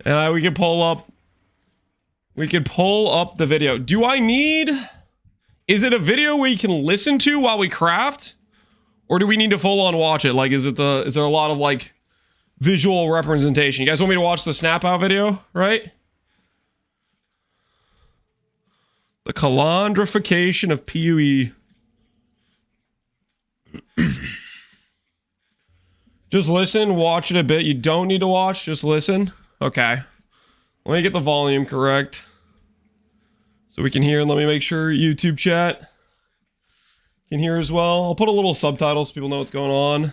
And we can pull up the video. Do I need... Is it a video we can listen to while we craft? Or do we need to full on watch it? Like, is there a lot of like visual representation? You guys want me to watch the snap out video, right? The Kalandrification of PUE. Just listen, watch it a bit. You don't need to watch, just listen. Okay. Let me get the volume correct. So we can hear, and let me make sure YouTube chat can hear as well. I'll put a little subtitle so people know what's going on.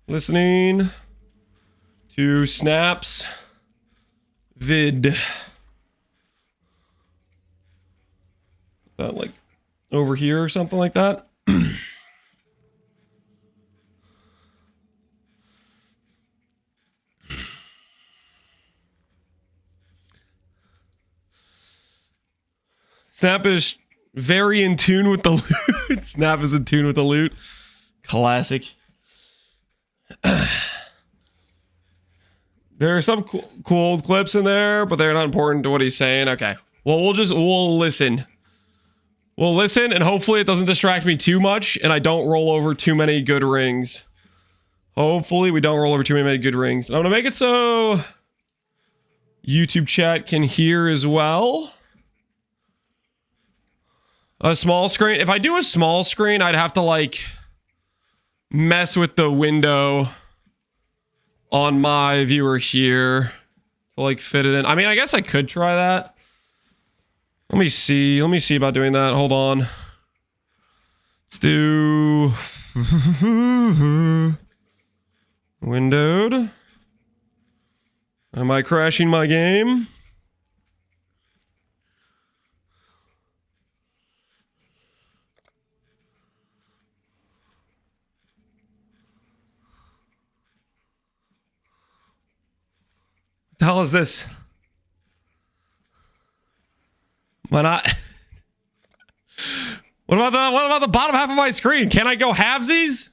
Listening to Snaps vid. That like over here or something like that. Snap is very in tune with the loot. Snap is in tune with the loot. Classic. There are some cool old clips in there, but they're not important to what he's saying. Okay. Well, we'll listen. We'll listen, and hopefully it doesn't distract me too much, and I don't roll over too many good rings. Hopefully we don't roll over too many good rings. And I'm gonna make it so YouTube chat can hear as well. A small screen. If I do a small screen, I'd have to like mess with the window on my viewer here to like fit it in. I mean, I guess I could try that. Let me see about doing that. Hold on. Let's do windowed. Am I crashing my game? What the hell is this? Why not? What about the bottom half of my screen? Can I go halvesies?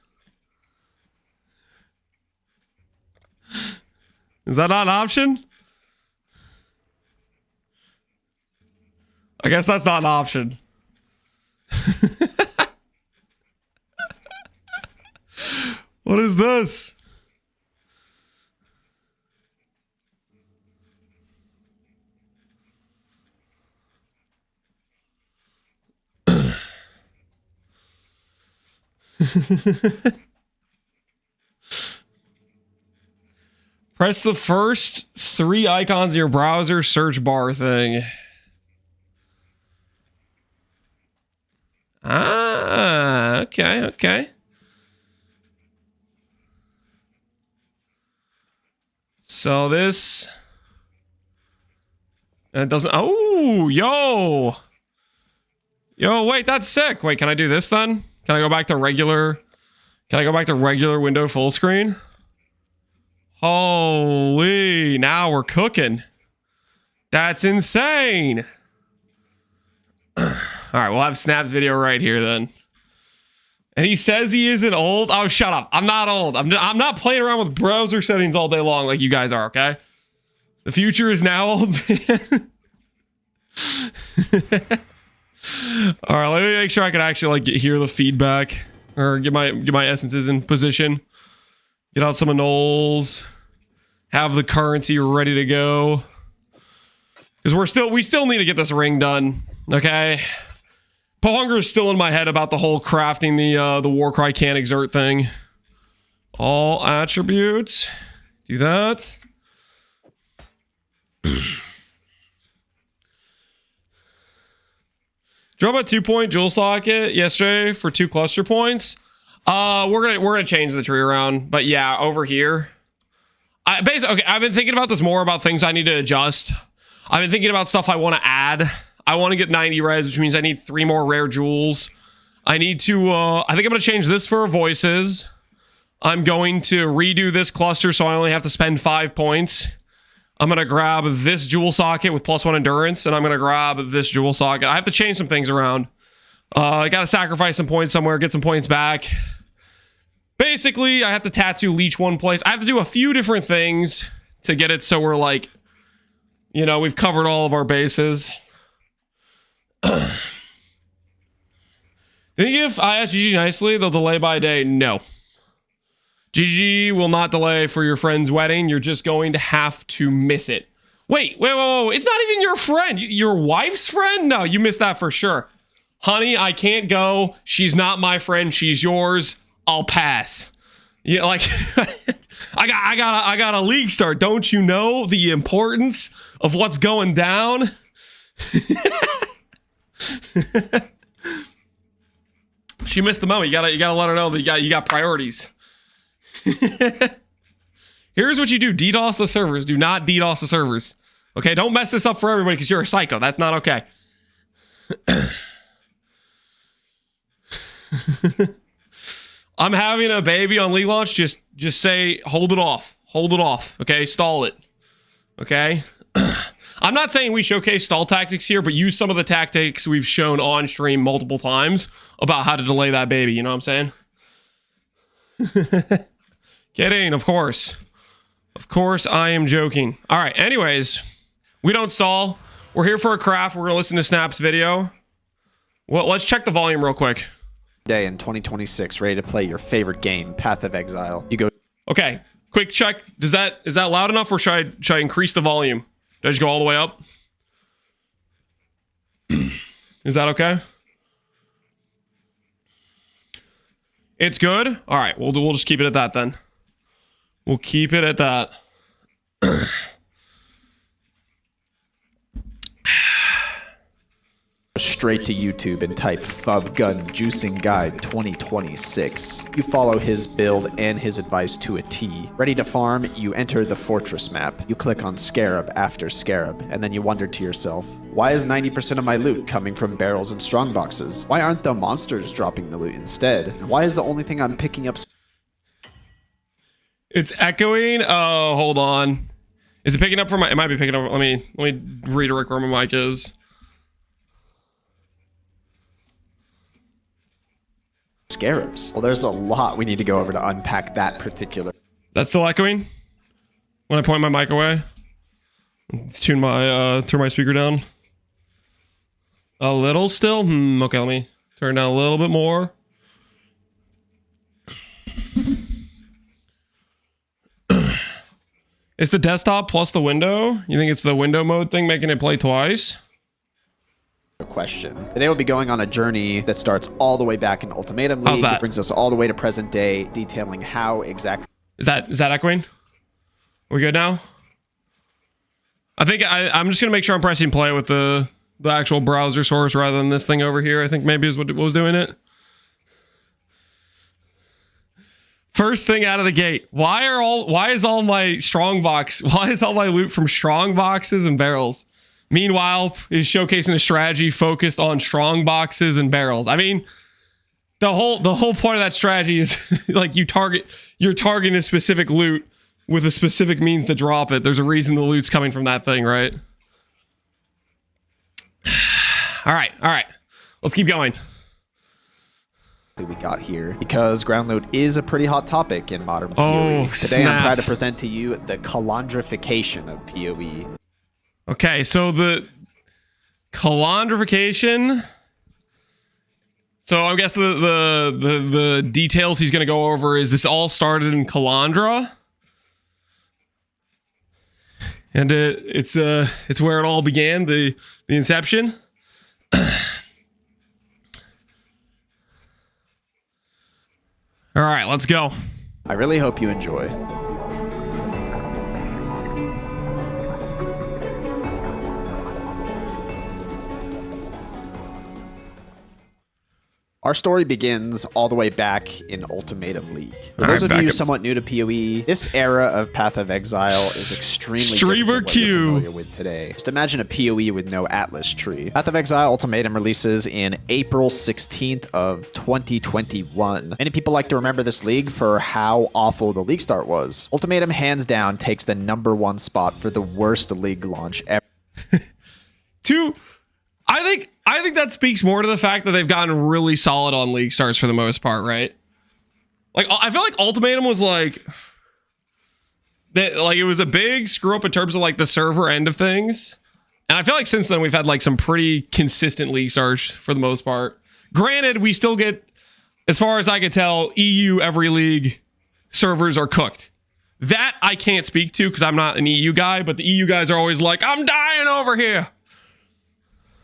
Is that not an option? I guess that's not an option. What is this? Press the first 3 icons in your browser search bar thing. Ah, okay. So this... it doesn't... Oh, yo! Yo, wait, that's sick. Wait, can I do this then? Can I go back to regular... Can I go back to regular window full screen? Holy, now we're cooking. That's insane. All right, we'll have Snap's video right here then. And he says he isn't old. Oh, shut up. I'm not old. I'm not playing around with browser settings all day long like you guys are, okay? The future is now, old man. All right, let me make sure I can actually like hear the feedback or get my essences in position. Get out some anoles. Have the currency ready to go. Because we still need to get this ring done. Okay. Pohunger is still in my head about the whole crafting the Warcry can't exert thing. All attributes. Do that. Drop a 2-point jewel socket yesterday for 2 cluster points. We're gonna change the tree around, but yeah, over here. Okay, I've been thinking about this more about things I need to adjust. I've been thinking about stuff I want to add. I want to get 90 res, which means I need 3 more rare jewels. I need to, I think I'm going to change this for voices. I'm going to redo this cluster so I only have to spend 5 points. I'm going to grab this jewel socket with +1 endurance, and I'm going to grab this jewel socket. I have to change some things around. I got to sacrifice some points somewhere, get some points back. Basically, I have to tattoo leech one place. I have to do a few different things to get it so we're like, you know, we've covered all of our bases. Think if I ask GG nicely, they'll delay by a day? No. GG will not delay for your friend's wedding. You're just going to have to miss it. Wait. It's not even your friend. Your wife's friend? No, you missed that for sure. Honey, I can't go. She's not my friend. She's yours. I'll pass. Yeah, like I got a league start. Don't you know the importance of what's going down? She missed the moment. You gotta let her know that you got priorities. Here's what you do: DDoS the servers. Do not DDoS the servers. Okay, don't mess this up for everybody because you're a psycho. That's not okay. I'm having a baby on league launch. Just say hold it off. Hold it off. Okay, stall it. Okay. I'm not saying we showcase stall tactics here, but use some of the tactics we've shown on stream multiple times about how to delay that baby. You know what I'm saying? Kidding, of course. Of course, I am joking. All right, anyways, we don't stall. We're here for a craft. We're going to listen to Snap's video. Well, let's check the volume real quick. Day in 2026, ready to play your favorite game, Path of Exile. You go. Okay, quick check. Is that loud enough, or should I increase the volume? Did I just go all the way up? Is that okay? It's good. All right, we'll just keep it at that then. We'll keep it at that. Straight to YouTube and type Fub Gun Juicing Guide 2026. You follow his build and his advice to a T. Ready to farm, you enter the fortress map. You click on Scarab after Scarab, and then you wonder to yourself, why is 90% of my loot coming from barrels and strongboxes? Why aren't the monsters dropping the loot instead? And why is the only thing I'm picking up... It's echoing? Oh, hold on. Is it picking up from my... It might be picking up... Let me redirect where my mic is. Scarabs. Well, there's a lot we need to go over to unpack that particular. That's still echoing when I point my mic away. Let's turn my speaker down a little still. Okay, let me turn down a little bit more. It's the desktop plus the window. You think it's the window mode thing making it play twice? Question. Today we'll be going on a journey that starts all the way back in Ultimatum League. How's that? It brings us all the way to present day, detailing how exactly... Is that echoing? Are we good now? I think I'm just gonna make sure I'm pressing play with the actual browser source rather than this thing over here. I think maybe is what was doing it. First thing out of the gate. Why is all my loot from strong boxes and barrels? Meanwhile, is showcasing a strategy focused on strong boxes and barrels. I mean, the whole point of that strategy is like you're targeting a specific loot with a specific means to drop it. There's a reason the loot's coming from that thing, right? All right. Let's keep going. We got here because ground loot is a pretty hot topic in modern PoE. Oh, Today snap. I'm proud to present to you the Kalandrification of PoE. Okay, so the Kalandrification. So I guess the details he's going to go over is this all started in Kalandra, and it's where it all began, the inception. All right, let's go. I really hope you enjoy. Our story begins all the way back in Ultimatum League. For those of you somewhat new to PoE, this era of Path of Exile is extremely different than what you're familiar with today. Just imagine a PoE with no Atlas tree. Path of Exile Ultimatum releases in April 16th of 2021. Many people like to remember this league for how awful the league start was. Ultimatum hands down takes the #1 spot for the worst league launch ever. I think that speaks more to the fact that they've gotten really solid on league starts for the most part, right? Like, I feel like Ultimatum was like that like it was a big screw up in terms of like the server end of things. And I feel like since then we've had like some pretty consistent league starts for the most part. Granted, we still get, as far as I can tell, EU every league servers are cooked. That I can't speak to because I'm not an EU guy, but the EU guys are always like, I'm dying over here.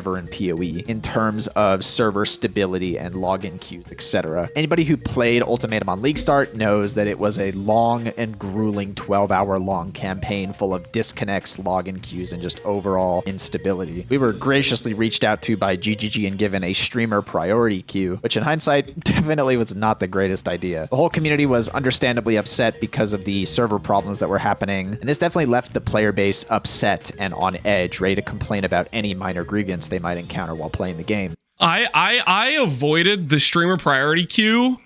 In PoE in terms of server stability and login queues, etc. Anybody who played Ultimatum on League Start knows that it was a long and grueling 12-hour long campaign full of disconnects, login queues, and just overall instability. We were graciously reached out to by GGG and given a streamer priority queue, which in hindsight definitely was not the greatest idea. The whole community was understandably upset because of the server problems that were happening, and this definitely left the player base upset and on edge, ready to complain about any minor grievance they might encounter while playing the game. I avoided the streamer priority queue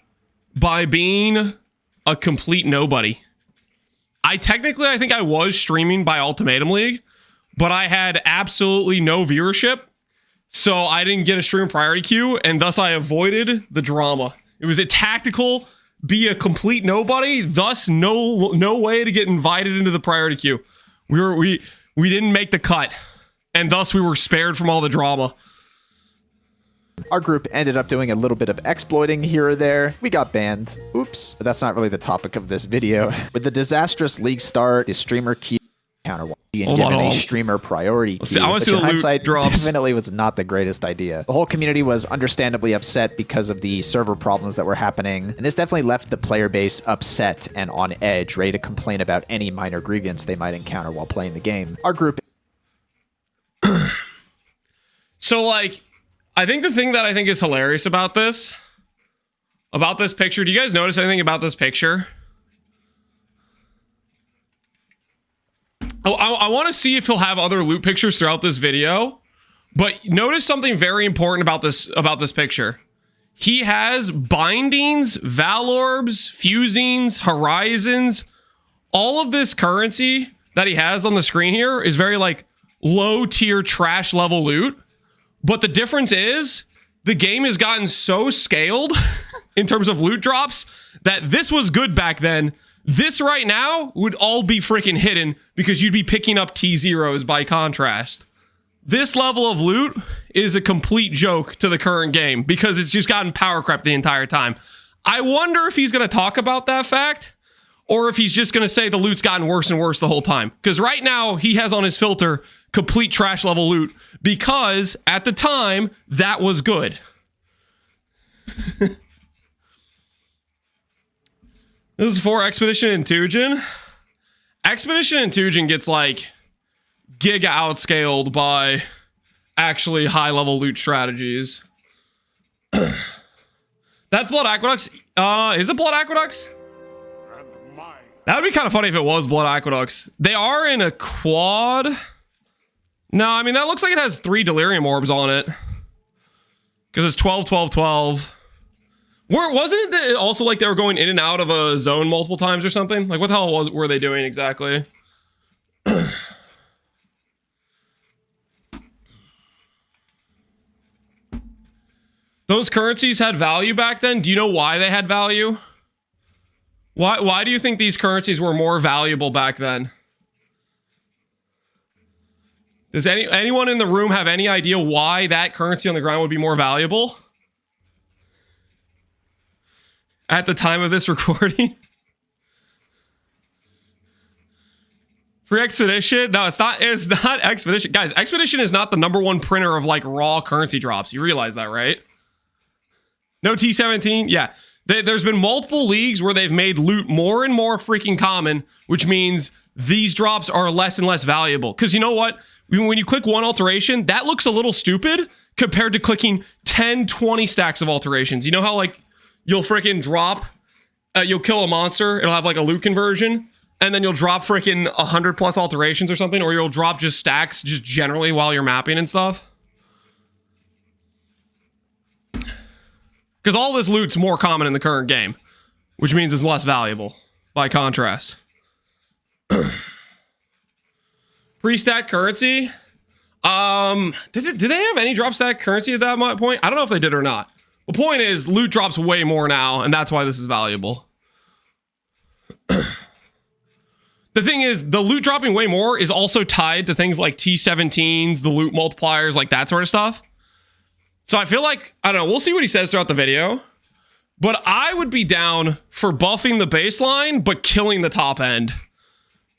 by being a complete nobody. I think I was streaming by Ultimatum League, but I had absolutely no viewership, so I didn't get a streamer priority queue, and thus I avoided the drama. It was a tactical, be a complete nobody, thus no way to get invited into the priority queue. We didn't make the cut. And thus we were spared from all the drama. Our group ended up doing a little bit of exploiting here or there. We got banned. Oops. But that's not really the topic of this video. With the disastrous league start, the streamer key counter and given a streamer priority queue, I want to see the loot drops. Definitely was not the greatest idea. The whole community was understandably upset because of the server problems that were happening, and this definitely left the player base upset and on edge, ready to complain about any minor grievance they might encounter while playing the game. Our group So, like, I think the thing that I think is hilarious about this picture, do you guys notice anything about this picture? I want to see if he'll have other loot pictures throughout this video, but notice something very important about this picture. He has bindings, valorbs, fusings, horizons. All of this currency that he has on the screen here is very, like, low tier trash level loot, but the difference is the game has gotten so scaled in terms of loot drops that this was good back then. This right now would all be freaking hidden because you'd be picking up T0s by contrast. This level of loot is a complete joke to the current game because it's just gotten power crept the entire time. I wonder if he's going to talk about that fact, or if he's just going to say the loot's gotten worse and worse the whole time. Because right now, he has on his filter complete trash level loot because at the time, that was good. This is for Expedition and Tujin. Expedition and Tujin gets like giga outscaled by actually high level loot strategies. That's Blood Aqueducts. Is it Blood Aqueducts? That would be kind of funny if it was Blood Aqueducts. They are in a quad. No, I mean, that looks like it has 3 Delirium Orbs on it. Because it's 12, 12, 12. Wasn't it also like they were going in and out of a zone multiple times or something? Like, what the hell were they doing exactly? Those currencies had value back then. Do you know why they had value? Why do you think these currencies were more valuable back then? Does anyone in the room have any idea why that currency on the ground would be more valuable at the time of this recording? For Expedition? No, it's not Expedition. Guys, Expedition is not the #1 printer of like raw currency drops. You realize that, right? No T17? Yeah. There's been multiple leagues where they've made loot more and more freaking common, which means these drops are less and less valuable. Because you know what? When you click one alteration, that looks a little stupid compared to clicking 10, 20 stacks of alterations. You know how like you'll freaking drop, you'll kill a monster, it'll have like a loot conversion, and then you'll drop freaking 100+ alterations or something, or you'll drop just stacks just generally while you're mapping and stuff. Because all this loot's more common in the current game, which means it's less valuable by contrast. Pre-stat currency. Did they have any drop stat currency at that point? I don't know if they did or not. The point is, loot drops way more now, and that's why this is valuable. the thing is, the loot dropping way more is also tied to things like T17s, the loot multipliers, like that sort of stuff. So I feel like, I don't know, we'll see what he says throughout the video. But I would be down for buffing the baseline, but killing the top end.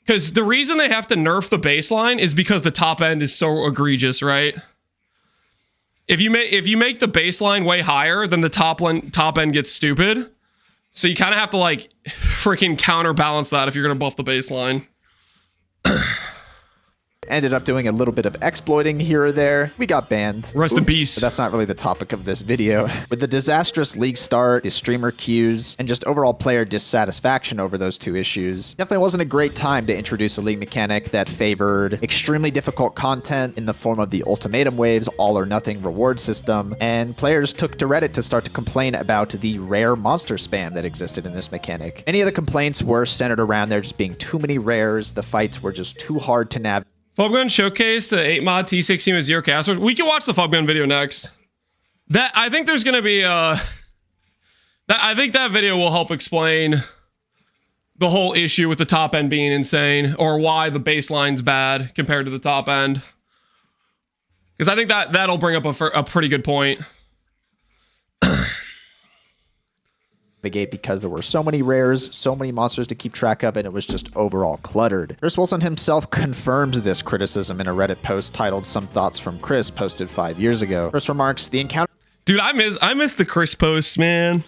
Because the reason they have to nerf the baseline is because the top end is so egregious, right? If you make the baseline way higher, then the top end gets stupid. So you kind of have to like freaking counterbalance that if you're going to buff the baseline. Ended up doing a little bit of exploiting here or there. We got banned. Rest in peace. But that's not really the topic of this video. With the disastrous league start, the streamer queues, and just overall player dissatisfaction over those two issues, definitely wasn't a great time to introduce a league mechanic that favored extremely difficult content in the form of the Ultimatum waves, all or nothing reward system, and players took to Reddit to start to complain about the rare monster spam that existed in this mechanic. Many of the complaints were centered around there just being too many rares, the fights were just too hard to navigate. Fubgun showcase the 8 mod T16 with 0 casters. We can watch the Fubgun video next. I think there's gonna be I think that video will help explain the whole issue with the top end being insane, or why the baseline's bad compared to the top end. Because I think that'll bring up a pretty good point. Because there were so many rares, so many monsters to keep track of, and it was just overall cluttered. Chris Wilson himself confirms this criticism in a Reddit post titled "Some Thoughts from Chris," posted 5 years ago. Chris remarks, "The encounter..." Dude, I miss the Chris posts, man.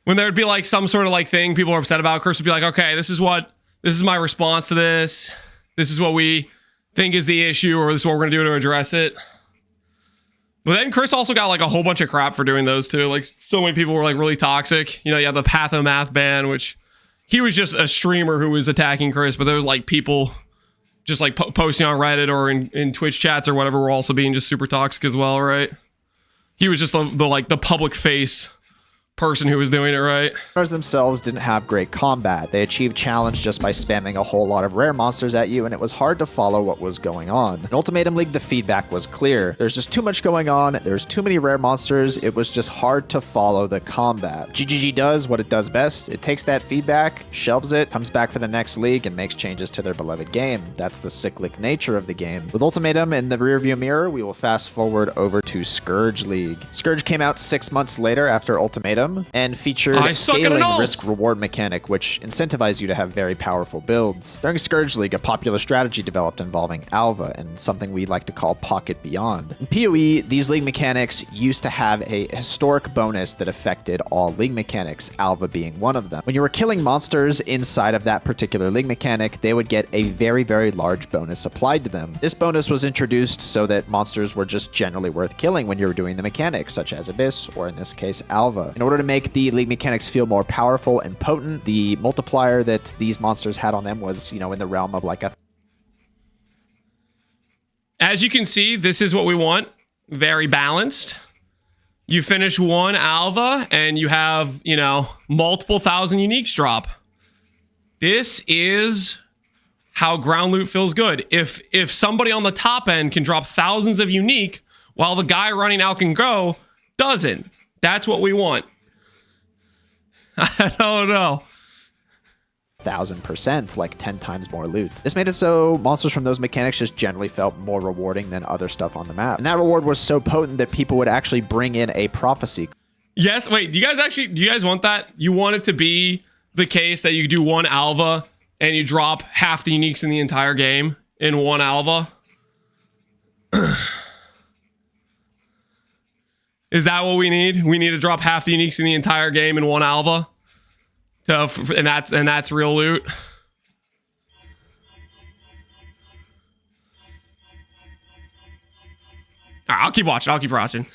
When there would be like some sort of like thing people are upset about, Chris would be like, "Okay, this is my response to this. This is what we think is the issue, or this is what we're gonna do to address it." But then Chris also got like a whole bunch of crap for doing those too. Like so many people were like really toxic. You know, you have the Pathomath ban, which he was just a streamer who was attacking Chris, but there was like people just like posting on Reddit or in Twitch chats or whatever were also being just super toxic as well, right? He was just the public face person who was doing it, right? Monsters themselves didn't have great combat. They achieved challenge just by spamming a whole lot of rare monsters at you, and it was hard to follow what was going on. In Ultimatum League, the feedback was clear. There's just too much going on. There's too many rare monsters. It was just hard to follow the combat. GGG does what it does best. It takes that feedback, shelves it, comes back for the next league, and makes changes to their beloved game. That's the cyclic nature of the game. With Ultimatum in the rearview mirror, we will fast forward over to Scourge League. Scourge came out 6 months later after Ultimatum, and featured a scaling risk-reward mechanic, which incentivized you to have very powerful builds. During Scourge League, a popular strategy developed involving Alva, and something we like to call Pocket Beyond. In PoE, these league mechanics used to have a historic bonus that affected all league mechanics, Alva being one of them. When you were killing monsters inside of that particular league mechanic, they would get a very, very large bonus applied to them. This bonus was introduced so that monsters were just generally worth killing when you were doing the mechanics, such as Abyss, or in this case, Alva. In order to make the league mechanics feel more powerful and potent, the multiplier that these monsters had on them was, you know, in the realm of like a... As you can see, this is what we want. Very balanced. You finish one Alva and you have, you know, multiple thousand uniques drop. This is how ground loot feels good. If somebody on the top end can drop thousands of unique while the guy running out can go, doesn't. That's what we want. I don't know. 1000%, like 10 times more loot. This made it so monsters from those mechanics just generally felt more rewarding than other stuff on the map. And that reward was so potent that people would actually bring in a prophecy. Yes, wait, do you guys want that? You want it to be the case that you do one Alva and you drop half the uniques in the entire game in one Alva? Is that what we need? We need to drop half the uniques in the entire game in one Alva, and that's real loot. All right, I'll keep watching.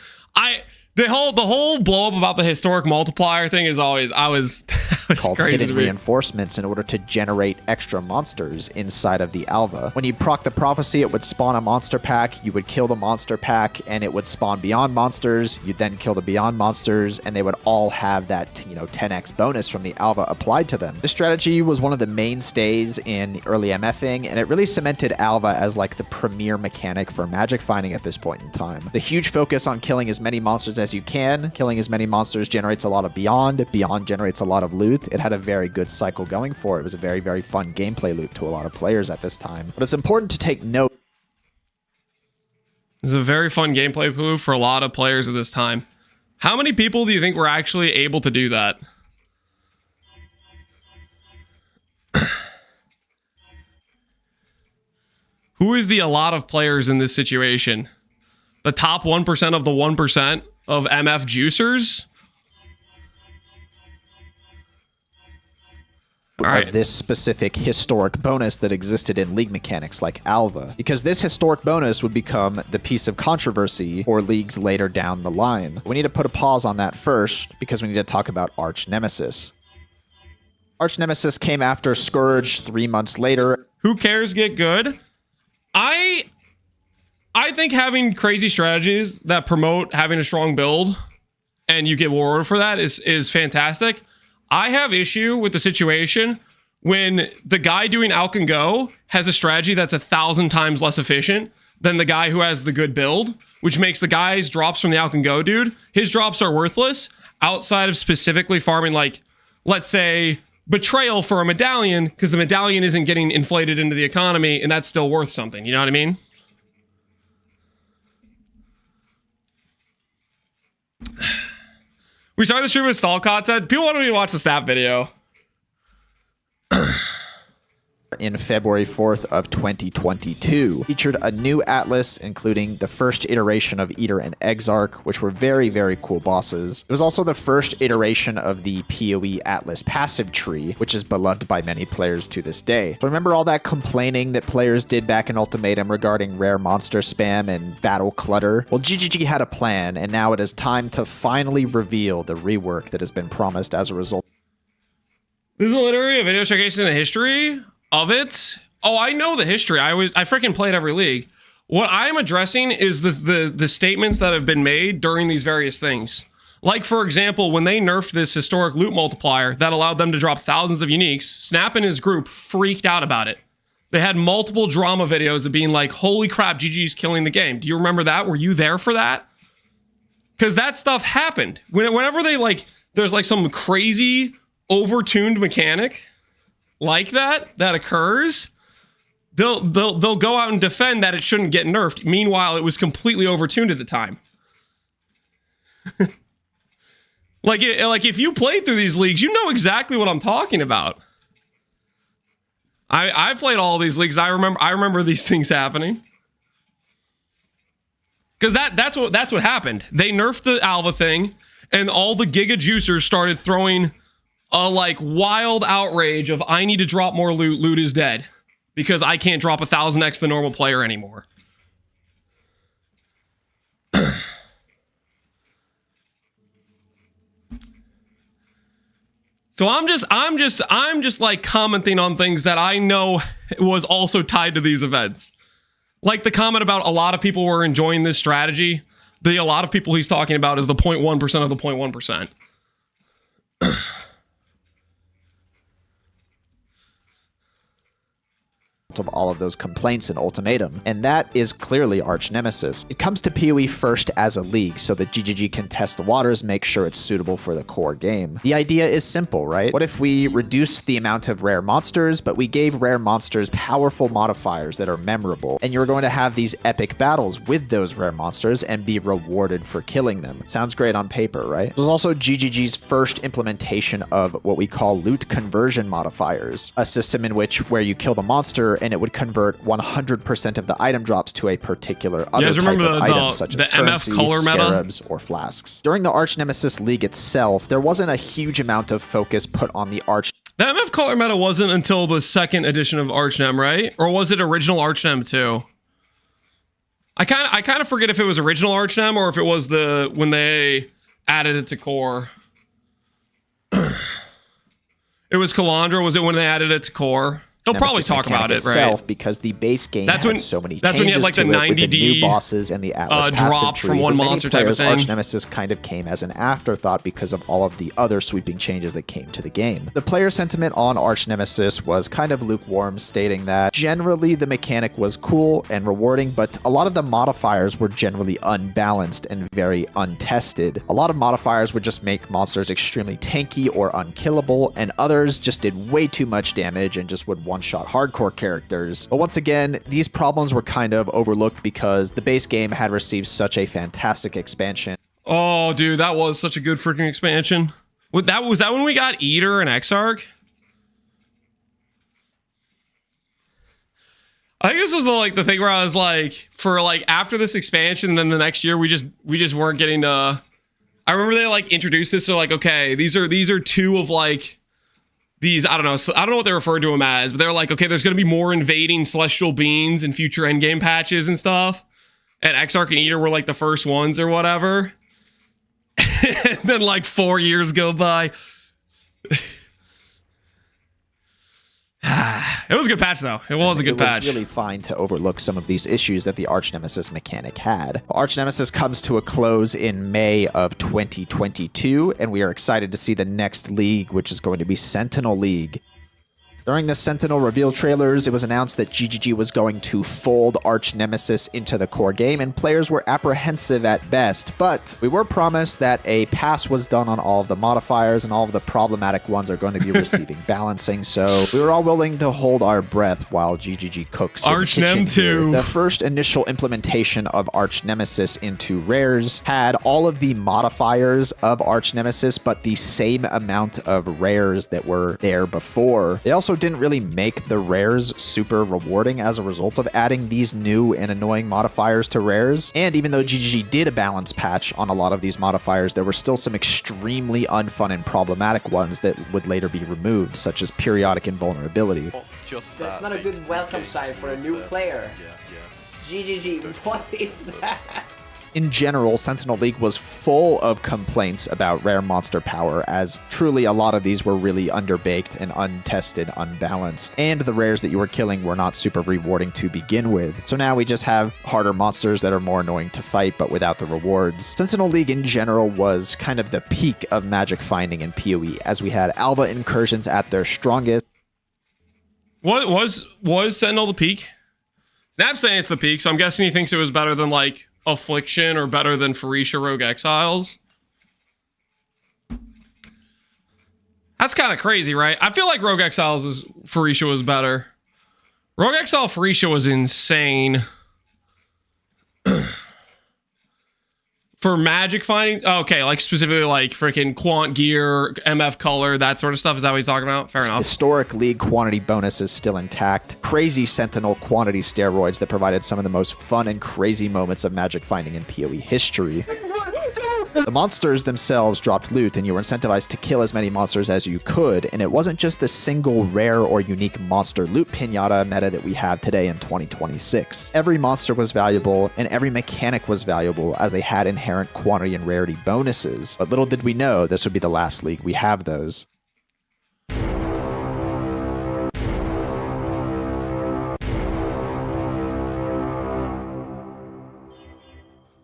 The whole blow up about the historic multiplier thing is always called crazy hidden to me. Reinforcements in order to generate extra monsters inside of the Alva. When you proc the prophecy, it would spawn a monster pack. You would kill the monster pack, and it would spawn beyond monsters. You'd then kill the beyond monsters, and they would all have that, you know, 10x bonus from the Alva applied to them. This strategy was one of the mainstays in early MFing, and it really cemented Alva as like the premier mechanic for magic finding at this point in time. The huge focus on killing as many monsters as you can. Killing as many monsters generates a lot of beyond. Beyond generates a lot of loot, it had a very good cycle going for it. It was a very, very fun gameplay loop to a lot of players at this time. But it's important to take note. It's a very fun gameplay loop for a lot of players at this time. How many people do you think were actually able to do that? Who is a lot of players in this situation? The top 1% of the 1% of MF juicers? All right. This specific historic bonus that existed in league mechanics like Alva, because this historic bonus would become the piece of controversy for leagues later down the line. We need to put a pause on that first because we need to talk about Archnemesis. Archnemesis came after Scourge 3 months later. Who cares? Get good. I think having crazy strategies that promote having a strong build and you get rewarded for that is fantastic. I have issue with the situation when the guy doing Alk and Go has a strategy that's 1,000 times less efficient than the guy who has the good build, which makes the guy's drops from the Alk and Go dude, his drops are worthless outside of specifically farming, like, let's say, Betrayal for a medallion, because the medallion isn't getting inflated into the economy, and that's still worth something. You know what I mean? We started the stream with stall content. People want me to watch the snap video. In February 4th of 2022, featured a new atlas, including the first iteration of Eater and Exarch, which were very, very cool bosses. It was also the first iteration of the PoE Atlas passive tree, which is beloved by many players to this day. So remember all that complaining that players did back in Ultimatum regarding rare monster spam and battle clutter? Well, GGG had a plan, and now it is time to finally reveal the rework that has been promised as a result. This is literally a video showcasing the history of it. Oh, I know the history. I freaking played every league. What I'm addressing is the statements that have been made during these various things. Like, for example, when they nerfed this historic loot multiplier that allowed them to drop thousands of uniques, Snap and his group freaked out about it. They had multiple drama videos of being like, holy crap, GG's killing the game. Do you remember that? Were you there for that? Because that stuff happened. Whenever they there's like some crazy overtuned mechanic like that occurs, they'll go out and defend that it shouldn't get nerfed. Meanwhile, it was completely overtuned at the time. like if you played through these leagues, you know exactly what I'm talking about. I played all these leagues. I remember these things happening. Because that's what happened. They nerfed the Alva thing, and all the Giga Juicers started throwing a wild outrage of I need to drop more loot. Loot is dead because I can't drop 1,000x the normal player anymore. So I'm just like commenting on things that I know was also tied to these events. Like the comment about a lot of people were enjoying this strategy. A lot of people he's talking about is the 0.1% of the 0.1%. Of all of those complaints in Ultimatum, and that is clearly Archnemesis. It comes to PoE first as a league so that GGG can test the waters, make sure it's suitable for the core game. The idea is simple, right? What if we reduced the amount of rare monsters, but we gave rare monsters powerful modifiers that are memorable, and you're going to have these epic battles with those rare monsters and be rewarded for killing them. Sounds great on paper, right? This was also GGG's first implementation of what we call loot conversion modifiers, a system in which where you kill the monster and it would convert 100% of the item drops to a particular other type of item, such as currency, MF color meta? scarabs, or flasks. During the Archnemesis League itself, there wasn't a huge amount of focus put on the The MF color meta wasn't until the second edition of Archnem, right? Or was it original Archnem too? I kind of forget if it was original Archnem or if it was when they added it to core. It was Kalandra. Was it when they added it to core? They'll probably talk about it, right? Because the base game had so many changes. That's when you had like the 90D new bosses and the Atlas drop tree. from one monster type of thing. Archnemesis kind of came as an afterthought because of all of the other sweeping changes that came to the game. The player sentiment on Archnemesis was kind of lukewarm, stating that generally the mechanic was cool and rewarding, but a lot of the modifiers were generally unbalanced and very untested. A lot of modifiers would just make monsters extremely tanky or unkillable, and others just did way too much damage and just would one-shot hardcore characters. But once again, these problems were kind of overlooked because the base game had received such a fantastic expansion. Oh, dude, that was such a good freaking expansion. Was that when we got Eater and Exarch? I think this was the thing where I was like, for like after this expansion, and then the next year we just weren't getting I remember they like introduced this, so like, okay, these are two of like these, I don't know what they referred to them as, but they're like, okay, there's gonna be more invading celestial beings in future endgame patches and stuff. And Exarch and Eater were like the first ones or whatever. And then like 4 years go by. It was a good patch, though. It was a good patch. It was really fine to overlook some of these issues that the Archnemesis mechanic had. Archnemesis comes to a close in May of 2022, and we are excited to see the next league, which is going to be Sentinel League. During the Sentinel reveal trailers, it was announced that GGG was going to fold Archnemesis into the core game, and players were apprehensive at best, but we were promised that a pass was done on all of the modifiers, and all of the problematic ones are going to be receiving balancing, so we were all willing to hold our breath while GGG cooks in the kitchen here. The first initial implementation of Archnemesis into rares had all of the modifiers of Archnemesis, but the same amount of rares that were there before. They also didn't really make the rares super rewarding as a result of adding these new and annoying modifiers to rares. And even though GGG did a balance patch on a lot of these modifiers, there were still some extremely unfun and problematic ones that would later be removed, such as periodic invulnerability. That's not a good welcome sign for a new player. GGG, what is that? In general, Sentinel League was full of complaints about rare monster power, as truly a lot of these were really underbaked and untested, unbalanced, and the rares that you were killing were not super rewarding to begin with. So now we just have harder monsters that are more annoying to fight, but without the rewards. Sentinel League in general was kind of the peak of magic finding in PoE, as we had Alva incursions at their strongest. What was Sentinel the peak? Snap's saying it's the peak, so I'm guessing he thinks it was better than like Affliction or better than Phorecia Rogue Exiles. That's kind of crazy, right? I feel like Rogue Exiles Phorecia was better. Rogue Exile Phorecia was insane. For magic finding, okay, like specifically like freaking quant gear, MF color, that sort of stuff. Is that what he's talking about? Fair enough. Historic league quantity bonus is still intact. Crazy Sentinel quantity steroids that provided some of the most fun and crazy moments of magic finding in PoE history. The monsters themselves dropped loot, and you were incentivized to kill as many monsters as you could, and it wasn't just the single rare or unique monster loot pinata meta that we have today in 2026. Every monster was valuable, and every mechanic was valuable, as they had inherent quantity and rarity bonuses. But little did we know this would be the last league we have those.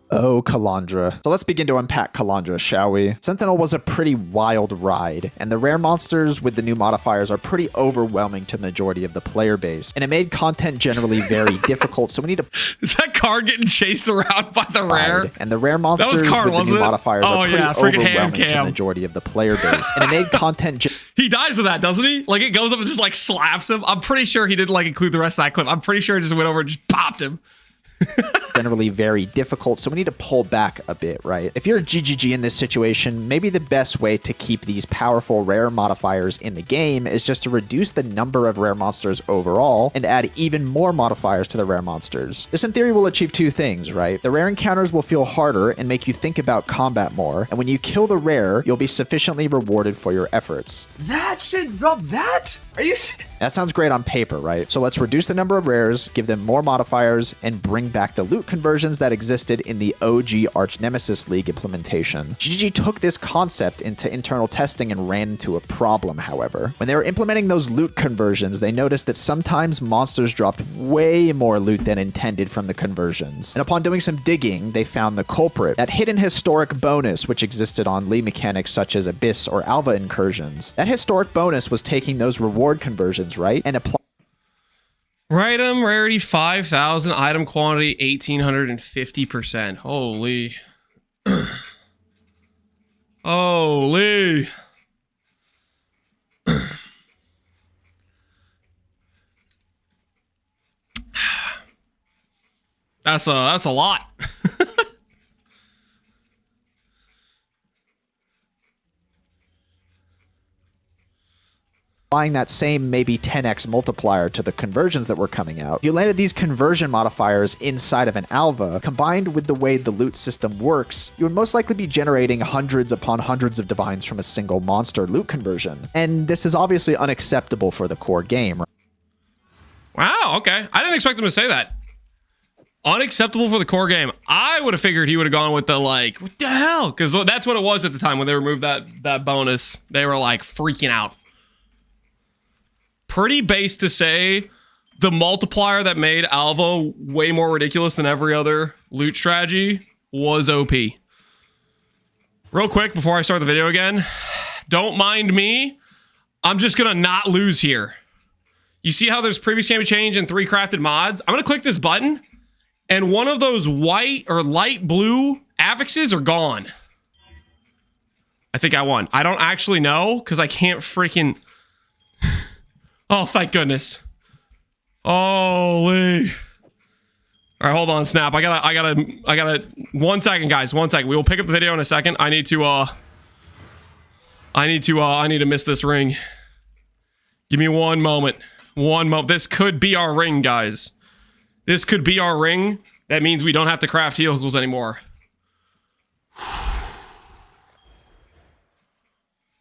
Oh, Kalandra. So let's begin to unpack Kalandra, shall we? Sentinel was a pretty wild ride, and the rare monsters with the new modifiers are pretty overwhelming to the majority of the player base, and it made content generally very difficult, so we need to... Is that car getting chased around by the rare? And the rare monsters with the new modifiers are pretty overwhelming to the majority of the player base, and it made content... He dies with that, doesn't he? Like, it goes up and just, like, slaps him. I'm pretty sure he didn't, like, include the rest of that clip. I'm pretty sure it just went over and just popped him. Generally very difficult, so we need to pull back a bit, right? If you're a GGG in this situation, maybe the best way to keep these powerful rare modifiers in the game is just to reduce the number of rare monsters overall and add even more modifiers to the rare monsters. This in theory will achieve two things, right? The rare encounters will feel harder and make you think about combat more, and when you kill the rare, you'll be sufficiently rewarded for your efforts. That should drop that? Are you... That sounds great on paper, right? So let's reduce the number of rares, give them more modifiers, and bring back the loot conversions that existed in the OG Archnemesis League implementation. GGG took this concept into internal testing and ran into a problem, however. When they were implementing those loot conversions, they noticed that sometimes monsters dropped way more loot than intended from the conversions. And upon doing some digging, they found the culprit, that hidden historic bonus which existed on League mechanics such as Abyss or Alva incursions. That historic bonus was taking those reward conversions, right, and apply item rarity 5,000, item quantity 1,850%. Holy. Holy. That's a lot. applying that same maybe 10x multiplier to the conversions that were coming out. If you landed these conversion modifiers inside of an Alva, combined with the way the loot system works, you would most likely be generating hundreds upon hundreds of divines from a single monster loot conversion. And this is obviously unacceptable for the core game. Wow, okay. I didn't expect him to say that. Unacceptable for the core game. I would have figured he would have gone with the like, what the hell? Because that's what it was at the time when they removed that bonus. They were like freaking out. Pretty base to say the multiplier that made Alva way more ridiculous than every other loot strategy was OP. Real quick before I start the video again, don't mind me. I'm just gonna not lose here. You see how there's previous game change and 3 crafted mods? I'm gonna click this button and one of those white or light blue affixes are gone. I think I won. I don't actually know because I can't freaking... Oh, thank goodness. Holy. All right, hold on, Snap. I gotta, 1 second, guys, 1 second. We will pick up the video in a second. I need to miss this ring. Give me 1 moment. 1 moment. This could be our ring, guys. This could be our ring. That means we don't have to craft heals anymore.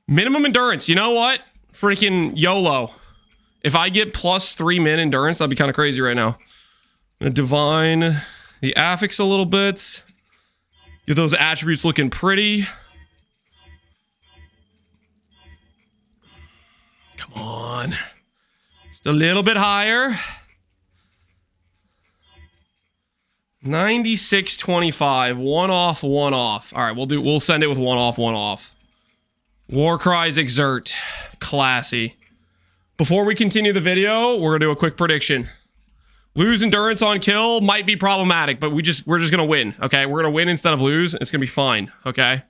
Minimum endurance. You know what? Freaking YOLO. If I get +3 min endurance, that'd be kind of crazy right now. I'm gonna divine the affix a little bit. Get those attributes looking pretty. Come on. Just a little bit higher. 96.25. 1 off, 1 off. All right, we'll send it with 1 off, 1 off. War Cries Exert. Classy. Before we continue the video, we're gonna do a quick prediction. Lose endurance on kill might be problematic, but we're just gonna win, okay? We're gonna win instead of lose. It's gonna be fine, okay?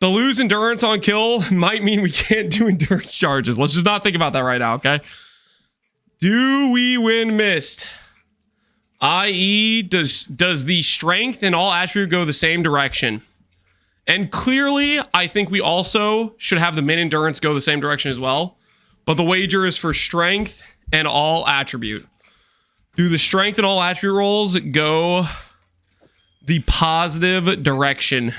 The lose endurance on kill might mean we can't do endurance charges. Let's just not think about that right now, okay? Do we win mist? I.e., does the strength and all attribute go the same direction? And clearly, I think we also should have the min endurance go the same direction as well. But the wager is for strength and all attribute. Do the strength and all attribute rolls go the positive direction?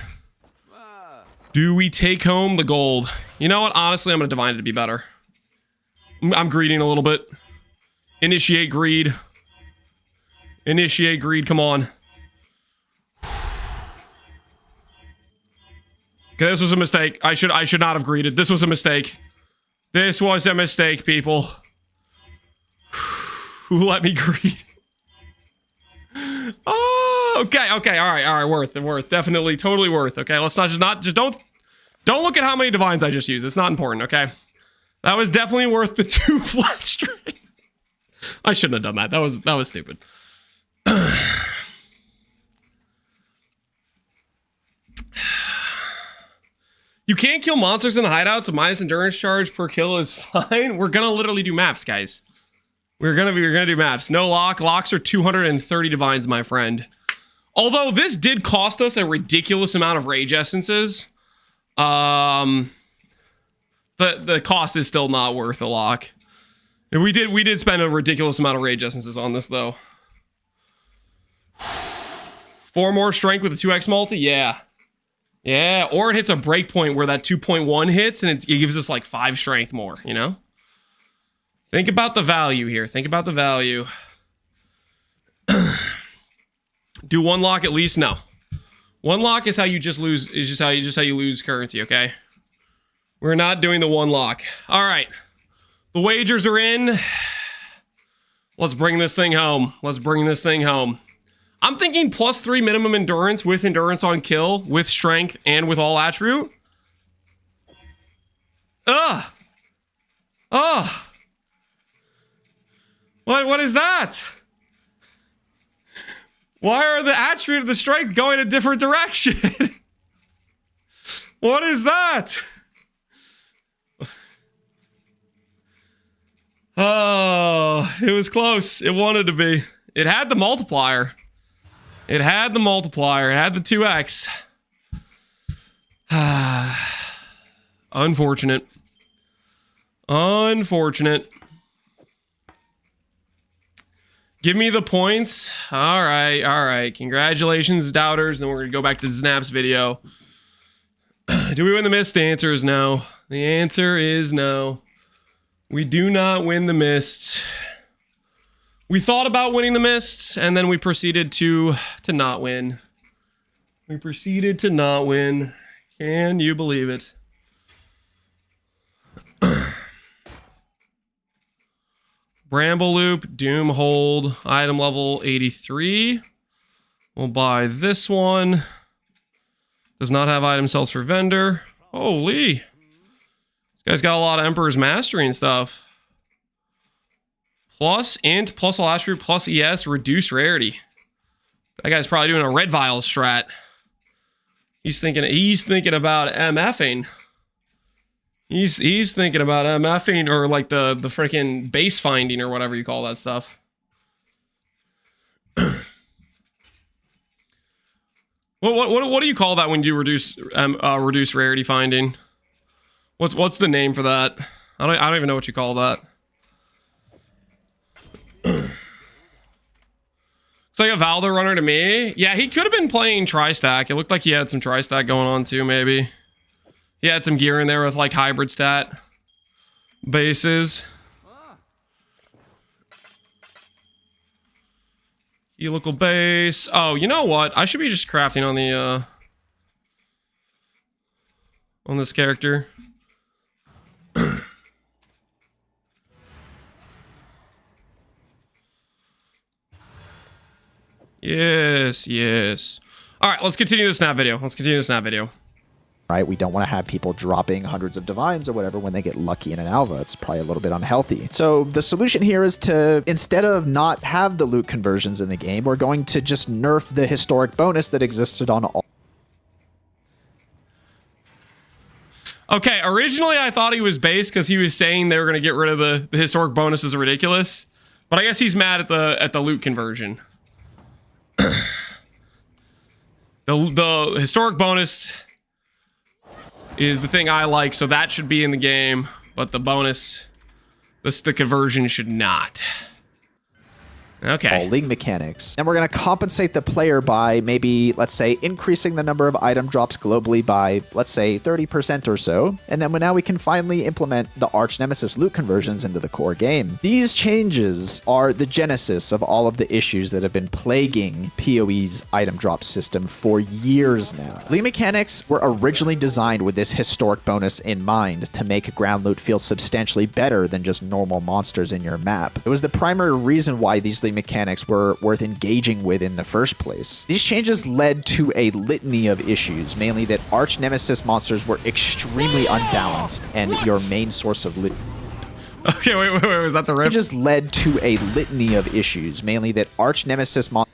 Do we take home the gold? You know what? Honestly, I'm going to divine it to be better. I'm greeding a little bit. Initiate greed. Initiate greed. Come on. Okay, this was a mistake. I should not have greeded. This was a mistake. This was a mistake, people. Who let me greed? Oh, okay, all right, worth, definitely, totally worth. Okay, let's don't look at how many divines I just used. It's not important. Okay, that was definitely worth the 2 flat strength. I shouldn't have done that. That was stupid. You can't kill monsters in the hideouts, so minus endurance charge per kill is fine. We're gonna literally do maps, guys. We're gonna do maps. No lock. Locks are 230 divines, my friend. Although this did cost us a ridiculous amount of rage essences. The cost is still not worth a lock. We did spend a ridiculous amount of rage essences on this though. 4 more strength with a 2x multi, yeah. Yeah, or it hits a breakpoint where that 2.1 hits and it gives us like 5 strength more, you know? Think about the value here. Think about the value. Do one lock at least? No. One lock is how you just lose. Is just how you lose currency. Okay. We're not doing the one lock. All right. The wagers are in. Let's bring this thing home. Let's bring this thing home. I'm thinking +3 minimum endurance with endurance on kill, with strength, and with all attribute. Ugh. Ugh. What is that? Why are the attribute of the strength going a different direction? What is that? Oh, it was close. It wanted to be. It had the multiplier. It had the multiplier. It had the 2x. Unfortunate. Unfortunate. Give me the points. All right, all right. Congratulations, doubters. Then we're going to go back to Snap's video. Do we win the mist? The answer is no. The answer is no. We do not win the mist. We thought about winning the mist, and then we proceeded to not win. We proceeded to not win. Can you believe it? Bramble Loop, Doom Hold, item level 83. We'll buy this one. Does not have item sales for vendor. Holy. This guy's got a lot of Emperor's Mastery and stuff. Plus int, plus all attribute, plus ES, reduced rarity. That guy's probably doing a red vial strat. He's thinking about MFing. He's thinking about MFing or like the freaking base finding or whatever you call that stuff. What do you call that when you reduce rarity finding? What's the name for that? I don't even know what you call that. Looks like a Valder runner to me. Yeah, he could have been playing tri-stack. It looked like he had some tri-stack going on too, maybe. He had some gear in there with like hybrid stat bases. Helical base. Oh, you know what? I should be just crafting on the on this character. Yes, yes. All right, let's continue the snap video. Right, we don't want to have people dropping hundreds of divines or whatever when they get lucky in an Alva. It's probably a little bit unhealthy. So the solution here is to, instead of not have the loot conversions in the game, we're going to just nerf the historic bonus that existed on all. Okay, originally I thought he was based because he was saying they were going to get rid of the historic bonuses are ridiculous. But I guess he's mad at the loot conversion. The historic bonus is the thing I like, so that should be in the game, but the bonus, the conversion should not. Okay. All league mechanics. And we're going to compensate the player by maybe, let's say, increasing the number of item drops globally by, let's say, 30% or so. And then now we can finally implement the Archnemesis loot conversions into the core game. These changes are the genesis of all of the issues that have been plaguing PoE's item drop system for years now. League mechanics were originally designed with this historic bonus in mind to make ground loot feel substantially better than just normal monsters in your map. It was the primary reason why these mechanics were worth engaging with in the first place. These changes led to a litany of issues, mainly that Archnemesis monsters were extremely unbalanced and your main source of loot. Okay, wait, was that the rip? Changes led to a litany of issues, mainly that Archnemesis monsters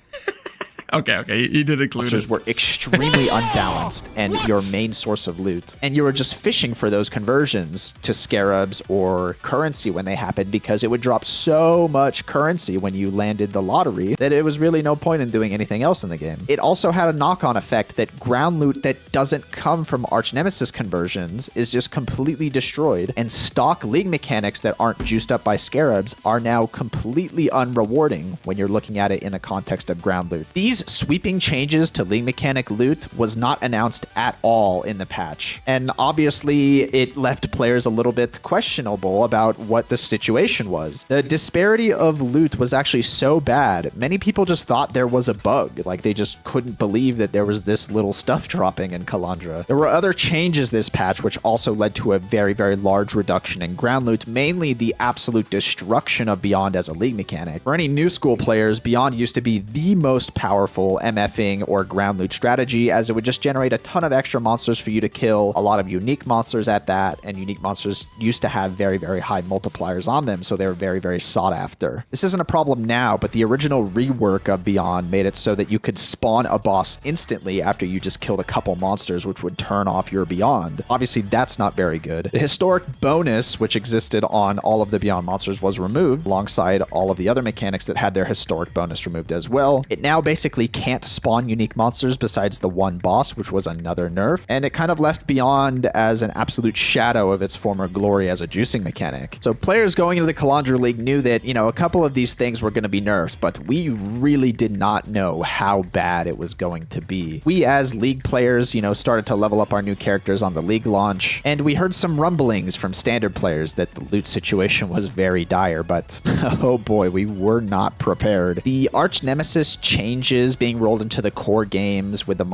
Okay, he did include monsters were extremely unbalanced and your main source of loot. And you were just fishing for those conversions to scarabs or currency when they happened because it would drop so much currency when you landed the lottery that it was really no point in doing anything else in the game. It also had a knock-on effect that ground loot that doesn't come from Archnemesis conversions is just completely destroyed, and stock league mechanics that aren't juiced up by scarabs are now completely unrewarding when you're looking at it in the context of ground loot. These These sweeping changes to league mechanic loot was not announced at all in the patch. And obviously it left players a little bit questionable about what the situation was. The disparity of loot was actually so bad. Many people just thought there was a bug. Like they just couldn't believe that there was this little stuff dropping in Kalandra. There were other changes this patch which also led to a very, very large reduction in ground loot, mainly the absolute destruction of Beyond as a league mechanic. For any new school players, Beyond used to be the most powerful MFing or ground loot strategy, as it would just generate a ton of extra monsters for you to kill, a lot of unique monsters at that, and unique monsters used to have very, very high multipliers on them, so they were very, very sought after. This isn't a problem now, but the original rework of Beyond made it so that you could spawn a boss instantly after you just killed a couple monsters, which would turn off your Beyond. Obviously, that's not very good. The historic bonus, which existed on all of the Beyond monsters, was removed, alongside all of the other mechanics that had their historic bonus removed as well. It now basically can't spawn unique monsters besides the one boss, which was another nerf, and it kind of left Beyond as an absolute shadow of its former glory as a juicing mechanic. So players going into the Kalandra League knew that, you know, a couple of these things were going to be nerfed, but we really did not know how bad it was going to be. We as League players, you know, started to level up our new characters on the League launch, and we heard some rumblings from standard players that the loot situation was very dire, but oh boy, we were not prepared. The Archnemesis changes being rolled into the core games with the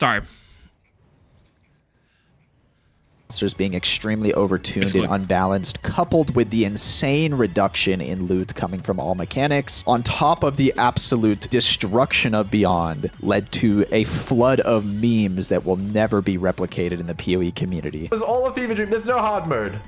Sorry. monsters being extremely overtuned and unbalanced, coupled with the insane reduction in loot coming from all mechanics, on top of the absolute destruction of Beyond, led to a flood of memes that will never be replicated in the PoE community. It was all a fever dream. There's no hard mode.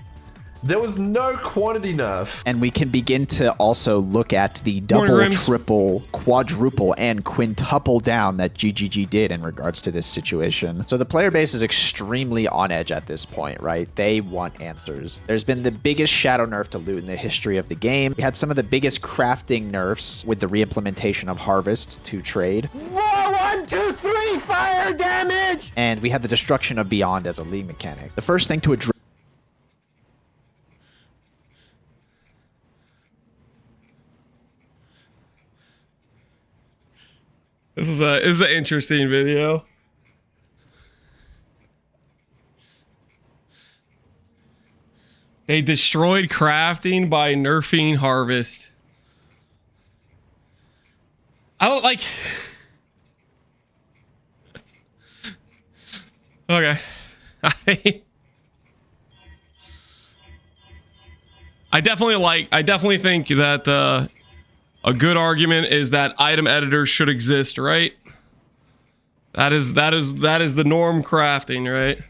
There was no quantity nerf. And we can begin to also look at the double, triple, quadruple, and quintuple down that GGG did in regards to this situation. So the player base is extremely on edge at this point, right? They want answers. There's been the biggest shadow nerf to loot in the history of the game. We had some of the biggest crafting nerfs with the re-implementation of Harvest to trade. War 1, 2, 3, fire damage! And we had the destruction of Beyond as a league mechanic. The first thing to address This is an interesting video. They destroyed crafting by nerfing Harvest. I don't like. Okay. I definitely think that a good argument is that item editors should exist, right? That is the norm crafting, right?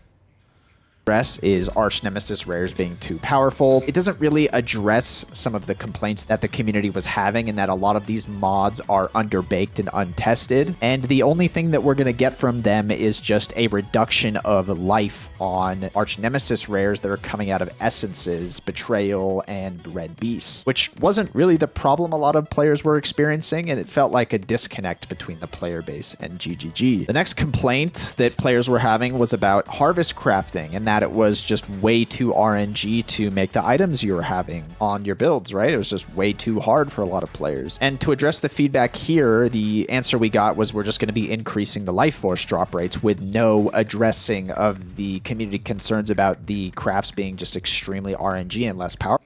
Is Archnemesis rares being too powerful. It doesn't really address some of the complaints that the community was having, and that a lot of these mods are underbaked and untested. And the only thing that we're going to get from them is just a reduction of life on Archnemesis rares that are coming out of Essences, Betrayal, and Red Beasts, which wasn't really the problem a lot of players were experiencing, and it felt like a disconnect between the player base and GGG. The next complaint that players were having was about Harvest crafting, and that it was just way too RNG to make the items you were having on your builds, right? It was just way too hard for a lot of players. And to address the feedback here, the answer we got was we're just going to be increasing the life force drop rates with no addressing of the community concerns about the crafts being just extremely RNG and less power.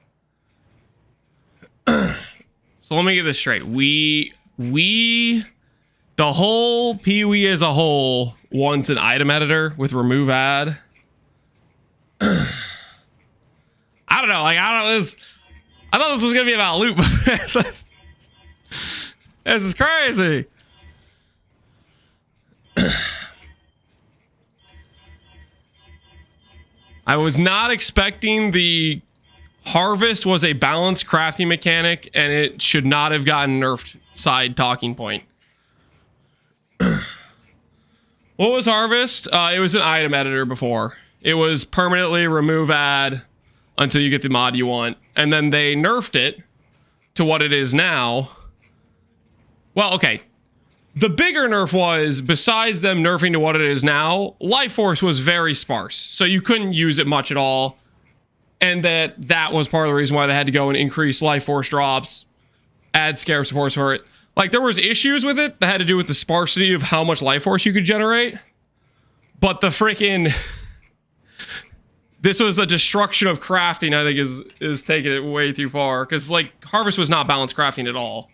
So let me get this straight. The whole PoE as a whole wants an item editor with remove add. I don't know. Like, I thought this was gonna be about loot. This is crazy. I was not expecting the Harvest was a balanced crafting mechanic, and it should not have gotten nerfed side talking point. What was Harvest? It was an item editor before. It was permanently remove add until you get the mod you want. And then they nerfed it to what it is now. Well, okay. The bigger nerf was, besides them nerfing to what it is now, life force was very sparse. So you couldn't use it much at all. and that was part of the reason why they had to go and increase life force drops, add Scarab supports for it. Like, there was issues with it that had to do with the sparsity of how much life force you could generate, but the freaking this was a destruction of crafting. I think is taking it way too far, because like Harvest was not balanced crafting at all.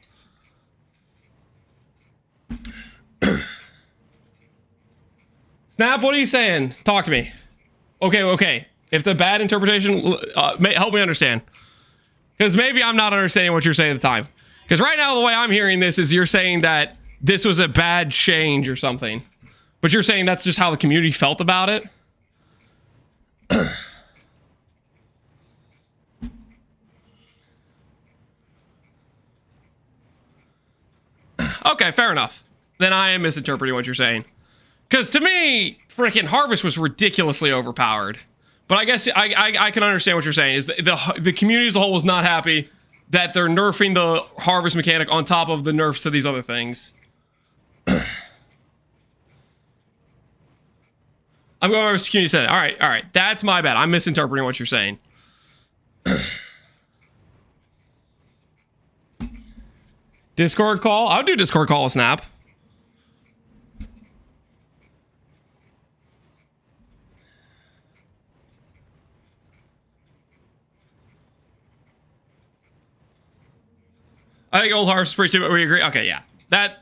Snap, what are you saying? Talk to me. Okay. If the bad interpretation, help me understand. Because maybe I'm not understanding what you're saying at the time. Because right now, the way I'm hearing this is you're saying that this was a bad change or something. But you're saying that's just how the community felt about it? Okay, fair enough. Then I am misinterpreting what you're saying. Because to me, freaking Harvest was ridiculously overpowered. But I guess I can understand what you're saying. Is the community as a whole was not happy that they're nerfing the Harvest mechanic on top of the nerfs to these other things. I'm going over to community said. All right. That's my bad. I'm misinterpreting what you're saying. Discord call? I'll do Discord call with Snap. I think Old Harvest is pretty stupid. We agree. Okay, yeah. That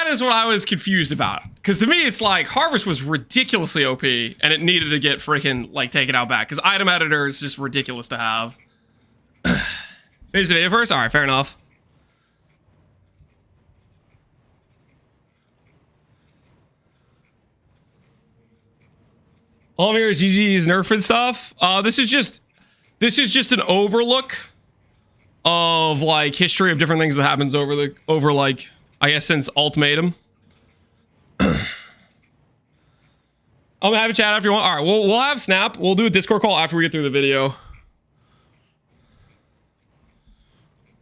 is what I was confused about. Because to me, it's like Harvest was ridiculously OP, and it needed to get freaking like taken out back. Because item editor is just ridiculous to have. Finish the video first. All right, fair enough. All I'm here is GG's nerfing stuff. This is just an overlook of like history of different things that happens over like I guess since Ultimatum. I'm gonna have a chat after you want. All right, we'll have Snap. We'll do a Discord call after we get through the video.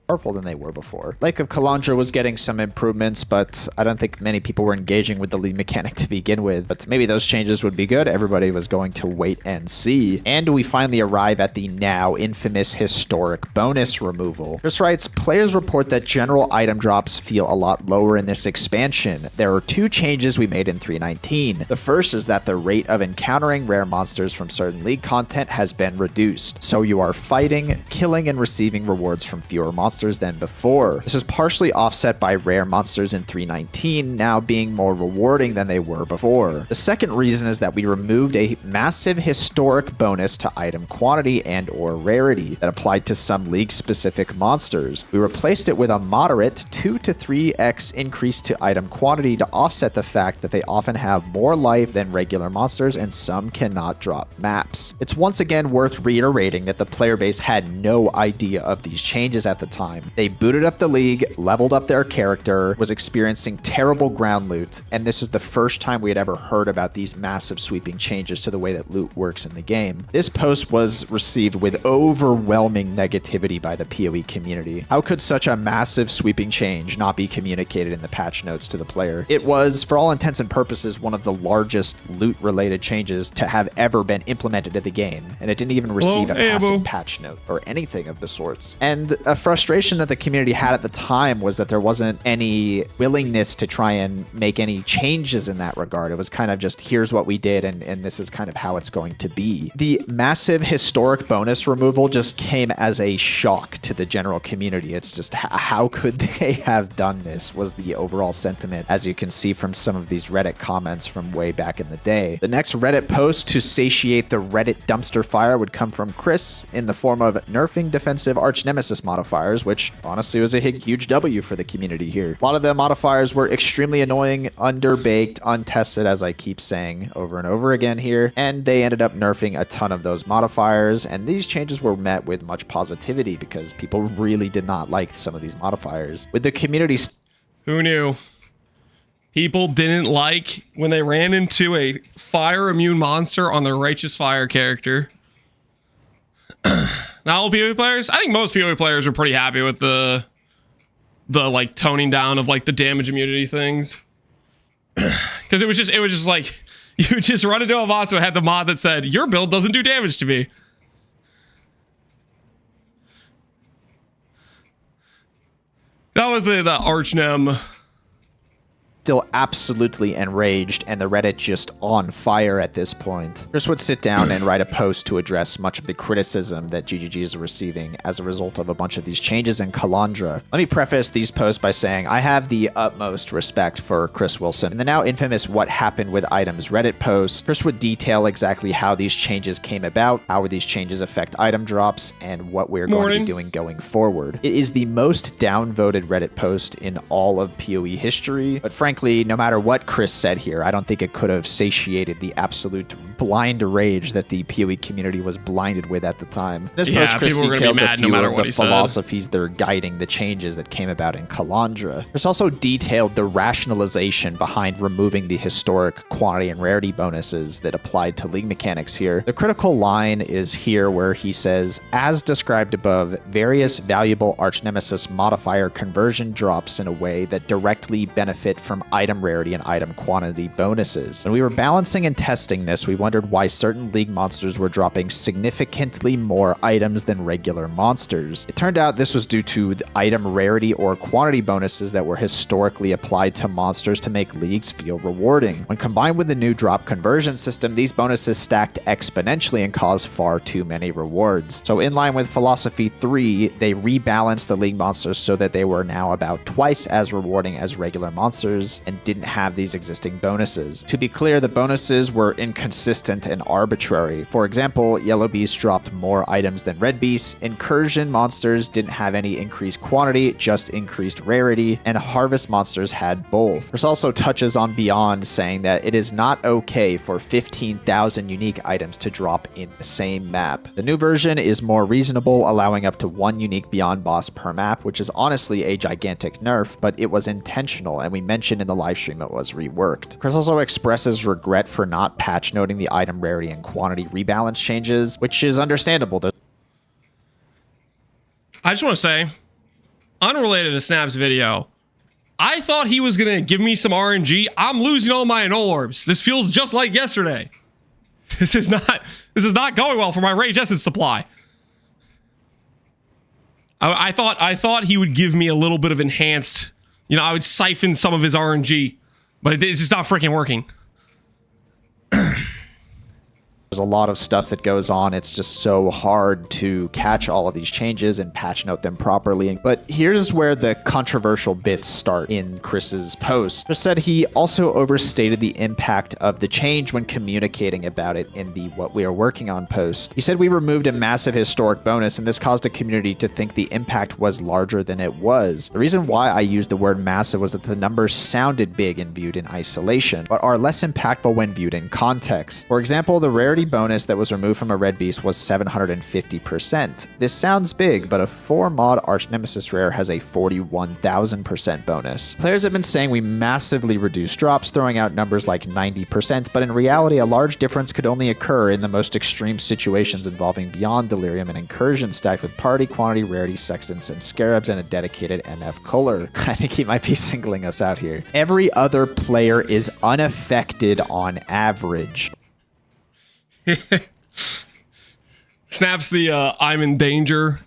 Powerful than they were before. Lake of Kalandra was getting some improvements, but I don't think many people were engaging with the lead mechanic to begin with. But maybe those changes would be good. Everybody was going to wait and see. And we finally arrive at the now infamous historic bonus removal. Chris writes, players report that general item drops feel a lot lower in this expansion. There are two changes we made in 3.19. The first is that the rate of encountering rare monsters from certain league content has been reduced. So you are fighting, killing, and receiving rewards from fewer monsters than before. This is partially offset by rare monsters in 3.19 now being more rewarding than they were before. The second reason is that we removed a massive historic bonus to item quantity and or rarity that applied to some league-specific monsters. We replaced it with a moderate 2 to 3x increase to item quantity to offset the fact that they often have more life than regular monsters and some cannot drop maps. It's once again worth reiterating that the player base had no idea of these changes at the time. They booted up the league, leveled up their character, was experiencing terrible ground loot, and this is the first time we had ever heard about these massive sweeping changes to the way that loot works in the game. This post was received with overwhelming negativity by the PoE community. How could such a massive sweeping change not be communicated in the patch notes to the player? It was, for all intents and purposes, one of the largest loot-related changes to have ever been implemented in the game, and it didn't even receive a massive patch note or anything of the sorts. And a frustration that the community had at the time was that there wasn't any willingness to try and make any changes in that regard. It was kind of just, here's what we did, and this is kind of how it's going to be. The massive historic bonus removal just came as a shock to the general community. It's just, how could they have done this, was the overall sentiment, as you can see from some of these Reddit comments from way back in the day. The next Reddit post to satiate the Reddit dumpster fire would come from Chris in the form of nerfing defensive Archnemesis modifiers, which honestly was a huge W for the community here. A lot of the modifiers were extremely annoying, underbaked, untested, as I keep saying over and over again here, and they ended up nerfing a ton of those modifiers, and these changes were met with much positivity because people really did not like some of these modifiers. With the community... Who knew? People didn't like when they ran into a fire immune monster on their Righteous Fire character. Not all PoE players? I think most PoE players were pretty happy with the like toning down of like the damage immunity things. Because it was just like you just run into a monster that had the mod that said your build doesn't do damage to me. That was the Archnem. Still absolutely enraged, and the Reddit just on fire at this point. Chris would sit down and write a post to address much of the criticism that GGG is receiving as a result of a bunch of these changes in Kalandra. Let me preface these posts by saying I have the utmost respect for Chris Wilson. In the now infamous What Happened with Items Reddit post, Chris would detail exactly how these changes came about, how would these changes affect item drops, and what we're going to be doing going forward. It is the most downvoted Reddit post in all of PoE history, but frankly, no matter what Chris said here, I don't think it could have satiated the absolute blind rage that the PoE community was blinded with at the time. This post, Chris details a few of the philosophies that are guiding the changes that came about in Kalandra. Chris also detailed the rationalization behind removing the historic quantity and rarity bonuses that applied to league mechanics here. The critical line is here where he says, as described above, various valuable Archnemesis modifier conversion drops in a way that directly benefit from item rarity and item quantity bonuses. When we were balancing and testing this, we wondered why certain league monsters were dropping significantly more items than regular monsters. It turned out this was due to the item rarity or quantity bonuses that were historically applied to monsters to make leagues feel rewarding. When combined with the new drop conversion system, these bonuses stacked exponentially and caused far too many rewards. So in line with philosophy 3, they rebalanced the league monsters so that they were now about twice as rewarding as regular monsters and didn't have these existing bonuses. To be clear, the bonuses were inconsistent and arbitrary. For example, Yellow Beast dropped more items than Red Beast, Incursion monsters didn't have any increased quantity, just increased rarity, and Harvest monsters had both. This also touches on Beyond, saying that it is not okay for 15,000 unique items to drop in the same map. The new version is more reasonable, allowing up to 1 unique Beyond boss per map, which is honestly a gigantic nerf, but it was intentional, and we mentioned in the live stream it was reworked. Chris also expresses regret for not patch noting the item rarity and quantity rebalance changes, which is understandable. I just want to say, unrelated to Snap's video, I thought he was going to give me some RNG. I'm losing all my Anole Orbs. This feels just like yesterday. This is not going well for my Rage Essence supply. I thought he would give me a little bit of enhanced, you know, I would siphon some of his RNG, but it's just not freaking working. There's a lot of stuff that goes on. It's just so hard to catch all of these changes and patch note them properly. But here's where the controversial bits start in Chris's post. Chris said he also overstated the impact of the change when communicating about it in the What We Are Working On post. He said we removed a massive historic bonus, and this caused a community to think the impact was larger than it was. The reason why I used the word massive was that the numbers sounded big and viewed in isolation, but are less impactful when viewed in context. For example, the rarity bonus that was removed from a Red Beast was 750%. This sounds big, but a 4 mod Archnemesis rare has a 41,000% bonus. Players have been saying we massively reduced drops, throwing out numbers like 90%, but in reality, a large difference could only occur in the most extreme situations involving Beyond, Delirium, and Incursion stacked with party, quantity, rarity, sextants, and scarabs, and a dedicated MF Kohler. I think he might be singling us out here. Every other player is unaffected on average. Snaps the I'm in danger.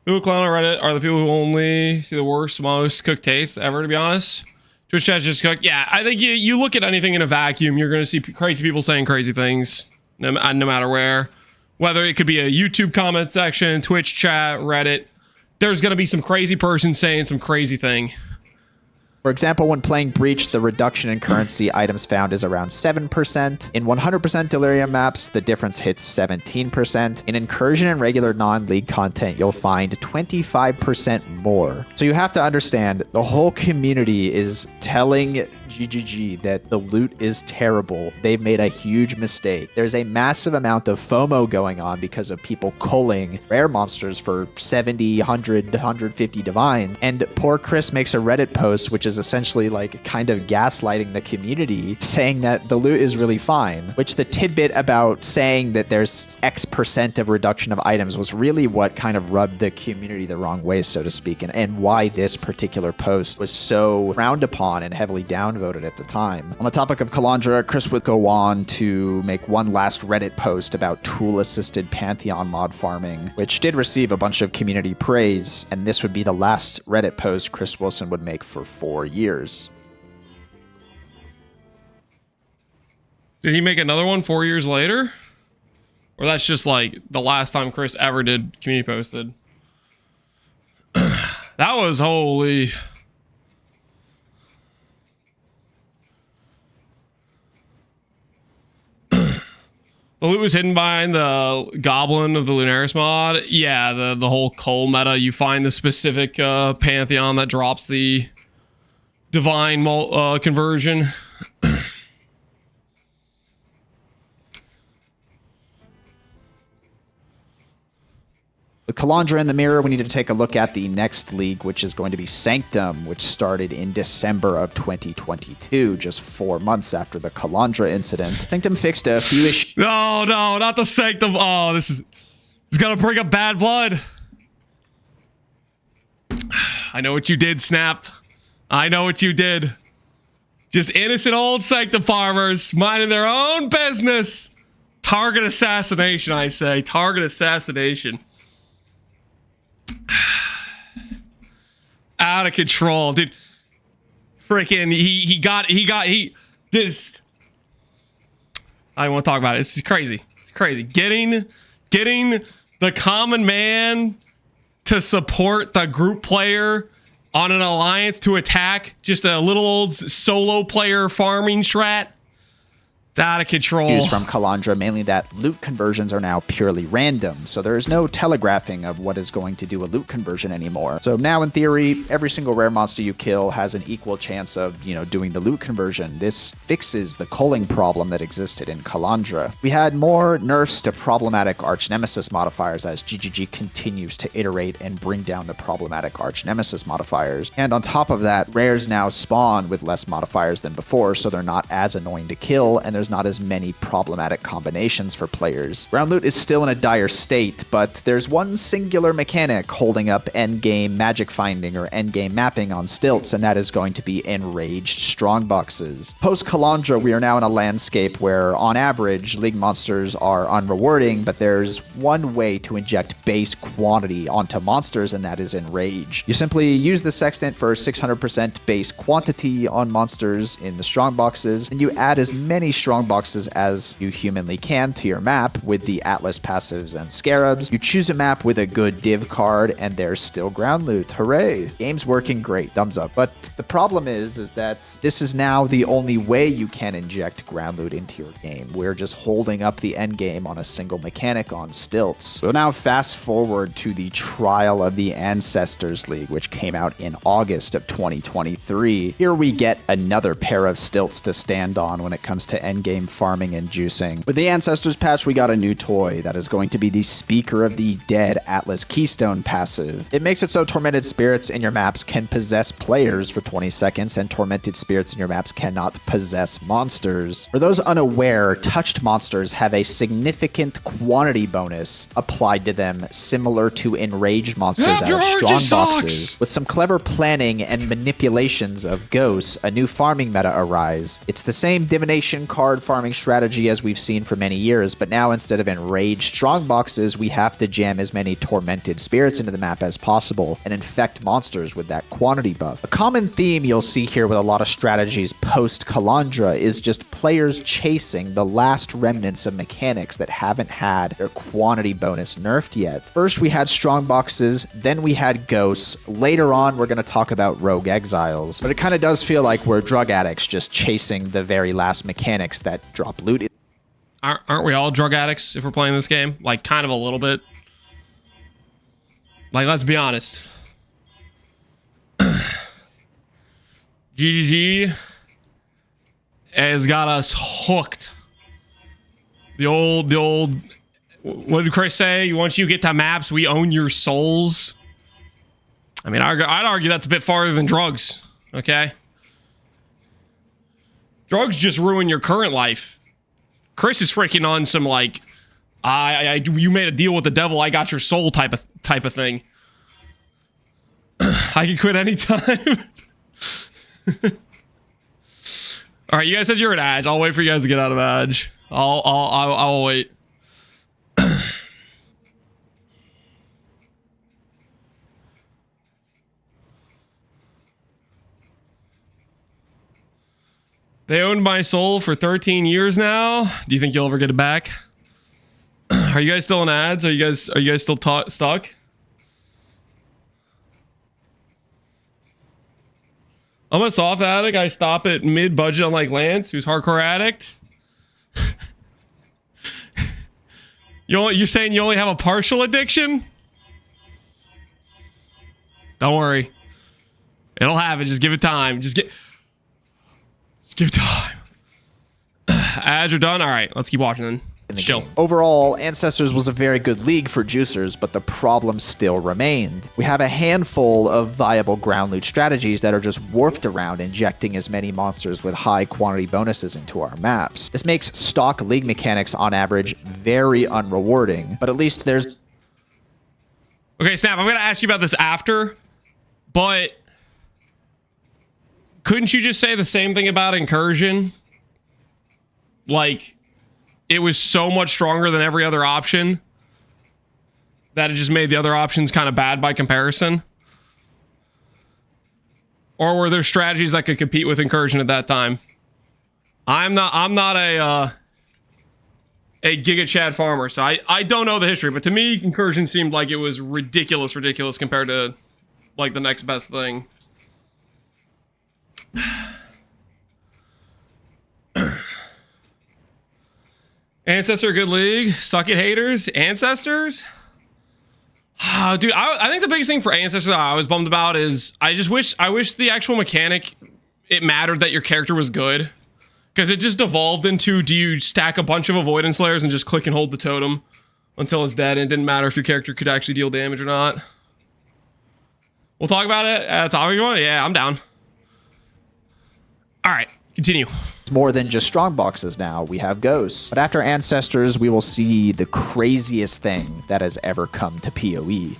People clown on Reddit are the people who only see the worst, most cooked taste ever, to be honest. Twitch chat's just cooked. Yeah, I think you look at anything in a vacuum, you're going to see crazy people saying crazy things, no matter where. Whether it could be a YouTube comment section, Twitch chat, Reddit. There's going to be some crazy person saying some crazy thing. For example, when playing Breach, the reduction in currency items found is around 7%. In 100% Delirium maps, the difference hits 17%. In Incursion and regular non-league content, you'll find 25% more. So you have to understand, the whole community is telling GGG that the loot is terrible. They've made a huge mistake. There's a massive amount of FOMO going on because of people culling rare monsters for 70, 100, 150 divine. And poor Chris makes a Reddit post, which is is essentially like kind of gaslighting the community, saying that the loot is really fine, which the tidbit about saying that there's X% of reduction of items was really what kind of rubbed the community the wrong way, so to speak, and why this particular post was so frowned upon and heavily downvoted at the time. On the topic of Kalandra, Chris would go on to make one last Reddit post about tool-assisted Pantheon mod farming, which did receive a bunch of community praise, and this would be the last Reddit post Chris Wilson would make for 4 years. Did he make another one 4 years later? Or that's just like the last time Chris ever did community posted? That was holy. The loot was hidden behind the Goblin of the Lunaris mod. Yeah, the whole Cole meta. You find the specific Pantheon that drops the Divine conversion. With Kalandra in the mirror, we need to take a look at the next league, which is going to be Sanctum, which started in December of 2022, just 4 months after the Kalandra incident. Sanctum fixed a few issues. No, not the Sanctum. Oh, it's gonna bring up bad blood. I know what you did, Snap. I know what you did. Just innocent old Sanctum farmers minding their own business. Target assassination, I say. Target assassination. Out of control, dude. Freaking he this. I don't want to talk about it. It's crazy. It's crazy. Getting the common man to support the group player on an alliance to attack just a little old solo player farming strat. It's out of control. From Kalandra, mainly that loot conversions are now purely random, so there is no telegraphing of what is going to do a loot conversion anymore. So now, in theory, every single rare monster you kill has an equal chance of, doing the loot conversion. This fixes the culling problem that existed in Kalandra. We had more nerfs to problematic Archnemesis modifiers as GGG continues to iterate and bring down the problematic Archnemesis modifiers. And on top of that, rares now spawn with less modifiers than before, so they're not as annoying to kill, and there's not as many problematic combinations for players. Ground loot is still in a dire state, but there's one singular mechanic holding up endgame magic finding or endgame mapping on stilts, and that is going to be enraged strongboxes. Post Kalandra, we are now in a landscape where, on average, league monsters are unrewarding, but there's one way to inject base quantity onto monsters, and that is enrage. You simply use the sextant for 600% base quantity on monsters in the strongboxes, and you add as many strongboxes as you humanly can to your map with the Atlas passives and Scarabs. You choose a map with a good div card, and there's still ground loot. Hooray! Game's working great. Thumbs up. But the problem is that this is now the only way you can inject ground loot into your game. We're just holding up the end game on a single mechanic on stilts. We'll now fast forward to the trial of the Ancestors League, which came out in August of 2023. Here we get another pair of stilts to stand on when it comes to endgame farming and juicing. With the Ancestors patch, we got a new toy that is going to be the Speaker of the Dead Atlas Keystone passive. It makes it so Tormented Spirits in your maps can possess players for 20 seconds, and Tormented Spirits in your maps cannot possess monsters. For those unaware, touched monsters have a significant quantity bonus applied to them, similar to enraged monsters out of strong boxes. With some clever planning and manipulations of ghosts, a new farming meta arose. It's the same divination card farming strategy as we've seen for many years, but now instead of enraged strong boxes, we have to jam as many tormented spirits into the map as possible and infect monsters with that quantity buff. A common theme you'll see here with a lot of strategies post Kalandra is just players chasing the last remnants of mechanics that haven't had their quantity bonus nerfed yet. First we had strong boxes, then we had ghosts. Later on we're going to talk about rogue exiles, but it kind of does feel like we're drug addicts just chasing the very last mechanics that drop loot. Aren't we all drug addicts if we're playing this game? Like, kind of a little bit. Like, let's be honest. GGG has got us hooked. The old, what did Chris say? Once you get to maps, we own your souls. I mean, I'd argue that's a bit farther than drugs, okay? Drugs just ruin your current life. Chris is freaking on some like, you made a deal with the devil, I got your soul type of thing. I can quit anytime. All right, you guys said you're at Edge. I'll wait for you guys to get out of Edge. I'll wait. They owned my soul for 13 years now. Do you think you'll ever get it back? Are you guys still in ads? Are you guys still stuck? I'm a soft addict. I stop at mid-budget unlike Lance, who's hardcore addict. You're saying you only have a partial addiction? Don't worry. It'll happen. Just give it time. Just give time. Ads are done. All right, let's keep watching then. Chill. Overall, Ancestors was a very good league for juicers, but the problem still remained. We have a handful of viable ground loot strategies that are just warped around injecting as many monsters with high quantity bonuses into our maps. This makes stock league mechanics on average very unrewarding, but at least there's... Okay, Snap, I'm going to ask you about this after, but couldn't you just say the same thing about Incursion? Like, it was so much stronger than every other option that it just made the other options kind of bad by comparison? Or were there strategies that could compete with Incursion at that time? I'm not a Giga Chad farmer, so I don't know the history, but to me, Incursion seemed like it was ridiculous compared to like the next best thing. Ancestor, good league. Suck it, haters. Ancestors? Oh, dude, I think the biggest thing for Ancestors I was bummed about is I wish the actual mechanic, it mattered that your character was good. Because it just devolved into, do you stack a bunch of Avoidance layers and just click and hold the totem until it's dead, and it didn't matter if your character could actually deal damage or not. We'll talk about it at the top of you want? Yeah, I'm down. All right, continue. More than just strong boxes now. We have ghosts. But after Ancestors, we will see the craziest thing that has ever come to PoE.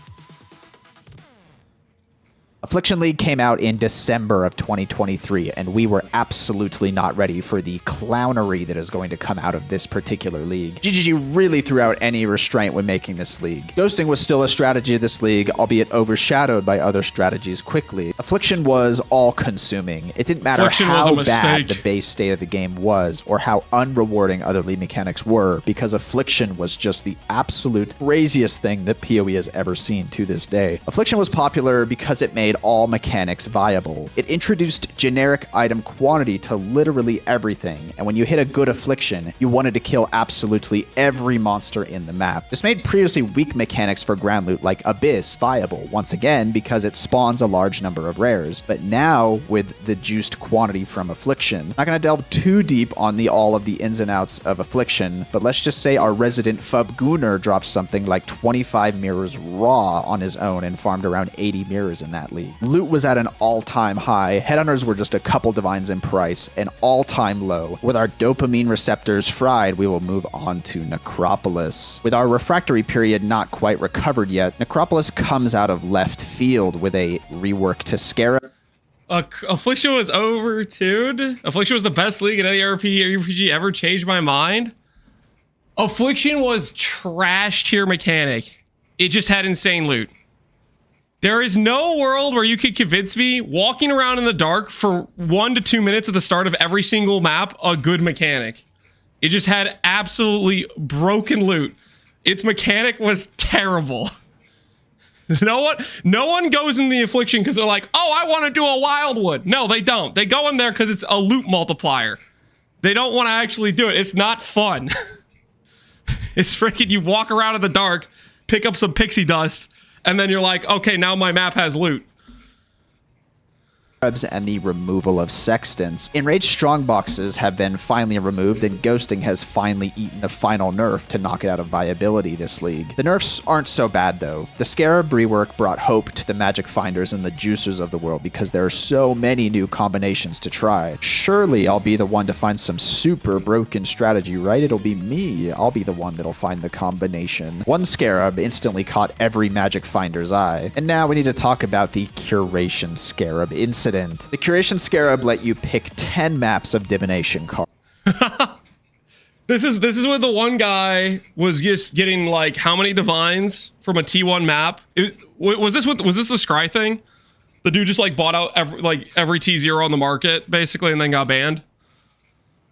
Affliction League came out in December of 2023, and we were absolutely not ready for the clownery that is going to come out of this particular league. GGG really threw out any restraint when making this league. Ghosting was still a strategy of this league, albeit overshadowed by other strategies quickly. Affliction was all-consuming. It didn't matter how bad the base state of the game was, or how unrewarding other league mechanics were, because Affliction was just the absolute craziest thing that PoE has ever seen to this day. Affliction was popular because it made all mechanics viable. It introduced generic item quantity to literally everything, and when you hit a good Affliction, you wanted to kill absolutely every monster in the map. This made previously weak mechanics for ground loot like Abyss viable, once again because it spawns a large number of rares. But now, with the juiced quantity from Affliction, I'm not going to delve too deep on all of the ins and outs of Affliction, but let's just say our resident Fub Gunner dropped something like 25 mirrors raw on his own and farmed around 80 mirrors in that league. Loot was at an all-time high. Headhunters were just a couple divines in price, an all-time low. With our dopamine receptors fried, we will move on to Necropolis. With our refractory period not quite recovered yet, Necropolis comes out of left field with a rework to Scarab. Affliction was over, dude. Affliction was the best league in any RPG ever. Changed my mind. Affliction was trash tier mechanic. It just had insane loot. There is no world where you could convince me walking around in the dark for 1 to 2 minutes at the start of every single map a good mechanic. It just had absolutely broken loot. Its mechanic was terrible. No one goes in the Affliction because they're like, oh, I want to do a Wildwood. No, they don't. They go in there because it's a loot multiplier. They don't want to actually do it. It's not fun. It's freaking, you walk around in the dark, pick up some pixie dust, and then you're like, okay, now my map has loot. and the removal of sextants. Enraged strongboxes have been finally removed, and ghosting has finally eaten a final nerf to knock it out of viability this league. The nerfs aren't so bad though. The Scarab rework brought hope to the magic finders and the juicers of the world because there are so many new combinations to try. Surely I'll be the one to find some super broken strategy, right? It'll be me. I'll be the one that'll find the combination. One Scarab instantly caught every magic finder's eye. And now we need to talk about the Curation Scarab incident. The Curation Scarab let you pick 10 maps of Divination cards. This is where the one guy was just getting like how many divines from a T1 map? Was this the Scry thing? The dude just like bought out every T0 on the market basically and then got banned.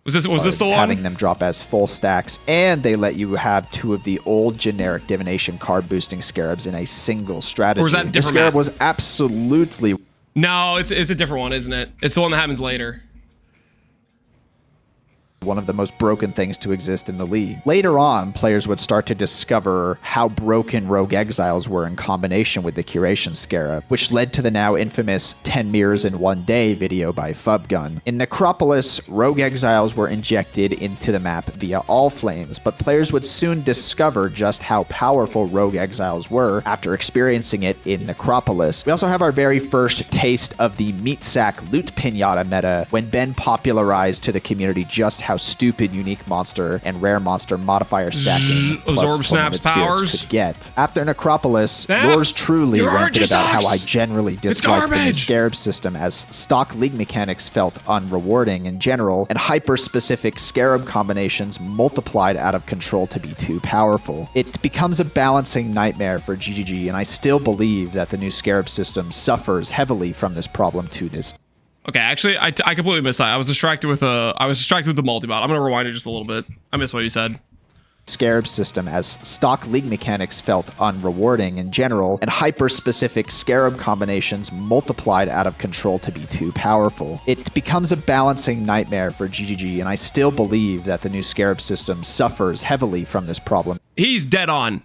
Was this the one? Having them drop as full stacks, and they let you have 2 of the old generic Divination card boosting Scarabs in a single strategy. Or is that a different the Scarab map? was absolutely... No, it's a different one, isn't it? It's the one that happens later. one of the most broken things to exist in the league. Later on, players would start to discover how broken Rogue Exiles were in combination with the Curation Scarab, which led to the now infamous 10 mirrors in 1 day video by Fubgun. In Necropolis, Rogue Exiles were injected into the map via All Flames, but players would soon discover just how powerful Rogue Exiles were after experiencing it in Necropolis. We also have our very first taste of the meat sack loot pinata meta when Ben popularized to the community just how stupid unique monster and rare monster modifier stacking absorb snaps powers could get. After Necropolis, Snap. yours truly Your ranted just about how I sucks. generally disliked the new garbage. Scarab system, as stock league mechanics felt unrewarding in general, and hyper-specific Scarab combinations multiplied out of control to be too powerful. It becomes a balancing nightmare for GGG, and I still believe that the new Scarab system suffers heavily from this problem to this. Okay, actually, I completely missed that. I was distracted with the multi-bot. I'm gonna rewind it just a little bit. I missed what you said. Scarab system, as stock league mechanics felt unrewarding in general, and hyper-specific Scarab combinations multiplied out of control to be too powerful. It becomes a balancing nightmare for GGG, and I still believe that the new Scarab system suffers heavily from this problem. He's dead on.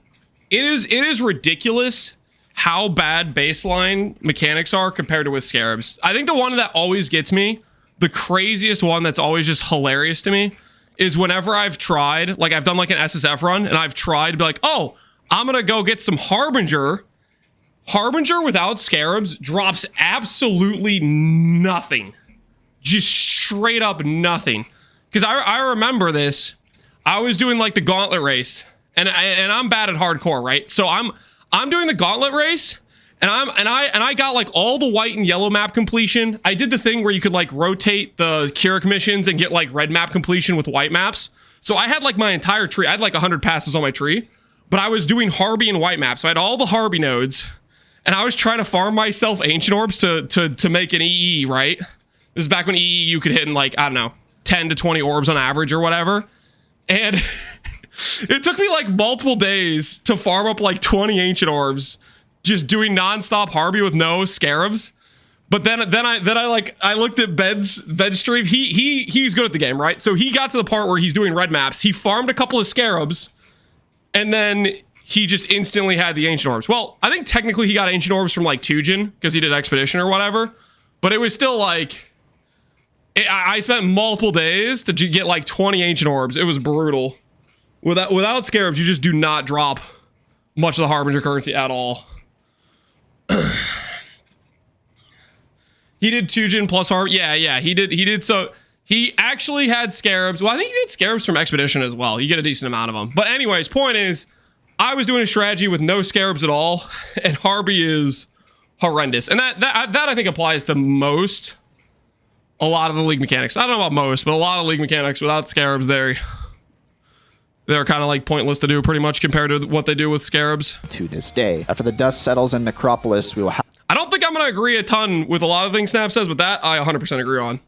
It is ridiculous how bad baseline mechanics are compared to with Scarabs. I think the one that always gets me, the craziest one that's always just hilarious to me, is whenever I've tried, like I've done like an SSF run, and I've tried to be like, oh, I'm gonna go get some Harbinger. Harbinger without Scarabs drops absolutely nothing. Just straight up nothing. Because I remember this. I was doing like the gauntlet race, and I'm bad at hardcore, right? So I'm doing the gauntlet race, and I got like all the white and yellow map completion. I did the thing where you could like rotate the Keurig missions and get like red map completion with white maps. So I had like my entire tree. I had like 100 passes on my tree, but I was doing Harby and white maps. So I had all the Harby nodes, and I was trying to farm myself ancient orbs to make an EE, right? This is back when EE you could hit in like, I don't know, 10 to 20 orbs on average or whatever. And it took me like multiple days to farm up like 20 ancient orbs, just doing nonstop Harby with no Scarabs. But then I looked at Ben's stream. He's good at the game, right? So he got to the part where he's doing red maps. He farmed a couple of Scarabs, and then he just instantly had the ancient orbs. Well, I think technically he got ancient orbs from like Tujin because he did expedition or whatever. But it was still like I spent multiple days to get like 20 ancient orbs. It was brutal. Without Scarabs, you just do not drop much of the Harbinger currency at all. He did Tujin plus Harb. Yeah, he did. So he actually had Scarabs. Well, I think he did Scarabs from Expedition as well. You get a decent amount of them. But anyways, point is, I was doing a strategy with no Scarabs at all, and Harby is horrendous. And that I think applies to a lot of the league mechanics. I don't know about most, but a lot of league mechanics without Scarabs, they're kind of like pointless to do pretty much compared to what they do with Scarabs. To this day. After the dust settles in Necropolis, we will have... I don't think I'm going to agree a ton with a lot of things Snap says, but that I 100% agree on.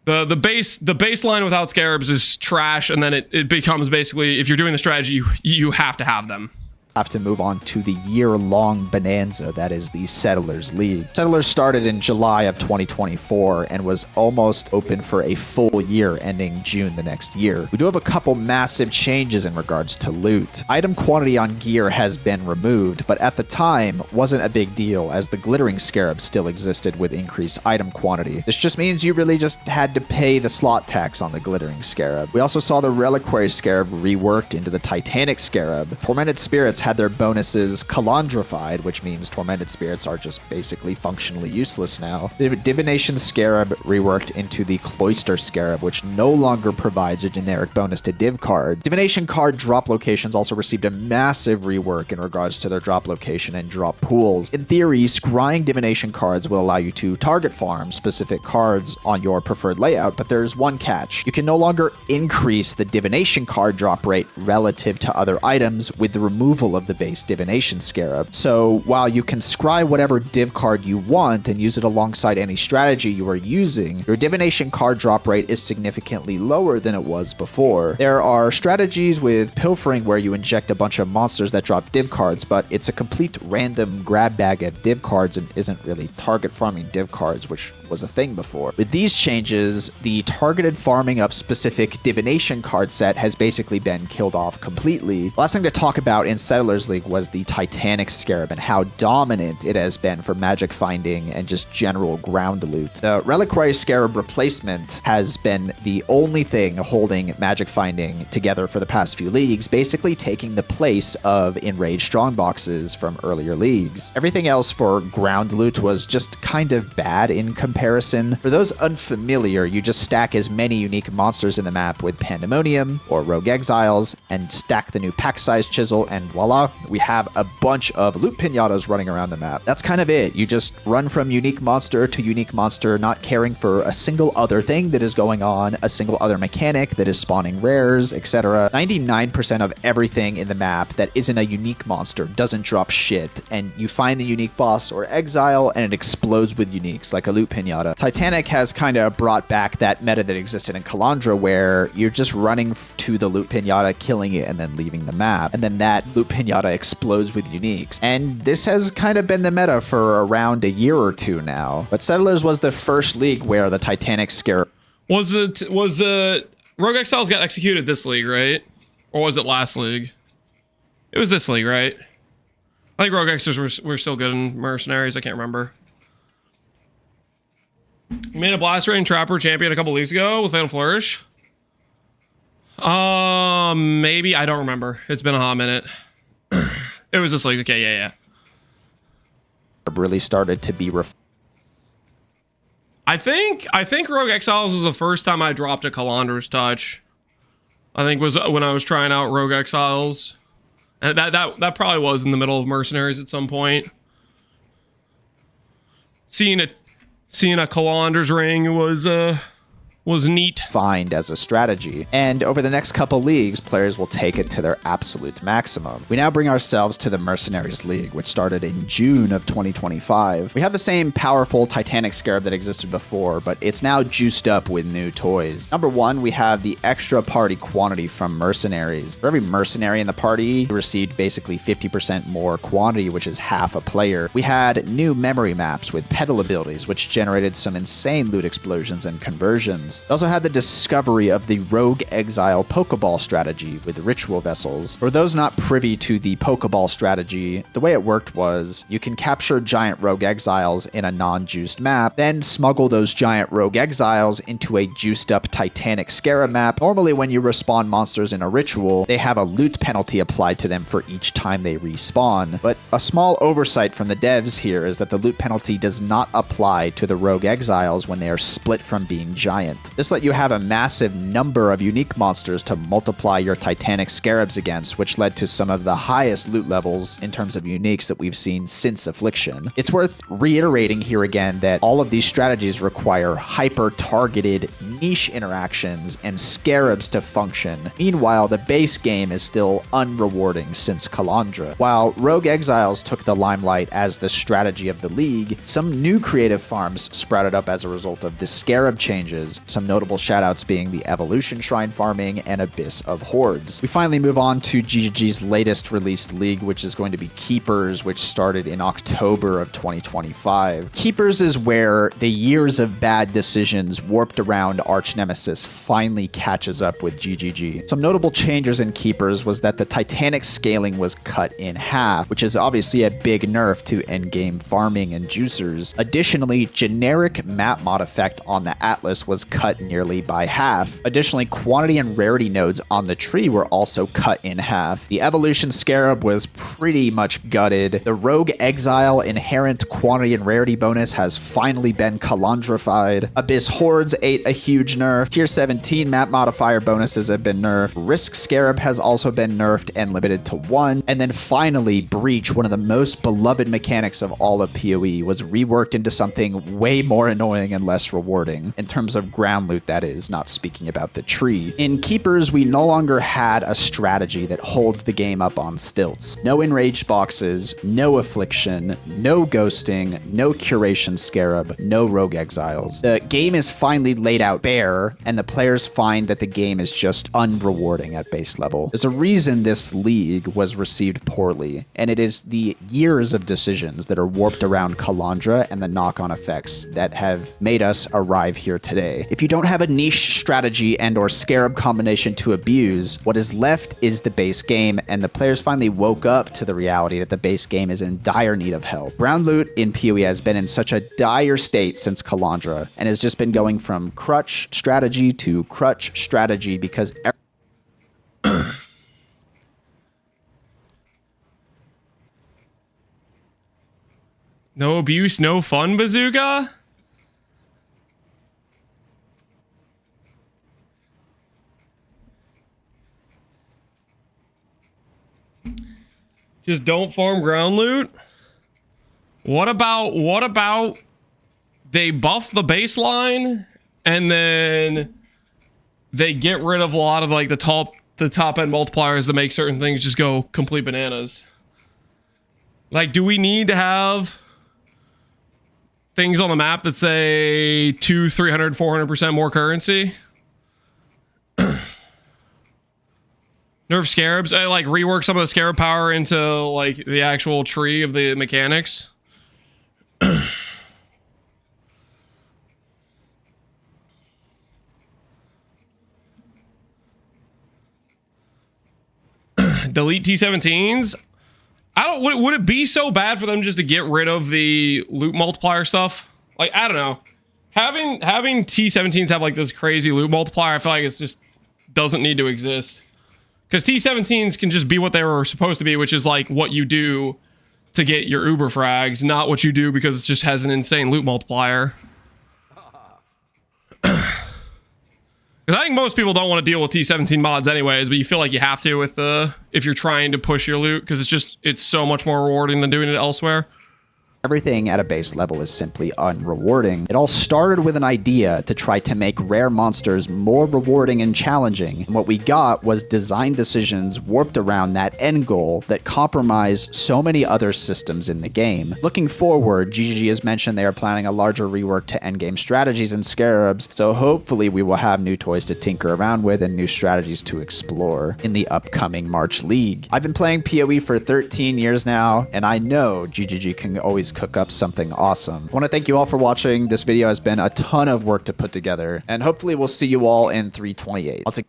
The baseline without Scarabs is trash, and then it becomes basically, if you're doing the strategy, you have to have them. have to move on to the year-long bonanza that is the Settlers League. Settlers started in July of 2024 and was almost open for a full year ending June the next year. We do have a couple massive changes in regards to loot. Item quantity on gear has been removed, but at the time wasn't a big deal as the glittering scarab still existed with increased item quantity. This just means you really just had to pay the slot tax on the glittering scarab. We also saw the reliquary scarab reworked into the Titanic scarab. Tormented spirits had their bonuses Kalandrafied, which means tormented spirits are just basically functionally useless now. The Divination scarab reworked into the cloister scarab, which no longer provides a generic bonus to div card. Divination card drop locations also received a massive rework in regards to their drop location and drop pools. In theory, scrying divination cards will allow you to target farm specific cards on your preferred layout, but there's one catch. You can no longer increase the divination card drop rate relative to other items with the removal of the base divination scarab. So while you can scry whatever div card you want and use it alongside any strategy you are using, your divination card drop rate is significantly lower than it was before. There are strategies with pilfering where you inject a bunch of monsters that drop div cards, but it's a complete random grab bag of div cards and isn't really target farming div cards, which was a thing before. With these changes, the targeted farming of specific divination card set has basically been killed off completely. The last thing to talk about in Settlers League was the Titanic scarab and how dominant it has been for magic finding and just general ground loot. The reliquary scarab replacement has been the only thing holding magic finding together for the past few leagues, basically taking the place of enraged strongboxes from earlier leagues. Everything else for ground loot was just kind of bad in comparison. For those unfamiliar, you just stack as many unique monsters in the map with Pandemonium or Rogue Exiles and stack the new pack size chisel, and voila, we have a bunch of loot pinatas running around the map. That's kind of it. You just run from unique monster to unique monster, not caring for a single other thing that is going on, a single other mechanic that is spawning rares, etc. 99% of everything in the map that isn't a unique monster doesn't drop shit, and you find the unique boss or exile and it explodes with uniques like a loot pinata. Titanic has kind of brought back that meta that existed in Kalandra where you're just running to the loot pinata, killing it, and then leaving the map. And then that loot pinata explodes with uniques. And this has kind of been the meta for around a year or two now. But Settlers was the first league where the Titanic scare... Was the Rogue Exiles got executed this league, right? Or was it last league? It was this league, right? I think Rogue Exiles were still good in Mercenaries. I can't remember. We made a Blast Rain Trapper champion a couple leagues ago with Fatal Flourish. Maybe. I don't remember. It's been a hot minute. It was this league. Okay, yeah. Really started to be I think Rogue Exiles was the first time I dropped a Kalandra's Touch. I think was when I was trying out Rogue Exiles. And that probably was in the middle of Mercenaries at some point. Seeing a Kalandra's ring was neat. Find as a strategy. And over the next couple leagues, players will take it to their absolute maximum. We now bring ourselves to the Mercenaries League, which started in June of 2025. We have the same powerful Titanic Scarab that existed before, but it's now juiced up with new toys. Number one, we have the extra party quantity from Mercenaries. For every mercenary in the party, you received basically 50% more quantity, which is half a player. We had new memory maps with pedal abilities, which generated some insane loot explosions and conversions. We also had the discovery of the Rogue Exile Pokeball strategy with ritual vessels. For those not privy to the Pokeball strategy, the way it worked was you can capture giant Rogue Exiles in a non-juiced map, then smuggle those giant Rogue Exiles into a juiced up Titanic Scarab map. Normally when you respawn monsters in a ritual, they have a loot penalty applied to them for each time they respawn. But a small oversight from the devs here is that the loot penalty does not apply to the Rogue Exiles when they are split from being giant. This let you have a massive number of unique monsters to multiply your Titanic Scarabs against, which led to some of the highest loot levels in terms of uniques that we've seen since Affliction. It's worth reiterating here again that all of these strategies require hyper-targeted niche interactions and scarabs to function. Meanwhile, the base game is still unrewarding since Kalandra. While Rogue Exiles took the limelight as the strategy of the league, some new creative farms sprouted up as a result of the scarab changes. some notable shoutouts being the Evolution Shrine farming and Abyss of Hordes. We finally move on to GGG's latest released league, which is going to be Keepers, which started in October of 2025. Keepers is where the years of bad decisions warped around Archnemesis finally catches up with GGG. Some notable changes in Keepers was that the Titanic scaling was cut in half, which is obviously a big nerf to endgame farming and juicers. Additionally, generic map mod effect on the Atlas was cut nearly by half. Additionally, quantity and rarity nodes on the tree were also cut in half. The Evolution Scarab was pretty much gutted. The Rogue Exile inherent quantity and rarity bonus has finally been Kalandrafied. Abyss Hordes ate a huge nerf. Tier 17 map modifier bonuses have been nerfed. Risk Scarab has also been nerfed and limited to 1. And then finally, Breach, one of the most beloved mechanics of all of PoE, was reworked into something way more annoying and less rewarding. In terms of ground loot, that is, not speaking about the tree. In Keepers, we no longer had a strategy that holds the game up on stilts. No enraged boxes, no affliction, no ghosting, no curation scarab, no rogue exiles. The game is finally laid out bare, and the players find that the game is just unrewarding at base level. There's a reason this league was received poorly, and it is the years of decisions that are warped around Kalandra and the knock-on effects that have made us arrive here today. If you don't have a niche strategy and or scarab combination to abuse, what is left is the base game, and the players finally woke up to the reality that the base game is in dire need of help. Ground loot in PoE has been in such a dire state since Kalandra, and has just been going from crutch strategy to crutch strategy because no abuse, no fun, Bazooka? Just don't farm ground loot? What about they buff the baseline and then they get rid of a lot of like the top end multipliers that make certain things just go complete bananas? Like, do we need to have things on the map that say 200, 300, 400% more currency? Nerf scarabs. I like rework some of the scarab power into like the actual tree of the mechanics. Delete T17s. I don't. Would it be so bad for them just to get rid of the loot multiplier stuff? Like, I don't know. Having T17s have like this crazy loot multiplier, I feel like it's just doesn't need to exist. Because T17s can just be what they were supposed to be, which is like what you do to get your Uber frags, not what you do because it just has an insane loot multiplier. Because I think most people don't want to deal with T17 mods anyways, but you feel like you have to with if you're trying to push your loot, because it's so much more rewarding than doing it elsewhere. Everything at a base level is simply unrewarding. It all started with an idea to try to make rare monsters more rewarding and challenging. And what we got was design decisions warped around that end goal that compromised so many other systems in the game. Looking forward, GGG has mentioned they are planning a larger rework to endgame strategies and scarabs, so hopefully we will have new toys to tinker around with and new strategies to explore in the upcoming March League. I've been playing PoE for 13 years now, and I know GGG can always cook up something awesome. I want to thank you all for watching. This video has been a ton of work to put together, and hopefully we'll see you all in 328. Once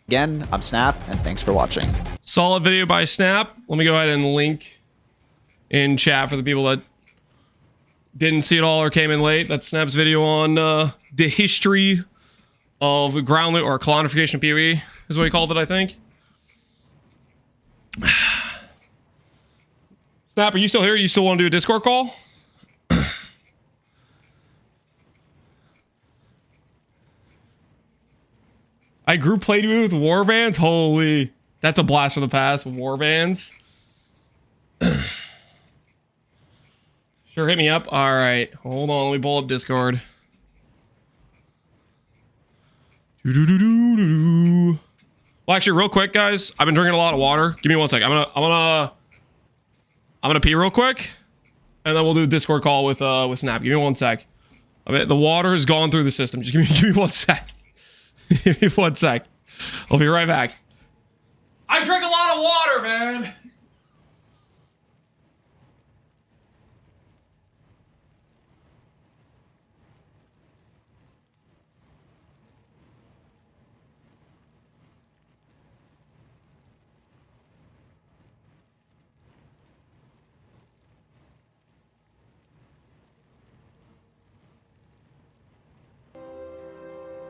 again, I'm Snap, and thanks for watching. Solid video by Snap. Let me go ahead and link in chat for the people that didn't see it all or came in late. That's Snap's video on the history of ground loot, or colonification PoE is what he called it, I think. Snap, are you still here? You still want to do a Discord call? I group played with war vans. Holy, that's a blast from the past. War vans. Sure, hit me up. All right, hold on. Let me pull up Discord. Well, actually, real quick, guys. I've been drinking a lot of water. Give me 1 sec. I'm gonna pee real quick, and then we'll do a Discord call with Snap. Give me 1 sec. I mean, the water has gone through the system. Just give me 1 sec. Give me 1 sec. I'll be right back. I drink a lot of water, man.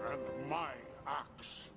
And my axe.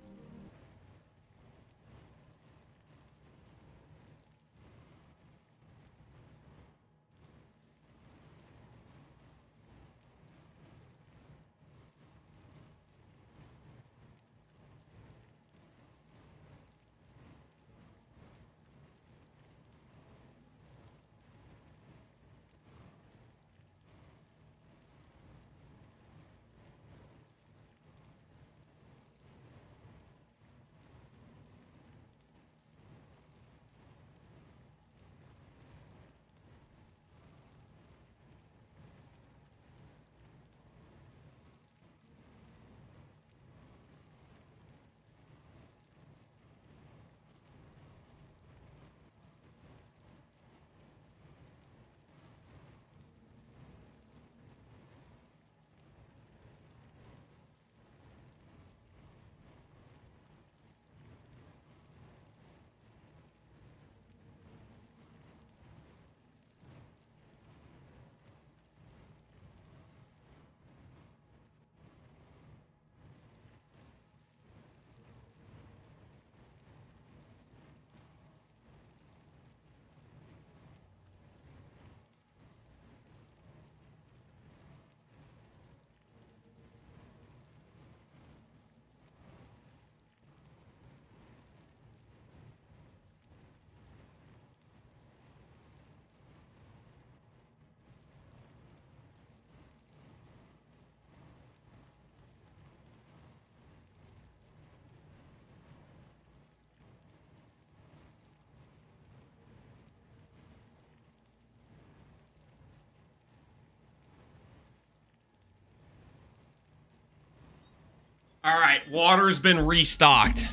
All right, water's been restocked.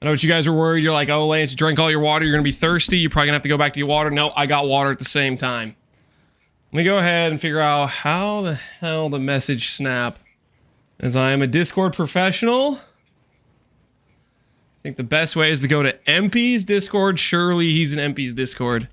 I know what you guys are worried. You're like, oh, Lance, drink all your water. You're going to be thirsty. You're probably going to have to go back to your water. No, I got water at the same time. Let me go ahead and figure out how the hell to message Snap. As I am a Discord professional, I think the best way is to go to MP's Discord. Surely he's in MP's Discord.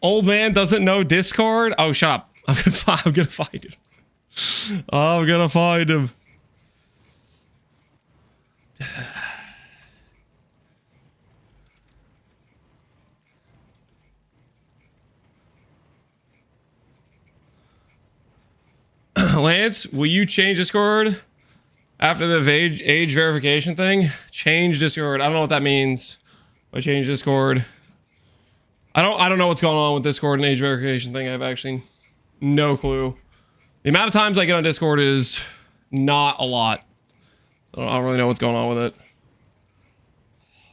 Old man doesn't know Discord? Oh, shut up. I'm gonna find him. I'm gonna find him. Lance, will you change Discord after the age verification thing? Change Discord. I don't know what that means. I change Discord. I don't know what's going on with Discord and age verification thing. I have actually no clue. The amount of times I get on Discord is not a lot. So I don't really know what's going on with it.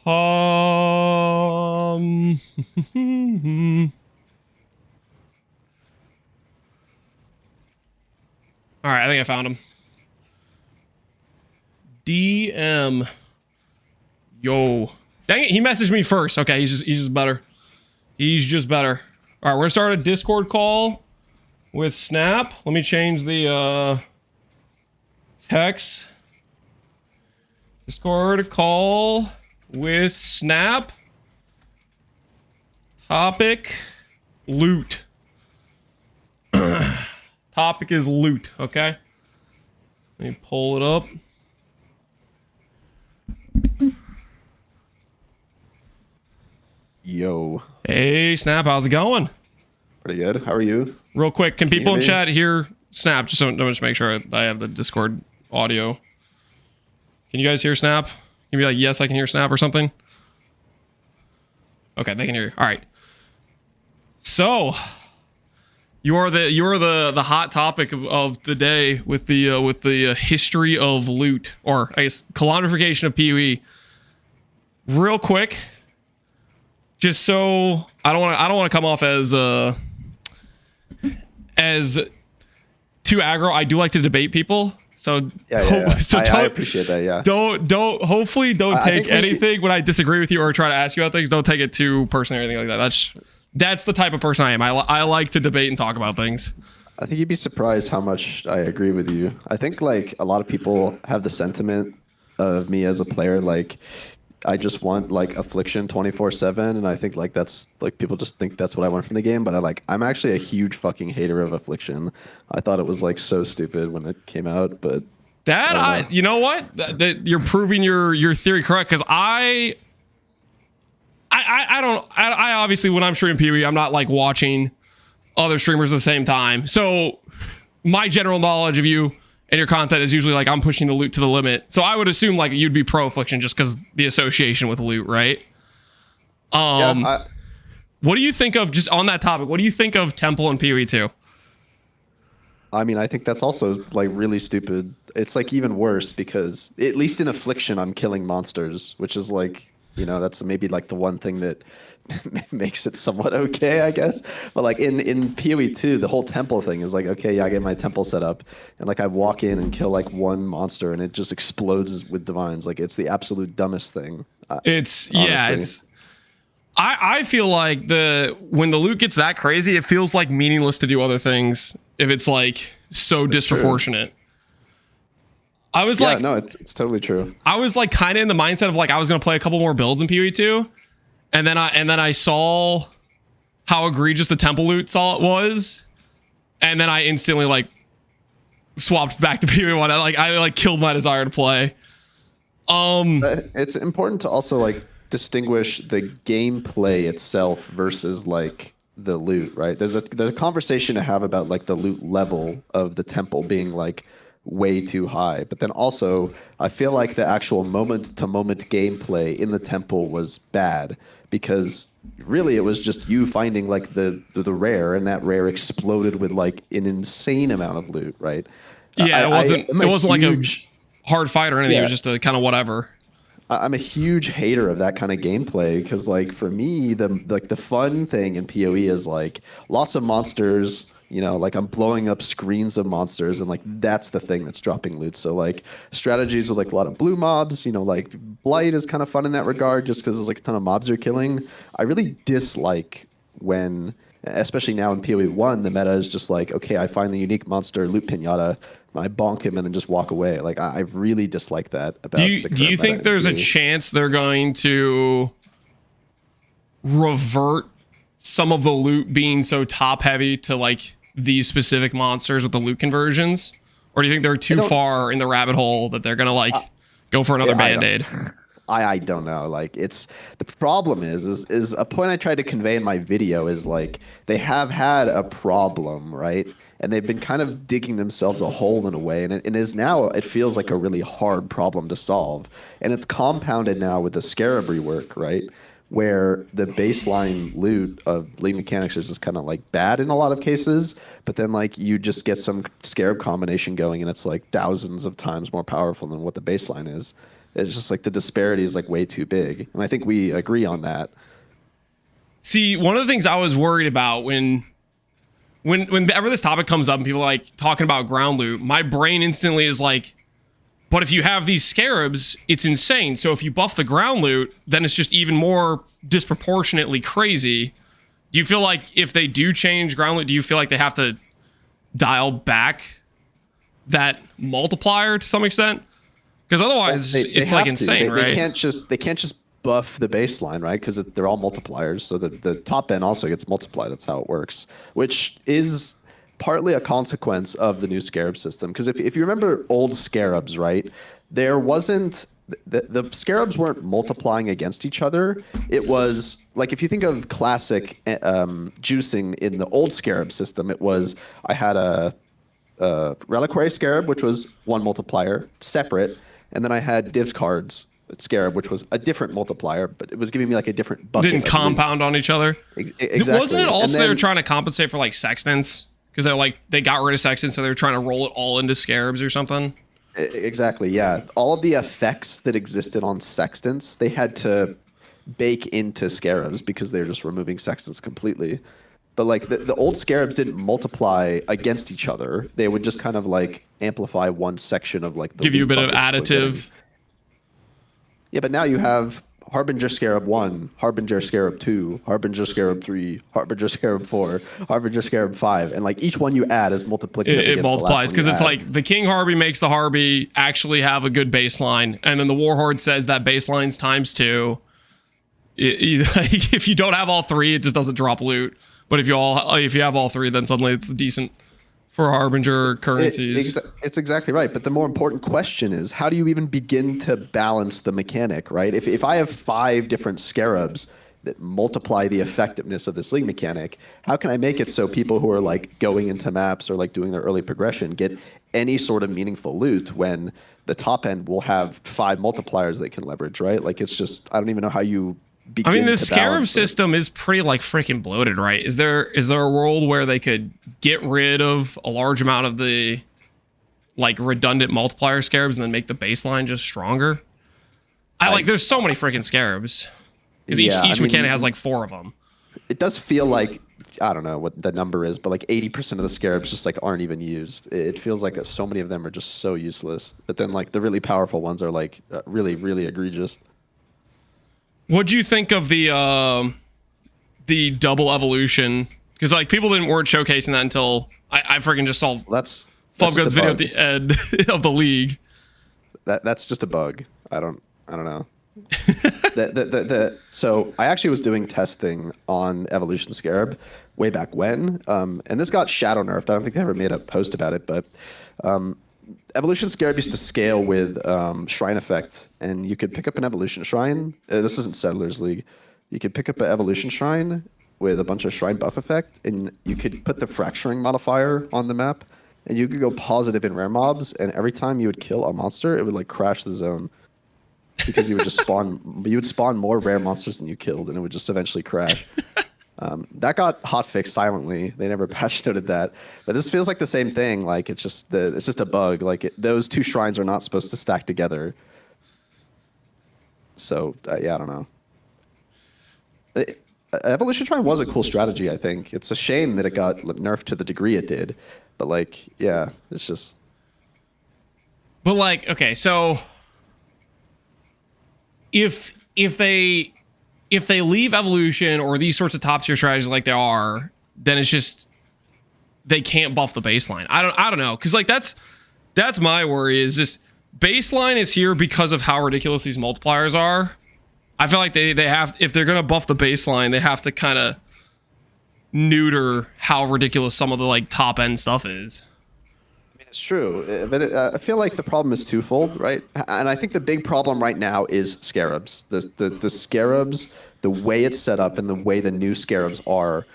All right, I think I found him. DM. Yo. Dang it, he messaged me first. Okay, he's just better. He's just better. All right, we're gonna start a Discord call with Snap. Let me change the text. Discord call with Snap. Topic, loot. Topic is loot, okay? Let me pull it up. Yo. Hey, Snap, how's it going? Pretty good. How are you? Real quick, can people in hear me? chat hear Snap? Just make sure I have the Discord audio. Can you guys hear Snap? Can you be like, yes, I can hear Snap or something? Okay, they can hear you. All right. So, You are the hot topic of the day with the history of loot, or I guess Kalandrification of PoE. Real quick, just so I don't want to come off as too aggro. I do like to debate people. So so I appreciate that. Yeah. Hopefully don't take anything when I disagree with you or try to ask you about things. Don't take it too personally or anything like that. That's the type of person I am. I like to debate and talk about things. I think you'd be surprised how much I agree with you. I think like a lot of people have the sentiment of me as a player, like I just want like affliction 24/7, and I think like that's like people just think that's what I want from the game. But I'm actually a huge fucking hater of affliction. I thought it was like so stupid when it came out, but you know what? That you're proving your theory correct, because I obviously when I'm streaming PoE, I'm not like watching other streamers at the same time. So my general knowledge of you and your content is usually like I'm pushing the loot to the limit. So I would assume like you'd be pro affliction just because the association with loot, right? What do you think of, just on that topic, what do you think of Temple and PoE 2? I mean, I think that's also like really stupid. It's like even worse because at least in affliction, I'm killing monsters, which is like, you know, that's maybe like the one thing that makes it somewhat okay, I guess. But like in PoE 2, the whole temple thing is like, okay, yeah, I get my temple set up, and like I walk in and kill like one monster, and it just explodes with divines. Like it's the absolute dumbest thing. I feel like when the loot gets that crazy, it feels like meaningless to do other things if it's like so disproportionate. True. I was no, it's totally true. I was like kind of in the mindset of like I was gonna play a couple more builds in PoE 2, and then I saw how egregious the temple loot was, and then I instantly like swapped back to PoE 1. I killed my desire to play. It's important to also like distinguish the gameplay itself versus like the loot, right? There's a conversation to have about like the loot level of the temple being like way too high, but then also I feel like the actual moment-to-moment gameplay in the temple was bad because really it was just you finding like the rare, and that rare exploded with like an insane amount of loot, right? Yeah, it wasn't like a hard fight or anything. Yeah. It was just a kind of whatever. I'm a huge hater of that kind of gameplay because, like, for me, the fun thing in PoE is like lots of monsters. You know, like I'm blowing up screens of monsters, and like that's the thing that's dropping loot. So like strategies with like a lot of blue mobs. You know, like Blight is kind of fun in that regard, just because there's like a ton of mobs you're killing. I really dislike when, especially now in PoE 1, the meta is just like, okay, I find the unique monster, loot pinata, I bonk him and then just walk away. Like I really dislike that about do you think there's a chance they're going to revert some of the loot being so top heavy to like these specific monsters with the loot conversions, or do you think they're too far in the rabbit hole that they're gonna like go for another band-aid? I don't know. Like it's the problem is a point I tried to convey in my video is like they have had a problem, right? And they've been kind of digging themselves a hole in a way, and it is now, it feels like a really hard problem to solve. And it's compounded now with the Scarab rework, right? Where the baseline loot of lead mechanics is just kind of like bad in a lot of cases, but then like you just get some Scarab combination going, and it's like thousands of times more powerful than what the baseline is. It's just like the disparity is like way too big. And I think we agree on that. See, one of the things I was worried about whenever this topic comes up and people are like talking about ground loot, my brain instantly is like, but if you have these scarabs, it's insane. So if you buff the ground loot, then it's just even more disproportionately crazy. Do you feel like if they do change ground loot, do you feel like they have to dial back that multiplier to some extent? Because otherwise it's like insane, right? They can't just buff the baseline, right? Because they're all multipliers. So the top end also gets multiplied. That's how it works, which is partly a consequence of the new Scarab system. Because if you remember old Scarabs, right, there wasn't the Scarabs weren't multiplying against each other. It was like if you think of classic juicing in the old Scarab system, it was I had a Reliquary Scarab, which was one multiplier separate, and then I had div cards Scarab, which was a different multiplier, but it was giving me like a different bucket. Didn't compound on each other. Exactly. Wasn't it also they were trying to compensate for like sextants? Because they got rid of sextants, so they were trying to roll it all into scarabs or something. Exactly, yeah. All of the effects that existed on sextants, they had to bake into scarabs because they're just removing sextants completely. But like the old scarabs didn't multiply against each other. They would just kind of like amplify one section of like the give you a bit of additive. Yeah, but now you have Harbinger Scarab 1, Harbinger Scarab 2, Harbinger Scarab 3, Harbinger Scarab 4, Harbinger Scarab 5, and like each one you add is multiplicative. It multiplies because it's like the King Harby makes the Harby actually have a good baseline, and then the Warhorde says that baseline's times 2. Like, if you don't have all 3, it just doesn't drop loot. But if you have all 3, then suddenly it's decent for Harbinger currencies. It's exactly right. But the more important question is, how do you even begin to balance the mechanic, right? If I have 5 different scarabs that multiply the effectiveness of this league mechanic, how can I make it so people who are like going into maps or like doing their early progression get any sort of meaningful loot when the top end will have 5 multipliers they can leverage, right? Like it's just, I don't even know how you begin. I mean, the Scarab balance system is pretty like freaking bloated, right? Is there a world where they could get rid of a large amount of the like redundant multiplier scarabs and then make the baseline just stronger? There's so many freaking scarabs because each mechanic has like 4 of them. It does feel like, I don't know what the number is, but like 80% of the scarabs just like aren't even used. It feels like so many of them are just so useless. But then like the really powerful ones are like really, really egregious. What'd you think of the double evolution? Because like people weren't showcasing that until I freaking just saw that's Flubgut's video at the end of the league. That's just a bug. I don't know. So I actually was doing testing on Evolution Scarab way back when, and this got shadow nerfed. I don't think they ever made a post about it, but Evolution Scarab used to scale with Shrine Effect, and you could pick up an Evolution Shrine. This isn't Settlers League. You could pick up an Evolution Shrine with a bunch of Shrine buff effect, and you could put the Fracturing modifier on the map, and you could go positive in rare mobs, and every time you would kill a monster, it would like crash the zone. Because you would just spawn more rare monsters than you killed, and it would just eventually crash. That got hotfixed silently. They never patch noted that. But this feels like the same thing. Like it's just a bug. Like those 2 shrines are not supposed to stack together. So yeah, I don't know. Evolution Shrine was a cool strategy. I think it's a shame that it got nerfed to the degree it did. But like, yeah, it's just. But like, okay, so if they leave evolution or these sorts of top tier strategies like they are, then it's just they can't buff the baseline. I don't know, because like that's my worry is just baseline is here because of how ridiculous these multipliers are. I feel like they have, if they're gonna buff the baseline, they have to kind of neuter how ridiculous some of the like top end stuff is. It's true, but I feel like the problem is twofold, right? And I think the big problem right now is scarabs. The scarabs, the way it's set up and the way the new scarabs are,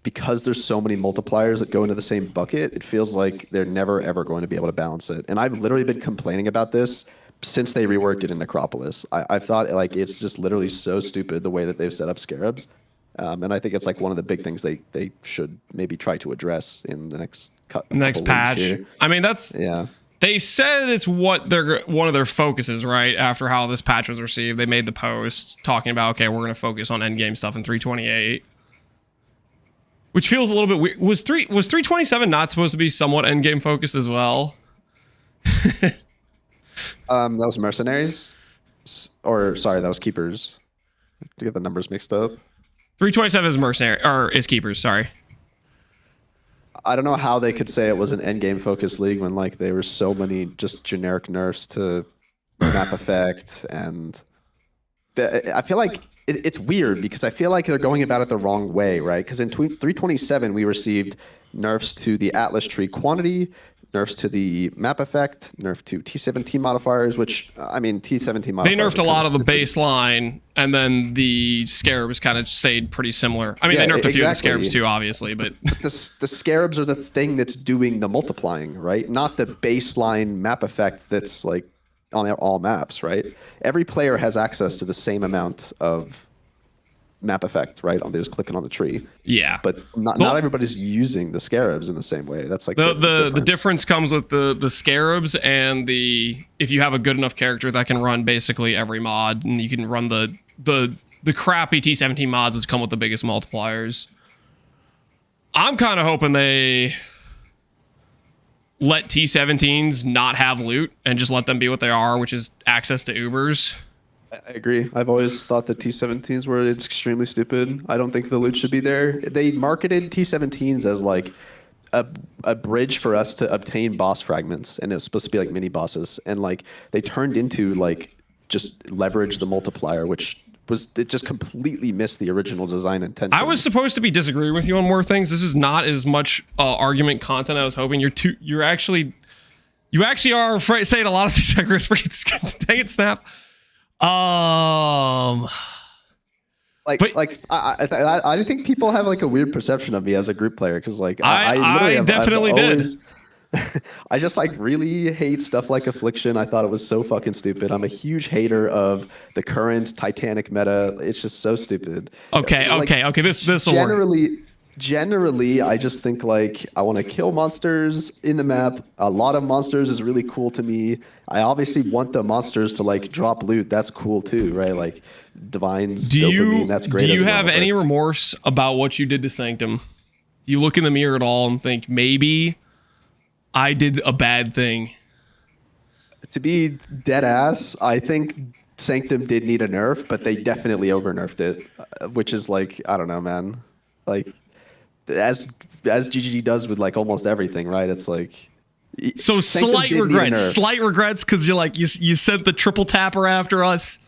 because there's so many multipliers that go into the same bucket, it feels like they're never ever going to be able to balance it. And I've literally been complaining about this since they reworked it in Necropolis. I thought like it's just literally so stupid the way that they've set up scarabs. And I think it's like one of the big things they should maybe try to address in the next patch. I mean, yeah. They said it's one of their focuses, right? After how this patch was received, they made the post talking about, okay, we're going to focus on endgame stuff in 328, which feels a little bit weird. Was 327 not supposed to be somewhat endgame focused as well? That was mercenaries, or sorry, that was keepers. To get the numbers mixed up. 327 is mercenary, or is keepers, sorry. I don't know how they could say it was an endgame focused league when like there were so many just generic nerfs to map effect, and I feel like it's weird because I feel like they're going about it the wrong way, right? Because in 327 we received nerfs to the Atlas tree quantity, nerfs to the map effect, nerf to T17 modifiers, which, I mean, T17 modifiers... They nerfed a lot of the baseline, and then the Scarabs kind of stayed pretty similar. I mean, they nerfed a few of the Scarabs too, obviously, but... the Scarabs are the thing that's doing the multiplying, right? Not the baseline map effect that's, like, on all maps, right? Every player has access to the same amount of map effect, right? They're just clicking on the tree. Yeah, but not everybody's using the scarabs in the same way. That's like the difference comes with the scarabs and if you have a good enough character that can run basically every mod, and you can run the crappy T17 mods which come with the biggest multipliers. I'm kind of hoping they let T17s not have loot and just let them be what they are, which is access to Ubers. I agree. I've always thought that T17s were extremely stupid. I don't think the loot should be there. They marketed T17s as like a bridge for us to obtain boss fragments, and it was supposed to be like mini bosses, and like they turned into like just leverage the multiplier, which it just completely missed the original design intention. I was supposed to be disagreeing with you on more things. This is not as much argument content I was hoping. You actually are saying a lot of these arguments. Dang it, Snap. I think people have like a weird perception of me as a group player, because like I definitely did. I just like really hate stuff like Affliction. I thought it was so fucking stupid. I'm a huge hater of the current Titanic meta. It's just so stupid. Okay. This will work. Generally, I just think like I want to kill monsters in the map. A lot of monsters is really cool to me. I obviously want the monsters to like drop loot. That's cool too, right? Like Divines, dopamine, that's great. Do you have any remorse about what you did to Sanctum? You look in the mirror at all and think maybe I did a bad thing? To be dead ass, I think Sanctum did need a nerf, but they definitely over nerfed it, which is like, I don't know, man. Like, as GGG does with like almost everything, right? It's like, so slight regrets because you're like, you sent the triple tapper after us.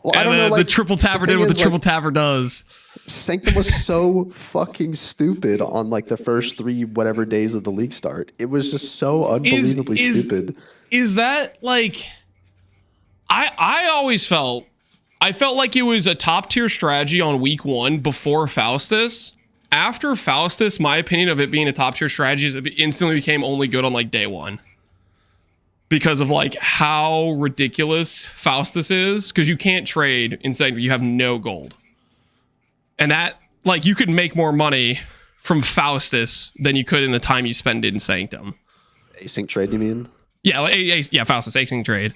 Well, I don't know, like, the triple tapper did what the triple tapper does. Sanctum was so fucking stupid on like the first 3 whatever days of the league start. It was just so unbelievably stupid. Is that like, I always felt like it was a top tier strategy on week 1 before Faustus. After Faustus, my opinion of it being a top tier strategy is it instantly became only good on like day 1. Because of like how ridiculous Faustus is, because you can't trade in Sanctum, you have no gold. And that, like, you could make more money from Faustus than you could in the time you spend in Sanctum. Async trade, you mean? Yeah, Faustus, async trade.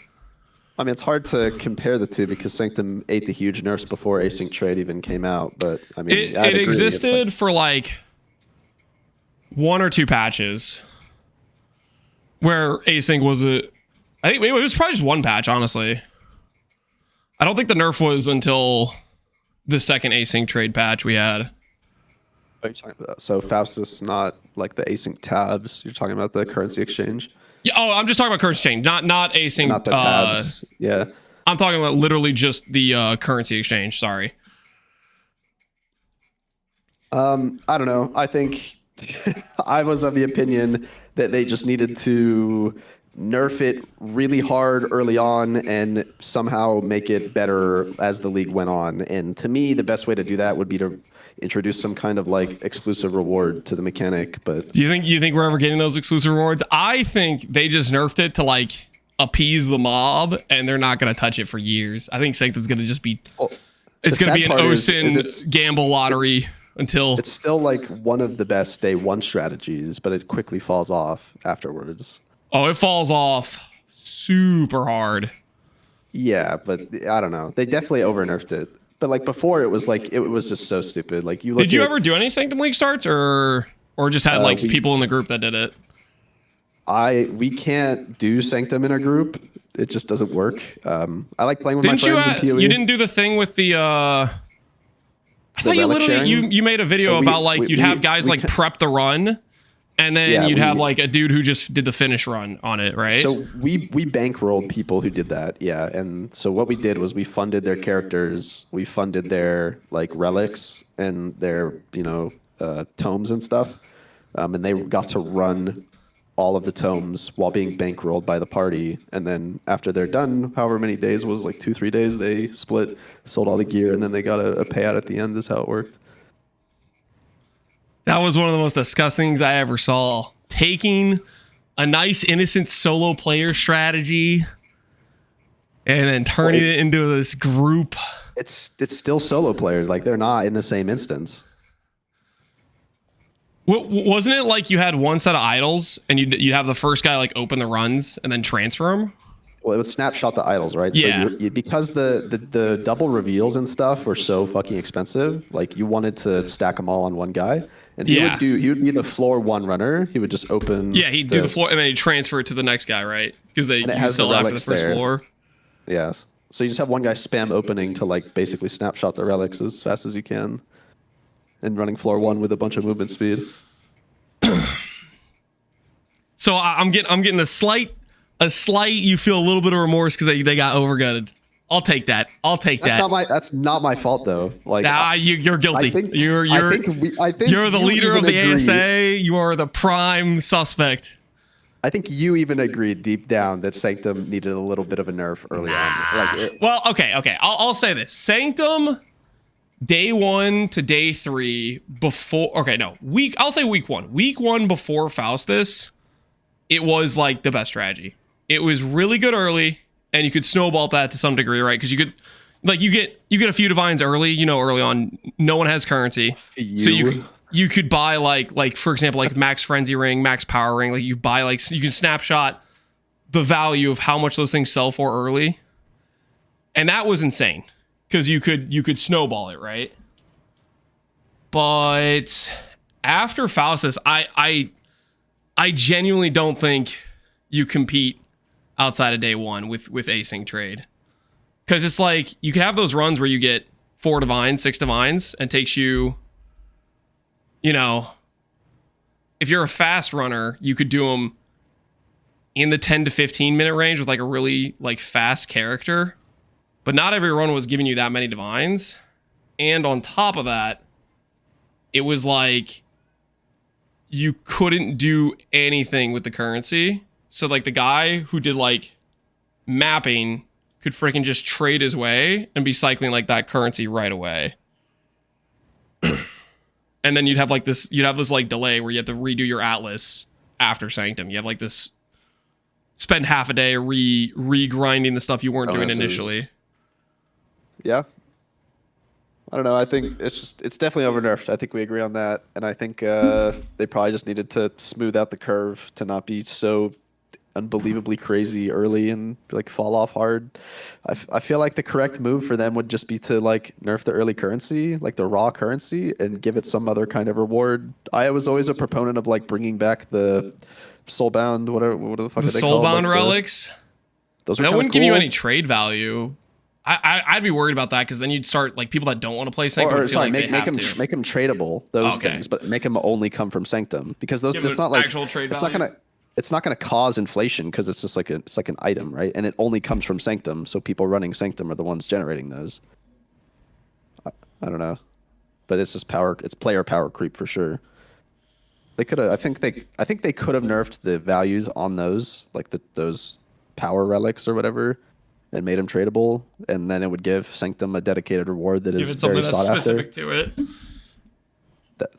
I mean, it's hard to compare the two because Sanctum ate the huge nerfs before async trade even came out. But I mean, it existed for like 1 or 2 patches where async was I think it was probably just 1 patch, honestly. I don't think the nerf was until the second async trade patch we had. What are you talking about? So Faustus, not like the async tabs. You're talking about the currency exchange. Yeah. Oh, I'm just talking about currency exchange, not async. Not the tabs. Yeah. I'm talking about literally just the currency exchange. Sorry. I don't know. I think I was of the opinion that they just needed to nerf it really hard early on and somehow make it better as the league went on. And to me, the best way to do that would be to introduce some kind of like exclusive reward to the mechanic. But do you think we're ever getting those exclusive rewards? I think they just nerfed it to like appease the mob, and they're not going to touch it for years. I think Sanctum's going to just be it's going to be an OSIN gamble lottery until it's still like one of the best day 1 strategies, but it quickly falls off afterwards. Oh, it falls off super hard. Yeah, but I don't know. They definitely over nerfed it. But like before, it was just so stupid. Like did you ever do any Sanctum League starts, or just had like people in the group that did it? We can't do Sanctum in a group. It just doesn't work. I like playing with my friends in PoE. You didn't do the thing with the. I thought you literally you made a video about like you'd have guys like prep the run. And then you'd have like a dude who just did the finish run on it, right? So we bankrolled people who did that, yeah. And so what we did was we funded their characters, we funded their like relics and their tomes and stuff, and they got to run all of the tomes while being bankrolled by the party. And then after they're done, however many days was like 2-3 days, they split, sold all the gear, and then they got a payout at the end. Is how it worked. That was one of the most disgusting things I ever saw. Taking a nice, innocent solo player strategy and then turning it into this group. It's still solo players. Like they're not in the same instance. Wasn't it like you had one set of idols and you'd have the first guy like open the runs and then transfer them? Well, it would snapshot the idols, right? Yeah. So because the double reveals and stuff were so fucking expensive, like you wanted to stack them all on one guy, and he would be the floor one runner. He would just open. Yeah, he'd do the floor and then he'd transfer it to the next guy, right? Because you sell it after the first floor. Yes. So you just have one guy spam opening to like basically snapshot the relics as fast as you can, and running floor one with a bunch of movement speed. So I'm getting a slight. You feel a little bit of remorse because they got overgutted. I'll take that. That's not my fault though. Like you're guilty. You're the leader of the ASA. You are the prime suspect. I think you even agreed deep down that Sanctum needed a little bit of a nerf early on. Well, okay. I'll say this: Sanctum, day 1 to day 3 before. Okay, no I'll say week 1. Week 1 before Faustus, it was like the best strategy. It was really good early, and you could snowball that to some degree, right? Because you could, like, you get a few divines early. Early on, no one has currency, so you could buy like for example, like max frenzy ring, max power ring. Like you buy you can snapshot the value of how much those things sell for early, and that was insane because you could snowball it, right? But after Faustus, I genuinely don't think you compete outside of day 1 with async trade, because it's like you can have those runs where you get 4 divines, 6 divines, and it takes you, if you're a fast runner, you could do them in the 10 to 15 minute range with like a really like fast character, but not every run was giving you that many divines. And on top of that, it was like you couldn't do anything with the currency. So like the guy who did like mapping could freaking just trade his way and be cycling like that currency right away. And then you'd have this like delay where you have to redo your atlas after Sanctum. You have like this spend half a day re-grinding the stuff you weren't doing initially. Yeah. I don't know. I think it's definitely over-nerfed. I think we agree on that. And I think they probably just needed to smooth out the curve to not be so unbelievably crazy early and like fall off hard. I feel like the correct move for them would just be to like nerf the early currency, like the raw currency, and give it some other kind of reward. I was always a proponent of like bringing back the soulbound, what the fuck are they called? Soulbound relics. Those that wouldn't give you any trade value. I'd be worried about that because then you'd start like people that don't want to play Sanctum. Make them tradable. Those things, but make them only come from Sanctum because those. It's not like actual trade value. It's not gonna cause inflation because it's just like it's like an item, right? And it only comes from Sanctum, so people running Sanctum are the ones generating those. I don't know, but it's just power. It's player power creep for sure. They could have. I think they could have nerfed the values on those, like those power relics or whatever, and made them tradable, and then it would give Sanctum a dedicated reward that is very sought after. Specific to it.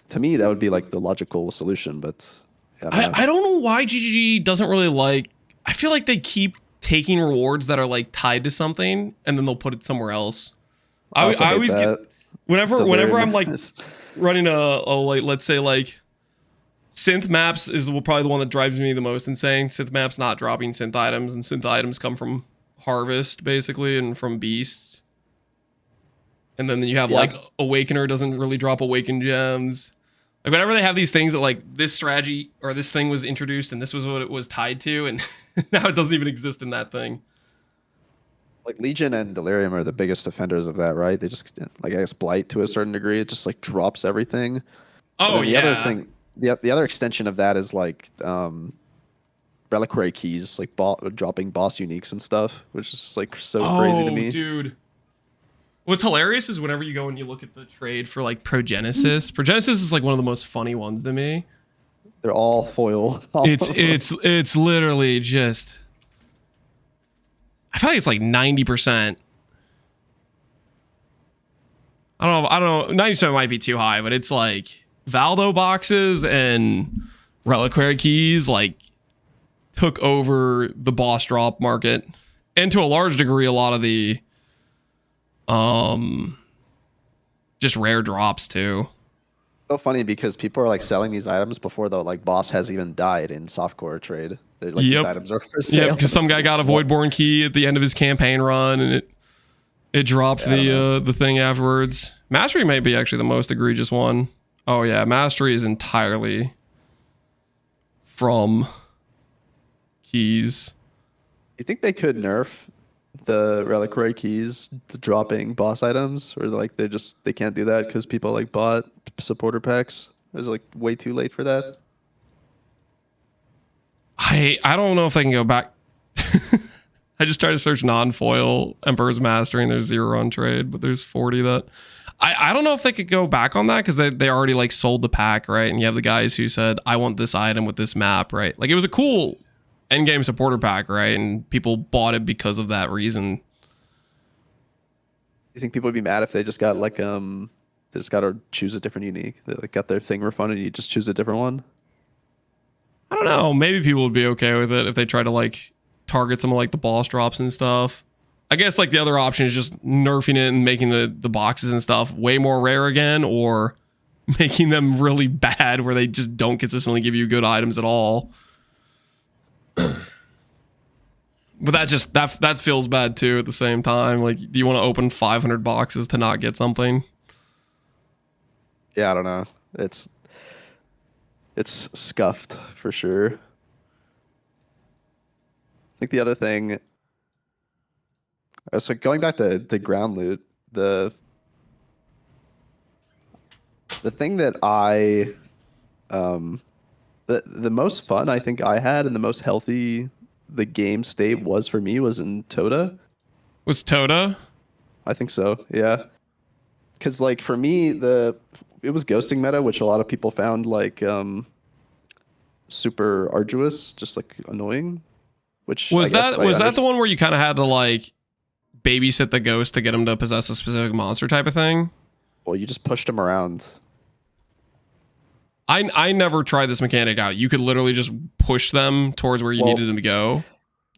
To me, that would be like the logical solution, but I don't know why GGG doesn't really like. I feel like they keep taking rewards that are like tied to something, and then they'll put it somewhere else. I always get whenever I'm like running a like, let's say like synth maps is probably the one that drives me the most insane. Synth maps not dropping synth items, and synth items come from harvest basically and from beasts. And then you have like Awakener doesn't really drop Awaken gems. Like whenever they have these things that like this strategy or this thing was introduced and this was what it was tied to, and now it doesn't even exist in that thing. Like Legion and Delirium are the biggest offenders of that, right? They just like, I guess, Blight to a certain degree. It just like drops everything. Oh the other thing, the other extension of that is like reliquary keys, like dropping boss uniques and stuff, which is just like so crazy to me. Dude. What's hilarious is whenever you go and you look at the trade for like Progenesis. Progenesis is like one of the most funny ones to me. They're all foil. It's literally just. I feel like it's like 90%. I don't know. 90% might be too high, but it's like Valdo boxes and reliquary keys like took over the boss drop market and to a large degree, a lot of the just rare drops too. So funny because people are like selling these items before the like boss has even died in softcore trade. They're like these items are for sale. Yeah, because some guy got a Voidborn key at the end of his campaign run, and it dropped the thing afterwards. Mastery may be actually the most egregious one. Oh yeah, Mastery is entirely from keys. You think they could nerf the reliquary keys to dropping boss items, or like they can't do that because people like bought supporter packs? Is it like way too late for that? I don't know if they can go back. I just tried to search non-foil Emperor's Mastery and there's 0 on trade, but there's 40 that I don't know if they could go back on that because they already like sold the pack, right? And you have the guys who said, I want this item with this map, right? Like it was a cool endgame supporter pack, right? And people bought it because of that reason. You think people would be mad if they just got like they just got to choose a different unique? They like got their thing refunded, you just choose a different one? I don't know. Maybe people would be okay with it if they try to like target some of like the boss drops and stuff. I guess like the other option is just nerfing it and making the boxes and stuff way more rare again, or making them really bad where they just don't consistently give you good items at all. But that feels bad too at the same time. Like, do you want to open 500 boxes to not get something? Yeah, I don't know. It's scuffed for sure. I think the other thing, so going back to ground loot, the thing that I the most fun I think I had and the most healthy the game state was for me was in Toda. Was Toda? I think so, yeah. Because like for me, it was ghosting meta, which a lot of people found like super arduous, just like annoying. Which was that the one where you kind of had to like babysit the ghost to get him to possess a specific monster type of thing? Well, you just pushed him around. I never tried this mechanic out. You could literally just push them towards where you needed them to go.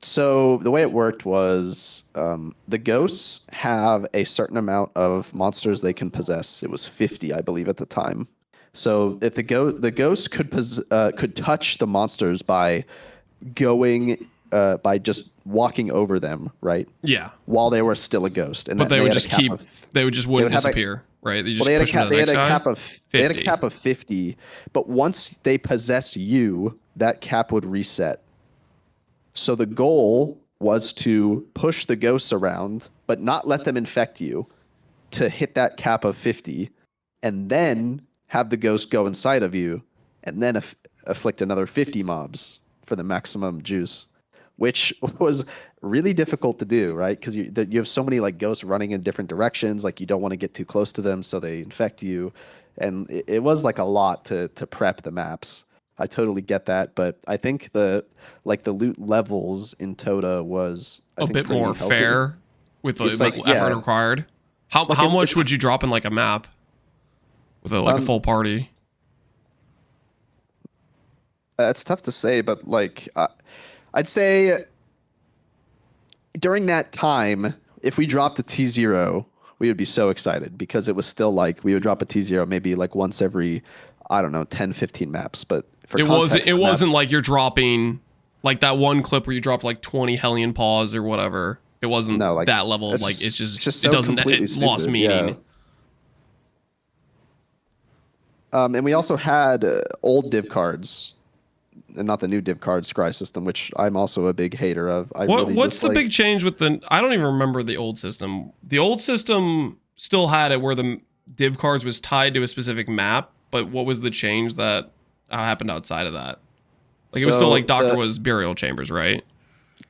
So the way it worked was the ghosts have a certain amount of monsters they can possess. It was 50, I believe, at the time. So if the ghost could touch the monsters by going by just walking over them, right? Yeah. While they were still a ghost, and but they would just wouldn't disappear, right? They had a cap of 50, but once they possess you, that cap would reset. So the goal was to push the ghosts around, but not let them infect you, to hit that cap of 50, and then have the ghost go inside of you, and then afflict another 50 mobs for the maximum juice, which was really difficult to do, right? Because you have so many like ghosts running in different directions, like you don't want to get too close to them so they infect you, and it was like a lot to prep the maps. I totally get that, but I think the loot levels in Toda was a bit more fair with the effort required. How much would you drop in like a map with a full party? It's tough to say, but like I'd say during that time, if we dropped a T0, we would be so excited because it was still like we would drop a T0 maybe like once every, I don't know, 10, 15 maps, but it wasn't like you're dropping like that one clip where you dropped like 20 Hellion Paws or whatever. It wasn't that level. Like it's just so it lost meaning. Yeah. And we also had old div cards, and not the new div card scry system, which I'm also a big hater of. What's the big change with the? I don't even remember the old system. The old system still had it where the div cards was tied to a specific map, but what was the change that happened outside of that? Like it was still like Doctor was burial chambers, right?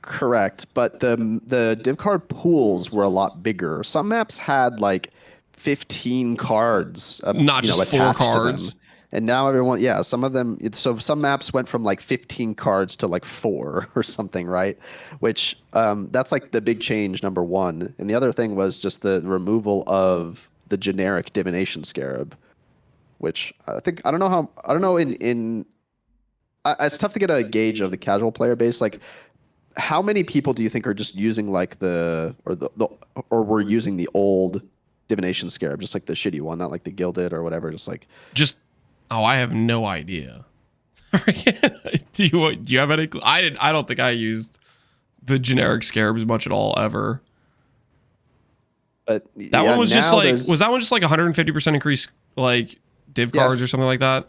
Correct, but the div card pools were a lot bigger. Some maps had like 15 cards, not just 4 cards. And now some of them. So some maps went from like 15 cards to like 4 or something, right? Which that's like the big change, number one. And the other thing was just the removal of the generic Divination Scarab, which it's tough to get a gauge of the casual player base. Like, how many people do you think are just using like or were using the old Divination Scarab, just like the shitty one, not like the gilded or whatever, just like I have no idea. do you have any? I don't think I used the generic Scarabs much at all ever. But that one was just like, was that one just like 150% increase, like div cards or something like that?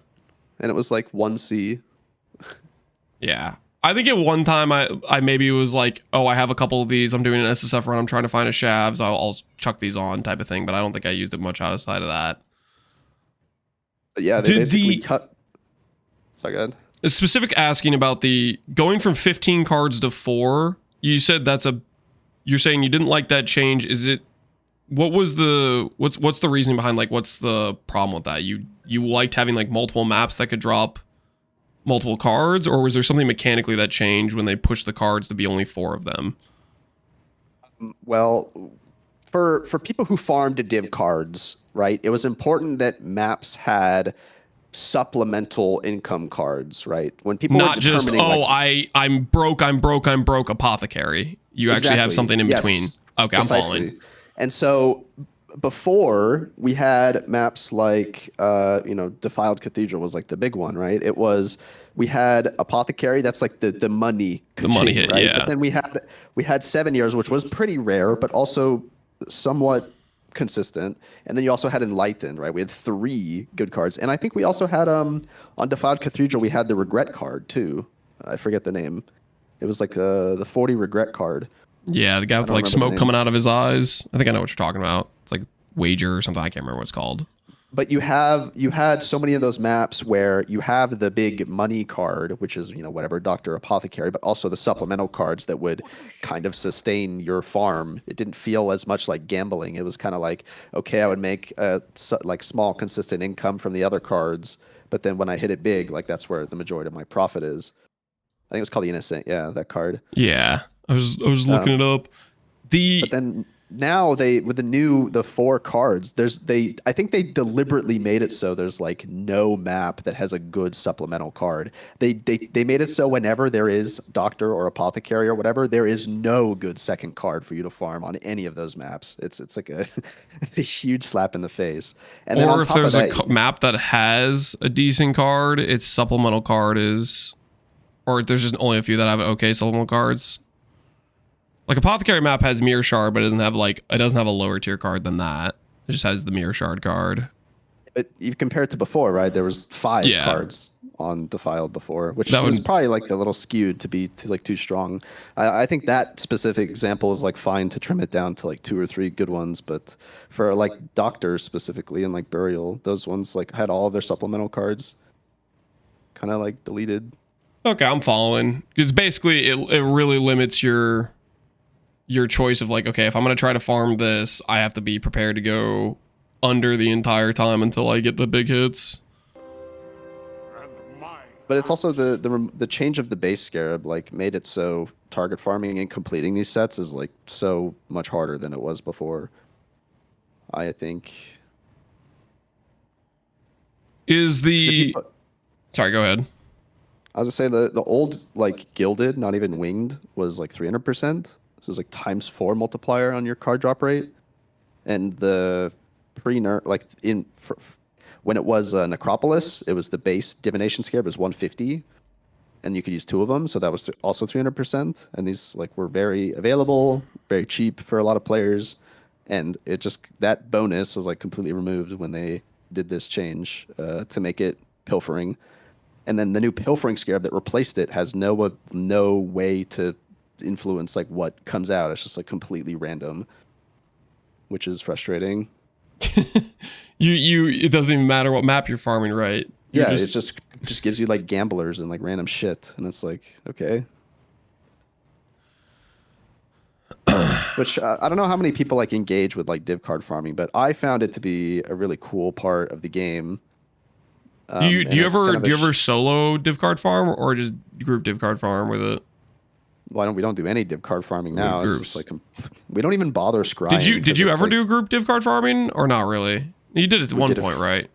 And it was like 1C. Yeah. I think at one time I maybe was like, oh, I have a couple of these. I'm doing an SSF run. I'm trying to find a Shavs. I'll chuck these on type of thing. But I don't think I used it much outside of that. But yeah, they basically cut. Sorry, go ahead. A specific asking about the going from 15 cards to 4. You said you're saying you didn't like that change. Is it, what's the reasoning behind, like, what's the problem with that? You liked having like multiple maps that could drop multiple cards, or was there something mechanically that changed when they pushed the cards to be only 4 of them? Well, for people who farmed div cards, right, it was important that maps had supplemental income cards, right? When people not were just I'm broke apothecary. You actually have something in between. Okay, precisely. I'm following. And so before, we had maps like Defiled Cathedral was like the big one, right? We had Apothecary, that's like the money hit, right? yeah. But then we had 7 years, which was pretty rare, but also somewhat consistent. And then you also had Enlightened, right? We had 3 good cards. And I think we also had on Defiled Cathedral, we had the Regret card too. I forget the name. It was like the 40 Regret card. Yeah, the guy with like smoke coming out of his eyes. I think I know what you're talking about. It's like Wager or something. I can't remember what it's called. But you had so many of those maps where you have the big money card, which is, whatever, Dr. Apothecary, but also the supplemental cards that would kind of sustain your farm. It didn't feel as much like gambling. It was kind of like, okay, I would make like small consistent income from the other cards, but then when I hit it big, like that's where the majority of my profit is. I think it was called the Innocent. Yeah, that card. Yeah, I was looking it up. But then now with the 4 cards, I think they deliberately made it so there's like no map that has a good supplemental card. They made it so whenever there is Doctor or Apothecary or whatever, there is no good second card for you to farm on any of those maps. It's like it's a huge slap in the face. And then or if there's a map that has a decent card, its supplemental card is, or there's just only a few that have okay supplemental cards. Like Apothecary map has Mirror Shard, but it doesn't have a lower tier card than that. It just has the Mirror Shard card. But you compare it to before, right? There was 5 cards on Defiled before, which was probably like a little skewed to be too strong. I think that specific example is like fine to trim it down to like 2 or 3 good ones, but for like Doctors specifically and like Burial, those ones like had all of their supplemental cards kind of like deleted. Okay, I'm following. Because basically it really limits your choice of like, okay, if I'm going to try to farm this, I have to be prepared to go under the entire time until I get the big hits. But it's also the change of the base Scarab like made it so target farming and completing these sets is like so much harder than it was before. I think. Sorry, go ahead. I was gonna say the old like gilded, not even winged, was like 300%. So it was like ×4 multiplier on your card drop rate, and the pre-nerf when it was Necropolis, it was the base Divination Scarab was 150, and you could use 2 of them, so that was also 300%. And these like were very available, very cheap for a lot of players, and it just that bonus was like completely removed when they did this change to make it pilfering. And then the new pilfering Scarab that replaced it has no way to influence like what comes out. It's just like completely random, which is frustrating. It doesn't even matter what map you're farming, right? It just gives you like gamblers and like random shit, and it's like, okay. Which I don't know how many people like engage with like div card farming, but I found it to be a really cool part of the game. Do you ever solo div card farm or just group div card farm with it? We don't do any div card farming now. It's just like we don't even bother scrying. Did you ever do group div card farming or not really? You did it at one point, right?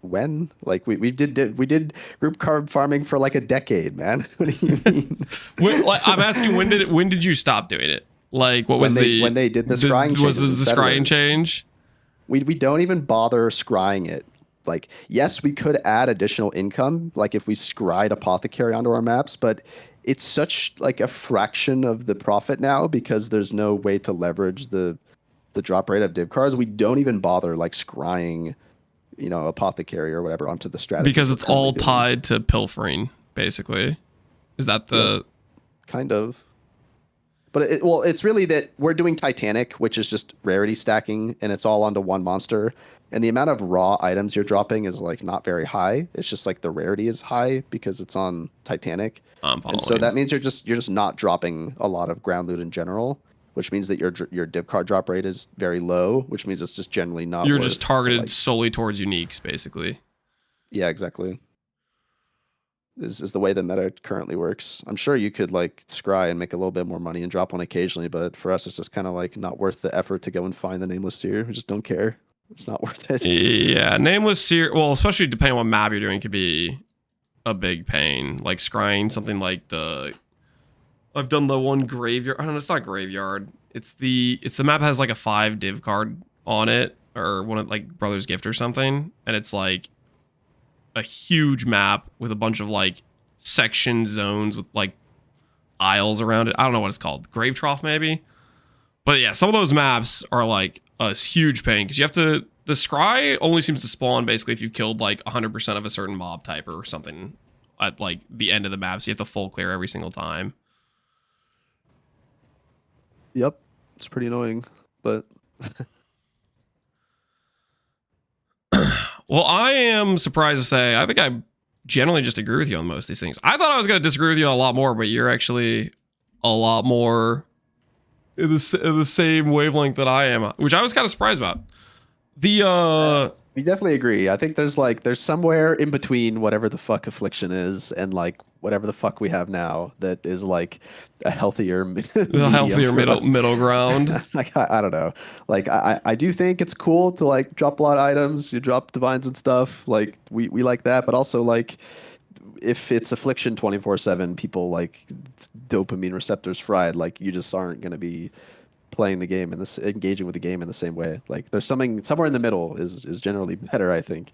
When? Like we did group card farming for like a decade, man. What do you mean? I'm asking when did you stop doing it? Like what was when they did the scrying change? Was the scrying change? We don't even bother scrying it. Like, yes, we could add additional income, like if we scryed Apothecary onto our maps, but it's such like a fraction of the profit now because there's no way to leverage the drop rate of div cards. We don't even bother like scrying, Apothecary or whatever onto the strategy. Because it's all tied to pilfering, basically. Is that the... Kind of. But it's really that we're doing Titanic, which is just rarity stacking, and it's all onto one monster. And the amount of raw items you're dropping is like not very high. It's just like the rarity is high because it's on Titanic. And so that means you're just not dropping a lot of ground loot in general, which means that your div card drop rate is very low, which means it's just generally not. You're just targeted solely towards uniques, basically. Yeah, exactly. Is the way the meta currently works. I'm sure you could like scry and make a little bit more money and drop one occasionally, but for us, it's just kind of like not worth the effort to go and find the Nameless Seer. We just don't care. It's not worth it. Yeah, Nameless Seer, well, especially depending on what map you're doing, could be a big pain. Like scrying something like I've done the one graveyard. I don't know, it's not graveyard. It's the map that has like a 5 div card on it, or one of like Brother's Gift or something, and it's like a huge map with a bunch of like section zones with like aisles around it. I don't know what it's called. Grave Trough maybe. But yeah, some of those maps are like a huge pain because you have to... The scry only seems to spawn basically if you've killed like 100% of a certain mob type or something at like the end of the map. So you have to full clear every single time. Yep. It's pretty annoying, but... Well, I am surprised to say, I think I generally just agree with you on most of these things. I thought I was going to disagree with you on a lot more, but you're actually a lot more in the same wavelength that I am, which I was kind of surprised about. We definitely agree. I think there's somewhere in between whatever the fuck Affliction is and like whatever the fuck we have now that is like a healthier middle ground. Like I don't know. Like I do think it's cool to like drop a lot of items. You drop divines and stuff. Like we like that, but also like if it's Affliction 24/7, people like dopamine receptors fried. Like you just aren't gonna be playing the game and engaging with the game in the same way. Like there's something somewhere in the middle is generally better, I think.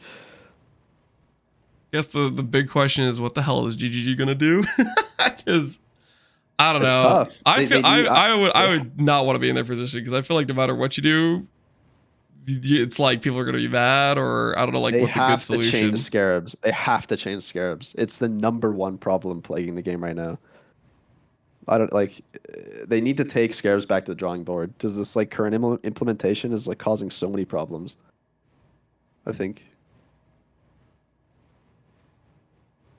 I guess the big question is what the hell is GGG gonna do? Because I don't know. Tough. I would not want to be in their position because I feel like no matter what you do, it's like people are gonna be mad, or I don't know, like what's a good solution. They have to change Scarabs. They have to change Scarabs. It's the #1 problem plaguing the game right now. I don't like. They need to take Scarabs back to the drawing board. Does this like current implementation is like causing so many problems? I think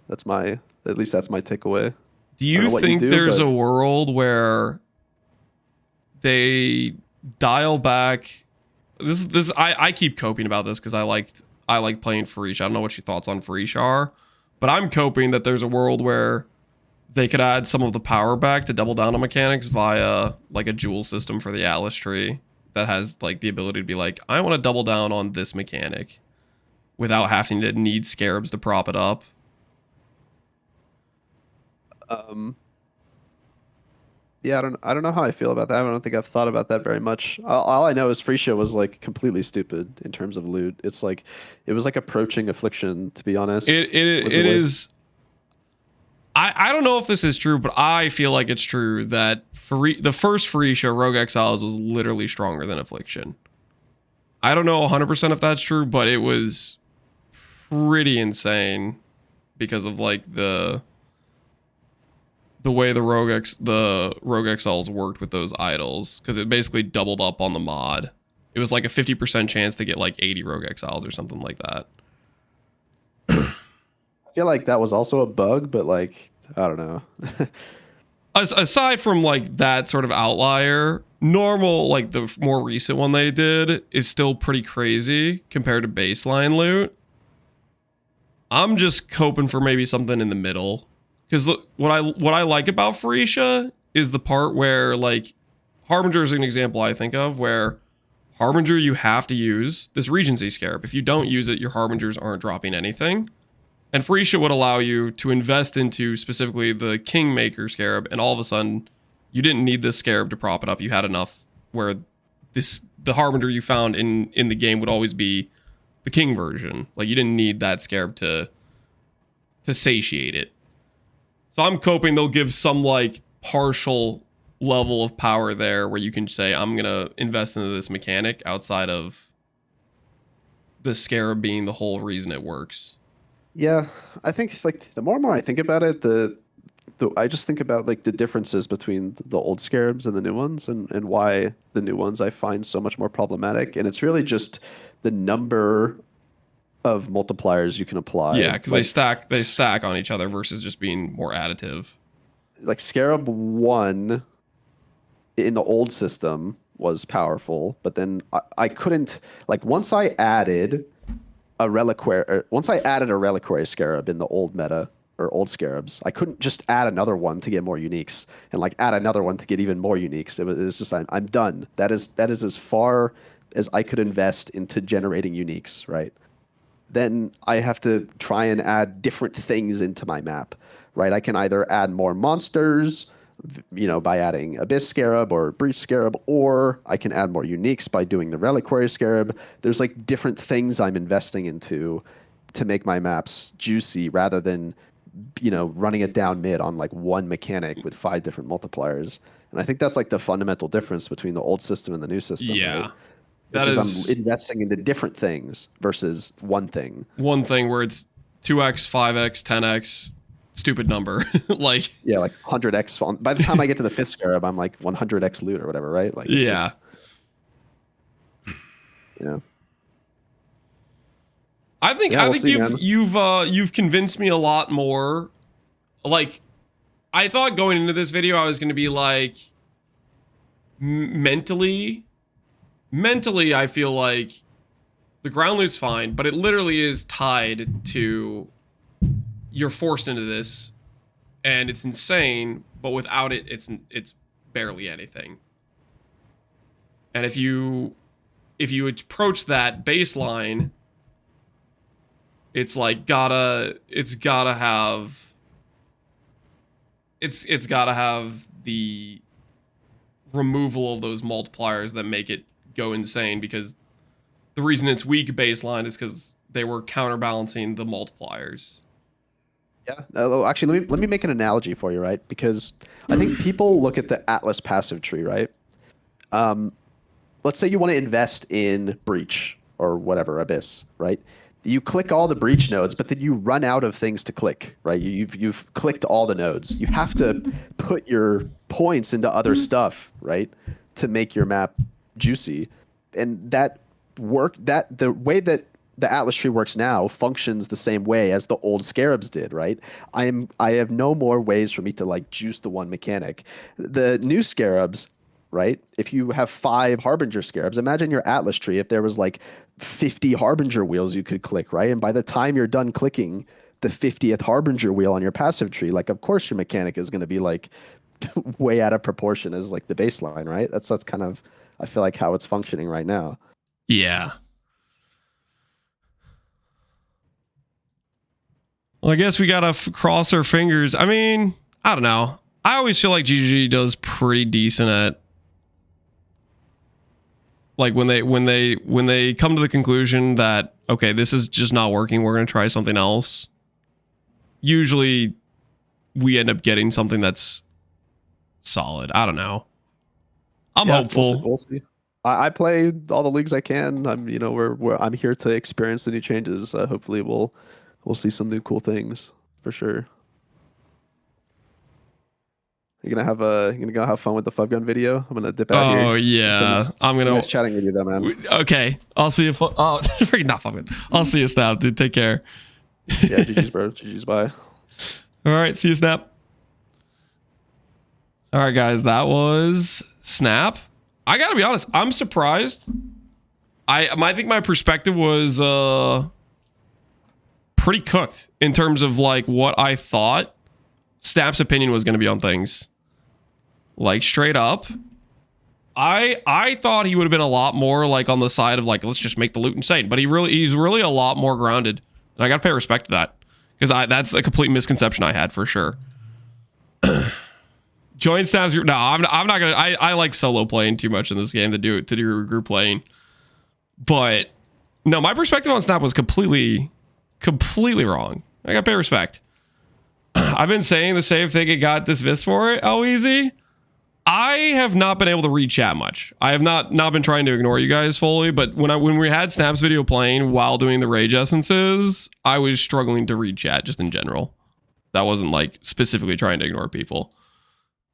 that's my takeaway. Do you think there's a world where they dial back? I keep coping about this because I like playing Farish. I don't know what your thoughts on Farish are, but I'm coping that there's a world where they could add some of the power back to double down on mechanics via like a jewel system for the Atlas tree that has like the ability to be like, I want to double down on this mechanic without having to need Scarabs to prop it up. Yeah, I don't know how I feel about that. I don't think I've thought about that very much. All I know is Freesia was like completely stupid in terms of loot. It's like it was like approaching Affliction, to be honest. It is. I don't know if this is true, but I feel like it's true that the first Faricia, Rogue Exiles, was literally stronger than Affliction. I don't know 100% if that's true, but it was pretty insane because of like the way the Rogue Exiles worked with those idols, because it basically doubled up on the mod. It was like a 50% chance to get like 80 Rogue Exiles or something like that. I feel like that was also a bug, but like I don't know. Aside from like that sort of outlier, normal, like the more recent one they did is still pretty crazy compared to baseline loot. I'm just hoping for maybe something in the middle, because what I like about Faricia is the part where like Harbinger is an example I think of, where Harbinger you have to use. This Regency Scarab. If you don't use it, your Harbingers aren't dropping anything. And Freesia would allow you to invest into specifically the Kingmaker Scarab, and all of a sudden, you didn't need this Scarab to prop it up. You had enough where the Harbinger you found in the game would always be the King version. Like, you didn't need that Scarab to satiate it. So I'm hoping they'll give some, like, partial level of power there where you can say, I'm going to invest into this mechanic outside of the Scarab being the whole reason it works. Yeah, I think like the more and more I think about it, I just think about like the differences between the old Scarabs and the new ones, and why the new ones I find so much more problematic. And it's really just the number of multipliers you can apply. Yeah, because they stack on each other versus just being more additive. Like Scarab 1 in the old system was powerful, but then I couldn't, like, once I added a reliquary Scarab in the old meta, or old Scarabs, I couldn't just add another one to get more uniques, and like add another one to get even more uniques. It was just, I'm done. That is as far as I could invest into generating uniques, right? Then I have to try and add different things into my map, right? I can either add more monsters, by adding Abyss Scarab or Breach Scarab, or I can add more uniques by doing the Reliquary Scarab. There's like different things I'm investing into to make my maps juicy, rather than running it down mid on like one mechanic with 5 different multipliers. And I think that's like the fundamental difference between the old system and the new system. Yeah. Right? I'm investing into different things versus one thing. One thing where it's 2x, 5x, 10x, stupid number. Like 100x. By the time I get to the 5th Scarab, I'm like 100x loot or whatever, right? Like, yeah. Yeah. I think you've convinced me a lot more. Like, I thought going into this video I was going to be like, mentally I feel like the ground loot's fine, but it literally is tied to, you're forced into this and it's insane, but without it it's barely anything. And if you approach that baseline, it's like it's gotta have the removal of those multipliers that make it go insane, because the reason it's weak baseline is because they were counterbalancing the multipliers. Yeah. Actually, let me make an analogy for you, right? Because I think people look at the Atlas passive tree, right? Let's say you want to invest in Breach or whatever, Abyss, right? You click all the Breach nodes, but then you run out of things to click, right? You've clicked all the nodes. You have to put your points into other stuff, right, to make your map juicy. And the way that the Atlas tree works now functions the same way as the old Scarabs did, right? I have no more ways for me to like juice the one mechanic. The new Scarabs, right? If you have 5 Harbinger Scarabs, imagine your Atlas tree if there was like 50 Harbinger wheels you could click, right? And by the time you're done clicking the 50th Harbinger wheel on your passive tree, like, of course your mechanic is going to be like way out of proportion as like the baseline, right? That's kind of, I feel like, how it's functioning right now. Yeah. Well, I guess we gotta cross our fingers. I mean, I don't know. I always feel like GGG does pretty decent at, like, when they come to the conclusion that, okay, this is just not working, we're gonna try something else. Usually, we end up getting something that's solid. I don't know. I'm hopeful. We'll see. I play all the leagues I can. I'm I'm here to experience the new changes. Hopefully, we'll see some new cool things for sure. You're gonna go have fun with the Fub Gun video. I'm gonna dip out here. Oh yeah, I'm gonna nice chatting with you, though, man. Okay, I'll see you. Oh, freaking not Fub Gun. I'll see you, Snap, dude. Take care. Yeah, GG's, bro. GG's, bye. All right, see you, Snap. All right, guys, that was Snap. I gotta be honest, I'm surprised. I think my perspective was pretty cooked in terms of like what I thought Snap's opinion was gonna be on things. Like, straight up, I thought he would have been a lot more like on the side of like, let's just make the loot insane. But he's really a lot more grounded. And I got to pay respect to that. Because that's a complete misconception I had for sure. Join snaps. No, I'm not gonna. I like solo playing too much in this game to do group playing. But no, my perspective on snap was completely wrong. I got to pay respect. I've been saying the same thing and got dismissed for it. Oh, easy. I have not been able to read chat much. I have not been trying to ignore you guys fully, but when we had Snap's video playing while doing the rage essences, I was struggling to read chat just in general. That wasn't like specifically trying to ignore people.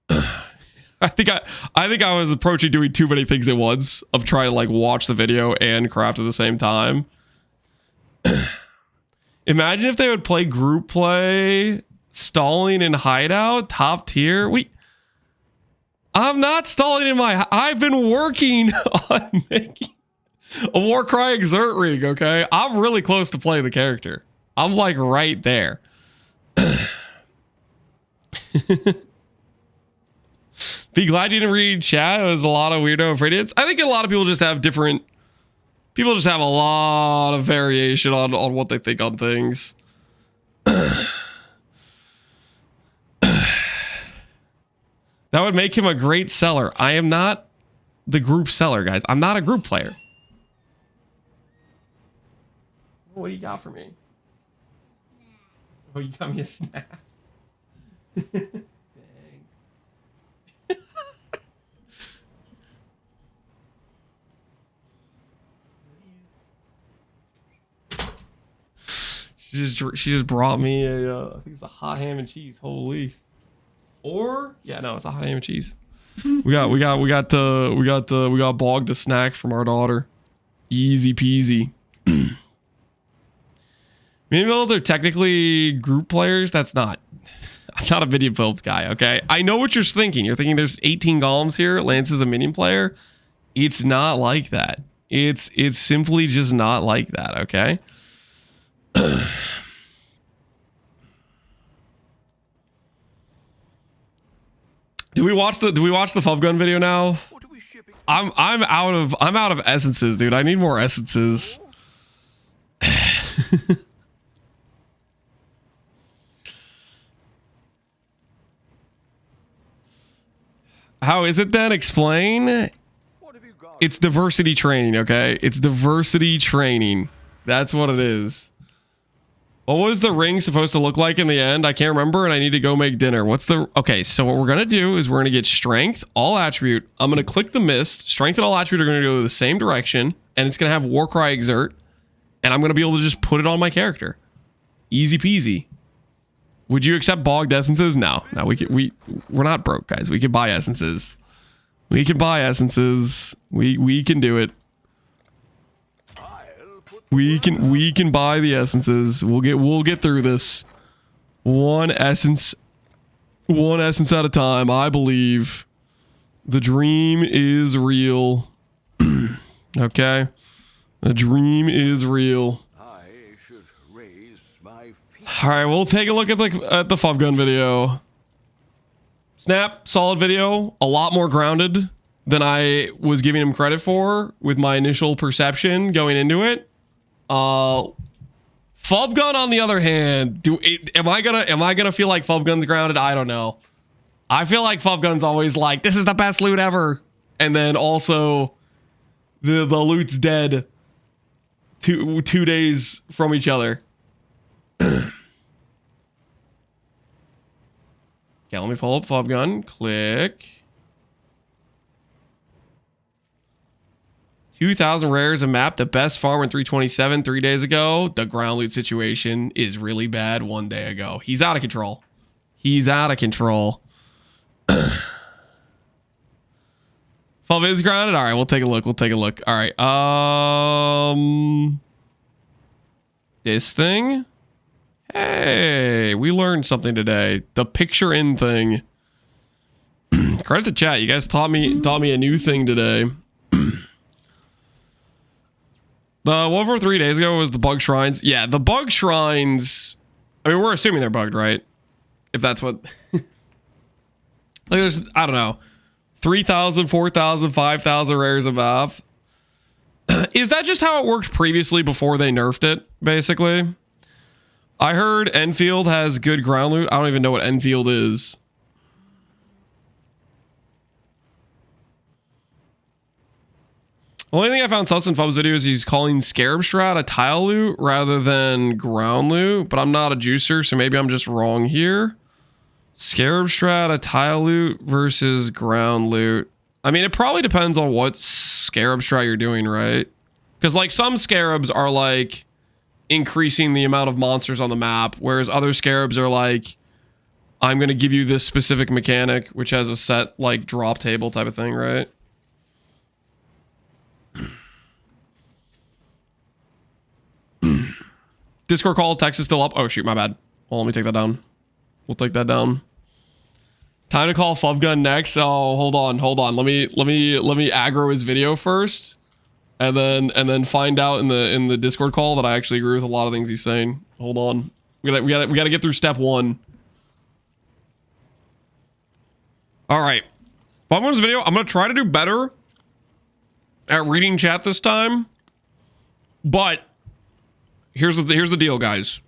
I think I was approaching doing too many things at once of trying to like watch the video and craft at the same time. Imagine if they would play group play, stalling in hideout, top tier. I'm not stalling in I've been working on making a Warcry Exert ring, okay? I'm really close to playing the character. I'm like right there. Be glad you didn't read chat. It was a lot of weirdo idiots. I think a lot of people just have different... People just have a lot of variation on what they think on things. That would make him a great seller. I am not the group seller, guys. I'm not a group player. What do you got for me? Oh, you got me a snack. Thanks. She just brought me a I think it's a hot ham and cheese. Holy. Or yeah, no, it's a hot ham and cheese. we got bogged a snack from our daughter. Easy peasy. Maybe they're technically group players. That's not. I'm not a minion build guy. Okay, I know what you're thinking. You're thinking there's 18 golems here. Lance is a minion player. It's not like that. It's simply just not like that. Okay. Do we watch the Fub Gun video now? I'm out of essences, dude. I need more essences. How is it then? Explain. It's diversity training, okay? It's diversity training. That's what it is. What was the ring supposed to look like in the end? I can't remember, and I need to go make dinner. Okay, so what we're going to do is we're going to get strength, all attribute. I'm going to click the mist. Strength and all attribute are going to go the same direction, and it's going to have Warcry Exert, and I'm going to be able to just put it on my character. Easy peasy. Would you accept bogged essences? No, we're not broke, guys. We can buy essences. We can buy essences. We can do it. We can buy the essences. We'll get through this. One essence at a time. I believe the dream is real. Okay? The dream is real. I should raise my feet. All right, we'll take a look at the Fub Gun video. Snap, solid video, a lot more grounded than I was giving him credit for with my initial perception going into it. Fub Gun, on the other hand, am I gonna feel like Fub Gun's grounded? I don't know. I feel like Fub Gun's always like, this is the best loot ever, and then also the loot's dead two days from each other. Okay, let me pull up Fub Gun. Click. 2,000 rares a map, the best farm in 327 3 days ago. The ground loot situation is really bad 1 day ago. He's out of control. He's out of control. Fub is grounded. All right, we'll take a look. All right. This thing. Hey, we learned something today. The picture in thing. Credit to chat. You guys taught me a new thing today. The one for 3 days ago was the bug shrines. Yeah, the bug shrines. I mean, we're assuming they're bugged, right? If that's what. Like, I don't know. 3,000, 4,000, 5,000 rares a map. Is that just how it worked previously before they nerfed it, basically? I heard Enfield has good ground loot. I don't even know what Enfield is. The only thing I found sus in Fub's video is he's calling Scarab Strat a tile loot rather than ground loot, but I'm not a juicer, so maybe I'm just wrong here. Scarab Strat, a tile loot versus ground loot. I mean, it probably depends on what Scarab Strat you're doing, right? Because like some Scarabs are like increasing the amount of monsters on the map, whereas other Scarabs are like, I'm going to give you this specific mechanic, which has a set like drop table type of thing, right? Discord call, text is still up. Oh shoot, my bad. Well, let me take that down. We'll take that down. Time to call Fubgun next. Oh, hold on. Let me aggro his video first, and then find out in the Discord call that I actually agree with a lot of things he's saying. Hold on. We gotta get through step 1. All right. Fubgun's video. I'm gonna try to do better at reading chat this time, but here's the deal, guys.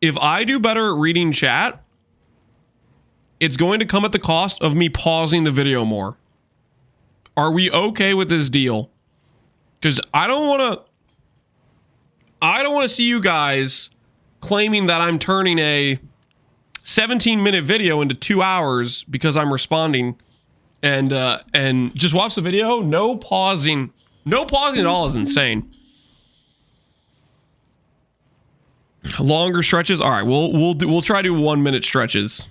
If I do better at reading chat, it's going to come at the cost of me pausing the video more. Are we okay with this deal? Because I don't want to see you guys claiming that I'm turning a 17-minute video into 2 hours because I'm responding, and just watch the video. No pausing at all is insane. Longer stretches. All right, we'll try to do 1 minute stretches.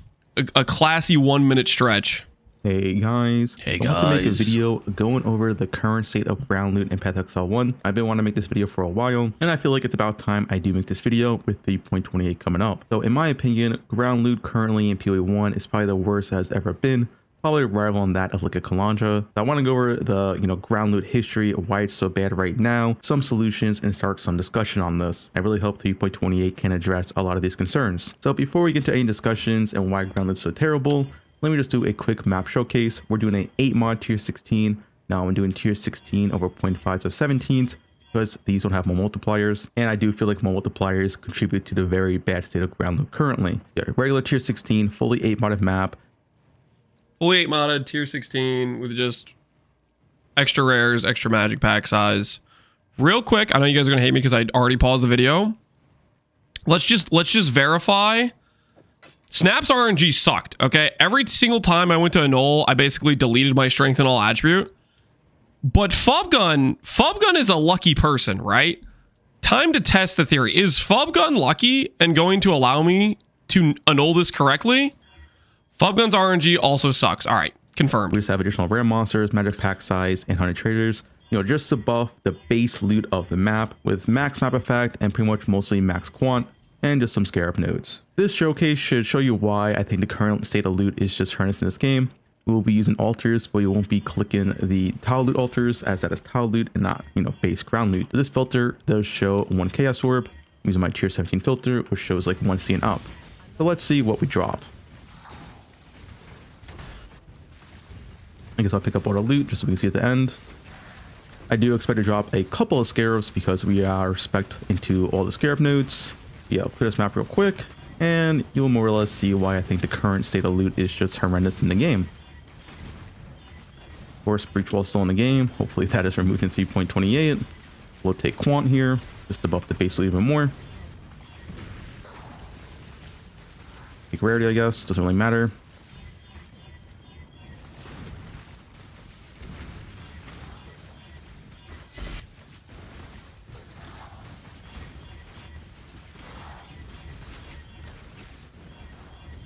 A classy 1 minute stretch. Hey guys. Hey I want to make a guys. video going over the current state of ground loot in Path of Exile 1. I've been wanting to make this video for a while, and I feel like it's about time I do make this video with 3.28 coming up. So in my opinion, ground loot currently in PoE 1 is probably the worst it has ever been. Probably rivaling that of like a Kalandra. I want to go over the ground loot history, why it's so bad right now, some solutions, and start some discussion on this. I really hope 3.28 can address a lot of these concerns. So before we get to any discussions and why ground loot's so terrible, let me just do a quick map showcase. We're doing an 8 mod tier 16. Now I'm doing tier 16 over 0.5s or 17s because these don't have more multipliers, and I do feel like more multipliers contribute to the very bad state of ground loot currently. Yeah, regular tier 16, fully 8 modded map. Fully 8 modded tier 16 with just extra rares, extra magic pack size. Real quick, I know you guys are gonna hate me because I already paused the video. Let's just verify. Snap's RNG sucked. Okay, every single time I went to annul, I basically deleted my strength and all attribute. But Fubgun is a lucky person, right? Time to test the theory. Is Fubgun lucky and going to allow me to annul this correctly? Fubgun's RNG also sucks. All right, confirmed. We just have additional rare monsters, magic pack size, and 100 traders. Just to buff the base loot of the map with max map effect and pretty much mostly max quant and just some Scarab nodes. This showcase should show you why I think the current state of loot is just horrendous in this game. We will be using altars, but you won't be clicking the tile loot altars, as that is tile loot and not base ground loot. This filter does show 1 chaos orb. I'm using my tier 17 filter, which shows like 1C and up. So let's see what we drop. I guess I'll pick up all the loot just so we can see at the end. I do expect to drop a couple of Scarabs because we are spec'd into all the Scarab nodes. Yeah, I'll clear this map real quick, and you'll more or less see why I think the current state of loot is just horrendous in the game. Of course, Breach Wall is still in the game. Hopefully that is removed in 3.28. We'll take Quant here, just to buff the base loot even more. Take Rarity, I guess, doesn't really matter.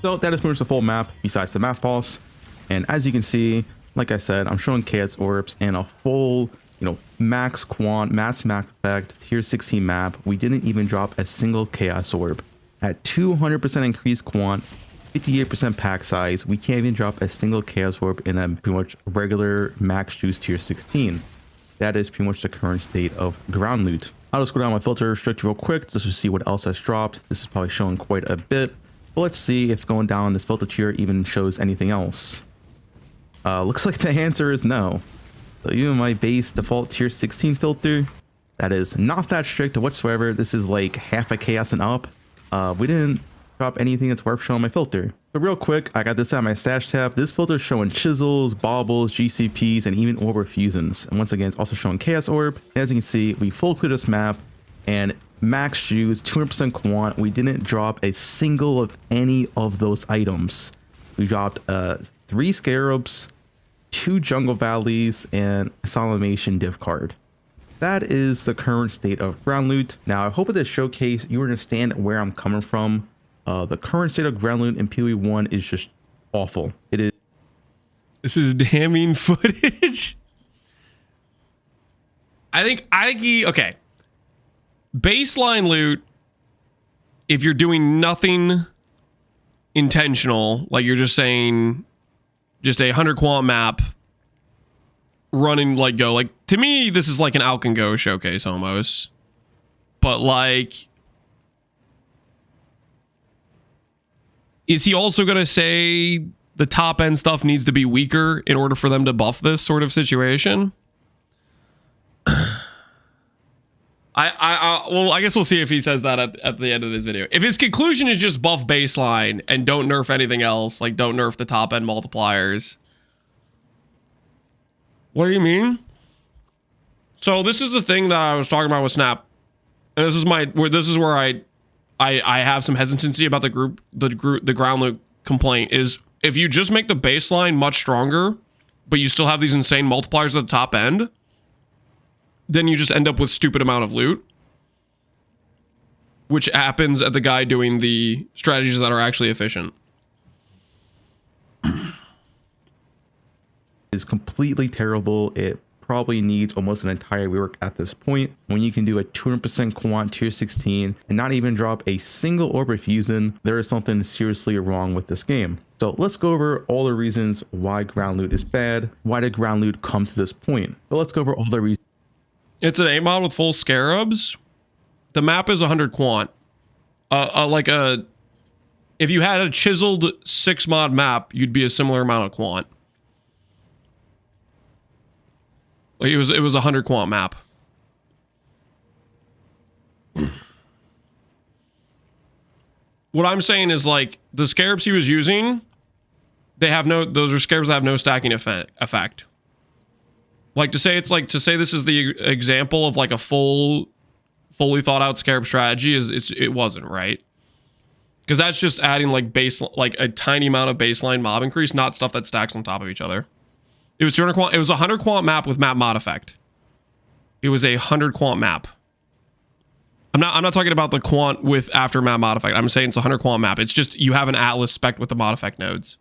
So that is pretty much the full map besides the map boss. And as you can see, like I said, I'm showing chaos orbs and a full, max quant, max map effect, tier 16 map. We didn't even drop a single chaos orb. At 200% increased quant, 58% pack size, we can't even drop a single chaos orb in a pretty much regular max juice tier 16. That is pretty much the current state of ground loot. I'll just go down my filter restrict real quick just to see what else has dropped. This is probably showing quite a bit. But let's see if going down this filter tier even shows anything else. Looks like the answer is no. So even my base default tier 16 filter, that is not that strict whatsoever. This is like half a chaos and up. We didn't drop anything that's worth showing my filter. So real quick, I got this at my stash tab. This filter is showing chisels, baubles, GCPs, and even orb fusions. And once again, it's also showing chaos orb. As you can see, we full clear this map and max Jews, 200% quant. We didn't drop a single of any of those items. We dropped 3 scarabs, 2 jungle valleys, and a Solemnation div card. That is the current state of ground loot. Now, I hope with this showcase, you understand where I'm coming from. The current state of ground loot in PoE 1 is just awful. It is. This is damning footage. I think okay. Baseline loot, if you're doing nothing intentional, like you're just saying, just a 100 quant map, running like go, like to me, this is like an Alk and Go showcase almost. But like, is he also gonna say the top end stuff needs to be weaker in order for them to buff this sort of situation? Well, I guess we'll see if he says that at the end of this video. If his conclusion is just buff baseline and don't nerf anything else, like don't nerf the top end multipliers. What do you mean? So this is the thing that I was talking about with Snap. And this is where I have some hesitancy about the ground loot complaint is if you just make the baseline much stronger, but you still have these insane multipliers at the top end, then you just end up with stupid amount of loot, which happens at the guy doing the strategies that are actually efficient. Is completely terrible. It probably needs almost an entire rework at this point. When you can do a 200% quant tier 16 and not even drop a single orb fusion, there is something seriously wrong with this game. So let's go over all the reasons why ground loot is bad. Why did ground loot come to this point? But let's go over all the reasons. It's an 8 mod with full scarabs. The map is 100 quant. If you had a chiseled 6 mod map, you'd be a similar amount of quant. Like it was a 100 quant map. What I'm saying is like the scarabs he was using, those are scarabs that have no stacking effect. Like to say this is the example of like a fully thought out scarab strategy it wasn't, right? Because that's just adding like a tiny amount of baseline mob increase, not stuff that stacks on top of each other. It was 200 quant. It was a 100 quant map with map mod effect. It was a 100 quant map. I'm not talking about the quant with after map mod effect. I'm saying it's a 100 quant map. It's just you have an Atlas spec with the mod effect nodes.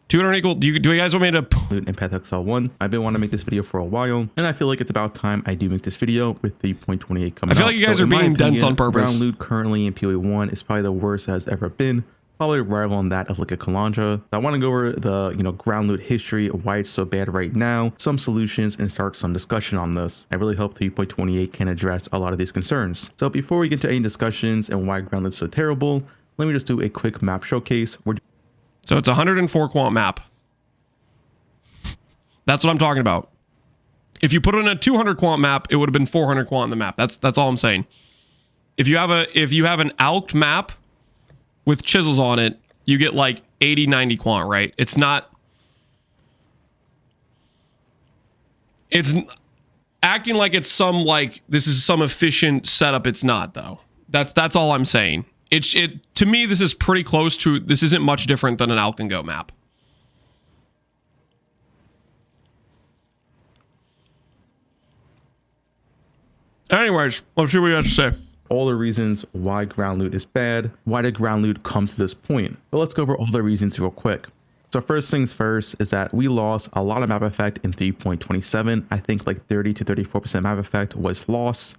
200 equal. Do you guys want me to loot in Path Exile 1? I've been wanting to make this video for a while, and I feel like it's about time I do make this video with 3.28 coming out. I feel like you guys are being dense on purpose. Ground loot currently in PoE 1 is probably the worst it has ever been. Probably rivaling that of like a Kalandra. I want to go over the ground loot history, why it's so bad right now, some solutions, and start some discussion on this. I really hope 3.28 can address a lot of these concerns. So before we get to any discussions and why ground loot is so terrible, let me just do a quick map showcase. So it's a 104 quant map. That's what I'm talking about. If you put it in a 200 quant map, it would have been 400 quant in the map. That's all I'm saying. If you have an alked map with chisels on it, you get like 80, 90 quant, right? It's acting like it's this is some efficient setup. It's not though. That's all I'm saying. To me, this is pretty close to, this isn't much different than an Alk and Go map. Anyways, let's see what you have to say. All the reasons why ground loot is bad. Why did ground loot come to this point? But let's go over all the reasons real quick. So first things first is that we lost a lot of map effect in 3.27. I think like 30 to 34% map effect was lost.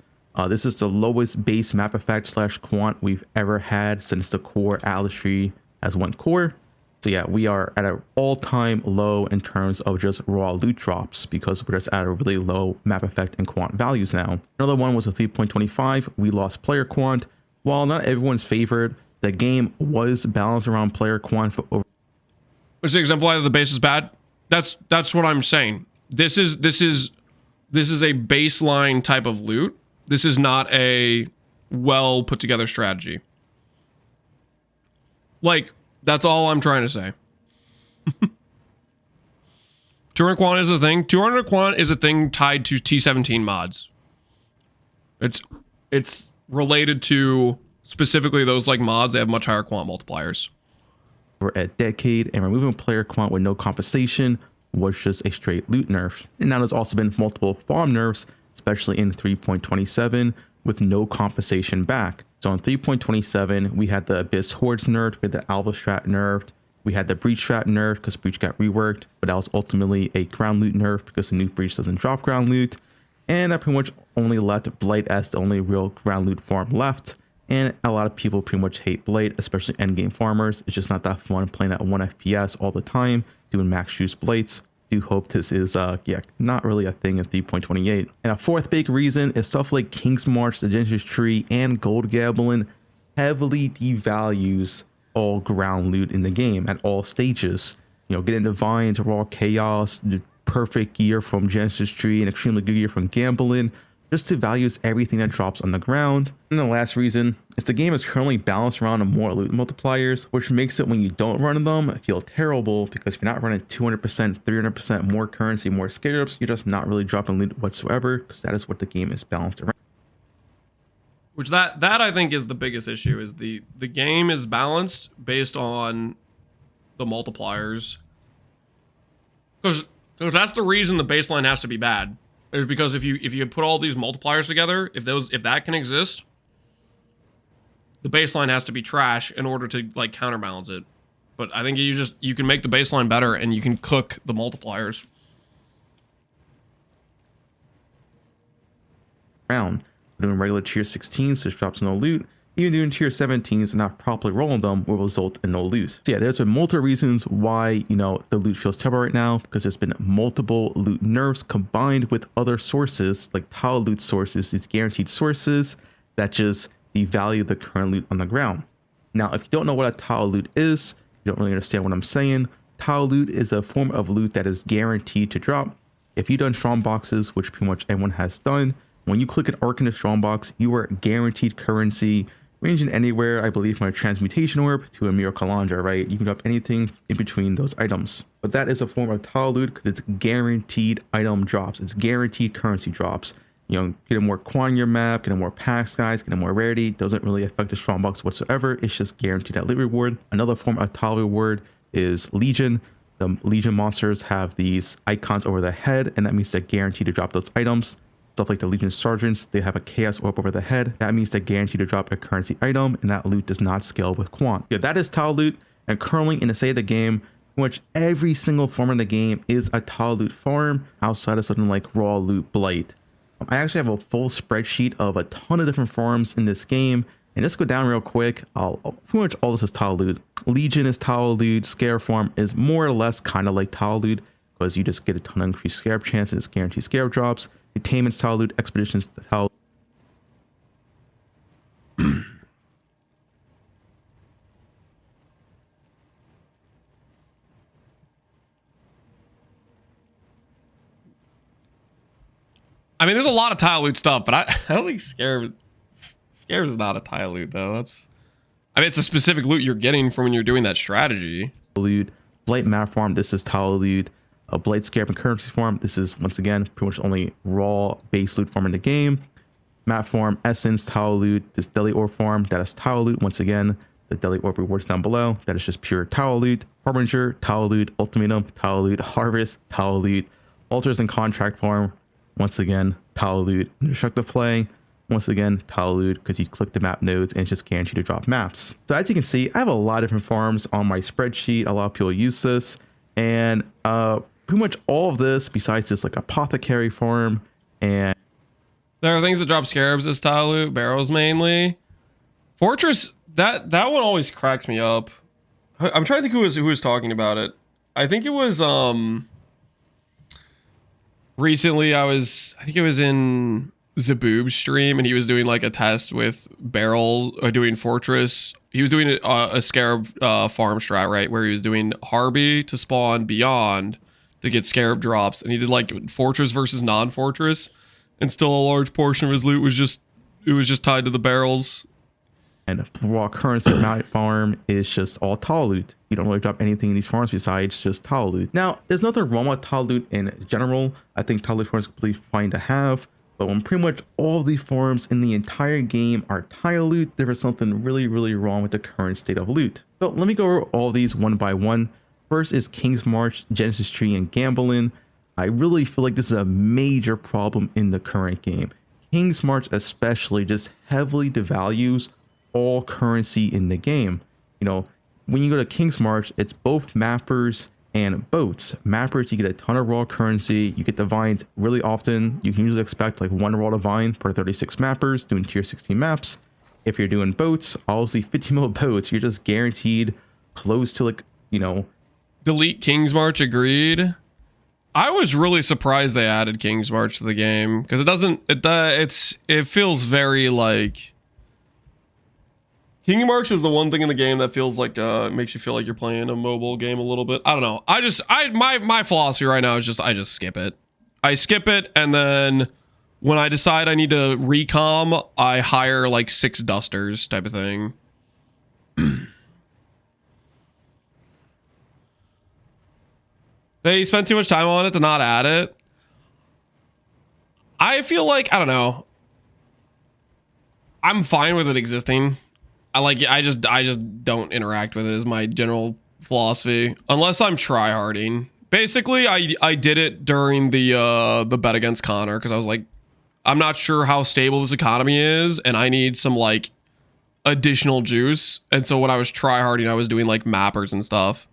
This is the lowest base map effect / quant we've ever had since the core Atlas tree as one core. So yeah, we are at an all-time low in terms of just raw loot drops because we're just at a really low map effect and quant values now. Another one was a 3.25. We lost player quant. While not everyone's favorite, the game was balanced around player quant for over. Which exemplify that the base is bad. That's what I'm saying. This is a baseline type of loot. This is not a well put together strategy. Like, that's all I'm trying to say. 200 quant is a thing. 200 quant is a thing tied to T17 mods. It's related to specifically those like mods that have much higher quant multipliers. For a decade, and removing player quant with no compensation was just a straight loot nerf. And now there's also been multiple farm nerfs, especially in 3.27 with no compensation back. So in 3.27, we had the Abyss Hordes nerfed, we had the Alva strat nerfed, we had the Breach strat nerfed because Breach got reworked, but that was ultimately a ground loot nerf because the new Breach doesn't drop ground loot. And that pretty much only left Blight as the only real ground loot farm left. And a lot of people pretty much hate Blight, especially endgame farmers. It's just not that fun playing at 1 FPS all the time, doing max juice Blights. Do hope this is not really a thing in 3.28. And a fourth big reason is stuff like King's March, the Genesis Tree, and Gold Goblin heavily devalues all ground loot in the game at all stages. You know, getting Divines, Raw Chaos, the perfect gear from Genesis Tree, and extremely good gear from Gambling, just devalues everything that drops on the ground. And the last reason is the game is currently balanced around more loot multipliers, which makes it when you don't run them feel terrible, because if you're not running 200%, 300% more currency, more Scarabs, you're just not really dropping loot whatsoever, because that is what the game is balanced around. Which that I think is the biggest issue, is the game is balanced based on the multipliers. Because that's the reason the baseline has to be bad. Is because if you put all these multipliers together, if that can exist, the baseline has to be trash in order to like counterbalance it. But I think you can make the baseline better and you can cook the multipliers. Doing regular tier 16s, which drops no loot. Even doing tier 17s and not properly rolling them will result in no loot. So yeah, there's been multiple reasons why, you know, the loot feels terrible right now, because there's been multiple loot nerfs combined with other sources like tile loot sources, these guaranteed sources that just devalue the current loot on the ground. Now, if you don't know what a tile loot is, you don't really understand what I'm saying. Tile loot is a form of loot that is guaranteed to drop. If you've done strong boxes, which pretty much everyone has done, when you click an Arcanist strong box, you are guaranteed currency ranging anywhere, I believe, from a transmutation orb to a mere Kalandra, right? You can drop anything in between those items. But that is a form of tile loot because it's guaranteed item drops. It's guaranteed currency drops. You know, getting more quant in your map, getting more packs, guys, getting more rarity doesn't really affect the strong box whatsoever. It's just guaranteed that loot reward. Another form of tile reward is Legion. The Legion monsters have these icons over the head, and that means they're guaranteed to drop those items. Stuff like the Legion Sergeants, they have a Chaos Orb over the head. That means they're guaranteed to drop a currency item, and that loot does not scale with quant. Yeah, that is tile loot, and currently in the state of the game, in which every single farm in the game is a tile loot farm outside of something like raw loot Blight. I actually have a full spreadsheet of a ton of different farms in this game, and let's go down real quick. Pretty much all this is tile loot. Legion is tile loot. Scarab farm is more or less kind of like tile loot, because you just get a ton of increased Scarab chance and it's guaranteed Scarab drops. Containment's tile loot, Expeditions tile. I mean, there's a lot of tile loot stuff, but I don't think Scarab is not a tile loot though. I mean, it's a specific loot you're getting from when you're doing that strategy. Loot, Blight map farm, this is tile loot. A Blight Scarab and currency farm, this is once again pretty much only raw base loot farm in the game. Map farm, Essence, tile loot. This Deli Orb farm, that is tile loot. Once again, the Deli Orb rewards down below, that is just pure tile loot. Harbinger, tile loot. Ultimatum, tile loot. Harvest, tile loot. Altars and Contract farm, once again, tile loot. Destructive play, once again, tile loot, because you click the map nodes and it's just guaranteed to drop maps. So as you can see, I have a lot of different farms on my spreadsheet. A lot of people use this, and pretty much all of this, besides this like apothecary farm, and there are things that drop Scarabs as tile loot, barrels mainly. Fortress, that one always cracks me up. I'm trying to think who was talking about it. I think it was recently I think it was in Zaboob stream, and he was doing like a test with barrels, doing fortress. He was doing a Scarab farm strat, right, where he was doing Harby to spawn beyond to get Scarab drops, and he did like fortress versus non-fortress, and still a large portion of his loot was just tied to the barrels. And raw currency mount farm is just all tile loot. You don't really drop anything in these farms besides just tile loot. Now, there's nothing wrong with tile loot in general. I think tile loot farms are completely fine to have. But when pretty much all the farms in the entire game are tile loot, there is something really, really wrong with the current state of loot. So let me go over all these one by one. First is King's March, Genesis Tree, and Gambling. I really feel like this is a major problem in the current game. King's March especially just heavily devalues all currency in the game. You know, when you go to King's March, it's both mappers and boats. Mappers, you get a ton of raw currency. You get divines really often. You can usually expect like 1 raw divine per 36 mappers doing tier 16 maps. If you're doing boats, obviously 50 mil boats, you're just guaranteed close to like, you know. Delete King's March, agreed. I was really surprised they added King's March to the game, because it feels very like King March is the one thing in the game that feels like makes you feel like you're playing a mobile game a little bit. I don't know. My philosophy right now is just I just skip it. I skip it, and then when I decide I need to recom, I hire like 6 dusters type of thing. They spent too much time on it to not add it. I feel like, I don't know. I'm fine with it existing. I just don't interact with it is my general philosophy, unless I'm tryharding. Basically, I did it during the bet against Connor, because I was like, I'm not sure how stable this economy is, and I need some like additional juice. And so when I was tryharding, I was doing like mappers and stuff.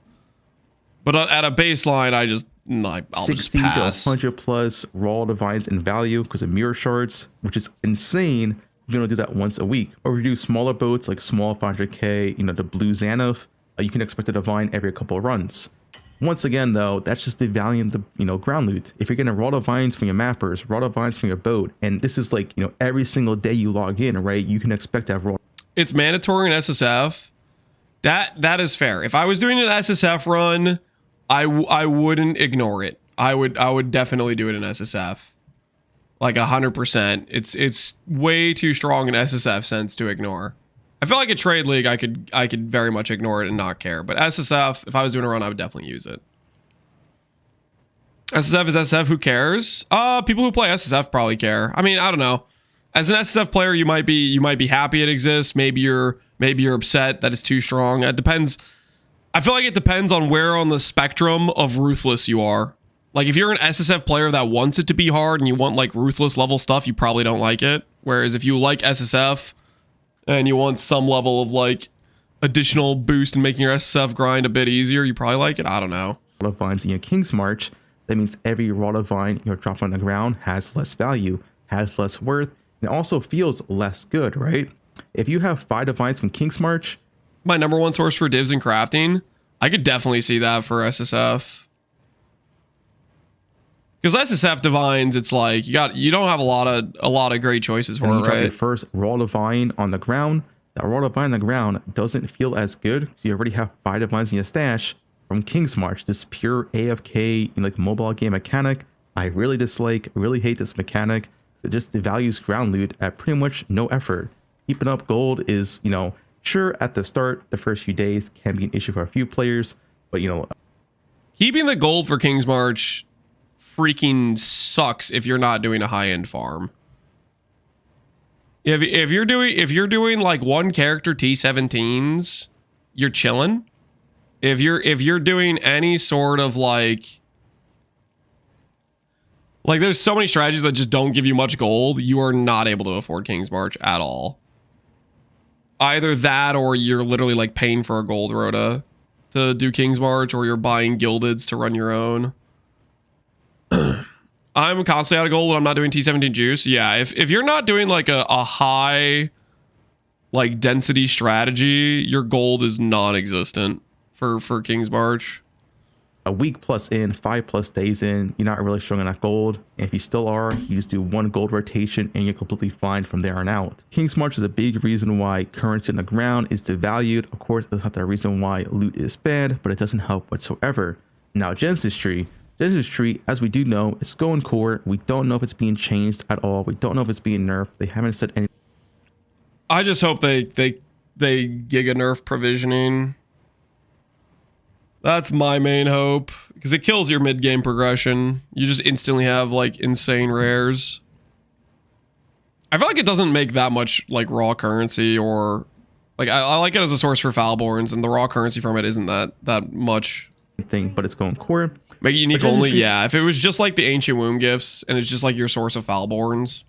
But at a baseline, I'll 60 just to pass. 100 plus raw divines in value because of mirror shards, which is insane. You're gonna do that once a week. Or if you do smaller boats like small 500k, you know, the blue Xanath, you can expect a divine every couple of runs. Once again, though, that's just devaluing the, you know, ground loot. If you're getting raw divines from your mappers, raw divines from your boat, and this is like, you know, every single day you log in, right? You can expect to have raw. It's mandatory in SSF. That is fair. If I was doing an SSF run, I wouldn't ignore it. I would definitely do it in SSF. Like 100%. It's way too strong in SSF sense to ignore. I feel like a trade league, I could very much ignore it and not care. But SSF, if I was doing a run, I would definitely use it. SSF is SSF. Who cares? People who play SSF probably care. I mean, I don't know. As an SSF player, you might be happy it exists. Maybe you're upset that it's too strong. It depends. I feel like it depends on where on the spectrum of ruthless you are. Like if you're an SSF player that wants it to be hard and you want like ruthless level stuff, you probably don't like it. Whereas if you like SSF and you want some level of like additional boost and making your SSF grind a bit easier, you probably like it. I don't know. Raw divines in your King's March, that means every raw divine you're dropping on the ground has less value, has less worth, and also feels less good, right? If you have 5 divines from King's March, my number one source for divs and crafting, I could definitely see that for SSF. Because SSF divines, it's like you don't have a lot of great choices for it, drop right? your first raw divine on the ground. That raw divine on the ground doesn't feel as good. You already have 5 divines in your stash from King's March. This pure AFK like mobile game mechanic, I really dislike. Really hate this mechanic. It just devalues ground loot at pretty much no effort. Keeping up gold is, you know, sure at the start, the first few days can be an issue for a few players, but you know, keeping the gold for King's March freaking sucks if you're not doing a high-end farm. If you're doing like one character T17s, you're chilling. If you're doing any sort of like there's so many strategies that just don't give you much gold, you are not able to afford King's March at all. Either that or you're literally like paying for a gold rota to do King's March, or you're buying gildeds to run your own. I'm constantly out of gold when I'm not doing T17 juice. Yeah, if you're not doing like a high like density strategy, your gold is non-existent for King's March. a week plus in, 5+ days in, you're not really strong enough gold. And if you still are, you just do 1 gold rotation and you're completely fine from there on out. King's March is a big reason why currency on the ground is devalued. Of course, that's not the reason why loot is banned, but it doesn't help whatsoever. Now, Genesis Tree, as we do know, it's going core. We don't know if it's being changed at all. We don't know if it's being nerfed. They haven't said anything. I just hope they giga nerf provisioning. That's my main hope, because it kills your mid-game progression. You just instantly have like insane rares. I feel like it doesn't make that much like raw currency, or like I like it as a source for Falborns, and the raw currency from it isn't that much. Thing, but it's going core. Make it unique only, yeah. If it was just like the Ancient Womb gifts and it's just like your source of Falborns.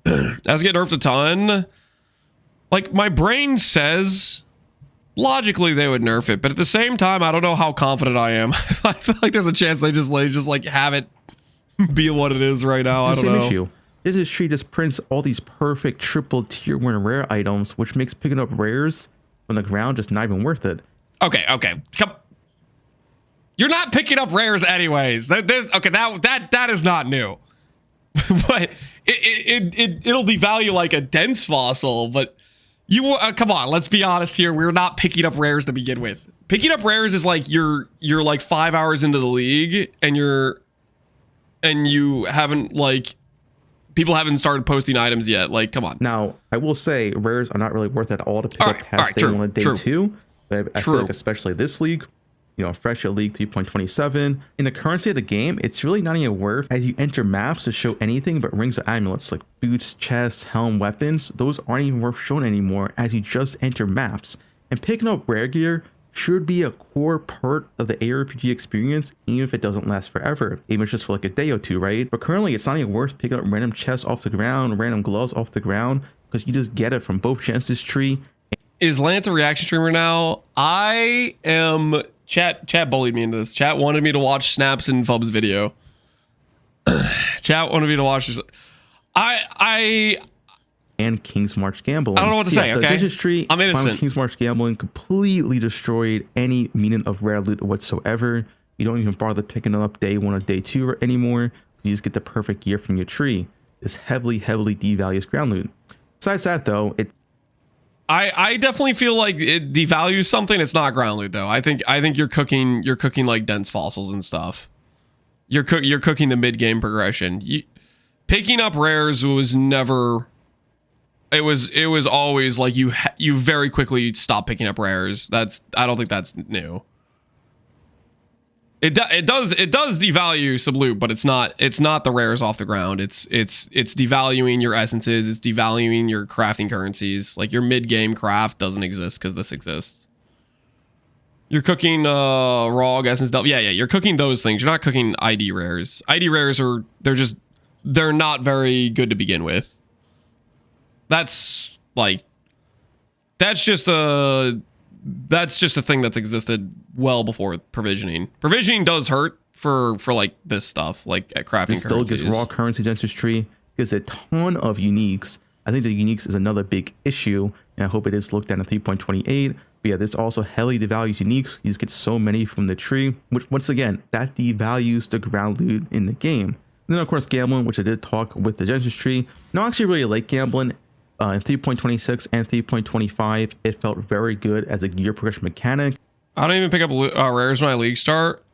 As get nerfed a ton, like my brain says logically they would nerf it, but at the same time I don't know how confident I am. I feel like there's a chance they just like have it be what it is right now. I don't know. Issue. This tree just prints all these perfect triple tier 1 rare items, which makes picking up rares on the ground just not even worth it. Okay. Come. You're not picking up rares anyways. That is not new. But it'll devalue like a dense fossil, but you come on, let's be honest here. We're not picking up rares to begin with. Picking up rares is like you're like 5 hours into the league and you haven't like people haven't started posting items yet. Like, come on. Now, I will say rares are not really worth it at all to pick up past day 1 and day 2. But I feel like especially this league, you know, fresh at League 3.27, in the currency of the game, it's really not even worth as you enter maps to show anything but rings or amulets like boots, chests, helm, weapons. Those aren't even worth showing anymore as you just enter maps. And picking up rare gear should be a core part of the ARPG experience, even if it doesn't last forever, even just for like a day or 2, right? But currently, it's not even worth picking up random chests off the ground, random gloves off the ground, because you just get it from both Genesis Tree. Is Lance a reaction streamer now? I am. Chat bullied me into this. Chat wanted me to watch Snaps and Fub's video. Chat wanted me to watch this. And King's March gambling. I don't know what to say. Okay, Genesis Tree, I'm innocent. King's March gambling completely destroyed any meaning of rare loot whatsoever. You don't even bother picking up day 1 or day 2 anymore. You just get the perfect gear from your tree. This heavily devalues ground loot. Besides that, though, I definitely feel like it devalues something. It's not ground loot though. I think you're cooking like dense fossils and stuff. You're cooking the mid game progression. Picking up rares was never. It was always like you very quickly stop picking up rares. I don't think that's new. It does devalue some loot, but it's not the rares off the ground. It's devaluing your essences. It's devaluing your crafting currencies. Like your mid game craft doesn't exist because this exists. You're cooking raw essence. Yeah. You're cooking those things. You're not cooking ID rares. ID rares they're not very good to begin with. That's just a thing that's existed well before provisioning. Provisioning does hurt for like this stuff, like at crafting. It still gives raw currency Genesis Tree. Gives a ton of uniques. I think the uniques is another big issue, and I hope it is looked at in 3.28. But yeah, this also heavily devalues uniques. You just get so many from the tree, which once again, that devalues the ground loot in the game. And then of course gambling, which I did talk with the Genesis Tree. No, I actually really like gambling. In 3.26 and 3.25, it felt very good as a gear progression mechanic. I don't even pick up rares when I league start.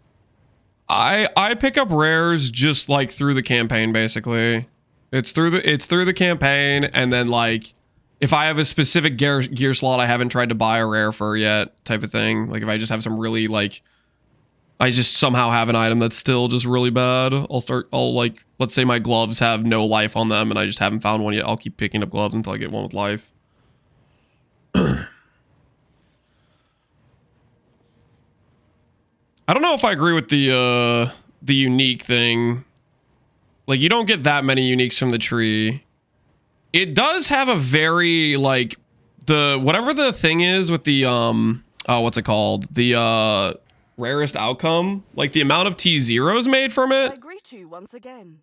I pick up rares just like through the campaign, basically. It's through the campaign, and then like if I have a specific gear slot I haven't tried to buy a rare for yet, type of thing. Like if I just have some really like, I just somehow have an item that's still just really bad. I'll like, let's say my gloves have no life on them and I just haven't found one yet. I'll keep picking up gloves until I get one with life. I don't know if I agree with the unique thing. Like you don't get that many uniques from the tree. It does have a very like whatever the thing is with the what's it called? The rarest outcome, like the amount of T0s made from it. I greet you once again.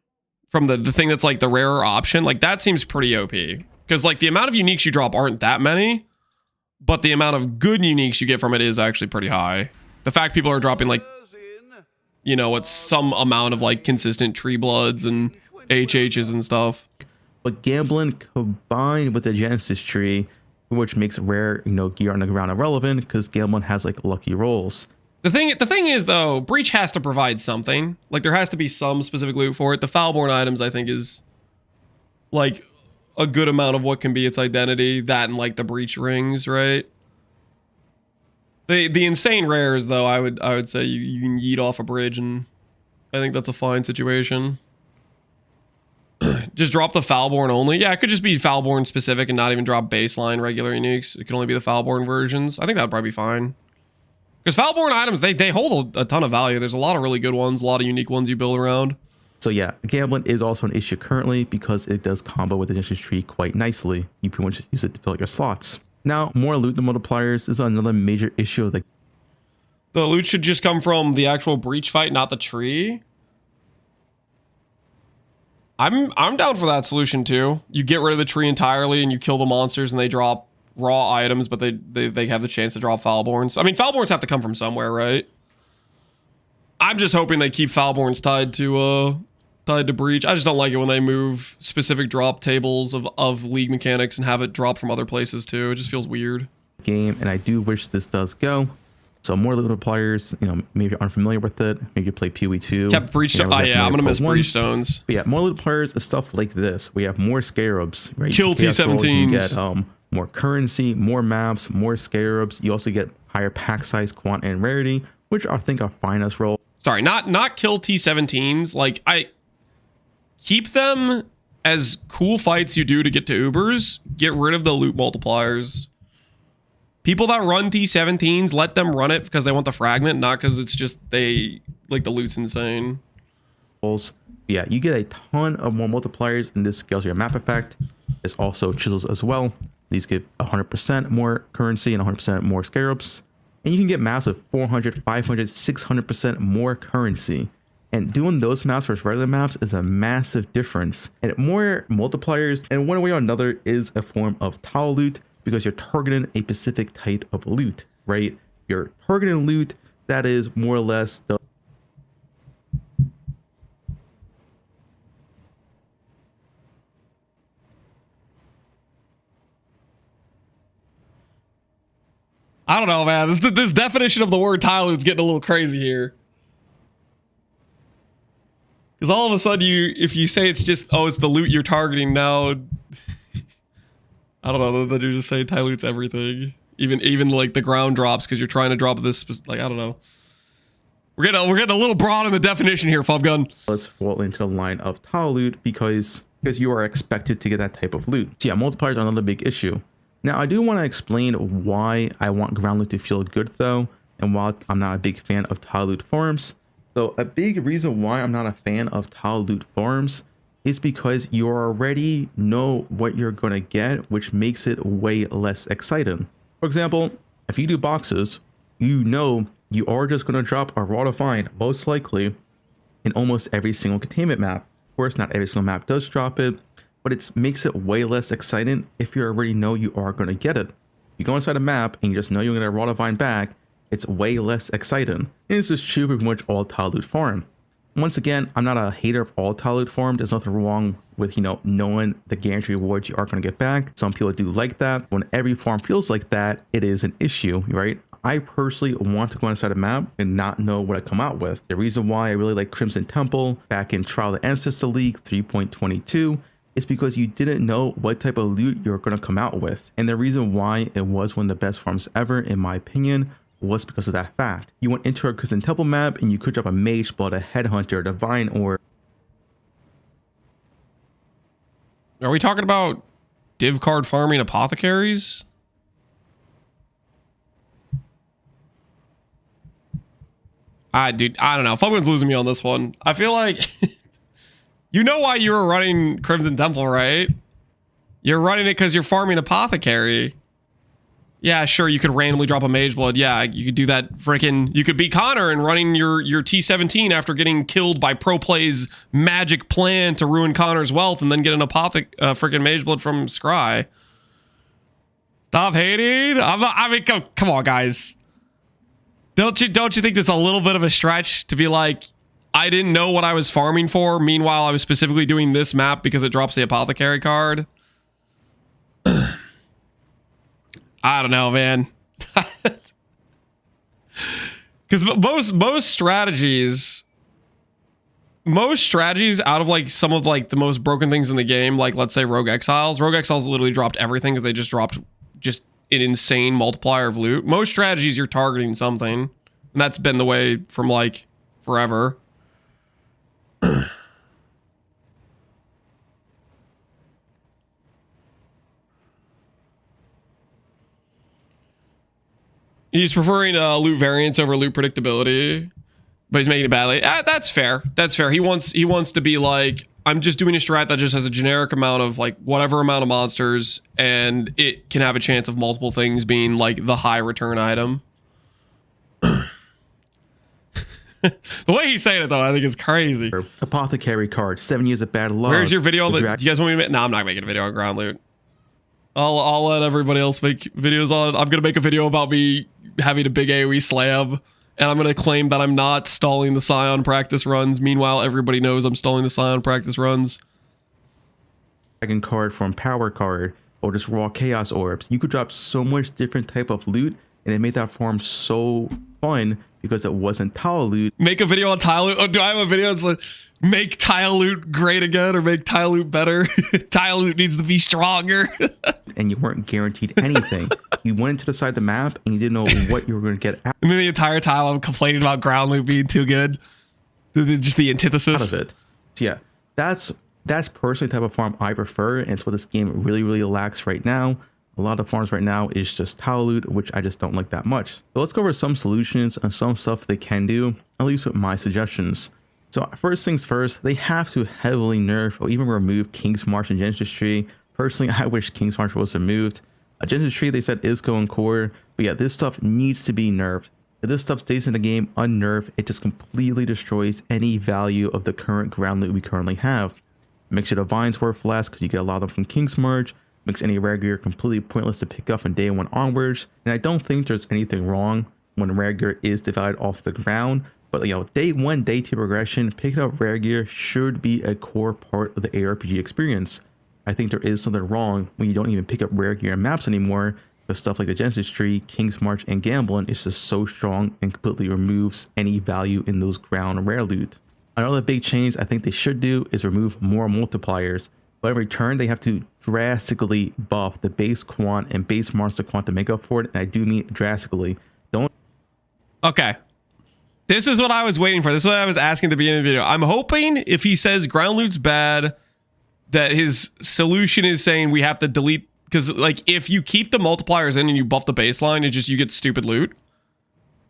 From the thing that's like the rarer option, like that seems pretty OP. Because like the amount of uniques you drop aren't that many, but the amount of good uniques you get from it is actually pretty high. The fact people are dropping like, you know, it's some amount of like consistent tree bloods and HHs and stuff. But gambling combined with the Genesis tree, which makes rare, you know, gear on the ground irrelevant because gambling has like lucky rolls. The thing is though, Breach has to provide something. Like there has to be some specific loot for it. The Foulborn items, I think, is like a good amount of what can be its identity. That and like the Breach rings, right? The insane rares though, I would say you can yeet off a bridge, and I think that's a fine situation. Just drop the Foulborn only. Yeah, it could just be Foulborn specific and not even drop baseline regular uniques. It could only be the Foulborn versions. I think that would probably be fine. Because Foulborn items, they hold a ton of value. There's a lot of really good ones, a lot of unique ones you build around. So yeah, gambling is also an issue currently because it does combo with the Genesis tree quite nicely. You pretty much use it to fill out your slots. Now, more loot than multipliers is another major issue of the loot should just come from the actual Breach fight, not the tree. I'm down for that solution too. You get rid of the tree entirely and you kill the monsters and they drop raw items, but they have the chance to drop Foulborns. I mean, Foulborns have to come from somewhere, right? I'm just hoping they keep Foulborns tied to Breach. I just don't like it when they move specific drop tables of league mechanics and have it drop from other places too. It just feels weird. Game, and I do wish this does go. So more loot multipliers, you know, maybe you're unfamiliar with it. Maybe you play PoE 2. Kept Breach Stone. Oh yeah, I'm gonna miss Breach Stones. But yeah, more loot multipliers is stuff like this. We have more Scarabs, right? Kill T17s. You get more currency, more maps, more Scarabs. You also get higher pack size, quant, and rarity, which I think are fine as roll. Sorry, not kill T17s. Like I keep them as cool fights you do to get to Ubers. Get rid of the loot multipliers. People that run T17s, let them run it because they want the fragment, not because it's just they like the loot's insane. Yeah, you get a ton of more multipliers, and this scales your map effect. This also chisels as well. These give 100% more currency and 100% more Scarabs. And you can get maps with 400, 500, 600% more currency. And doing those maps versus regular maps is a massive difference. And more multipliers, in one way or another, is a form of tile loot because you're targeting a specific type of loot, right? You're targeting loot that is more or less the I don't know, man. This definition of the word tile loot's getting a little crazy here. Because all of a sudden, if you say it's just, oh, it's the loot you're targeting now, I don't know, then you just say tile loot's everything. Even like the ground drops because you're trying to drop this, like, I don't know. We're getting a little broad in the definition here, Fubgun. Let's fall into the line of tile loot because you are expected to get that type of loot. So yeah, multipliers are another big issue. Now, I do want to explain why I want ground loot to feel good, though, and why I'm not a big fan of tile loot farms. So a big reason why I'm not a fan of tile loot farms is because you already know what you're going to get, which makes it way less exciting. For example, if you do boxes, you know you are just going to drop a raw to find, most likely, in almost every single containment map. Of course, not every single map does drop it, but it makes it way less exciting if you already know you are going to get it. You go inside a map and you just know you're going to raw to find back, it's way less exciting. And this is true for pretty much all tile loot farm. Once again, I'm not a hater of all tile loot farm. There's nothing wrong with, you know, knowing the guaranteed rewards you are going to get back. Some people do like that. When every farm feels like that, it is an issue, right? I personally want to go inside a map and not know what I come out with. The reason why I really like Crimson Temple back in Trial of the Ancestor League 3.22 is because you didn't know what type of loot you're going to come out with. And the reason why it was one of the best farms ever, in my opinion, was because of that fact. You went into a Crimson Temple map and you could drop a Mage, Blood, a Headhunter, a Divine, or... Are we talking about div card farming apothecaries? Dude, I don't know. Fubgun's losing me on this one. I feel like... You know why you were running Crimson Temple, right? You're running it because you're farming apothecary. Yeah, sure, you could randomly drop a Mage Blood. Yeah, you could do that freaking... You could be Connor and running your T17 after getting killed by Pro Play's magic plan to ruin Connor's wealth and then get an freaking Mage Blood from Scry. Stop hating. I mean, come on, guys. Don't you think that's a little bit of a stretch to be like, I didn't know what I was farming for. Meanwhile, I was specifically doing this map because it drops the apothecary card. I don't know, man. Because most strategies out of like some of like the most broken things in the game, like let's say Rogue Exiles literally dropped everything because they just dropped just an insane multiplier of loot. Most strategies you're targeting something, and that's been the way from like forever. He's preferring loot variance over loot predictability, but he's making it badly. That's fair. That's fair. He wants to be like, I'm just doing a strat that just has a generic amount of like whatever amount of monsters, and it can have a chance of multiple things being like the high return item. The way he's saying it though, I think is crazy. Apothecary card, 7 years of bad luck. Where's your video? Do you guys want me to make? No, I'm not making a video on ground loot. I'll let everybody else make videos on it. I'm gonna make a video about me having a big AoE slam, and I'm gonna claim that I'm not stalling the Scion practice runs. Meanwhile, everybody knows I'm stalling the Scion practice runs. Dragon card from power card, or just raw chaos orbs. You could drop so much different type of loot, and it made that farm so fun because it wasn't tile loot. Make a video on tile loot. Oh, do I have a video that's like make tile loot great again or make tile loot better? Tile loot needs to be stronger. And you weren't guaranteed anything. You went into the side of the map and you didn't know what you were going to get out And then the entire time I'm complaining about ground loot being too good. Just the antithesis of it. So yeah, that's personally the type of farm I prefer, and it's what this game really lacks right now. A lot of farms right now is just tile loot, which I just don't like that much. So let's go over some solutions and some stuff they can do, at least with my suggestions. So first things first, they have to heavily nerf or even remove King's March and Genesis Tree. Personally, I wish King's March was removed. Genesis Tree, they said, is going core, but yeah, this stuff needs to be nerfed. If this stuff stays in the game unnerfed, it just completely destroys any value of the current ground loot we currently have. Makes your divines worth less because you get a lot of them from King's March. Makes any rare gear completely pointless to pick up from day one onwards. And I don't think there's anything wrong when rare gear is divided off the ground. But you know, day one, day two progression, picking up rare gear should be a core part of the ARPG experience. I think there is something wrong when you don't even pick up rare gear in maps anymore. Because stuff like the Genesis Tree, King's March, and Gambling is just so strong and completely removes any value in those ground rare loot. Another big change I think they should do is remove more multipliers. But in return, they have to drastically buff the base quant and base monster quant to make up for it. And I do mean drastically. Don't. Okay. This is what I was waiting for. This is what I was asking at the beginning of the video. I'm hoping if he says ground loot's bad, that his solution is saying we have to delete, because like if you keep the multipliers in and you buff the baseline, it just you get stupid loot.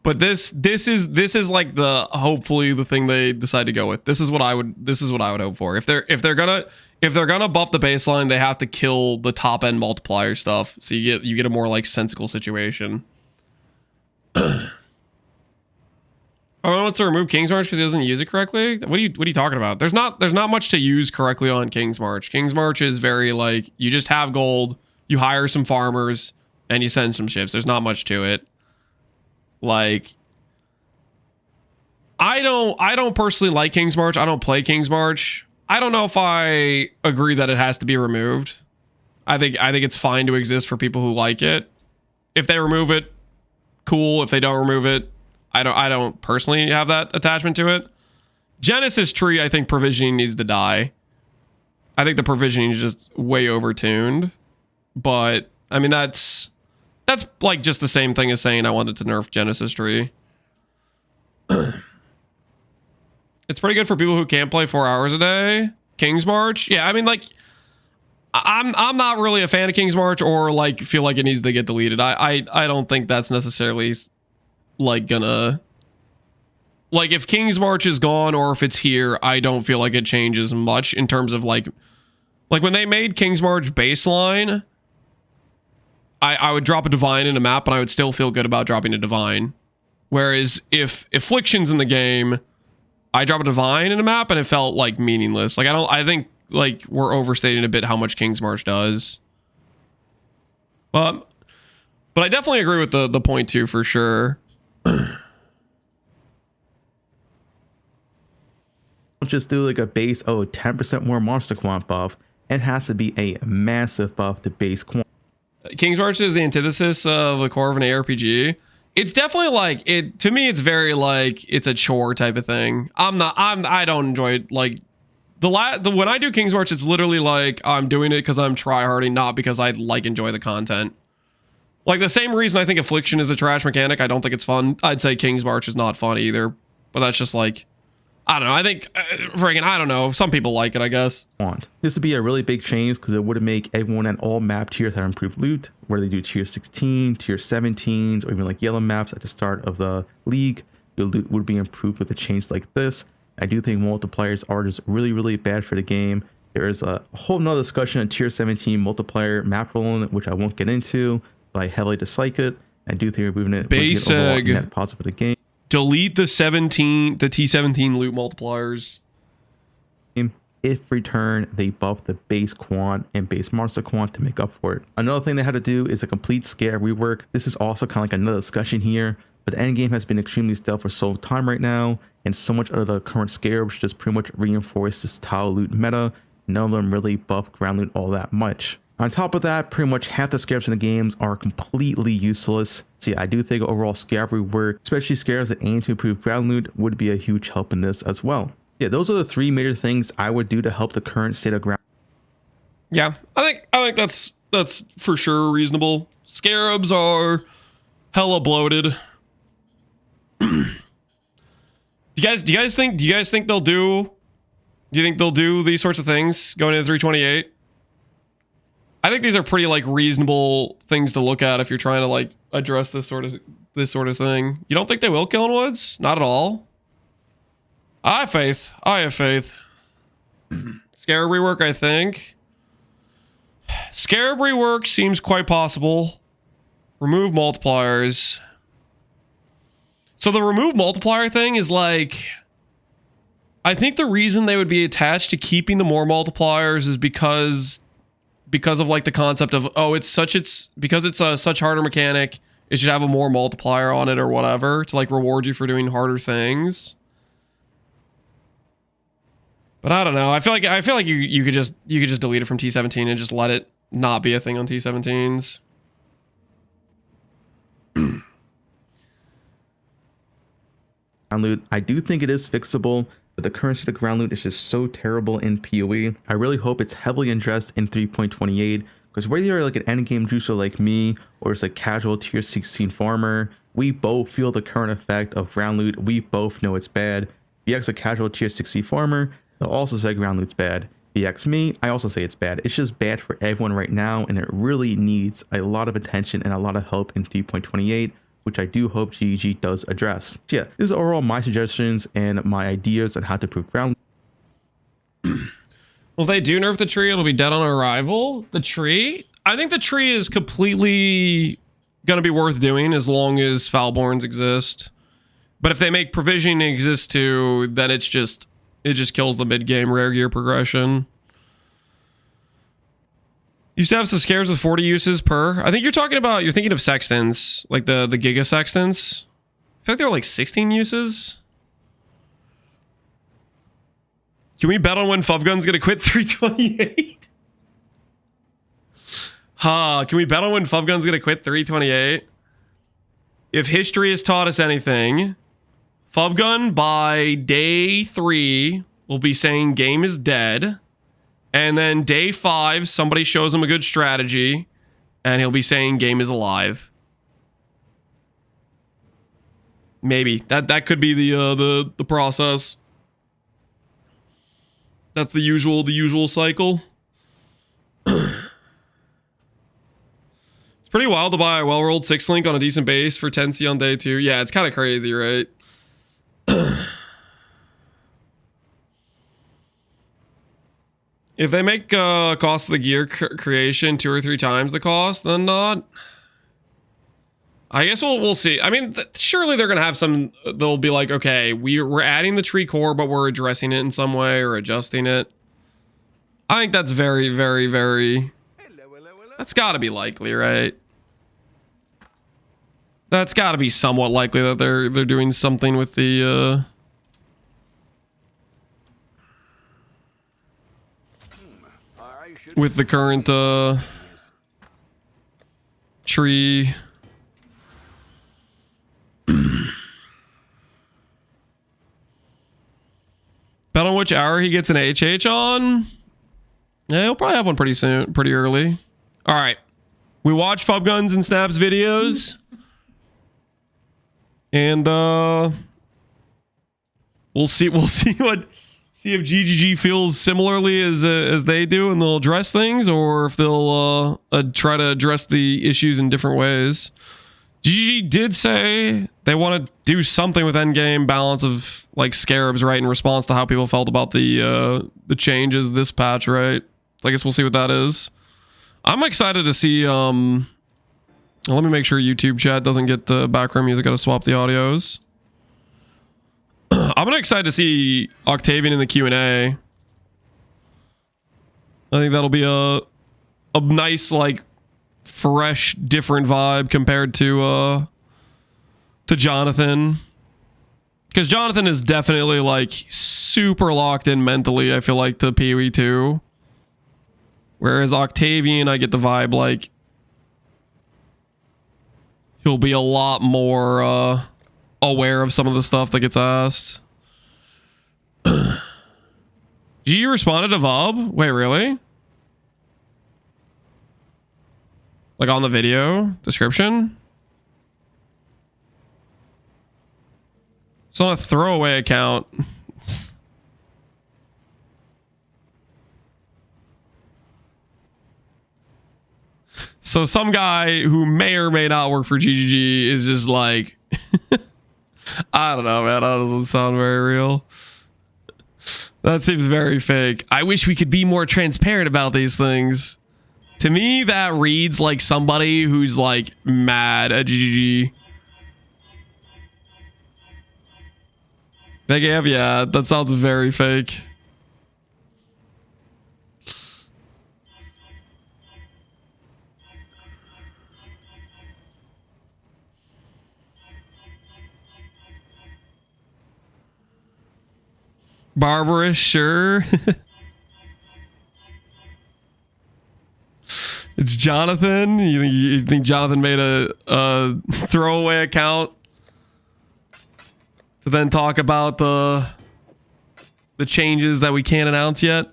But this is like the hopefully the thing they decide to go with. This is what I would hope for. If they're gonna buff the baseline, they have to kill the top end multiplier stuff. So you get a more like sensical situation. Oh, wants to remove King's March because he doesn't use it correctly. What are you talking about? There's not much to use correctly on King's March. King's March is very like you just have gold, you hire some farmers, and you send some ships. There's not much to it. Like I don't personally like King's March. I don't play King's March. I don't know if I agree that it has to be removed. I think it's fine to exist for people who like it. If they remove it, cool. If they don't remove it, I don't personally have that attachment to it. Genesis Tree, I think provisioning needs to die. I think the provisioning is just way overtuned. But I mean that's like just the same thing as saying I wanted to nerf Genesis Tree. It's pretty good for people who can't play 4 hours a day. King's March, yeah. I mean, like, I'm not really a fan of King's March or like feel like it needs to get deleted. I don't think that's necessarily like gonna like if King's March is gone or if it's here. I don't feel like it changes much in terms of like when they made King's March baseline. I would drop a divine in a map and I would still feel good about dropping a divine. Whereas if Affliction's in the game, I drop a divine in a map and it felt like meaningless. Like I think like we're overstating a bit how much King's March does. But I definitely agree with the point too, for sure. just do like a base 10% more monster quant buff. It has to be a massive buff to base quant. King's March is the antithesis of the core of an ARPG. It's definitely like it to me. It's very like it's a chore type of thing. I don't enjoy it. Like when I do King's March, it's literally like I'm doing it because I'm tryharding, not because I like enjoy the content. Like the same reason I think Affliction is a trash mechanic. I don't think it's fun. I'd say King's March is not fun either. But that's just like, I don't know. I think, friggin', I don't know. Some people like it, I guess. This would be a really big change because it would make everyone at all map tiers have improved loot, where they do tier 16, tier 17s, or even like yellow maps at the start of the league. Your loot would be improved with a change like this. I do think multipliers are just really, really bad for the game. There is a whole nother discussion on tier 17 multiplier map rolling, which I won't get into, but I heavily dislike it. I do think removing it would be an overall net positive for the game. Delete the T17 loot multipliers. If return, they buff the base quant and base monster quant to make up for it. Another thing they had to do is a complete Scarab rework. This is also kind of like another discussion here, but Endgame has been extremely stealth for some time right now, and so much of the current Scarabs just pretty much reinforce this tile loot meta. None of them really buff ground loot all that much. On top of that, pretty much half the Scarabs in the games are completely useless. So yeah, I do think overall Scarab rework, especially Scarabs that aim to improve ground loot, would be a huge help in this as well. Yeah, those are the three major things I would do to help the current state of ground. Yeah, I think that's for sure reasonable. Scarabs are hella bloated. Do you guys think they'll do? Do you think they'll do these sorts of things going into 328? I think these are pretty like reasonable things to look at if you're trying to like address this sort of thing. You don't think they will kill in Woods? Not at all. I have faith. Scarab rework, I think. Scarab rework seems quite possible. Remove multipliers. So the remove multiplier thing is like, I think the reason they would be attached to keeping the more multipliers is because of like the concept of, oh, because it's a such harder mechanic, it should have a more multiplier on it or whatever to like reward you for doing harder things. But I don't know. I feel like you could just delete it from T17 and just let it not be a thing on T17s. Ground loot, I do think it is fixable, but the current state of ground loot is just so terrible in PoE. I really hope it's heavily addressed in 3.28, because whether you're like an endgame juicer like me, or it's a casual tier 16 farmer, we both feel the current effect of ground loot. We both know it's bad. BX a casual tier 60 farmer, they'll also say ground loot's bad. BX me, I also say it's bad. It's just bad for everyone right now, and it really needs a lot of attention and a lot of help in 3.28, which I do hope GG does address. So yeah, these are overall my suggestions and my ideas on how to improve ground. Well, if they do nerf the tree, it'll be dead on arrival. The tree? I think the tree is completely gonna be worth doing as long as Foulborns exist. But if they make provisioning exist too, then it just kills the mid-game rare gear progression. Used to have some scares with 40 uses per. I think you're thinking of sextants, like the Giga Sextants. I feel like they were like 16 uses. Can we bet on when Fuvgun's gonna quit 328? Can we bet on when Fuvgun's gonna quit 328? If history has taught us anything, Fuvgun by day 3 will be saying game is dead. And then day 5, somebody shows him a good strategy, and he'll be saying game is alive. Maybe that could be the process. That's the usual cycle. It's pretty wild to buy a well-rolled 6-link on a decent base for 10C on day 2. Yeah, it's kind of crazy, right? If they make cost of the gear creation 2 or 3 times the cost, then not. I guess we'll see. I mean, surely they're gonna have some. They'll be like, okay, we're adding the tree core, but we're addressing it in some way or adjusting it. I think that's very, very, very. That's got to be likely, right? That's got to be somewhat likely that they're doing something with the. with the current tree. Bet on which hour he gets an HH on. Yeah, he'll probably have one pretty soon, pretty early. All right, we watch Fub Guns and Snaps videos, and we'll see if GGG feels similarly as they do, and they'll address things, or if they'll try to address the issues in different ways. GGG did say they want to do something with Endgame balance of like Scarabs, right, in response to how people felt about the changes this patch, right? I guess we'll see what that is. I'm excited to see. Let me make sure YouTube chat doesn't get background music. Gotta swap the audios. I'm excited to see Octavian in the Q&A. I think that'll be a nice, like, fresh, different vibe compared to Jonathan. Because Jonathan is definitely, like, super locked in mentally, I feel like, to PoE 2. Whereas Octavian, I get the vibe, like, he'll be a lot more aware of some of the stuff that gets asked. G responded to Vob? Wait, really? Like on the video description? It's on a throwaway account. So some guy who may or may not work for GGG is just like, I don't know, man. That doesn't sound very real. That seems very fake. I wish we could be more transparent about these things. To me, that reads like somebody who's like mad at GGG. Negative, yeah, that sounds very fake. Barbarous, sure. It's Jonathan. You think Jonathan made a throwaway account to then talk about the changes that we can't announce yet?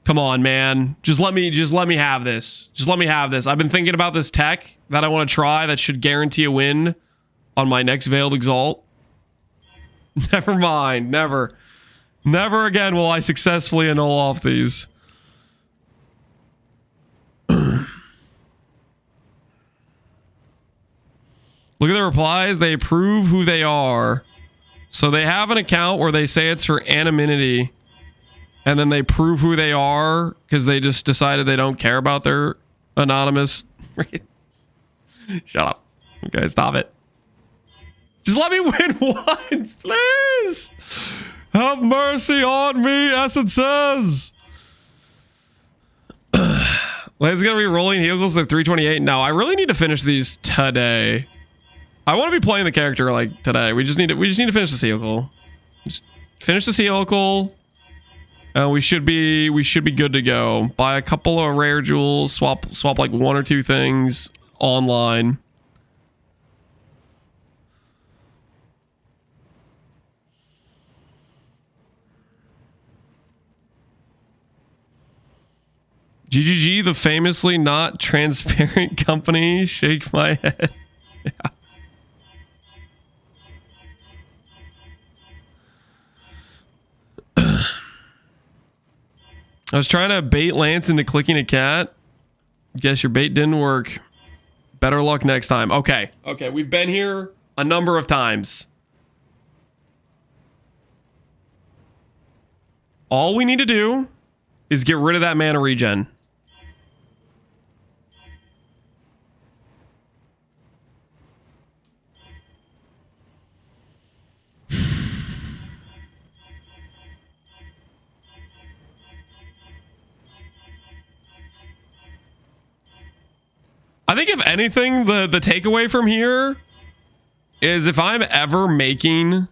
Come on, man. Just let me have this. Just let me have this. I've been thinking about this tech that I want to try that should guarantee a win on my next Veiled Exalt. Never mind. Never again will I successfully annul off these. Look at the replies. They prove who they are. So they have an account where they say it's for anonymity, and then they prove who they are because they just decided they don't care about their anonymous. Shut up. Okay, stop it. Just let me win once, please. Have mercy on me, Essences. Let's get re-rolling heals at 328. No, I really need to finish these today. I want to be playing the character like today. We just need to finish the vehicle. Just finish the vehicle. We should be good to go. Buy a couple of rare jewels, swap like one or two things online. GGG, the famously not transparent company. Shake my head. Yeah. I was trying to bait Lance into clicking a cat. Guess your bait didn't work. Better luck next time. Okay. Okay, we've been here a number of times. All we need to do is get rid of that mana regen. I think if anything, the takeaway from here is if I'm ever making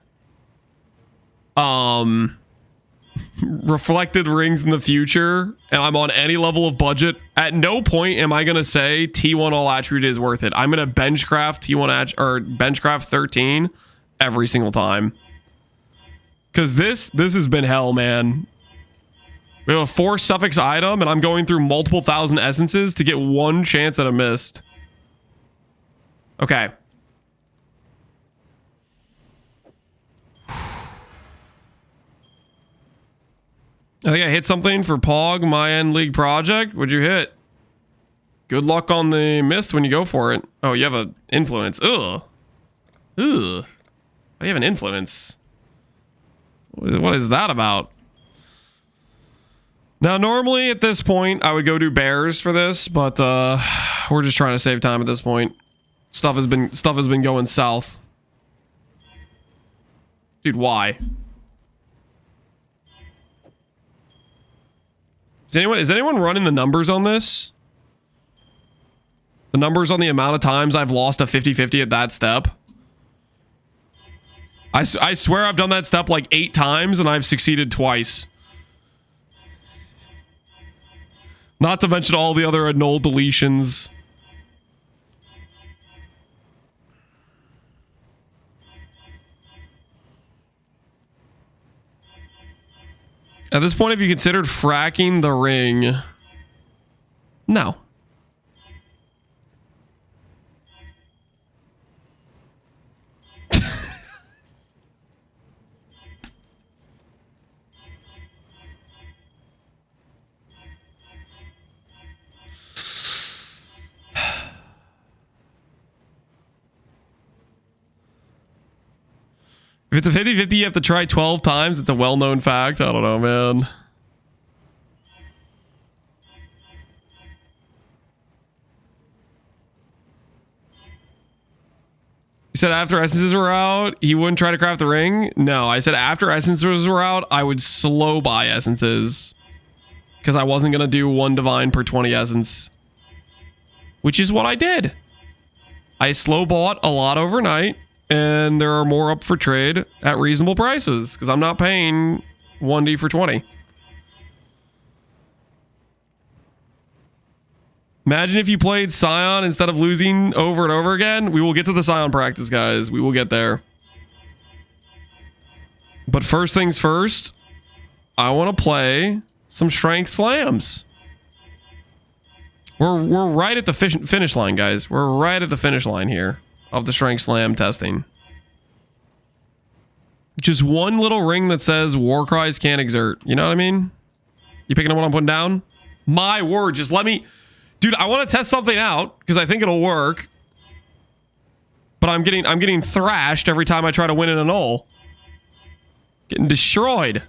reflected rings in the future and I'm on any level of budget, at no point am I gonna say T1 all attribute is worth it. I'm gonna benchcraft T1 or benchcraft 13 every single time. Cause this has been hell, man. We have a 4 suffix item and I'm going through multiple thousand essences to get one chance at a mist. Okay. I think I hit something for Pog, my end league project. What'd you hit? Good luck on the mist when you go for it. Oh, you have an influence. Ugh. Ugh. I have an influence. What is that about? Now, normally at this point, I would go do bears for this, but we're just trying to save time at this point. Stuff has been going south. Dude, why? Is anyone running the numbers on this? The numbers on the amount of times I've lost a 50-50 at that step? I swear I've done that step like 8 times and I've succeeded twice. Not to mention all the other null deletions. At this point, have you considered fracking the ring? No. If it's a 50-50, you have to try 12 times. It's a well-known fact. I don't know, man. You said after essences were out, he wouldn't try to craft the ring? No, I said after essences were out, I would slow buy essences. Because I wasn't going to do 1 divine per 20 essence. Which is what I did. I slow bought a lot overnight. And there are more up for trade at reasonable prices. Because I'm not paying 1D for 20. Imagine if you played Scion instead of losing over and over again. We will get to the Scion practice, guys. We will get there. But first things first, I want to play some strength slams. We're right at the finish line, guys. We're right at the finish line here of the strength slam testing. Just one little ring that says war cries can't exert. You know what I mean? You picking up what I'm putting down? My word, just let me... Dude, I want to test something out because I think it'll work. But I'm getting thrashed every time I try to win in a null. Getting destroyed.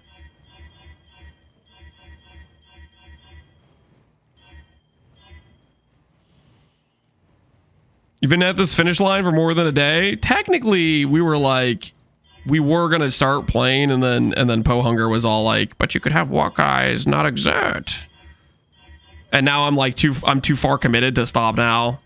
You've been at this finish line for more than a day? Technically, we were gonna start playing, and then Pohunger was all like, but you could have walk eyes, not exert. And now I'm like I'm too far committed to stop now.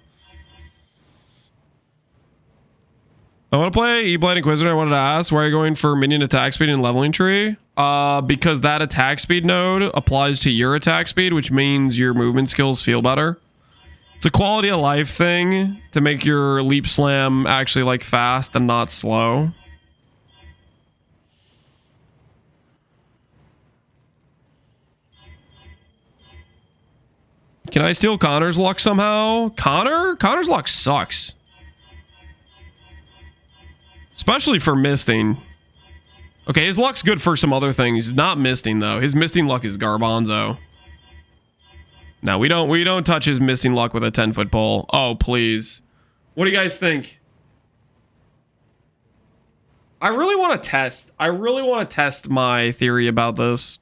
I want to play E-Blade Inquisitor. I wanted to ask, why are you going for minion attack speed and leveling tree? Because that attack speed node applies to your attack speed, which means your movement skills feel better. It's a quality of life thing to make your leap slam actually like fast and not slow. Can I steal Connor's luck somehow? Connor's luck sucks. Especially for misting. Okay, his luck's good for some other things. Not misting though. His misting luck is garbanzo. No, we don't touch his misting luck with a 10-foot pole. Oh, please. What do you guys think? I really want to test my theory about this.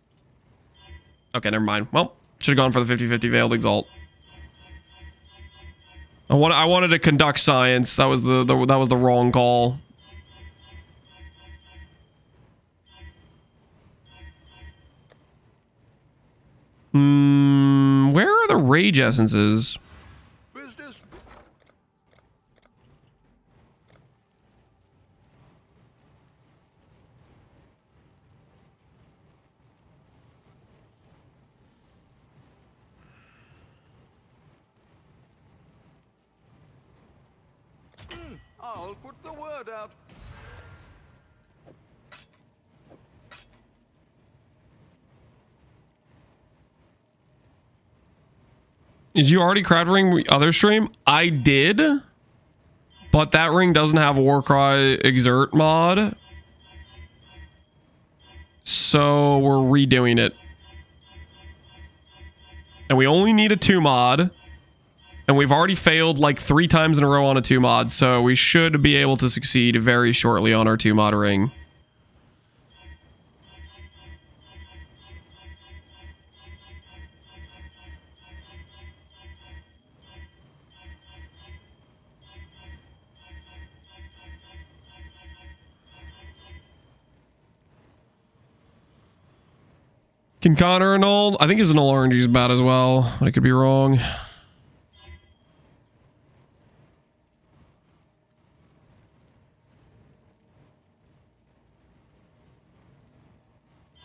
Okay, never mind. Well, should have gone for the 50-50 Veiled Exalt. I wanted to conduct science. That was the wrong call. Where are the rage essences? Business. I'll put the word out. Did you already crowd ring other stream? I did, but that ring doesn't have a Warcry Exert mod, so we're redoing it. And we only need a 2 mod, and we've already failed like 3 times in a row on a 2 mod, so we should be able to succeed very shortly on our 2 mod ring. Can Connor annul? I think his annul RNG is bad as well, but I could be wrong.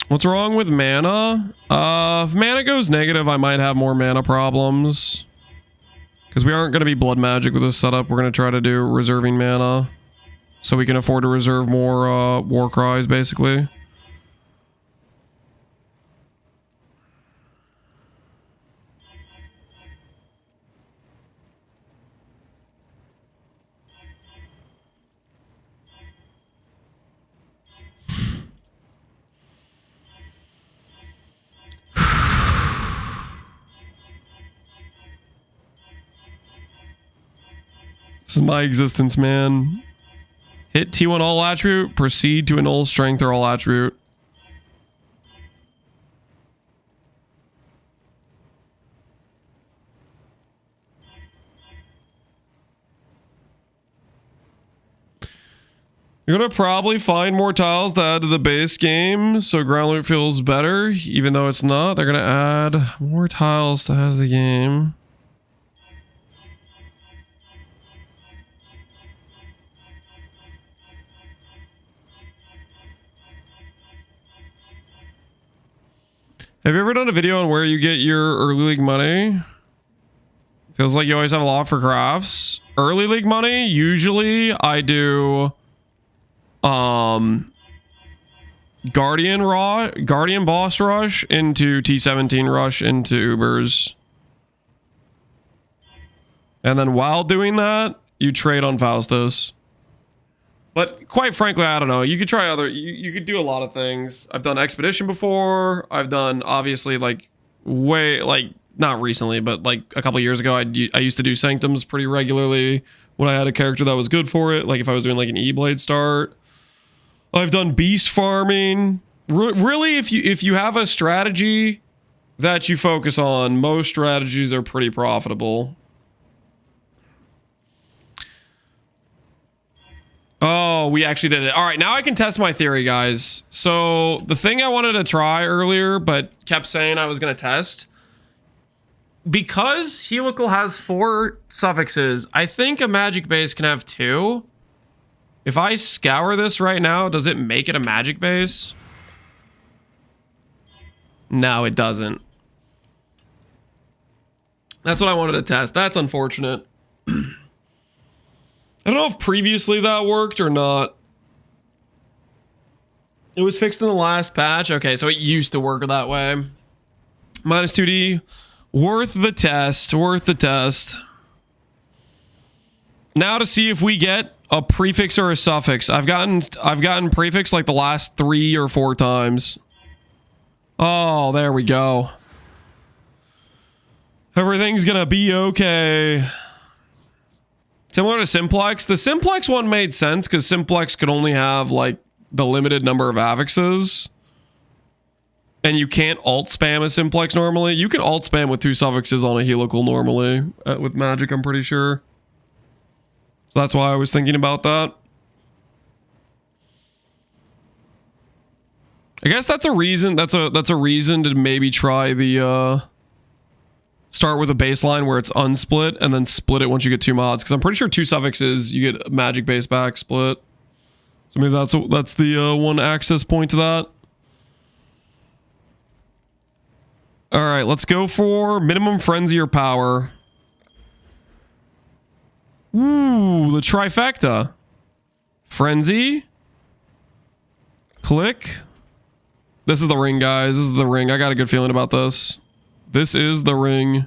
What's wrong with mana? If mana goes negative, I might have more mana problems. Because we aren't going to be blood magic with this setup. We're going to try to do reserving mana. So we can afford to reserve more war cries, basically. This is my existence, man. Hit T1 all attribute, proceed to annul strength or all attribute. You're gonna probably find more tiles to add to the base game, so ground loot feels better, even though it's not. They're gonna add more tiles to add to the game. Have you ever done a video on where you get your early league money? Feels like you always have a lot for crafts. Early league money, usually I do Guardian boss rush into T17 rush into Ubers. And then while doing that, you trade on Faustus. But quite frankly, I don't know. You could try other... You could do a lot of things. I've done Expedition before. I've done, obviously, like, way... Like, not recently, but, like, a couple years ago, I used to do Sanctums pretty regularly when I had a character that was good for it. Like, if I was doing, like, an E-Blade start. I've done beast farming. Really, if you have a strategy that you focus on, most strategies are pretty profitable. Oh, we actually did it. All right, now I can test my theory, guys. So the thing I wanted to try earlier, but kept saying I was going to test, because Helical has 4 suffixes, I think a magic base can have 2. If I scour this right now, does it make it a magic base? No, it doesn't. That's what I wanted to test. That's unfortunate. I don't know if previously that worked or not. It was fixed in the last patch. Okay, so it used to work that way. Minus 2D. Worth the test. Worth the test. Now to see if we get a prefix or a suffix. I've gotten prefix like the last 3 or 4 times. Oh, there we go. Everything's gonna be okay. Similar to Simplex. The Simplex one made sense because Simplex could only have like the limited number of affixes. And you can't alt spam a Simplex normally. You can alt spam with 2 suffixes on a helical normally. With magic, I'm pretty sure. So that's why I was thinking about that. I guess that's a reason. That's a reason to maybe try the start with a baseline where it's unsplit and then split it once you get 2 mods. Because I'm pretty sure 2 suffixes you get magic base back split. So maybe that's the one access point to that. All right, let's go for minimum frenzy or power. Ooh, the trifecta. Frenzy. Click. This is the ring, guys. This is the ring. I got a good feeling about this. This is the ring.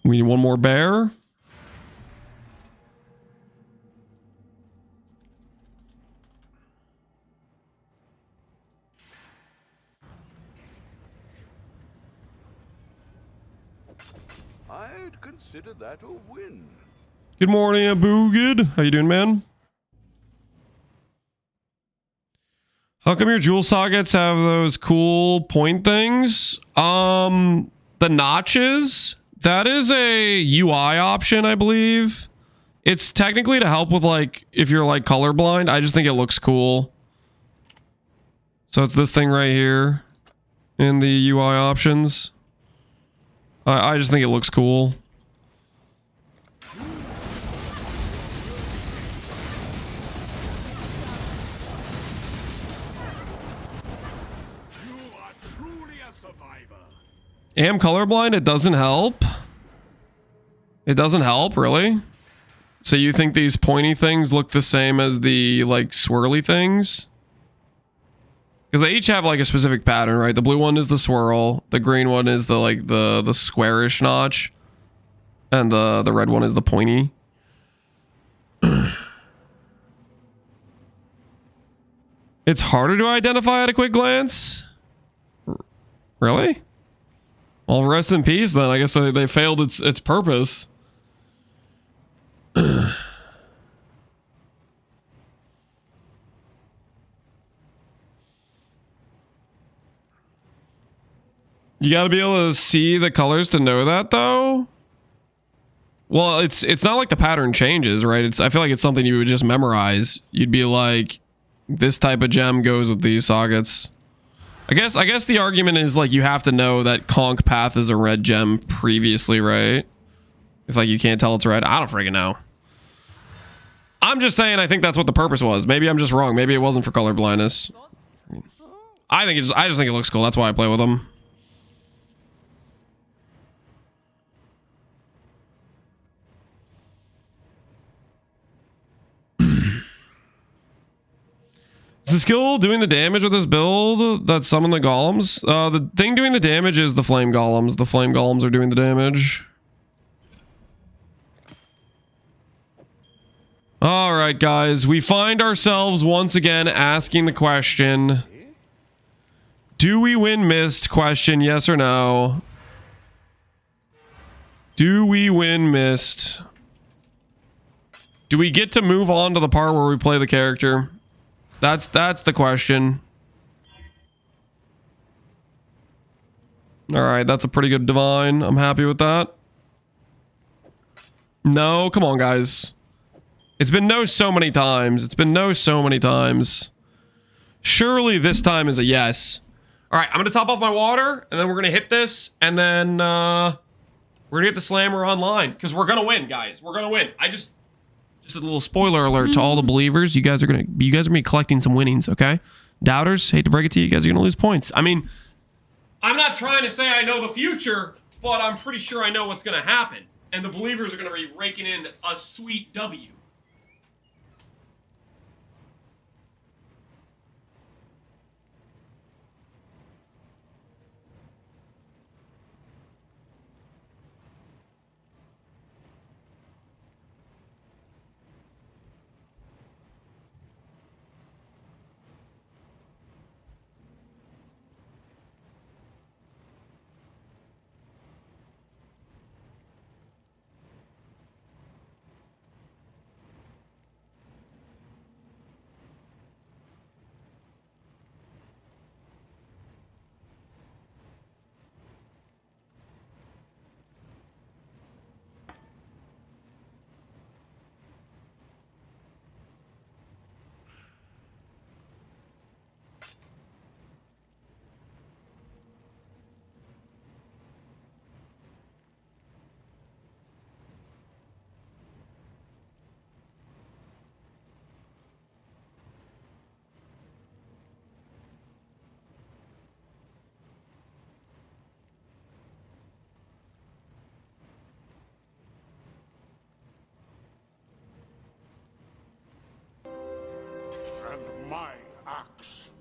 We need one more bear. I'd consider that a win. Good morning, Abu. Good. How you doing, man? How come your jewel sockets have those cool point things? The notches, that is a UI option, I believe. It's technically to help with like if you're like colorblind. I just think it looks cool. So it's this thing right here in the UI options. I just think it looks cool. Am colorblind, it doesn't help. It doesn't help, really? So you think these pointy things look the same as the like swirly things? Because they each have like a specific pattern, right? The blue one is the swirl, the green one is the like the squarish notch, and the red one is the pointy. It's harder to identify at a quick glance? Really? Well, rest in peace then. I guess they failed its purpose. You gotta be able to see the colors to know that, though. Well, it's not like the pattern changes, right? I feel like it's something you would just memorize. You'd be like, this type of gem goes with these sockets. I guess the argument is like you have to know that Conch Path is a red gem previously, right? If like you can't tell it's red, I don't freaking know. I'm just saying I think that's what the purpose was. Maybe I'm just wrong. Maybe it wasn't for color blindness. I just think it looks cool. That's why I play with them. Is the skill doing the damage with this build that summon the golems? The thing doing the damage is the flame golems. The flame golems are doing the damage. All right, guys. We find ourselves once again asking the question. Do we win Mist? Question, yes or no? Do we win Mist? Do we get to move on to the part where we play the character? That's the question. All right, that's a pretty good divine. I'm happy with that. No, come on, guys. It's been no so many times. It's been no so many times. Surely this time is a yes. All right, I'm gonna top off my water, and then we're gonna hit this, and then we're gonna get the slammer online because we're gonna win, guys. We're gonna win. Just a little spoiler alert to all the believers. You guys are gonna be collecting some winnings, okay? Doubters, hate to break it to you, you guys are gonna lose points. I mean, I'm not trying to say I know the future, but I'm pretty sure I know what's gonna happen. And the believers are gonna be raking in a sweet W. and my axe.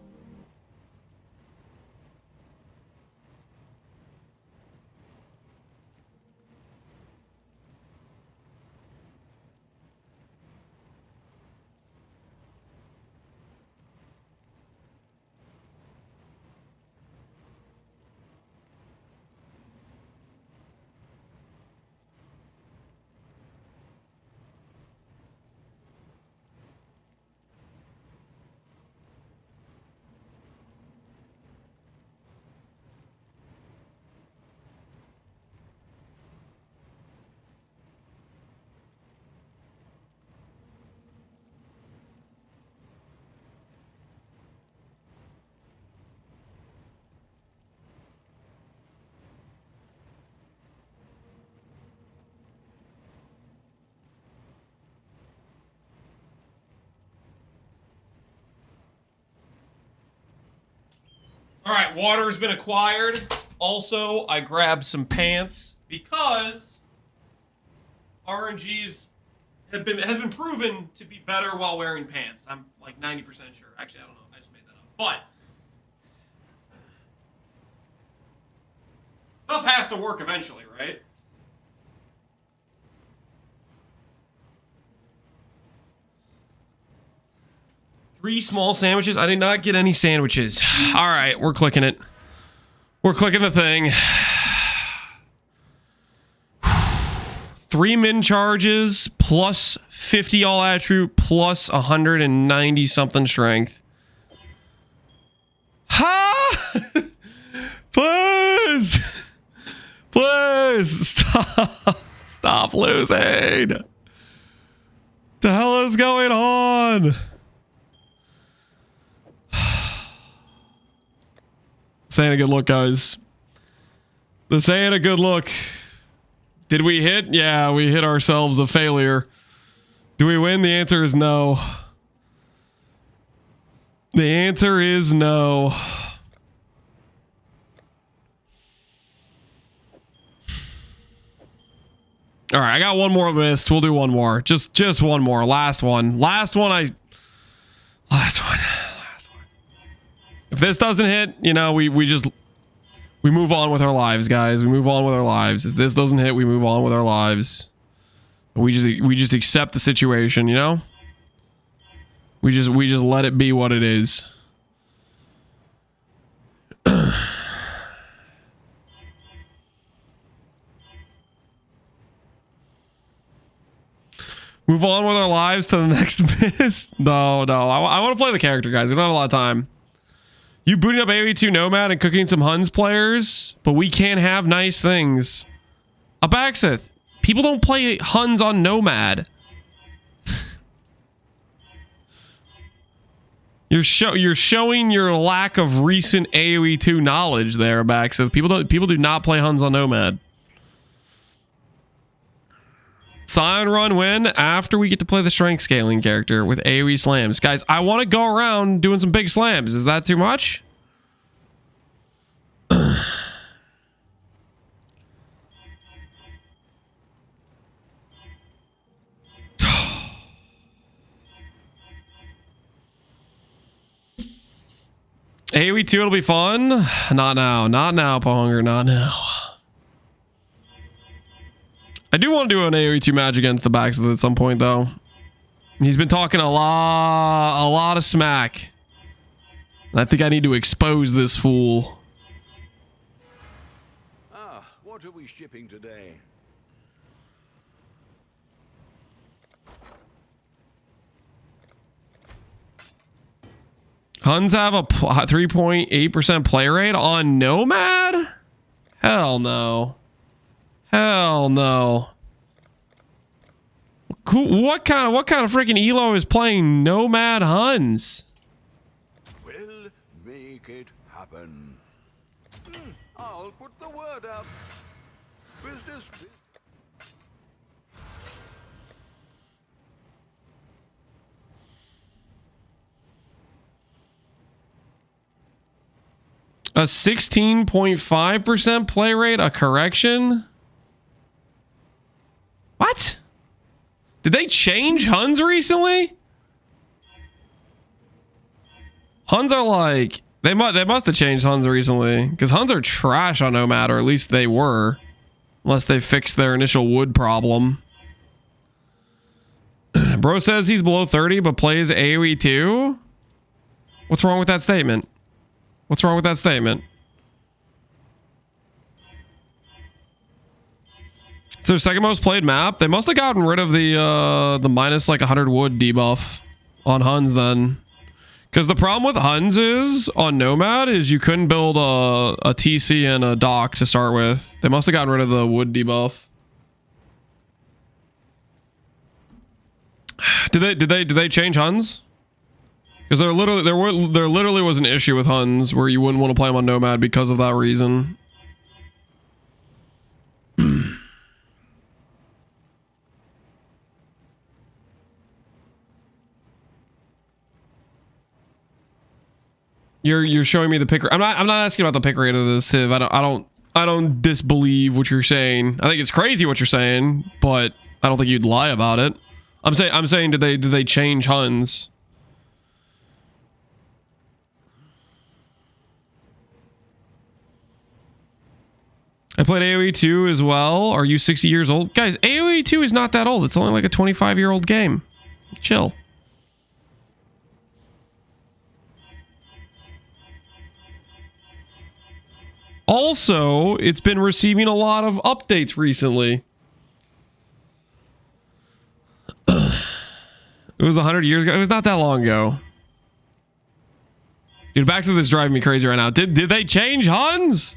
All right, water's been acquired. Also, I grabbed some pants because RNGs has been proven to be better while wearing pants. I'm like 90% sure. Actually, I don't know. I just made that up. But stuff has to work eventually, right? Three small sandwiches. I did not get any sandwiches. All right, we're clicking it. We're clicking the thing. 3 min charges plus 50 all attribute plus 190 something strength. Ha! Please! Please stop losing. The hell is going on? This ain't a good look, guys. This ain't a good look. Did we hit? Yeah, we hit ourselves a failure. Do we win? The answer is no. The answer is no. All right, I got one more missed. We'll do one more. Just one more. Last one. Last one. If this doesn't hit, you know, we move on with our lives, guys. We move on with our lives. If this doesn't hit, we move on with our lives. We just accept the situation, you know? We just let it be what it is. Move on with our lives to the next miss. No. I want to play the character, guys. We don't have a lot of time. You booting up AoE2 Nomad and cooking some Huns players, but we can't have nice things. Abaxith, people don't play Huns on Nomad. You're showing your lack of recent AoE2 knowledge there, Abaxith. People do not play Huns on Nomad. Scion run win after we get to play the strength scaling character with AoE slams. Guys, I want to go around doing some big slams. Is that too much? AoE 2, it'll be fun. Not now. Not now, Pohunger. Not now. I do want to do an AoE 2 match against the backs at some point, though. He's been talking a lot of smack. And I think I need to expose this fool. Ah, what are we shipping today? Huns have a 3.8% play rate on Nomad? Hell no. Hell no. What kind of freaking Elo is playing Nomad Huns? We'll make it happen. I'll put the word out. Business. A 16.5% play rate, a correction? What? Did they change Huns recently? Huns are like, they must have changed Huns recently, because Huns are trash on Nomad, or at least they were, unless they fixed their initial wood problem. Bro says he's below 30 but plays AoE 2. What's wrong with that statement? What's wrong with that statement? It's their second most played map. They must have gotten rid of the minus like 100 wood debuff on Huns then. Because the problem with Huns is, on Nomad, is you couldn't build a TC and a dock to start with. They must have gotten rid of the wood debuff. Did they change Huns? Because there literally was an issue with Huns where you wouldn't want to play them on Nomad because of that reason. You're showing me the pick. I'm not asking about the pick rate of the Civ. I don't disbelieve what you're saying. I think it's crazy what you're saying, but I don't think you'd lie about it. I'm saying did they change Huns? I played AoE 2 as well. Are you 60 years old? Guys, AoE 2 is not that old. It's only like a 25-year-old game. Chill. Also, it's been receiving a lot of updates recently. It was 100 years ago. It was not that long ago. Dude, back to this driving me crazy right now. Did they change Huns?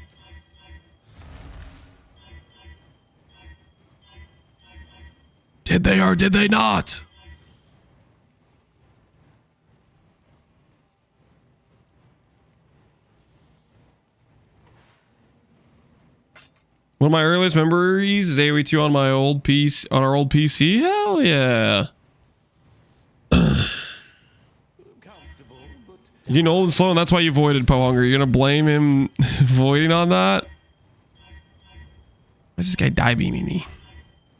Did they or did they not? One of my earliest memories is AoE 2 on my old PC, on our old PC. Hell yeah. You're getting old and slow, and that's why you voided Pohunger. You're gonna blame him voiding on that? Why's this guy die beaming me?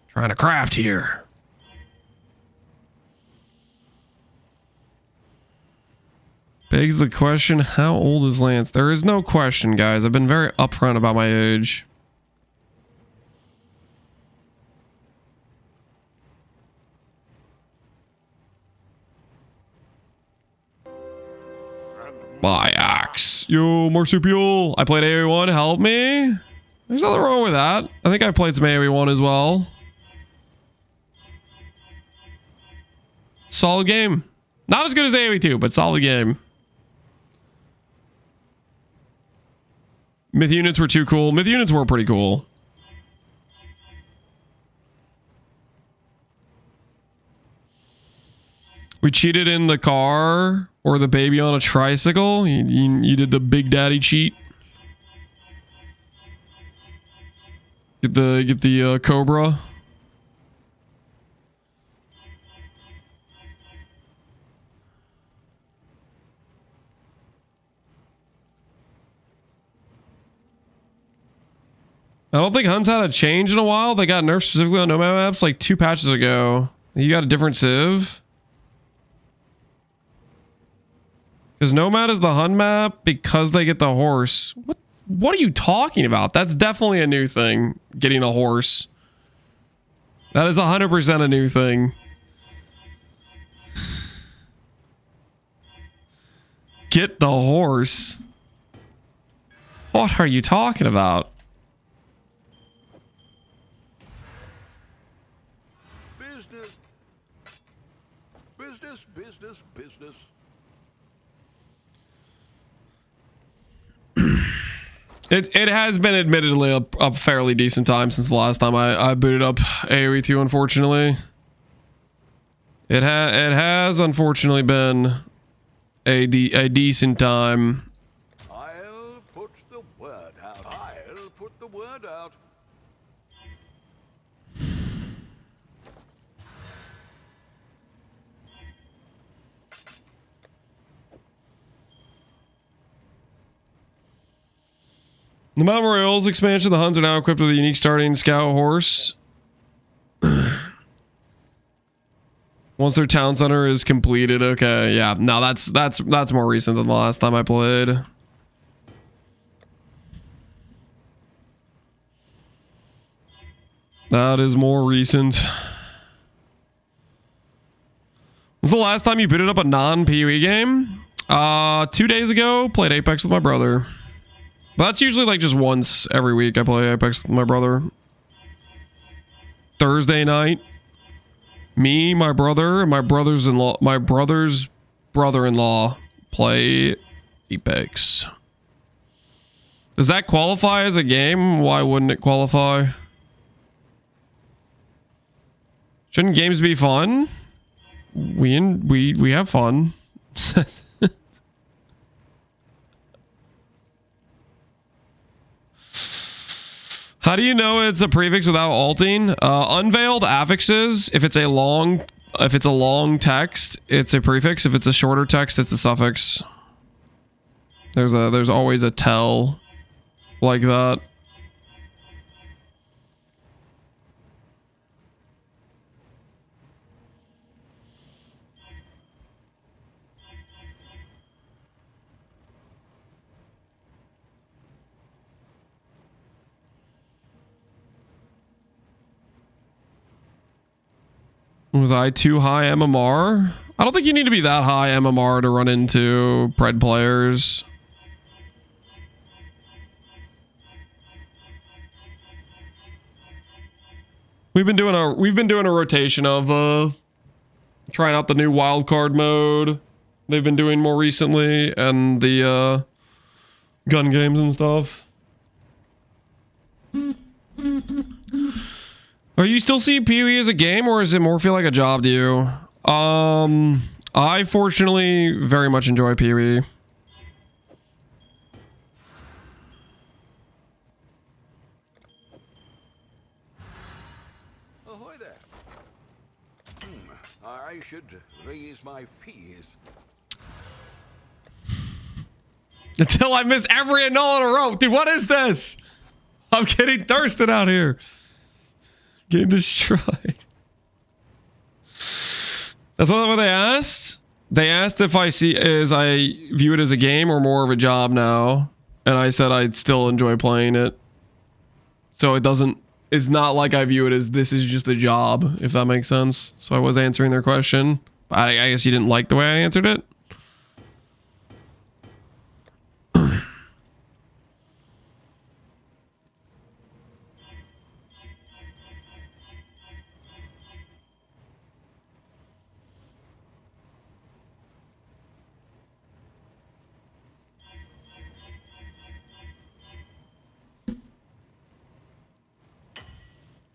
Trying to craft here. Begs the question, how old is Lance? There is no question, guys. I've been very upfront about my age. My axe. Yo, marsupial. I played AoE 1. Help me. There's nothing wrong with that. I think I've played some AoE 1 as well. Solid game. Not as good as AoE 2, but solid game. Myth units were too cool. Myth units were pretty cool. We cheated in the car or the baby on a tricycle. You did the big daddy cheat. Get the Cobra. I don't think Huns had a change in a while. They got nerfed specifically on Nomad maps like 2 patches ago. You got a different Civ. Because Nomad is the Hun map because they get the horse. What are you talking about? That's definitely a new thing. Getting a horse. That is 100% a new thing. Get the horse. What are you talking about? Business. Business, business, business. It has been admittedly a fairly decent time since the last time I booted up AoE 2, unfortunately. It has unfortunately been a decent time. I'll put the word out. I'll put the word out. The Mount Royals expansion, the Huns are now equipped with a unique starting scout horse. One Once their town center is completed. Okay, yeah. No, that's more recent than the last time I played. That is more recent. When's the last time you booted up a non-PoE game? 2 days ago, played Apex with my brother. But that's usually like just once every week I play Apex with my brother. Thursday night. Me, my brother, and my brother's brother-in-law play Apex. Does that qualify as a game? Why wouldn't it qualify? Shouldn't games be fun? We have fun. How do you know it's a prefix without alting? Unveiled affixes. If it's a long text, it's a prefix. If it's a shorter text, it's a suffix. There's always a tell like that. Was I too high MMR? I don't think you need to be that high MMR to run into Pred players. We've been doing a rotation of trying out the new wildcard mode they've been doing more recently, and the gun games and stuff. Are you still see PoE as a game, or does it more feel like a job to you? I fortunately very much enjoy PoE. Ahoy there. I should raise my fees. Until I miss every annul in a row. Dude, what is this? I'm getting thirsted out here. Getting destroyed. That's what they asked. They asked if I view it as a game or more of a job now, and I said I'd still enjoy playing it. So it's not like I view it as this is just a job, if that makes sense. So I was answering their question. I guess you didn't like the way I answered it.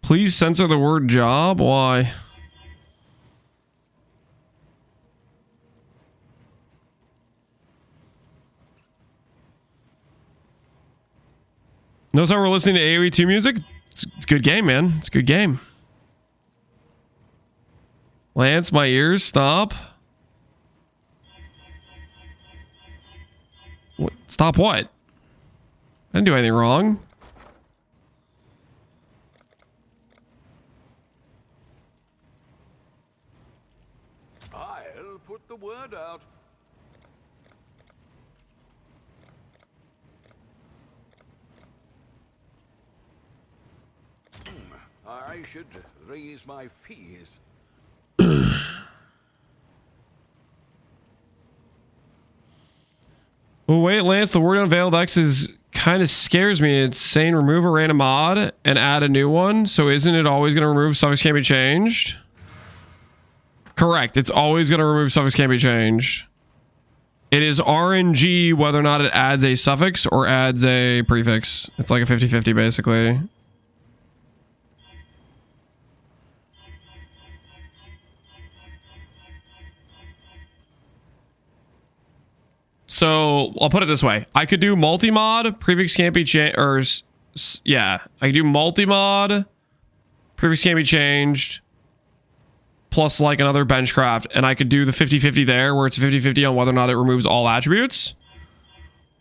Please censor the word job. Why? Notice how we're listening to AoE 2 music? It's a good game, man. It's a good game. Lance, my ears, stop. What? Stop what? I didn't do anything wrong. I'll put the word out. I should raise my fees. Well, wait, Lance, the word unveiled X is kind of scares me. It's saying remove a random mod and add a new one. So isn't it always going to remove suffix can't be changed? Correct. It's always going to remove suffix can't be changed. It is RNG whether or not it adds a suffix or adds a prefix. It's like a 50-50 basically. So I'll put it this way. I could do multi-mod, prefix can't be changed, or yeah, I could do multi-mod, prefix can't be changed, plus like another benchcraft, and I could do the 50-50 there, where it's 50-50 on whether or not it removes all attributes.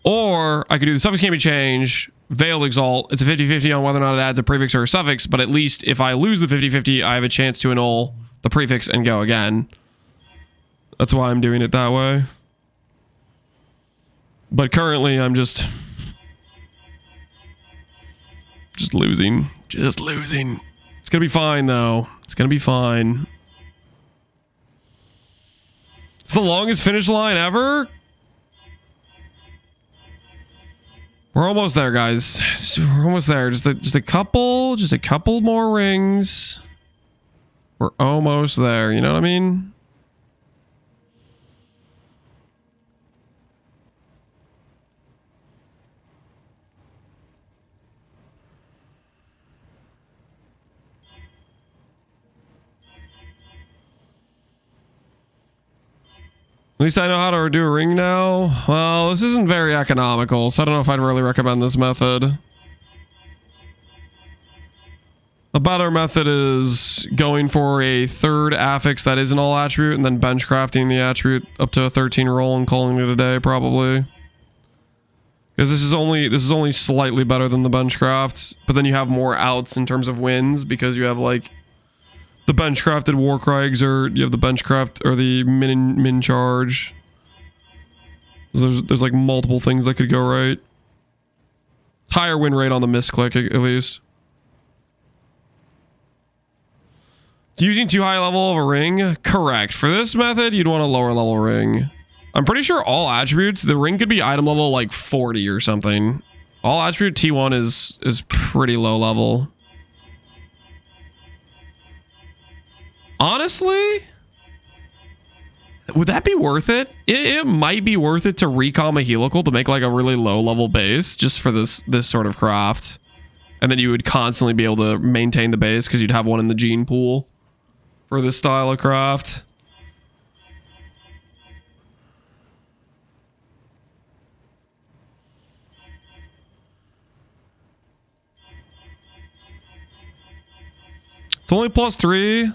Or I could do the suffix can't be changed, Veiled Exalt, it's a 50-50 on whether or not it adds a prefix or a suffix, but at least if I lose the 50-50, I have a chance to annul the prefix and go again. That's why I'm doing it that way. But currently, I'm just losing. Just losing. It's gonna be fine, though. It's gonna be fine. It's the longest finish line ever. We're almost there, guys. We're almost there. Just a couple more rings. We're almost there. You know what I mean? At least I know how to do a ring now. Well, this isn't very economical, so I don't know if I'd really recommend this method. A better method is going for a third affix that is an all attribute and then bench crafting the attribute up to a 13 roll and calling it a day, probably. Because this is only slightly better than the bench craft, but then you have more outs in terms of wins because you have like the bench crafted Warcrags, or you have the bench craft or the min charge. There's like multiple things that could go right. Higher win rate on the misclick at least. Using too high a level of a ring? Correct. For this method, you'd want a lower level ring. I'm pretty sure all attributes, the ring could be item level like 40 or something. All attribute T1 is pretty low level. Honestly, would that be worth it? It might be worth it to recom a helical to make like a really low level base just for this sort of craft. And then you would constantly be able to maintain the base because you'd have one in the gene pool for this style of craft. It's only +3.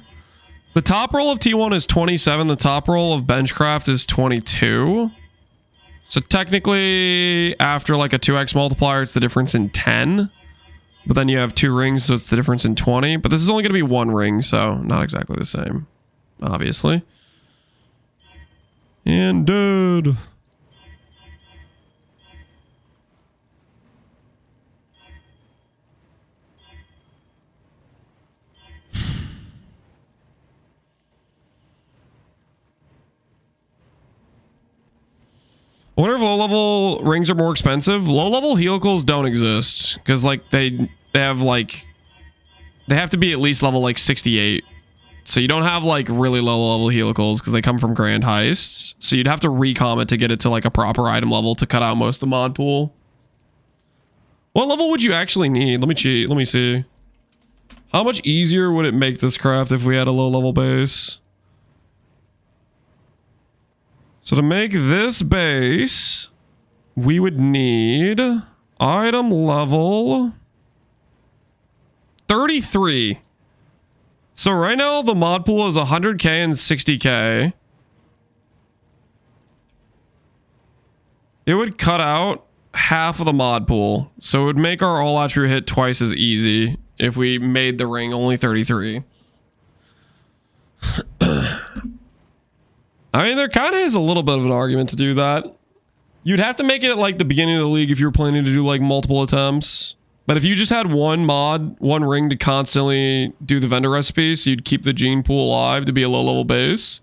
The top roll of T1 is 27. The top roll of Benchcraft is 22. So technically, after like a 2x multiplier, it's the difference in 10. But then you have 2 rings, so it's the difference in 20. But this is only going to be 1 ring, so not exactly the same, obviously. And dude. I wonder if low-level rings are more expensive. Low-level helicals don't exist because like they have to be at least level like 68. So you don't have like really low-level helicals because they come from grand heists. So you'd have to recom it to get it to like a proper item level to cut out most of the mod pool. What level would you actually need? Let me cheat. Let me see. How much easier would it make this craft if we had a low-level base? So to make this base, we would need item level 33. So right now the mod pool is 100k and 60k. It would cut out half of the mod pool. So it would make our all attribute hit twice as easy if we made the ring only 33. I mean, there kind of is a little bit of an argument to do that. You'd have to make it at like the beginning of the league if you were planning to do like multiple attempts. But if you just had one ring to constantly do the vendor recipe, so you'd keep the gene pool alive to be a low level base.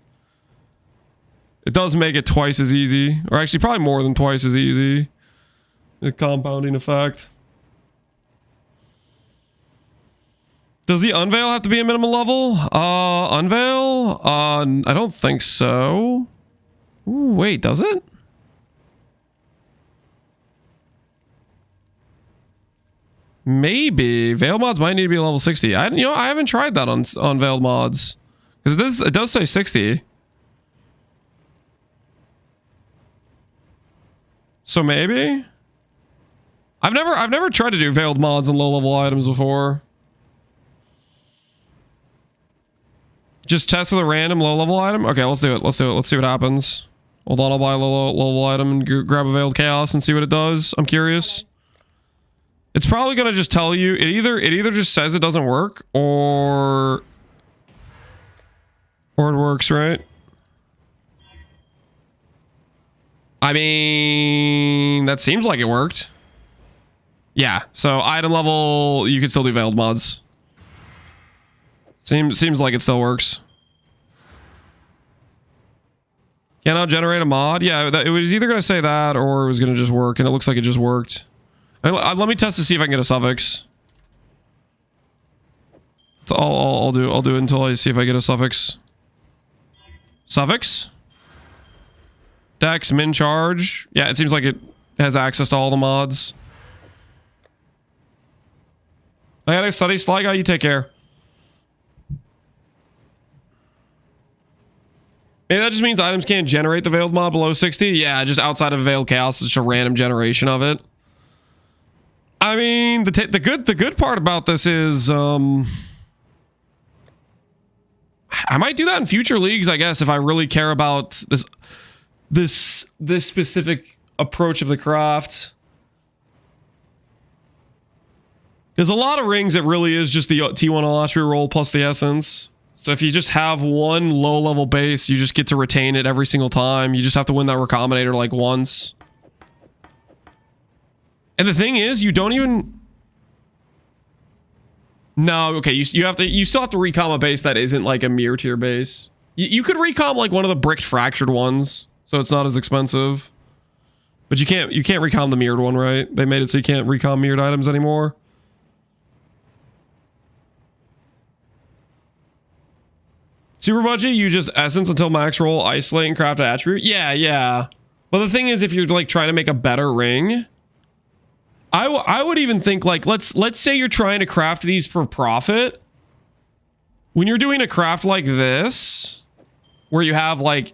It does make it twice as easy, or actually probably more than twice as easy. The compounding effect. Does the unveil have to be a minimum level? Unveil? I don't think so. Ooh, wait, does it? Maybe. Veil mods might need to be level 60. I haven't tried that on veiled mods. Because it does say 60. So maybe? I've never tried to do veiled mods on low level items before. Just test with a random low level item? Okay, let's do it. Let's do it. Let's see what happens. Hold on, I'll buy a low level item and grab a veiled chaos and see what it does. I'm curious. It's probably gonna just tell you it either just says it doesn't work or it works, right? I mean, that seems like it worked. Yeah, so item level, you can still do veiled mods. Seems like it still works. Cannot generate a mod? Yeah, it was either going to say that or it was going to just work, and it looks like it just worked. Let me test to see if I can get a suffix. So I'll do it until I see if I get a suffix. Suffix? Dex, min charge. Yeah, it seems like it has access to all the mods. I gotta study. Sly Guy, you take care. Maybe that just means items can't generate the veiled mod below 60. Yeah, just outside of veiled chaos, it's just a random generation of it. I mean, the good part about this is I might do that in future leagues, I guess, if I really care about this specific approach of the craft. There's a lot of rings, it really is just the T1 Alachry roll plus the essence. So if you just have one low level base, you just get to retain it every single time. You just have to win that Recombinator like once. And the thing is, you don't even... No, okay, you still have to recom a base that isn't like a mirror tier base. You could recom like one of the bricked fractured ones, so it's not as expensive. But you can't recom the mirrored one, right? They made it so you can't recom mirrored items anymore. Super budget, you just essence until max roll, isolate, and craft an attribute. Yeah. But the thing is, if you're like trying to make a better ring, I would even think like let's say you're trying to craft these for profit. When you're doing a craft like this, where you have like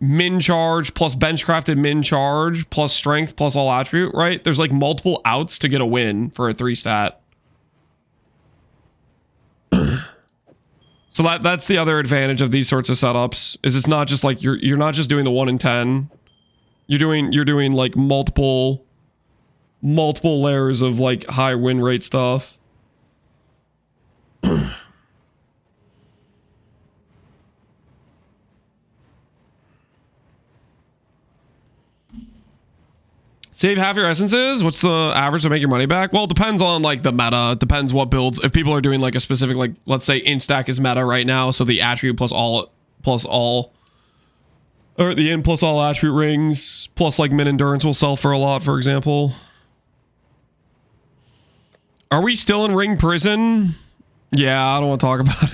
min charge plus bench crafted min charge plus strength plus all attribute, right? There's like multiple outs to get a win for a 3-stat. So that's the other advantage of these sorts of setups, is it's not just like you're not just doing the 1 in 10. You're doing like multiple layers of like high win rate stuff. Save half your essences? What's the average to make your money back? Well, it depends on like the meta. It depends what builds. If people are doing like a specific, like let's say instack is meta right now, so the attribute plus all, or the in plus all attribute rings plus like min endurance will sell for a lot, for example. Are we still in ring prison? Yeah, I don't want to talk about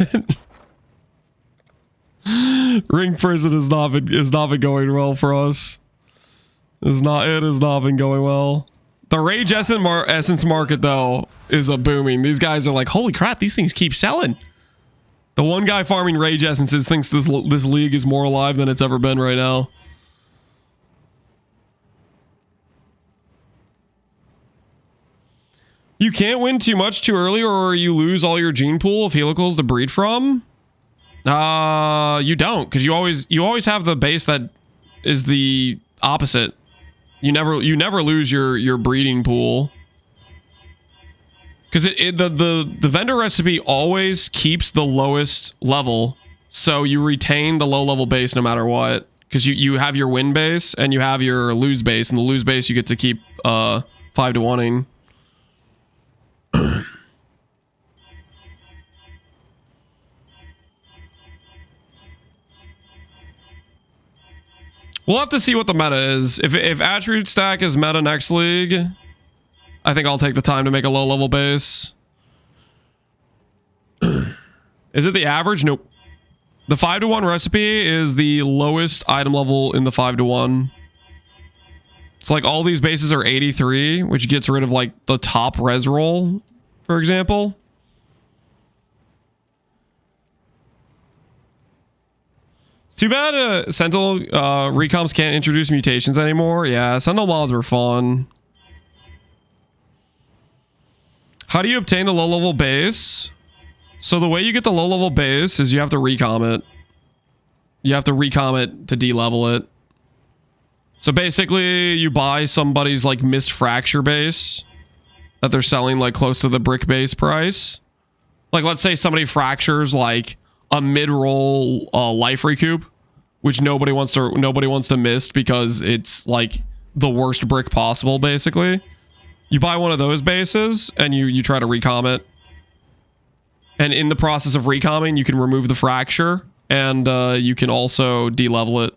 it. Ring prison has not been going well for us. It has not been going well. The Rage Essence market, though, is a booming. These guys are like, holy crap, these things keep selling. The one guy farming Rage Essences thinks this league is more alive than it's ever been right now. You can't win too much too early, or you lose all your gene pool of helicals to breed from. You don't, because you always have the base that is the opposite. You never lose your breeding pool, because the vendor recipe always keeps the lowest level, so you retain the low level base no matter what, because you have your win base and you have your lose base, and the lose base you get to keep 5-to-1ing. We'll have to see what the meta is. If attribute stack is meta next league, I think I'll take the time to make a low level base. Is it the average? Nope. The 5-to-1 recipe is the lowest item level in the 5-to-1. It's like all these bases are 83, which gets rid of like the top res roll, for example. Too bad Sentinel recoms can't introduce mutations anymore. Yeah, Sentinel mods were fun. How do you obtain the low level base? So the way you get the low level base is you have to recom it. You have to recom it to de-level it. So basically you buy somebody's like missed fracture base, that they're selling like close to the brick base price. Like let's say somebody fractures like a mid-roll life recoup, which nobody wants to miss because it's like the worst brick possible basically. You buy one of those bases and you try to recom it. And in the process of recomming, you can remove the fracture and you can also de-level it.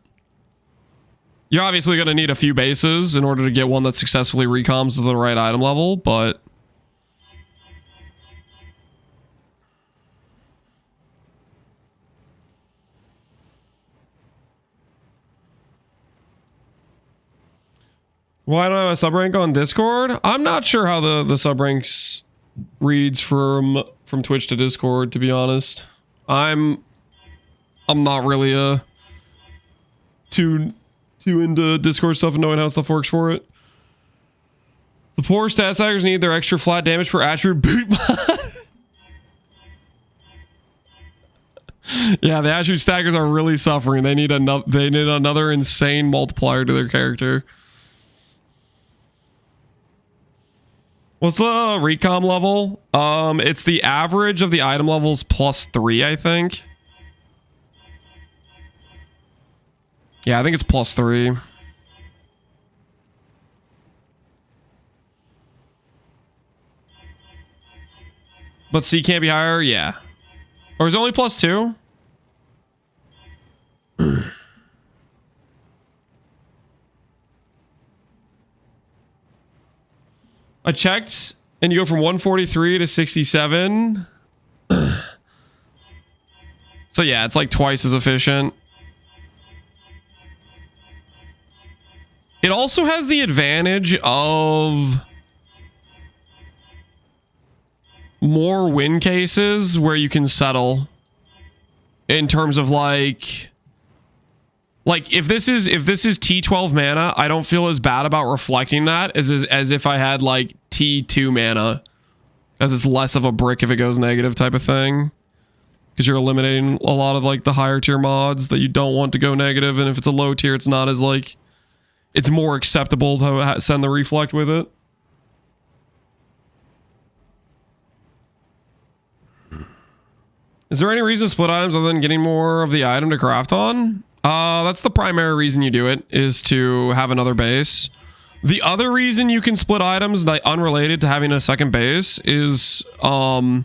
You're obviously going to need a few bases in order to get one that successfully recoms to the right item level, but why don't I have a sub rank on Discord? I'm not sure how the sub ranks reads from Twitch to Discord, to be honest. I'm not really too into Discord stuff and knowing how stuff works for it. The poor stat stackers need their extra flat damage per attribute boot mod. Yeah, the attribute stackers are really suffering. They need another insane multiplier to their character. What's the recom level? It's the average of the item levels plus 3, I think. Yeah, I think it's plus 3. But C can't be higher? Yeah. Or is it only plus 2? I checked, and you go from 143 to 67. So yeah, it's like twice as efficient. It also has the advantage of more win cases where you can settle in terms of like if this is T12 mana, I don't feel as bad about reflecting that as if I had like T2 mana, because it's less of a brick if it goes negative type of thing, because you're eliminating a lot of like the higher tier mods that you don't want to go negative, and if it's a low tier, it's not as like, it's more acceptable to send the reflect with it. Is there any reason to split items other than getting more of the item to craft on? That's the primary reason you do it, is to have another base. The other reason you can split items that unrelated to having a second base is a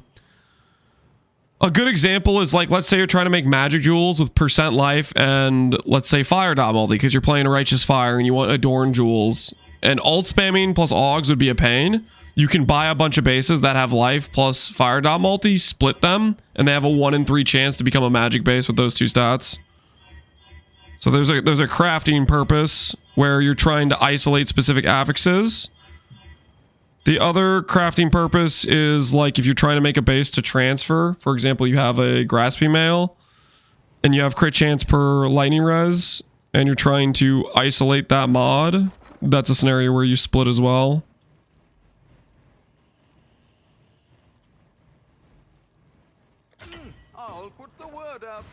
good example is like, let's say you're trying to make magic jewels with percent life and let's say fire dot multi, because you're playing a righteous fire and you want adorn jewels, and alt spamming plus augs would be a pain. You can buy a bunch of bases that have life plus fire dot multi, split them, and they have a 1 in 3 chance to become a magic base with those two stats. So there's a crafting purpose where you're trying to isolate specific affixes. The other crafting purpose is like if you're trying to make a base to transfer. For example, you have a grasping mail and you have crit chance per lightning res, and you're trying to isolate that mod. That's a scenario where you split as well. I'll put the word out.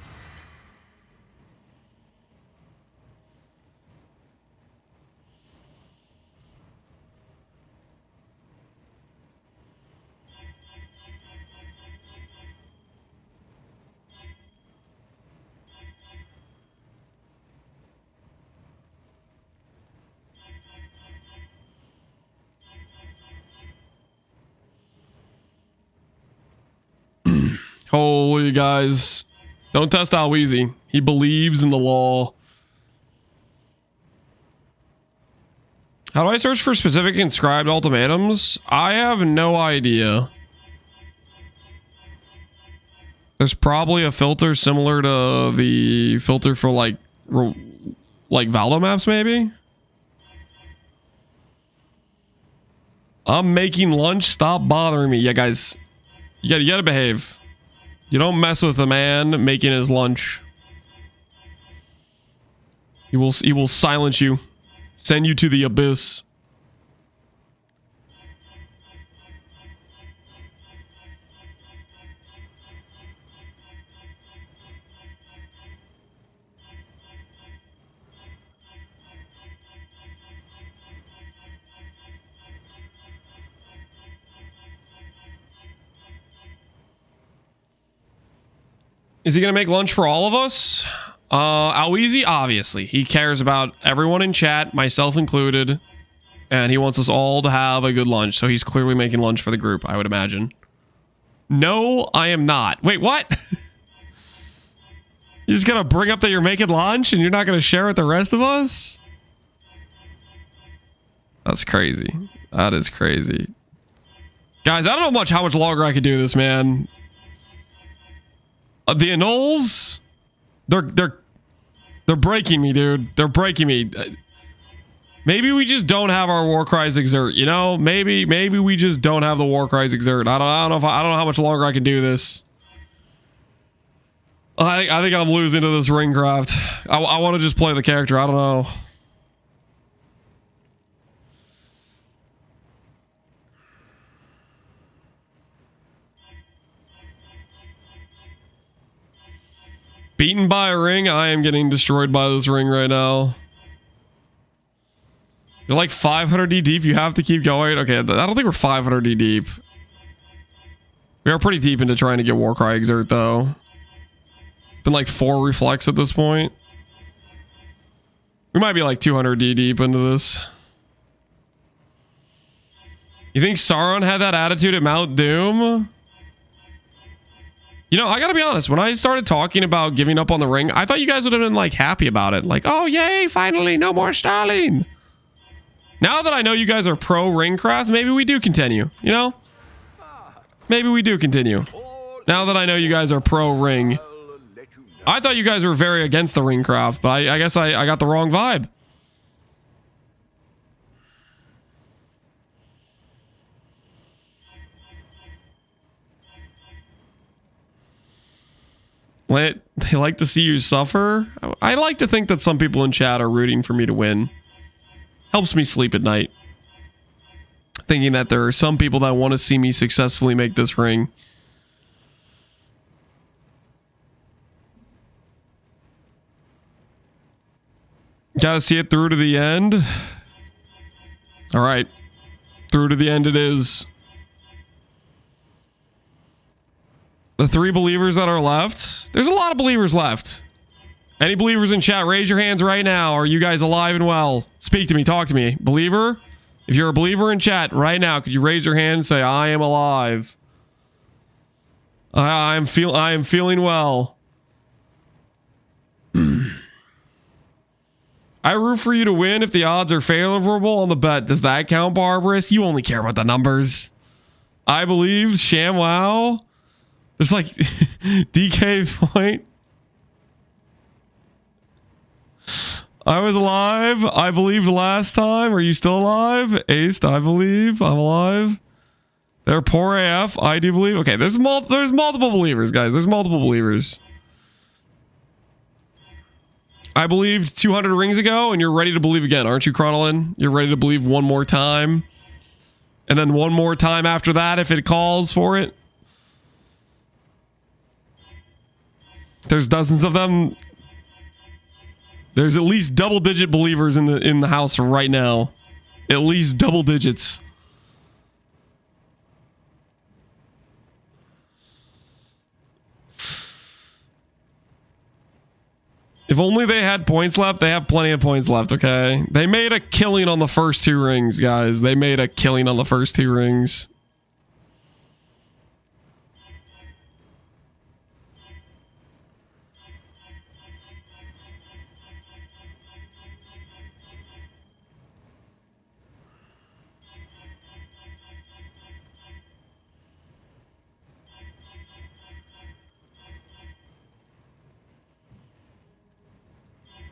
Holy guys, don't test Alweezy. He believes in the law. How do I search for specific inscribed ultimatums? I have no idea. There's probably a filter similar to the filter for like Valdo maps, maybe. I'm making lunch. Stop bothering me. Yeah, guys, you gotta behave. You don't mess with a man making his lunch. He will silence you, send you to the abyss. Is he gonna make lunch for all of us? Alweezy, obviously. He cares about everyone in chat, myself included. And he wants us all to have a good lunch. So he's clearly making lunch for the group, I would imagine. No, I am not. Wait, what? You're just gonna bring up that you're making lunch and you're not gonna share with the rest of us? That's crazy. That is crazy. Guys, I don't know how much longer I could do this, man. The annuls, they're breaking me, dude. They're breaking me. Maybe we just don't have our war cries exert, you know? Maybe we just don't have the war cries exert. I don't know how much longer I can do this. I think I'm losing to this ring craft. I want to just play the character. I don't know. Beaten by a ring. I am getting destroyed by this ring right now. You're like 500 D deep. You have to keep going. Okay, I don't think we're 500 D deep. We are pretty deep into trying to get Warcry Exert, though. It's been like 4 reflex at this point. We might be like 200 D deep into this. You think Sauron had that attitude at Mount Doom? You know, I gotta be honest, when I started talking about giving up on the ring, I thought you guys would have been like happy about it. Like, oh yay, finally, no more Stalin. Now that I know you guys are pro ringcraft, maybe we do continue, you know? Maybe we do continue. Now that I know you guys are pro ring. I thought you guys were very against the ringcraft, but I guess I got the wrong vibe. They like to see you suffer. I like to think that some people in chat are rooting for me to win. Helps me sleep at night. Thinking that there are some people that want to see me successfully make this ring. Gotta see it through to the end. All right. Through to the end it is. The 3 believers that are left. There's a lot of believers left. Any believers in chat, raise your hands right now. Are you guys alive and well? Speak to me. Talk to me. Believer? If you're a believer in chat right now, could you raise your hand and say, I am alive? I am feeling well. I root for you to win if the odds are favorable on the bet. Does that count, Barbarous? You only care about the numbers. I believe ShamWow. There's like DK point. I was alive. I believed last time. Are you still alive? Aced, I believe. I'm alive. They're poor AF. I do believe. Okay, there's multiple believers, guys. There's multiple believers. I believed 200 rings ago, and you're ready to believe again, aren't you, Chronolin? You're ready to believe one more time. And then one more time after that if it calls for it. There's dozens of them. There's at least double-digit believers in the house right now. At least double digits. If only they had points left. They have plenty of points left, okay? They made a killing on the first 2 rings, guys. They made a killing on the first 2 rings.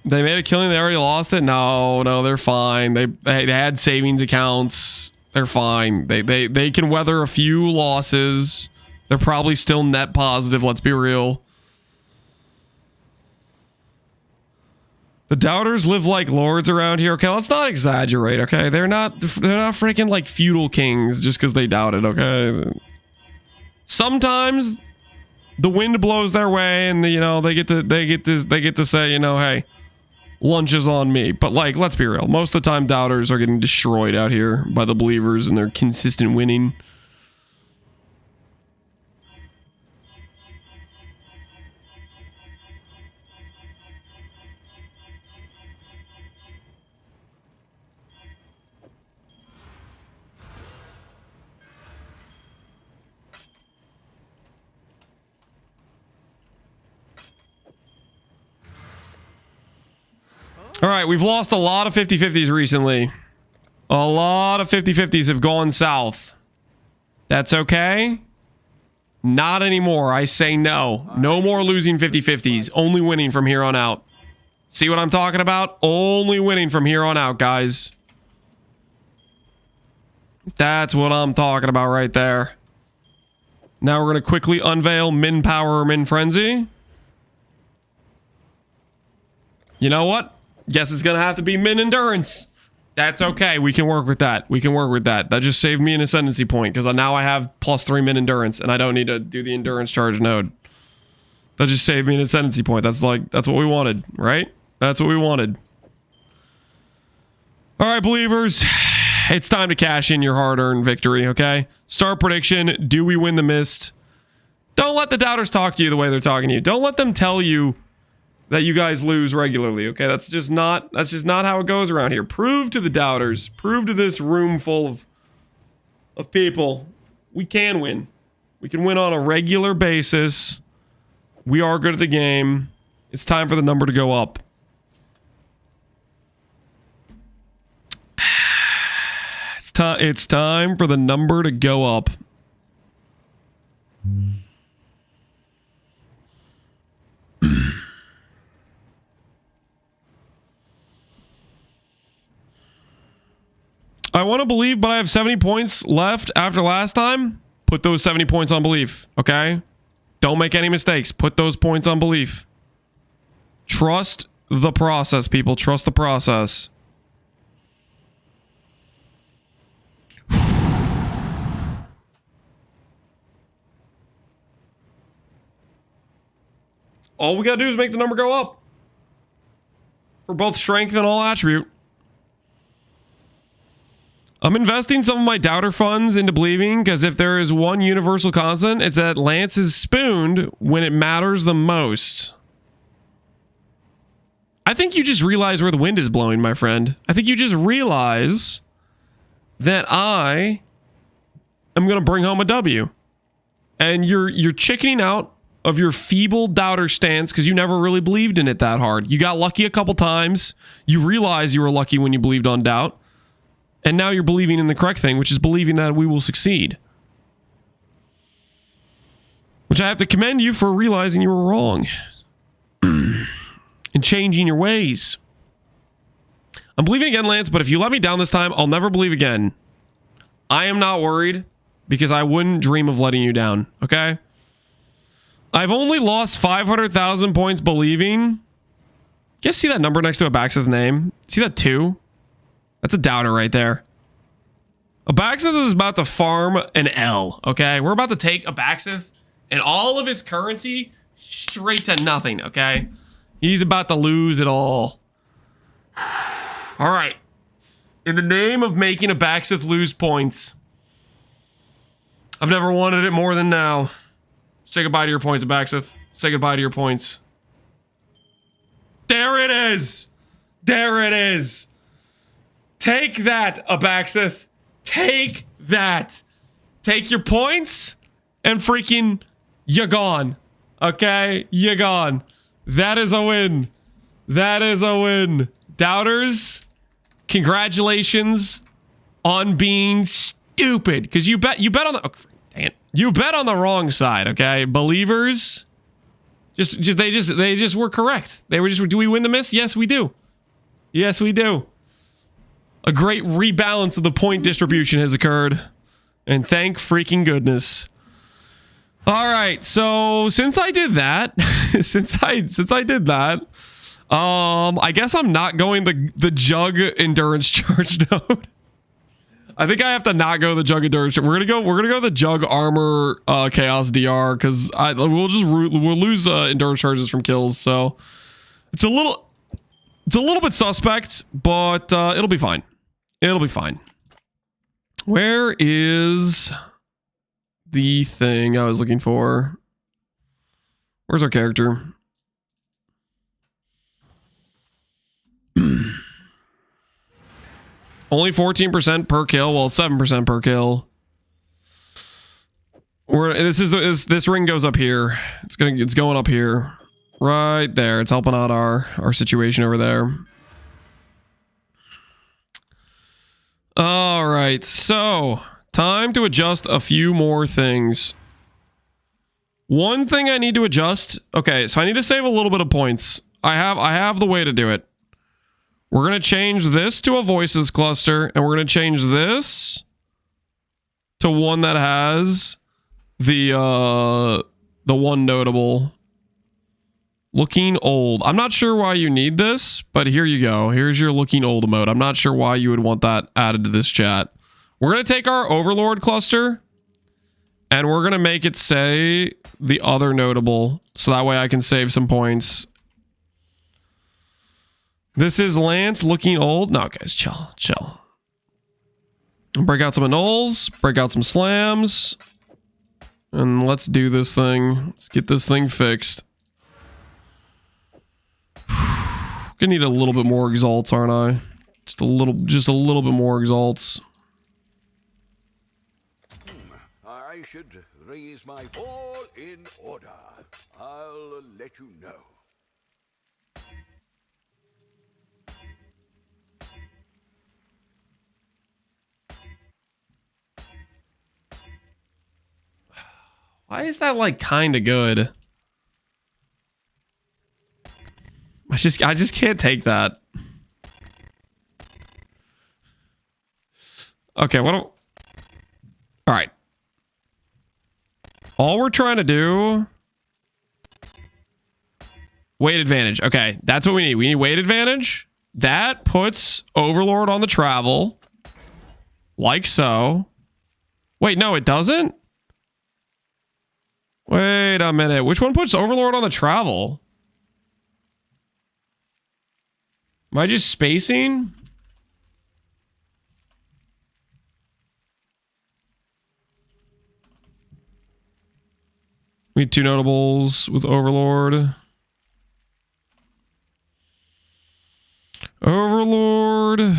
They made a killing. They already lost it. No, they're fine. They had savings accounts. They're fine. They can weather a few losses. They're probably still net positive. Let's be real. The doubters live like lords around here. Okay, let's not exaggerate. Okay, they're not freaking like feudal kings just because they doubted. Okay. Sometimes the wind blows their way, and they get to say, hey. Lunch is on me. But like, let's be real. Most of the time, doubters are getting destroyed out here by the believers and their consistent winning. All right, we've lost a lot of 50-50s recently. A lot of 50-50s have gone south. That's okay. Not anymore. I say no. No more losing 50-50s. Only winning from here on out. See what I'm talking about? Only winning from here on out, guys. That's what I'm talking about right there. Now we're going to quickly unveil Min Power or Min Frenzy. You know what? Guess it's going to have to be Min Endurance. That's okay. We can work with that. We can work with that. That just saved me an Ascendancy point because now I have +3 Min Endurance and I don't need to do the Endurance charge node. That just saved me an Ascendancy point. That's what we wanted, right? That's what we wanted. All right, believers. It's time to cash in your hard-earned victory, okay? Start prediction. Do we win the mist? Don't let the doubters talk to you the way they're talking to you. Don't let them tell you that you guys lose regularly, okay? That's just not how it goes around here. Prove to the doubters, prove to this room full of people, we can win. We can win on a regular basis. We are good at the game. It's time for the number to go up. It's time for the number to go up. I want to believe, but I have 70 points left after last time. Put those 70 points on belief, okay? Don't make any mistakes. Put those points on belief. Trust the process, people. Trust the process. All we gotta do is make the number go up. For both strength and all attribute. I'm investing some of my doubter funds into believing because if there is one universal constant, it's that Lance is spooned when it matters the most. I think you just realize where the wind is blowing, my friend. I think you just realize that I am going to bring home a W. And you're chickening out of your feeble doubter stance because you never really believed in it that hard. You got lucky a couple times. You realize you were lucky when you believed on doubt. And now you're believing in the correct thing, which is believing that we will succeed. Which I have to commend you for realizing you were wrong. And changing your ways. I'm believing again, Lance, but if you let me down this time, I'll never believe again. I am not worried because I wouldn't dream of letting you down, okay? I've only lost 500,000 points believing. You guys see that number next to Abax's name? See that 2? That's a doubter right there. Abaxis is about to farm an L, okay? We're about to take Abaxis and all of his currency straight to nothing, okay? He's about to lose it all. All right. In the name of making Abaxis lose points, I've never wanted it more than now. Say goodbye to your points, Abaxis. Say goodbye to your points. There it is. There it is. Take that, Abaxis. Take that. Take your points and freaking you're gone. Okay? You're gone. That is a win. That is a win. Doubters, congratulations on being stupid. Because you bet on the... Oh, dang it. You bet on the wrong side, okay? Believers, they just were correct. They were just, do we win the miss? Yes, we do. Yes, we do. A great rebalance of the point distribution has occurred. And thank freaking goodness. All right, so since I did that, since I did that, I guess I'm not going the Jug Endurance Charge node. I think I have to not go the Jug Endurance. We're gonna go the Jug Armor Chaos DR because we'll lose Endurance charges from kills. So it's a little bit suspect, but it'll be fine. It'll be fine. Where is the thing I was looking for? Where's our character? Only 14% per kill, well, 7% per kill. This ring goes up here. It's going up here. Right there. It's helping out our situation over there. All right, so time to adjust a few more things. One thing I need to adjust. Okay, so I need to save a little bit of points. I have the way to do it. We're gonna change this to a voices cluster, and we're gonna change this to one that has the one notable. Looking old. I'm not sure why you need this, but here you go. Here's your looking old emote. I'm not sure why you would want that added to this chat. We're going to take our overlord cluster and we're going to make it say the other notable. So that way I can save some points. This is Lance looking old. No, guys, chill. Break out some annuls, break out some slams, and let's do this thing. Let's get this thing fixed. Gonna need a little bit more exalts, aren't I? Just a little bit more exalts. I should raise my ball in order. I'll let you know. Why is that like kind of good? I just can't take that. Okay, all right. All we're trying to do. Weight advantage. Okay, that's what we need. We need weight advantage. That puts Overlord on the travel. Like so. Wait, no, it doesn't? Wait a minute. Which one puts Overlord on the travel? Am I just spacing? We need two notables with Overlord. Overlord.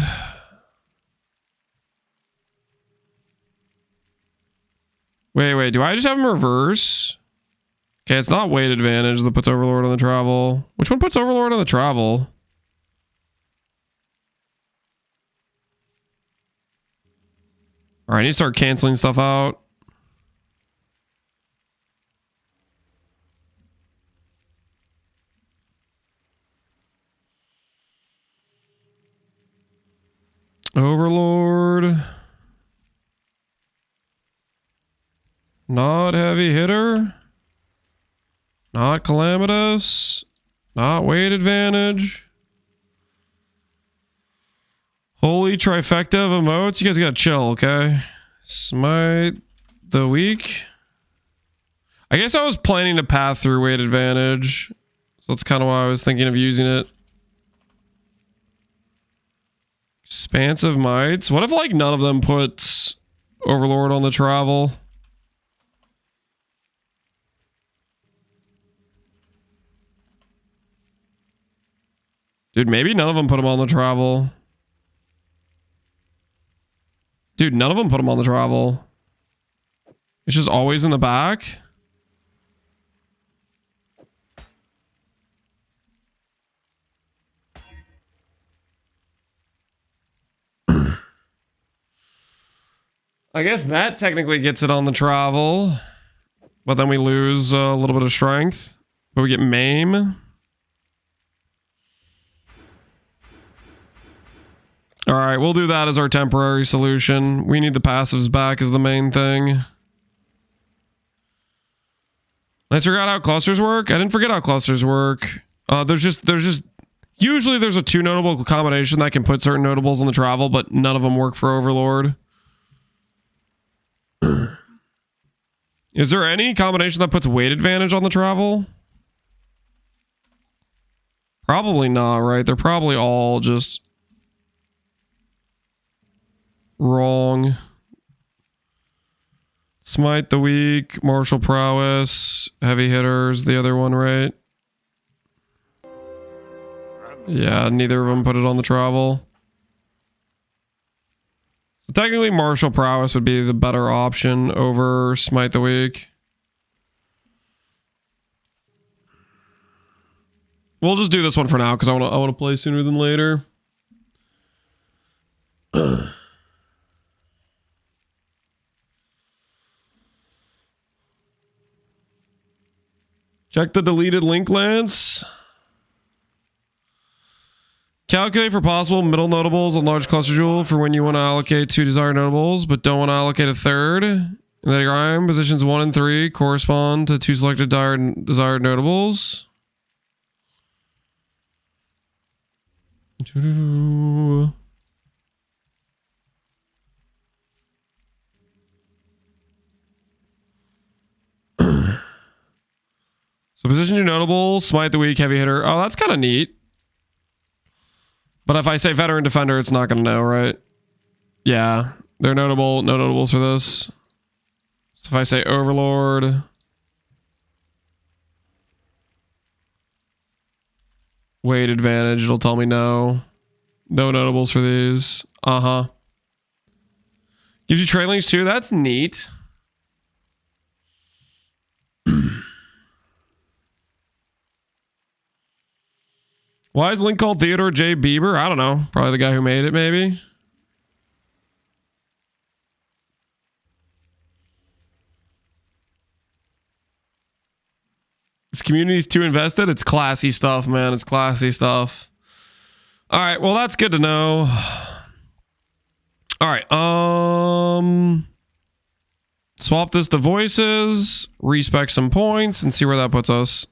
Wait. Do I just have him reverse? Okay, it's not weight advantage that puts Overlord on the travel. Which one puts Overlord on the travel? All right, I need to start canceling stuff out. Overlord. Not heavy hitter. Not calamitous. Not weight advantage. Holy trifecta of emotes. You guys gotta chill, okay? Smite the weak. I guess I was planning to path through weight advantage. So that's kind of why I was thinking of using it. Expansive mites. What if like none of them puts Overlord on the travel? Dude, maybe none of them put him on the travel. Dude, none of them put him on the travel. It's just always in the back. I guess that technically gets it on the travel. But then we lose a little bit of strength. But we get maim. All right, we'll do that as our temporary solution. We need the passives back as the main thing. Let's figure out how clusters work. I didn't forget how clusters work. There's just usually there's a two notable combination that can put certain notables on the travel, but none of them work for Overlord. Is there any combination that puts weight advantage on the travel? Probably not, right? They're probably all just wrong. Smite the weak, martial prowess, heavy hitters, the other one, right? Yeah, neither of them put it on the travel. So technically martial prowess would be the better option over smite the weak. We'll just do this one for now because I want to play sooner than later. Check the deleted link, Lance. Calculate for possible middle notables on large cluster jewel for when you want to allocate 2 desired notables, but don't want to allocate a third. And then your iron positions 1 and 3 correspond to 2 selected desired notables. So position your notable, smite the weak, heavy hitter. Oh, that's kind of neat. But if I say veteran defender, it's not going to know, right? Yeah, they're notable. No notables for this. So if I say overlord, weight advantage, it'll tell me no. No notables for these. Uh-huh. Gives you trade links too. That's neat. Why is Link called Theodore J. Bieber? I don't know. Probably the guy who made it, maybe. This community's too invested. It's classy stuff, man. It's classy stuff. All right. Well, that's good to know. All right. Swap this to voices, respec some points, and see where that puts us.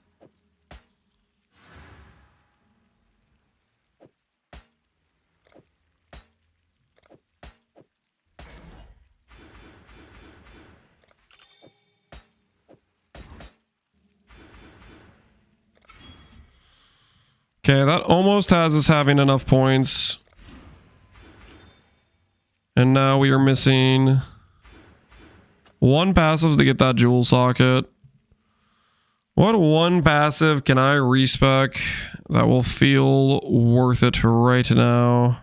Okay, that almost has us having enough points. And now we are missing 1 passive to get that jewel socket. What 1 passive can I respec that will feel worth it right now?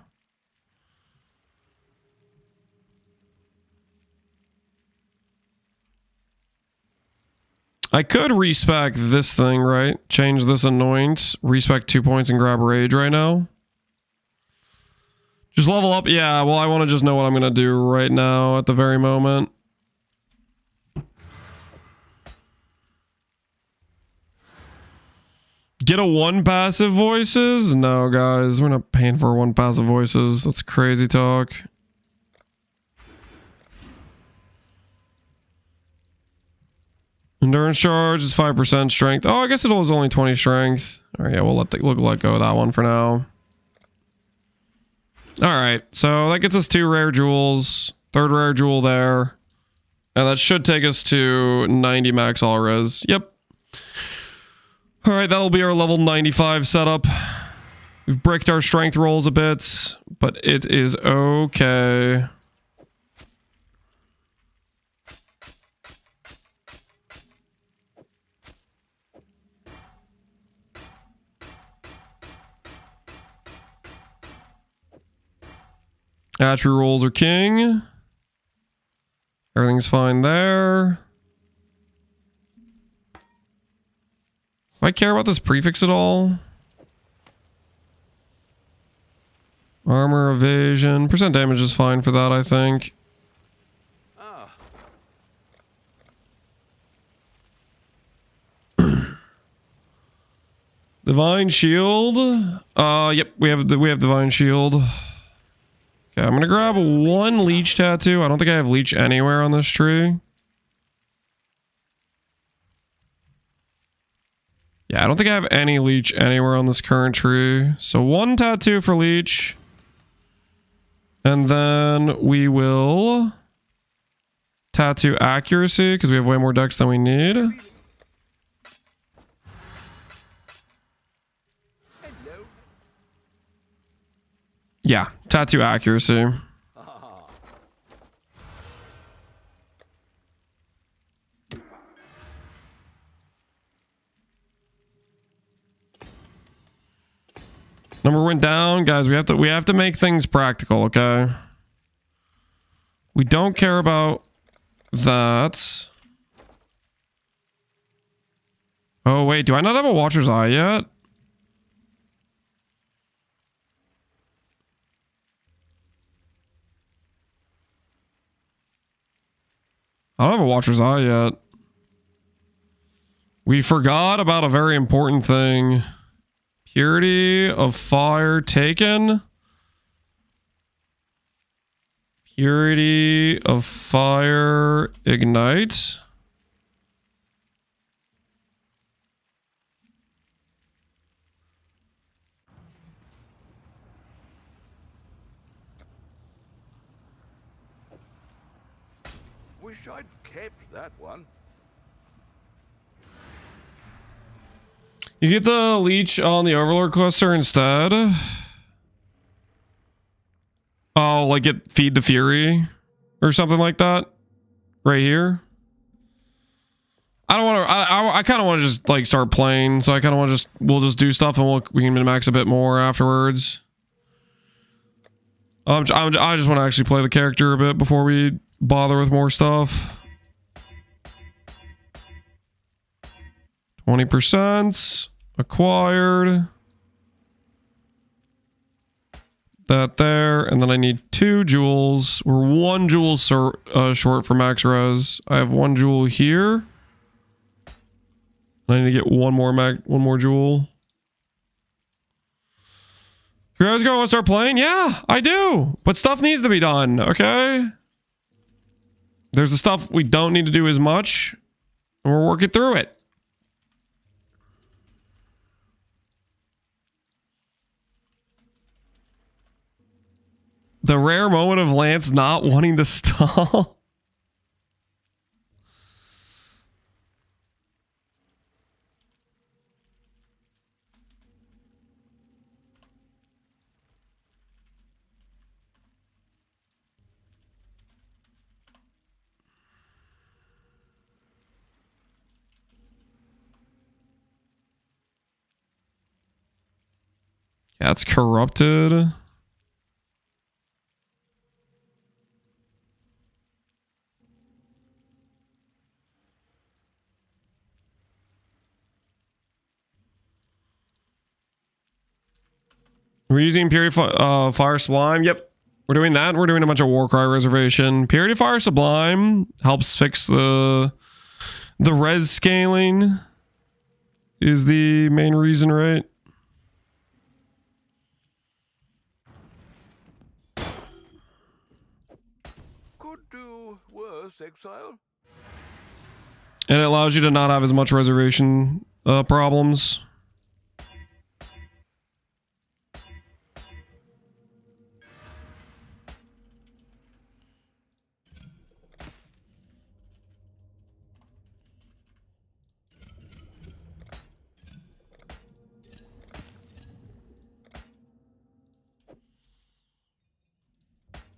I could respec this thing, right? Change this annoyance, respec 2 points and grab rage right now. Just level up. Yeah, well, I want to just know what I'm going to do right now at the very moment. Get a 1 passive voices? No, guys, we're not paying for 1 passive voices. That's crazy talk. Endurance charge is 5% strength. Oh, I guess it was only 20 strength. All right, yeah, we'll let go of that one for now. All right, so that gets us 2 rare jewels, 3rd rare jewel there, and that should take us to 90 max all res. Yep. All right, that'll be our level 95 setup. We've bricked our strength rolls a bit, but it is okay. Attribute rolls are king. Everything's fine there. Do I care about this prefix at all? Armor, evasion. Percent damage is fine for that, I think. Divine shield. Yep, we have divine shield. Okay, I'm gonna grab 1 leech tattoo. I don't think I have leech anywhere on this tree. Yeah, I don't think I have any leech anywhere on this current tree. So 1 tattoo for leech. And then we will tattoo accuracy because we have way more dex than we need. Yeah, tattoo accuracy. Number went down, guys. We have to make things practical, okay? We don't care about that. Oh wait, do I not have a Watcher's Eye yet? I don't have a Watcher's Eye yet. We forgot about a very important thing. Purity of fire taken. Purity of fire ignite. Wish I'd kept that one. You get the leech on the Overlord cluster instead. Oh, like it feed the Fury or something like that right here. I don't want to, I kind of want to just like start playing. So I kind of want to just, we'll just do stuff and we can min-max a bit more afterwards. I just want to actually play the character a bit before we bother with more stuff. 20% acquired. That there, and then I need 2 jewels. We're 1 jewel short for max res. I have 1 jewel here. I need to get one more jewel. You guys going to start playing? Yeah, I do. But stuff needs to be done, okay? There's the stuff we don't need to do as much, and we're working through it. The rare moment of Lance not wanting to stall. Yeah, it's corrupted. We're using Purity Fire Sublime. Yep. We're doing that. We're doing a bunch of Warcry Reservation. Purity Fire Sublime helps fix the res scaling is the main reason, right? Could do worse, Exile. And it allows you to not have as much reservation problems.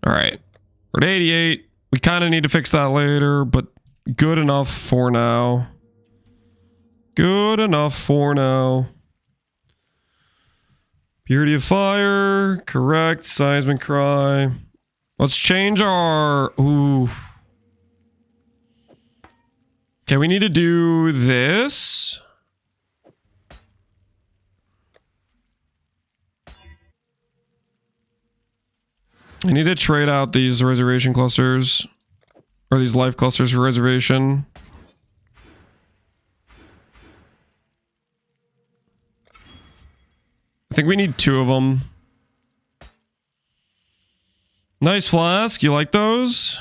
All right, we're at 88. We kind of need to fix that later, but good enough for now. Good enough for now. Purity of Fire, correct. Seismic Cry. Let's change our... Ooh. Okay, we need to do this. I need to trade out these reservation clusters. Or these life clusters for reservation. I think we need 2 of them. Nice flask. You like those?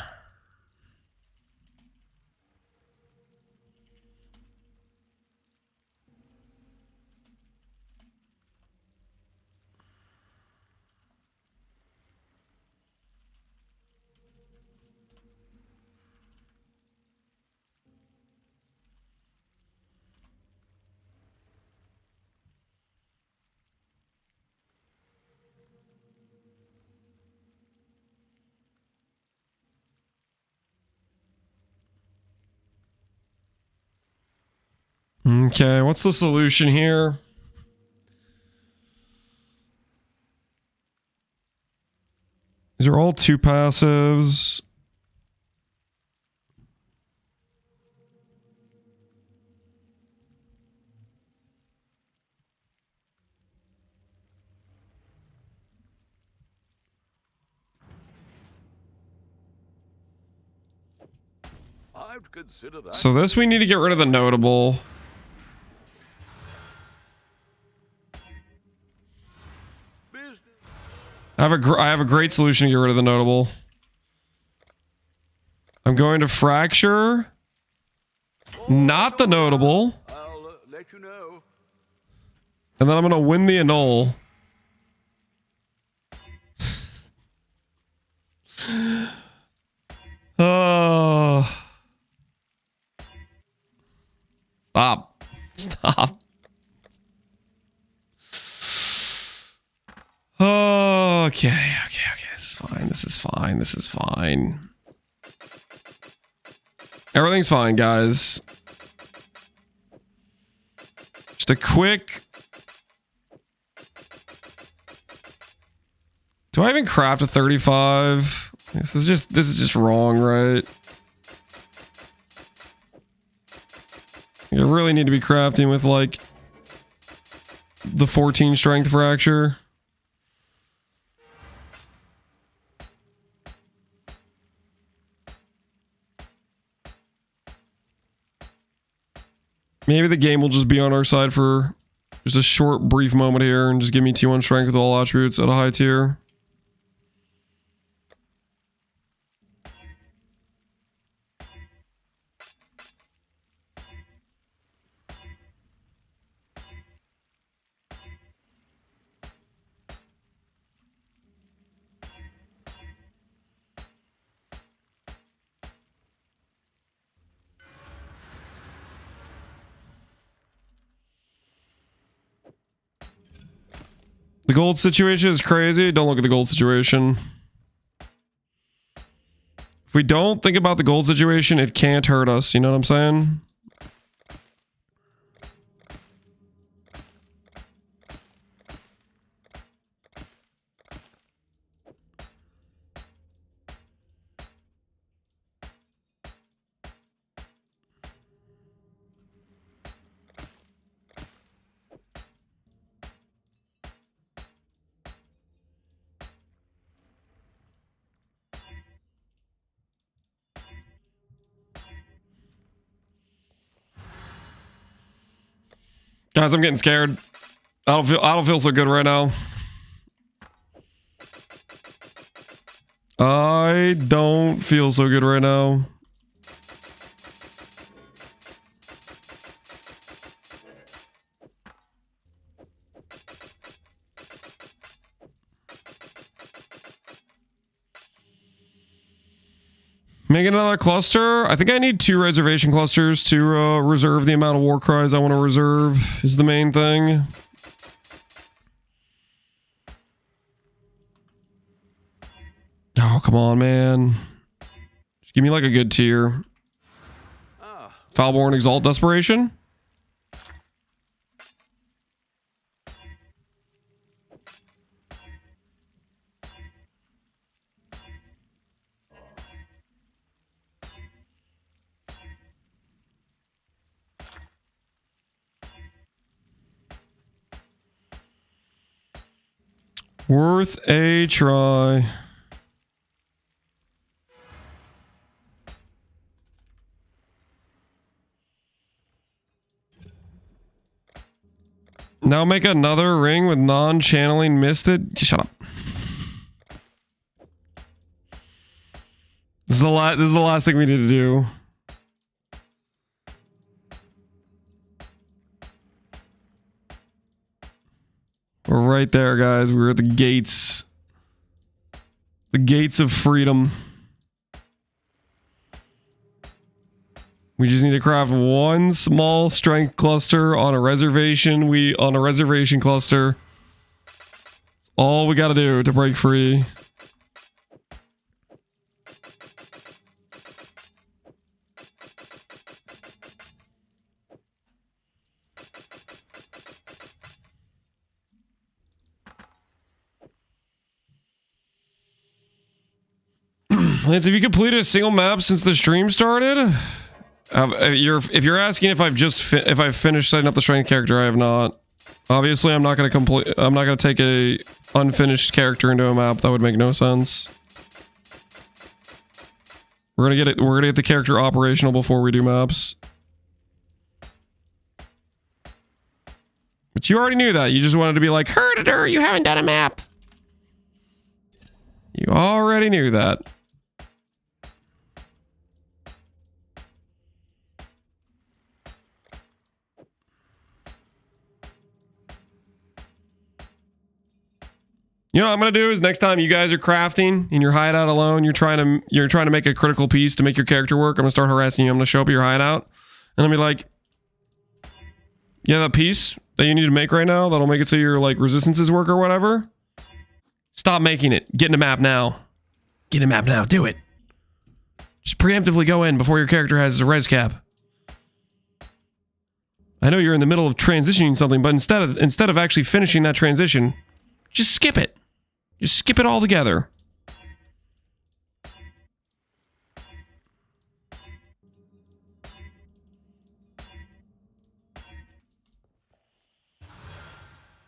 Okay, what's the solution here? These are all 2 passives. I'd consider that. So this we need to get rid of the notable. I have a great solution to get rid of the notable. I'm going to fracture, not the notable. I'll let you know. And then I'm going to win the annul. Oh. Stop. Stop. Okay. This is fine. This is fine. This is fine. Everything's fine, guys. Just a quick... Do I even craft a 35? This is just wrong, right? You really need to be crafting with like the 14 strength fracture. Maybe the game will just be on our side for just a short, brief moment here and just give me T1 strength with all attributes at a high tier. The gold situation is crazy. Don't look at the gold situation. If we don't think about the gold situation, it can't hurt us. You know what I'm saying? Guys, I'm getting scared. I don't feel so good right now. I don't feel so good right now. Make another cluster. I think I need 2 reservation clusters to reserve the amount of war cries I want to reserve is the main thing. Oh, come on, man. Just give me like a good tier. Foulborn Exalt Desperation. Worth a try. Now make another ring with non-channeling misted. Shut up. This is the last thing we need to do. We're right there, guys. We're at the gates. The gates of freedom. We just need to craft one small strength cluster on a reservation. On a reservation cluster. That's all we got to do to break free. Lance, have you completed a single map since the stream started? If you're asking if I've finished setting up the strength character, I have not. Obviously, I'm not going to take a unfinished character into a map. That would make no sense. We're gonna get the character operational before we do maps. But you already knew that. You just wanted to be like, Herditor, you haven't done a map. You already knew that. You know what I'm gonna do is next time you guys are crafting in your hideout alone, you're trying to make a critical piece to make your character work. I'm gonna start harassing you. I'm gonna show up at your hideout, and I'll be like, "Yeah, that piece that you need to make right now that'll make it so your like resistances work or whatever. Stop making it. Get in the map now. Get in the map now. Do it. Just preemptively go in before your character has a res cap. I know you're in the middle of transitioning something, but instead of actually finishing that transition, just skip it. Just skip it all together."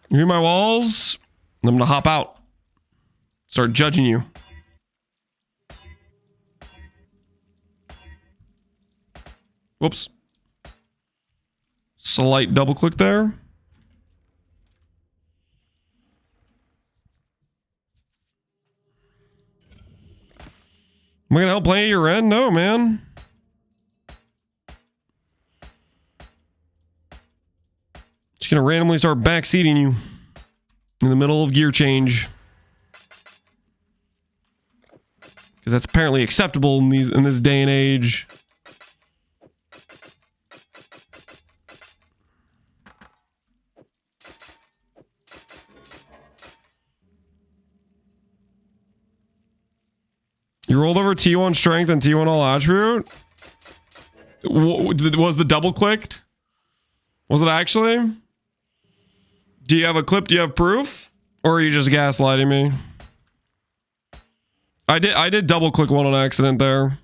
You hear my walls? I'm gonna hop out. Start judging you. Whoops. Slight double click there. Am I gonna help play your end? No, man. Just gonna randomly start backseating you in the middle of gear change. Because that's apparently acceptable in this day and age. You rolled over T1 strength and T1 all attribute? Was the double clicked? Was it actually? Do you have a clip? Do you have proof? Or are you just gaslighting me? I did double click one on accident there.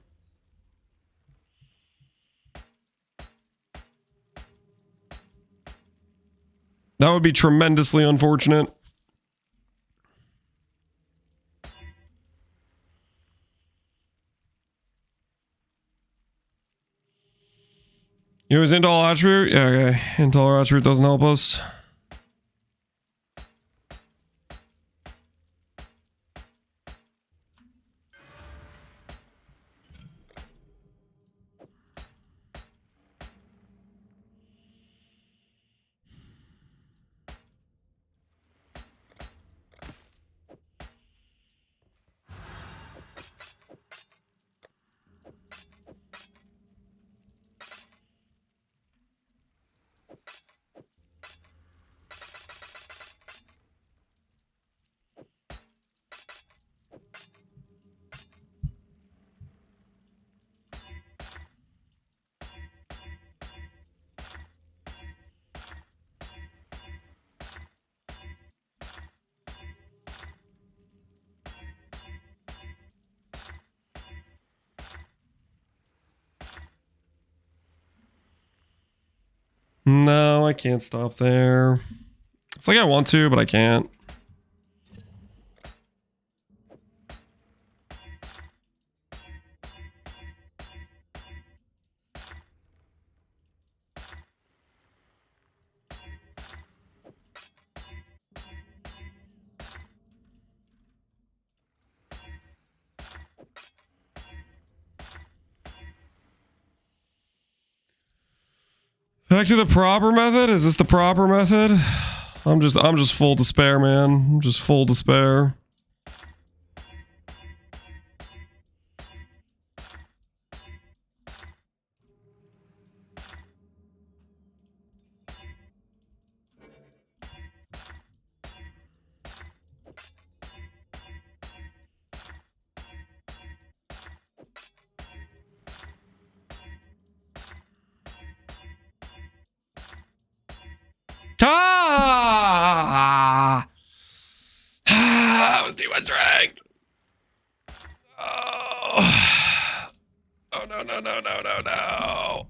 That would be tremendously unfortunate. You was into all attribute? Yeah, okay. Into all attribute doesn't help us. No, I can't stop there. It's like I want to, but I can't. Back to the proper method? Is this the proper method? I'm just full despair, man. I'm just full despair. Ah! That was too much drag. Oh. Oh no, no, no, no, no, no.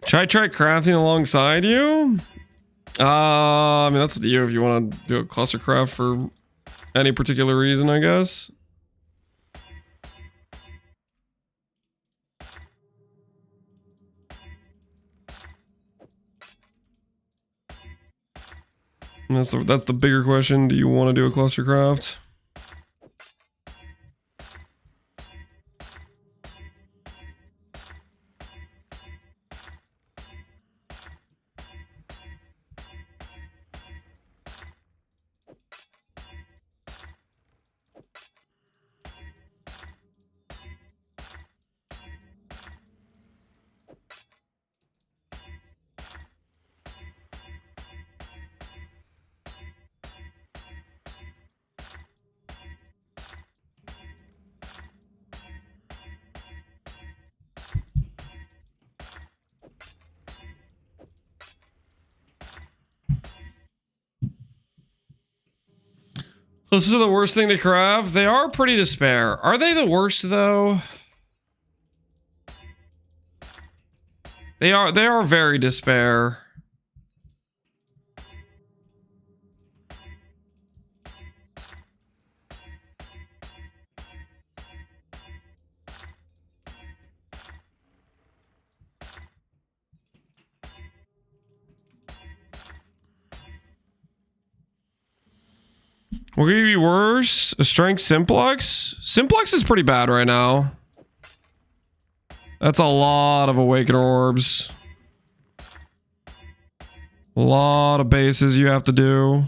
Should I try crafting alongside you? I mean, that's up to you if you want to do a clustercraft for any particular reason, I guess. And that's the bigger question. Do you want to do a clustercraft? This is the worst thing to craft. They are pretty despair. Are they the worst though? They are very despair. What could be worse? A strength simplex? Simplex is pretty bad right now. That's a lot of awakener orbs. A lot of bases you have to do.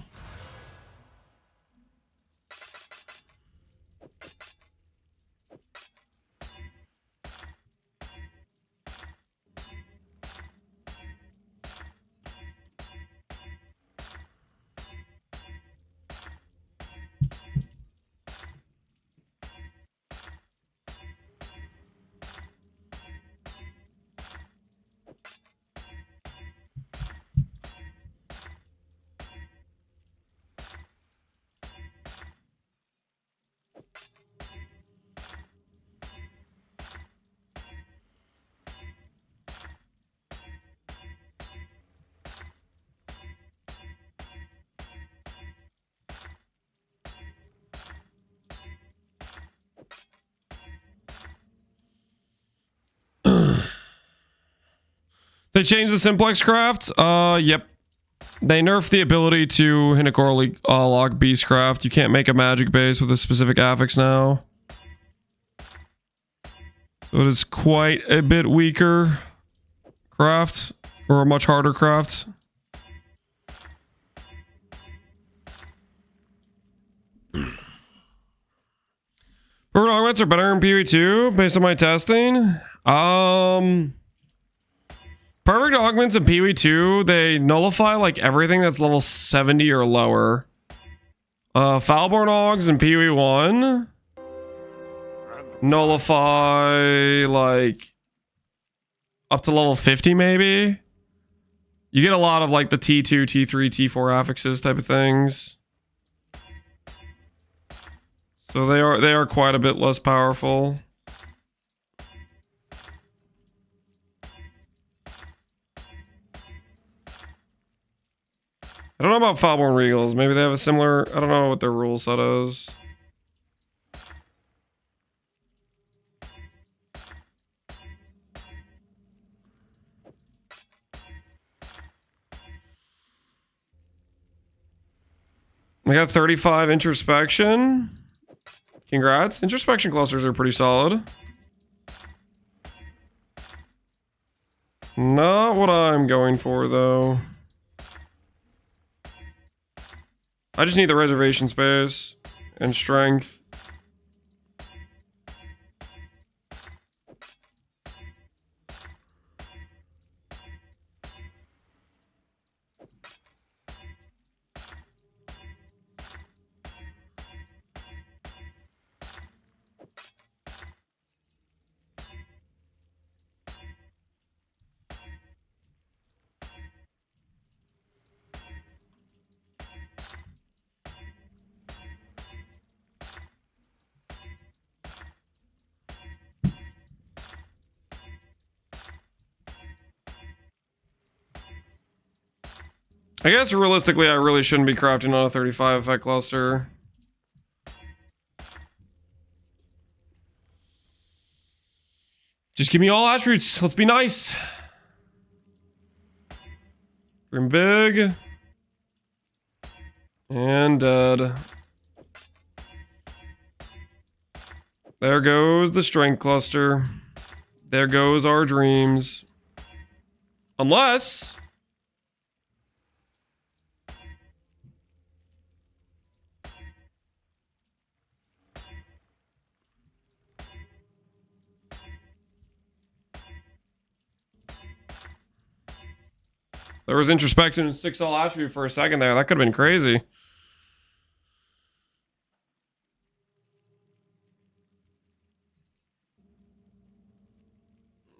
They changed the simplex craft? Yep. They nerfed the ability to Hinekor lock Beastcraft. You can't make a magic base with a specific affix now. So it is quite a bit weaker craft, or a much harder craft. Perfect augments are better in PvE2 based on my testing. Perfect augments in PvE2, they nullify like everything that's level 70 or lower. Foulborn Augs in PvE1 nullify like up to level 50 maybe. You get a lot of like the T2, T3, T4 affixes type of things. So they are quite a bit less powerful. I don't know about Foulborn Regals. Maybe they have a similar... I don't know what their rule set is. I got 35 introspection. Congrats. Introspection clusters are pretty solid. Not what I'm going for, though. I just need the reservation space and strength. I guess realistically, I really shouldn't be crafting on a 35 effect cluster. Just give me all attributes. Let's be nice. Dream big. And dead. There goes the strength cluster. There goes our dreams. Unless... there was introspection and 6 all attribute for a second there. That could have been crazy.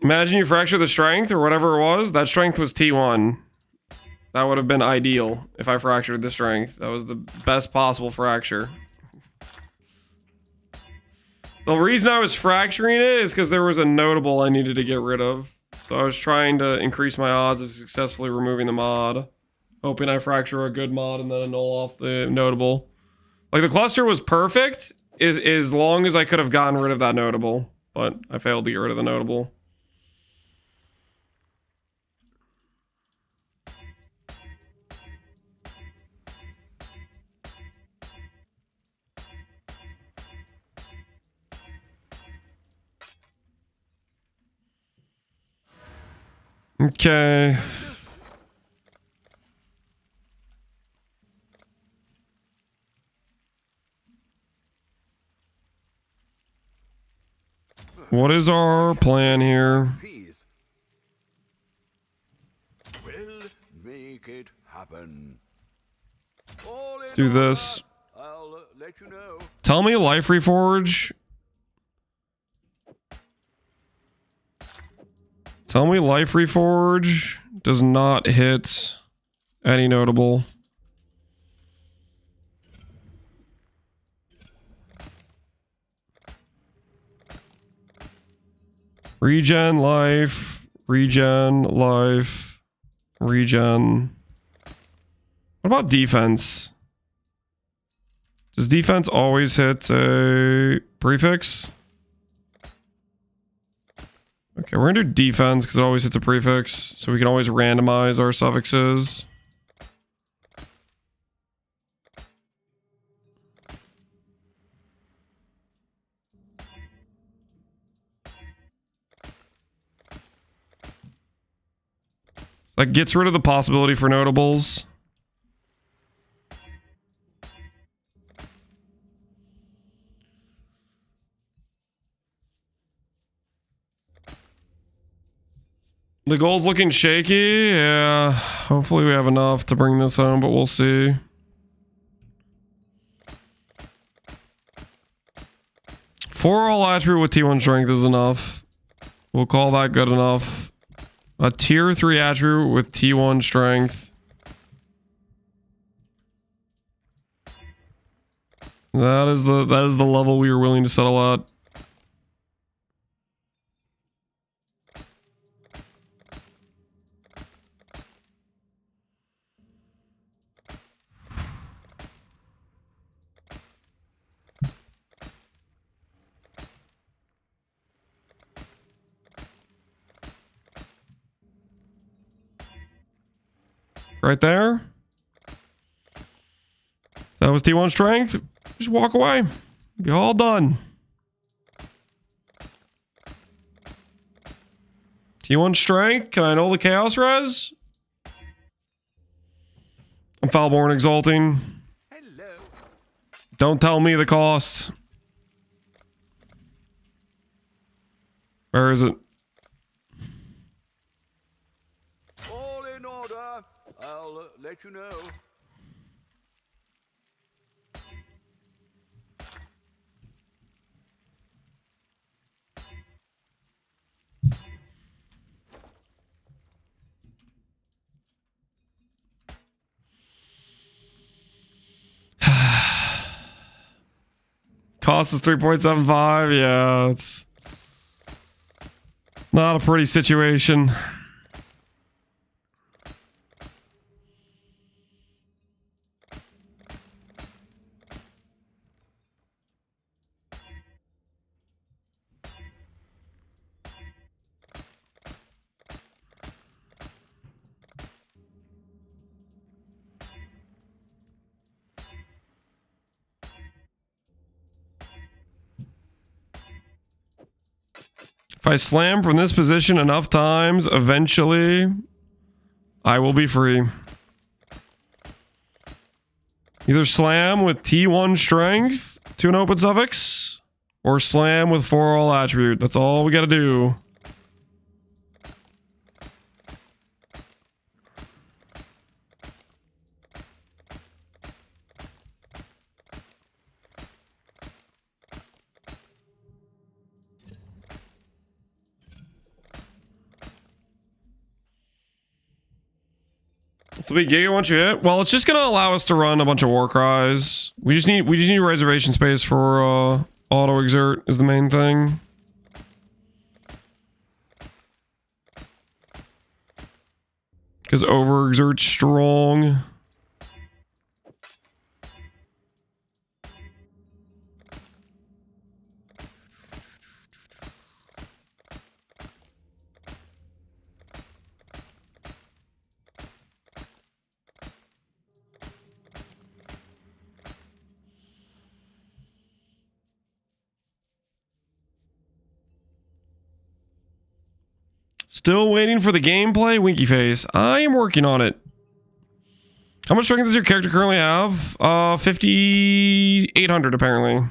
Imagine you fracture the strength or whatever it was. That strength was T1. That would have been ideal if I fractured the strength. That was the best possible fracture. The reason I was fracturing it is because there was a notable I needed to get rid of. So I was trying to increase my odds of successfully removing the mod. Hoping I fracture a good mod and then annul off the notable. Like the cluster was perfect as long as I could have gotten rid of that notable. But I failed to get rid of the notable. Okay. What is our plan here? We'll make it happen. Let's do this. I'll let you know. Tell me Life Reforge. Tell me Life Reforge does not hit any notable. Regen life, regen life, regen. What about defense? Does defense always hit a prefix? Okay, we're gonna do defense because it always hits a prefix, so we can always randomize our suffixes. That gets rid of the possibility for notables. The goal's looking shaky. Yeah, hopefully we have enough to bring this home, but we'll see. Four all attribute with T1 strength is enough. We'll call that good enough. A tier 3 attribute with T1 strength. That is the level we were willing to settle at. Right there. That was T1 strength. Just walk away. Be all done. T1 strength. Can I know the chaos res? I'm Foulborn exalting. Hello. Don't tell me the cost. Where is it? All in order. I'll let you know. Cost is 3.75. Yeah, it's not a pretty situation. I slam from this position enough times, eventually I will be free. Either slam with T1 strength to an open suffix, or slam with 4 all attribute. That's all we gotta do. So we Giga once you hit. Well, it's just gonna allow us to run a bunch of war cries. We just need reservation space for auto exert is the main thing. Because over exert's strong. Still waiting for the gameplay, Winky Face. I am working on it. How much strength does your character currently have? 5,800 apparently.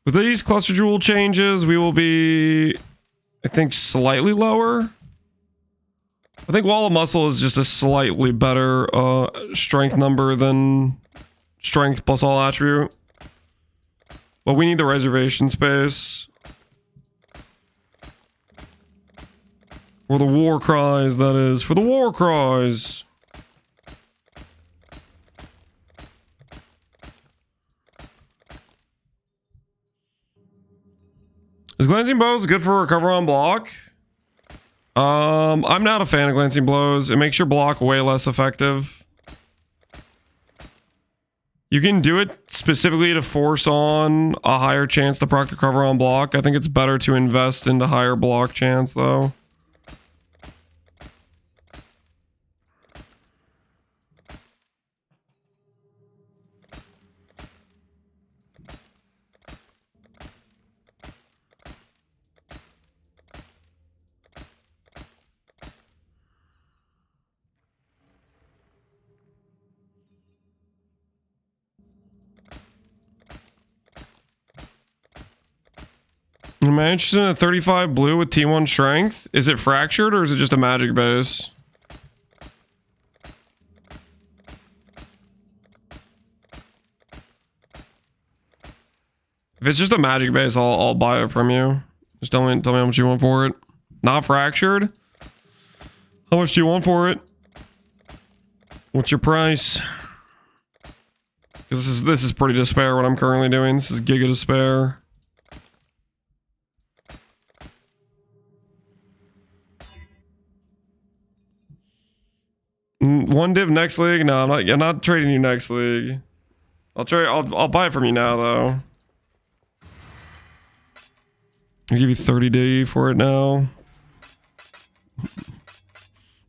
With these cluster jewel changes, we will be, I think, slightly lower. I think Wall of Muscle is just a slightly better strength number than strength plus all attribute. But we need the reservation space. For the war cries, that is. For the war cries. Is glancing blows good for recover on block? I'm not a fan of glancing blows. It makes your block way less effective. You can do it specifically to force on a higher chance to proc the cover on block. I think it's better to invest into higher block chance though. Am I interested in a 35 blue with T1 strength? Is it fractured or is it just a magic base? If it's just a magic base, I'll buy it from you. Just tell me how much you want for it. Not fractured? How much do you want for it? What's your price? Because this is pretty despair what I'm currently doing. This is Giga despair. One div next league? No, I'm not trading you next league. I'll buy it from you now though. I'll give you 30D for it now.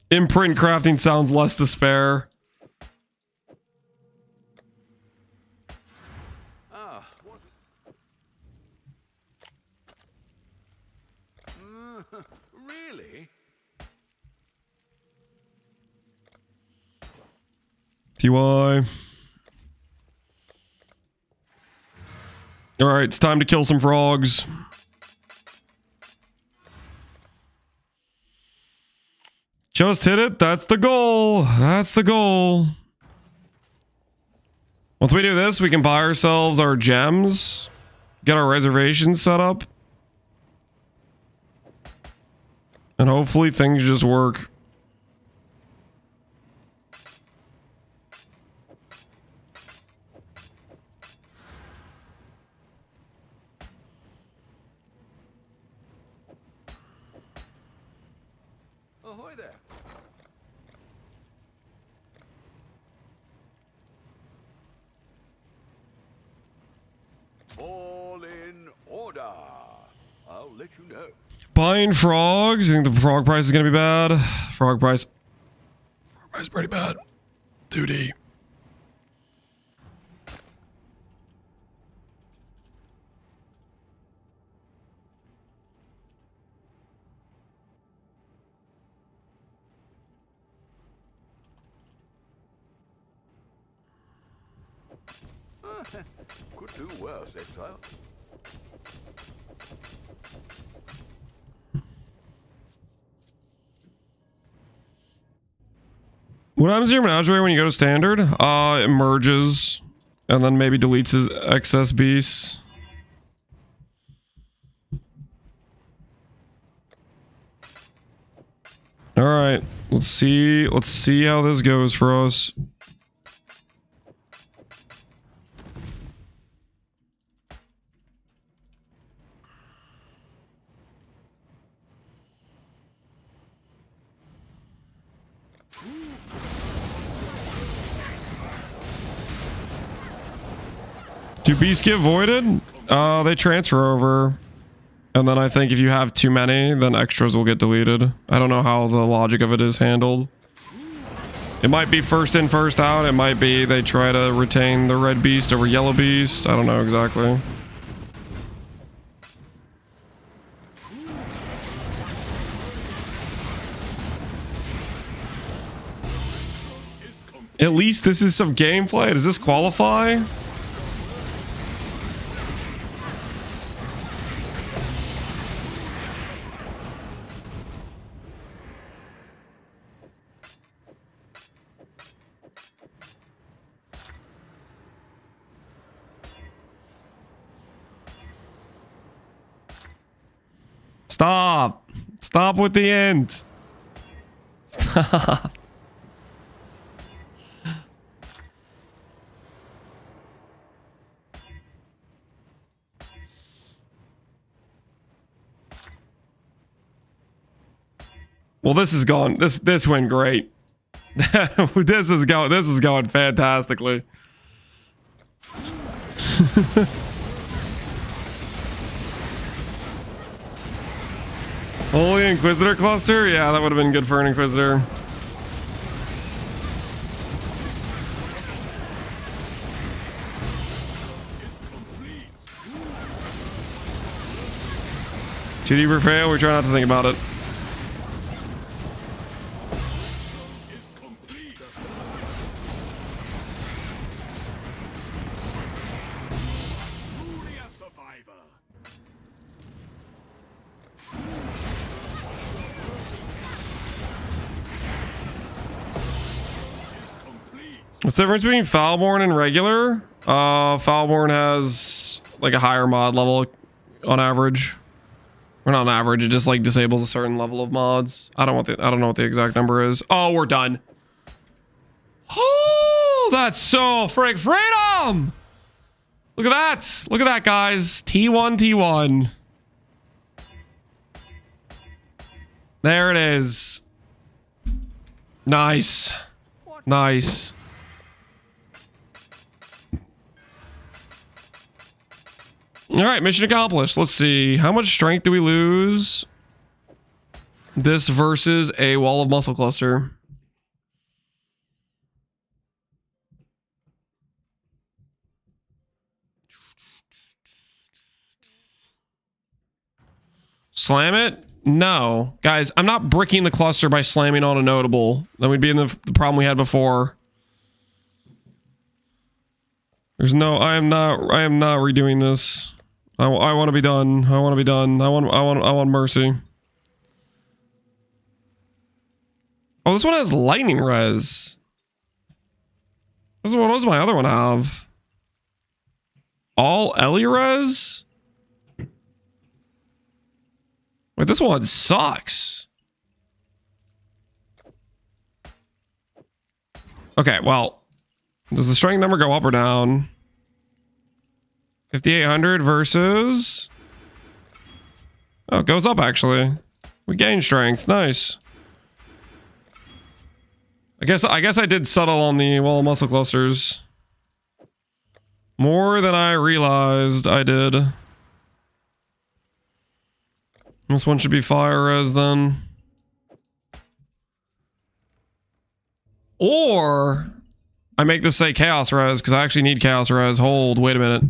Imprint crafting sounds less despair. Really? TY. Alright, it's time to kill some frogs. Just hit it. That's the goal. That's the goal. Once we do this, we can buy ourselves our gems. Get our reservations set up. And hopefully things just work. Ahoy there. All in order. I'll let you know. Buying frogs. You think the frog price is going to be bad? Frog price is pretty bad. 2D. Could do worse, Exile. What happens to your menagerie when you go to standard? It merges and then maybe deletes his excess beasts. All right, let's see how this goes for us. Do beasts get voided? They transfer over. And then I think if you have too many, then extras will get deleted. I don't know how the logic of it is handled. It might be first in, first out. It might be they try to retain the red beast over yellow beast. I don't know exactly. At least this is some gameplay. Does this qualify? Stop. Stop with the end. Stop. Well, this is going. This went great. This is going fantastically. Holy Inquisitor cluster? Yeah, that would have been good for an Inquisitor. Too deep for fail? We try not to think about it. What's the difference between Foulborn and regular? Foulborn has like a higher mod level on average. Or not on average, it just like disables a certain level of mods. I don't know what the exact number is. Oh, we're done. Oh, that's so freedom! Look at that! Look at that, guys. T1, T1. There it is. Nice. Nice. All right, mission accomplished. Let's see. How much strength do we lose? This versus a wall of muscle cluster. Slam it? No. Guys, I'm not bricking the cluster by slamming on a notable. Then we'd be in the problem we had before. There's no, I am not redoing this. I want to be done. I want to be done. I want mercy. Oh, this one has lightning res. What does my other one have? All Ellie res? Wait, this one sucks. Okay, well, does the strength number go up or down? 5,800 versus... Oh, it goes up, actually. We gain strength. Nice. I guess I did settle on the wall muscle clusters. More than I realized I did. This one should be fire res then. Or... I make this say chaos res because I actually need chaos res. Hold, wait a minute.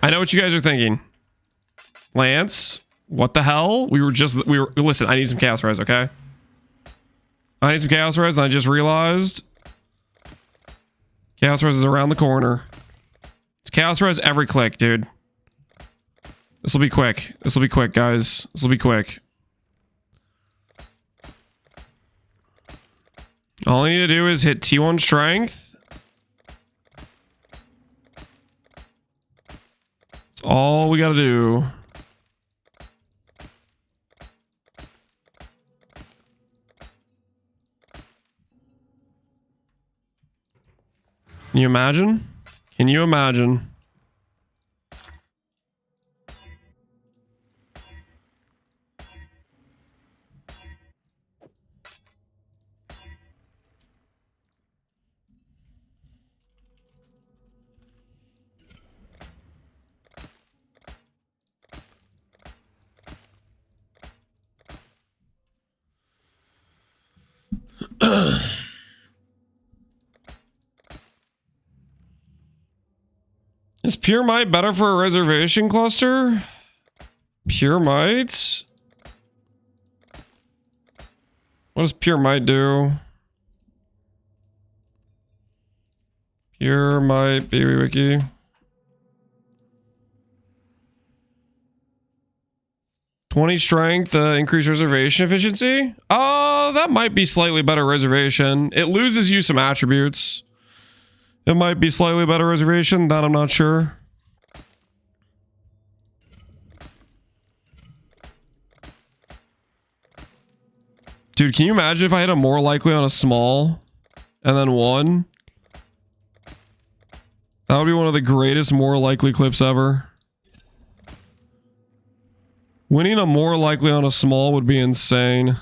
I know what you guys are thinking. Lance, what the hell? Listen, I need some chaos res, okay? I need some Chaos Res, and I just realized Chaos Res is around the corner. It's Chaos Res every click, dude. This will be quick. This will be quick, guys. This will be quick. All I need to do is hit T1 strength. That's all we gotta do. Can you imagine? Can you imagine? Is Pure Might better for a reservation cluster? Pure Might? What does Pure Might do? Pure Might, baby wiki. $20 strength, increased reservation efficiency? That might be slightly better reservation. It loses you some attributes. It might be slightly better reservation, that I'm not sure. Dude, can you imagine if I hit a more likely on a small and then one? That would be one of the greatest more likely clips ever. Winning a more likely on a small would be insane.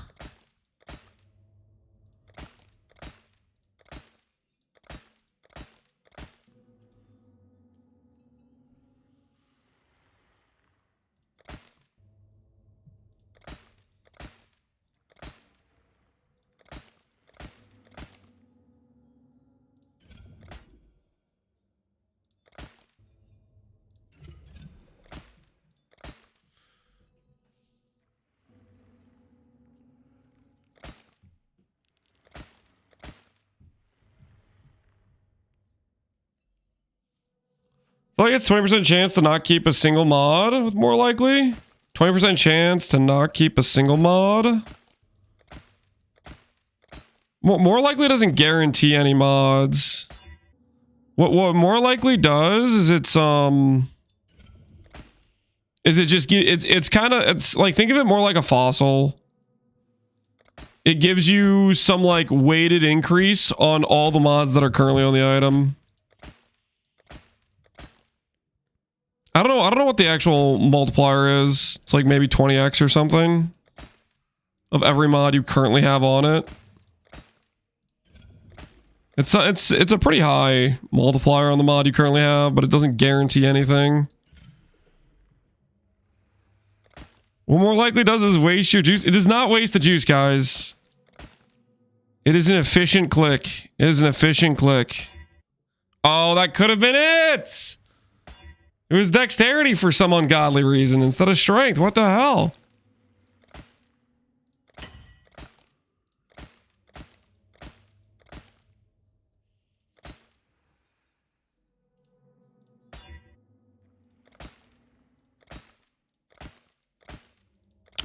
Like it's 20% chance to not keep a single mod with more likely. 20% chance to not keep a single mod. More likely doesn't guarantee any mods. What more likely does is it's like, think of it more like a fossil. It gives you some like weighted increase on all the mods that are currently on the item. I don't know what the actual multiplier is. It's like maybe 20x or something of every mod you currently have on it. It's a pretty high multiplier on the mod you currently have, but it doesn't guarantee anything. What more likely does is waste your juice. It does not waste the juice, guys. It is an efficient click. It is an efficient click. Oh, that could have been it! It was dexterity for some ungodly reason instead of strength. What the hell?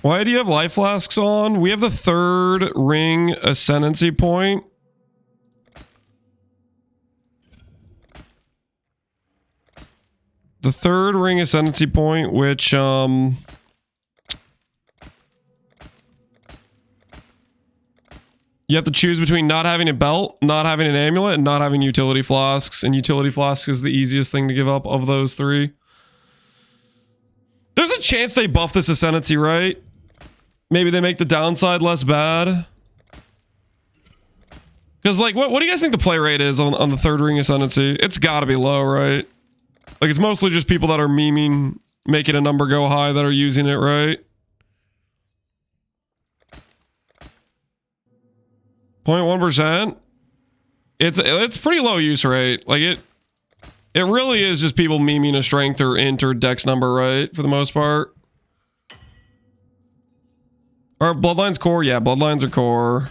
Why do you have life flasks on? We have the 3rd ring ascendancy point. The 3rd ring ascendancy point, which you have to choose between not having a belt, not having an amulet, and not having utility flasks. And utility flask is the easiest thing to give up of those 3. There's a chance they buff this ascendancy, right? Maybe they make the downside less bad. Because, like, what do you guys think the play rate is on the 3rd ring ascendancy? It's gotta be low, right? Like, it's mostly just people that are memeing, making a number go high that are using it, right? 0.1%. It's pretty low use rate. Like, it really is just people memeing a strength or int or dex number, right? For the most part. Are bloodlines core? Yeah, bloodlines are core.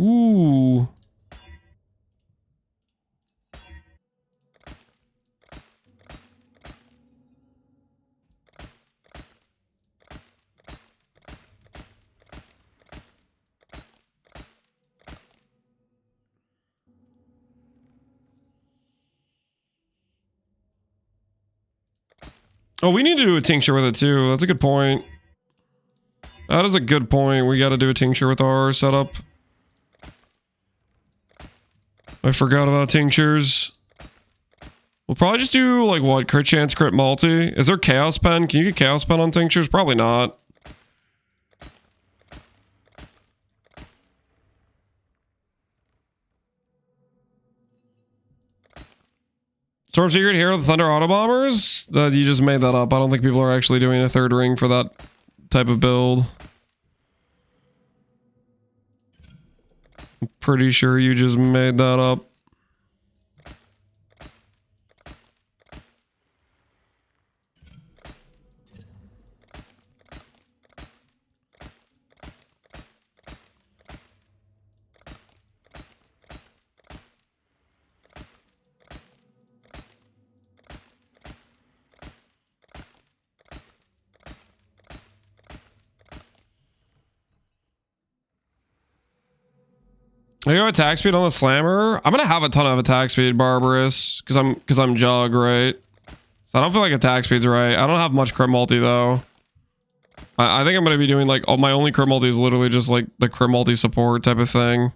Ooh. Oh, we need to do a tincture with it too. That's a good point. That is a good point. We got to do a tincture with our setup. I forgot about tinctures. We'll probably just do like what? Crit chance, crit multi. Is there chaos pen? Can you get chaos pen on tinctures? Probably not. Storm Secret Hero, the Thunder Auto Bombers? That you just made that up. I don't think people are actually doing a third ring for that type of build. I'm pretty sure you just made that up. I go attack speed on the slammer. I'm gonna have a ton of attack speed, Barbarous, because I'm Jug, right? So I don't feel like attack speed's right. I don't have much crit multi though. I think I'm gonna be doing like my only crit multi is literally just like the crit multi support type of thing.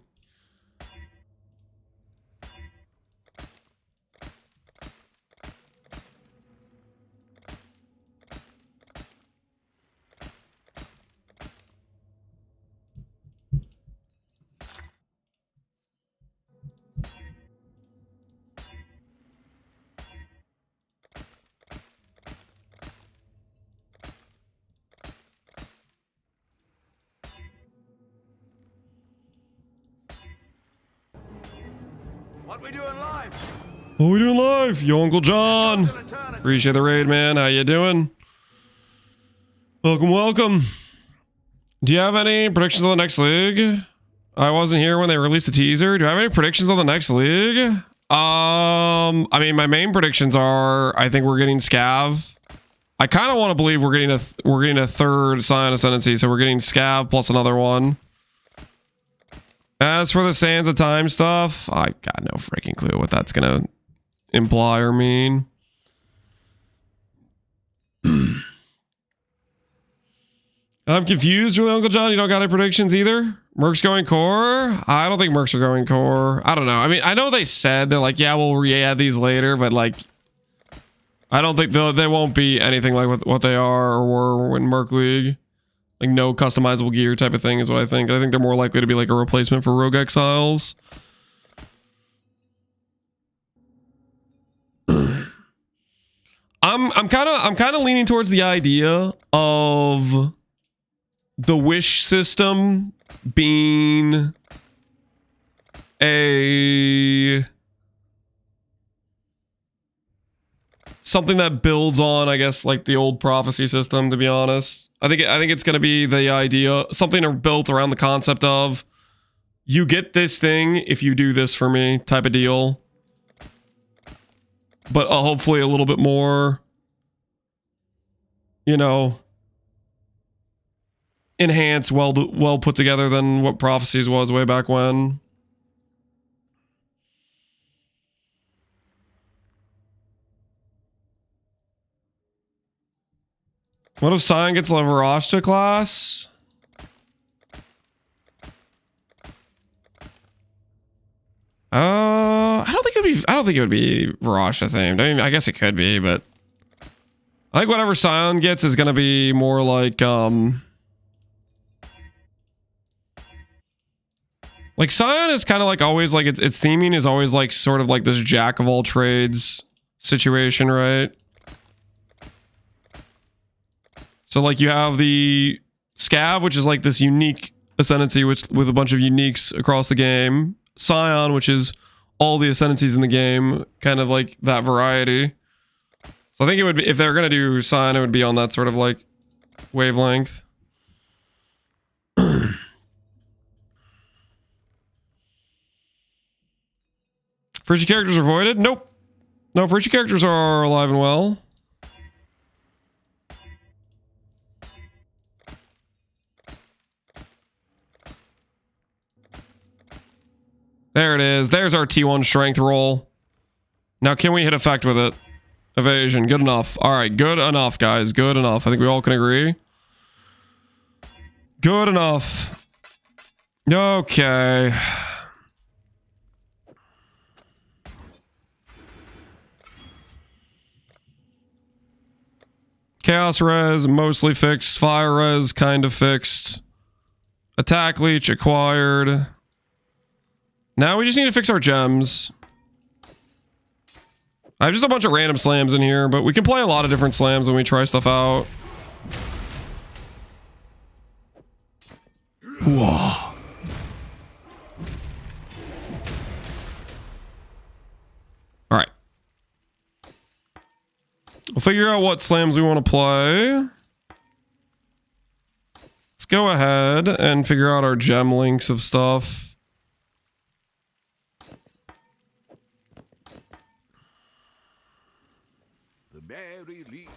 What we doing live? What we doing live? Yo, Uncle John. Appreciate the raid, man. How you doing? Welcome, welcome. Do you have any predictions on the next league? I wasn't here when they released the teaser. Do I have any predictions on the next league? I mean, my main predictions are I think we're getting Scav. I kind of want to believe we're getting a third Scion Ascendancy, so we're getting Scav plus another one. As for the Sands of Time stuff, I got no freaking clue what that's gonna imply or mean. I'm confused, really, Uncle John. You don't got any predictions either? Mercs going core? I don't think Mercs are going core. I don't know. I mean, I know they said they're like, yeah, we'll re-add these later, but like, I don't think they won't be anything like what they are or were in Merc League. Like no customizable gear type of thing is what I think. I think they're more likely to be like a replacement for Rogue Exiles. I'm kind of leaning towards the idea of the wish system being something that builds on, I guess, like the old prophecy system, to be honest. I think it's going to be the idea, something built around the concept of you get this thing if you do this for me type of deal. But hopefully a little bit more, you know, enhanced, well put together than what prophecies was way back when. What if Scion gets Leverashta class? I don't think it would be Varashta themed. I mean, I guess it could be, but I think whatever Scion gets is gonna be more like Scion is kind of like always like its theming is always like sort of like this jack of all trades situation, right? So like you have the Scav, which is like this unique ascendancy with a bunch of uniques across the game. Scion, which is all the ascendancies in the game, kind of like that variety. So I think it would be, if they're gonna do Scion, it would be on that sort of like wavelength. Frigid characters are voided? Nope. No, frigid characters are alive and well. There it is. There's our T1 strength roll. Now, can we hit effect with it? Evasion. Good enough. All right. Good enough, guys. Good enough. I think we all can agree. Good enough. Okay. Chaos res, mostly fixed. Fire res, kind of fixed. Attack leech acquired. Now we just need to fix our gems. I have just a bunch of random slams in here, but we can play a lot of different slams when we try stuff out. Whoa. All right. We'll figure out what slams we want to play. Let's go ahead and figure out our gem links of stuff. The Mary Lee.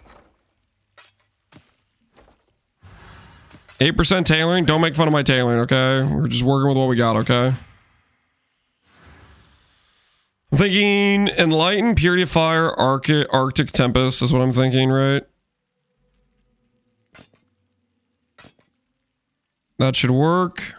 8% tailoring. Don't make fun of my tailoring, okay? We're just working with what we got, okay? I'm thinking Enlighten, Purity of Fire, Arctic Tempest is what I'm thinking, right? That should work.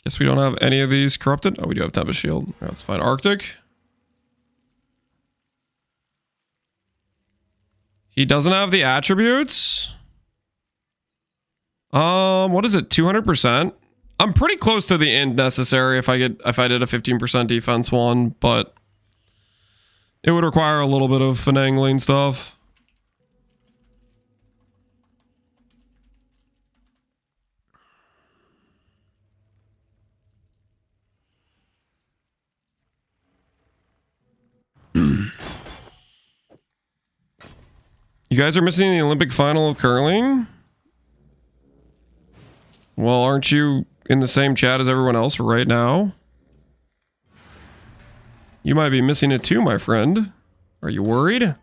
Guess we don't have any of these corrupted. Oh, we do have Tempest Shield. All right, let's find Arctic. He doesn't have the attributes. What is it? 200%? I'm pretty close to the end necessary if I did a 15% defense one, but it would require a little bit of finagling stuff. You guys are missing the Olympic final of curling? Well, aren't you in the same chat as everyone else right now? You might be missing it too, my friend. Are you worried?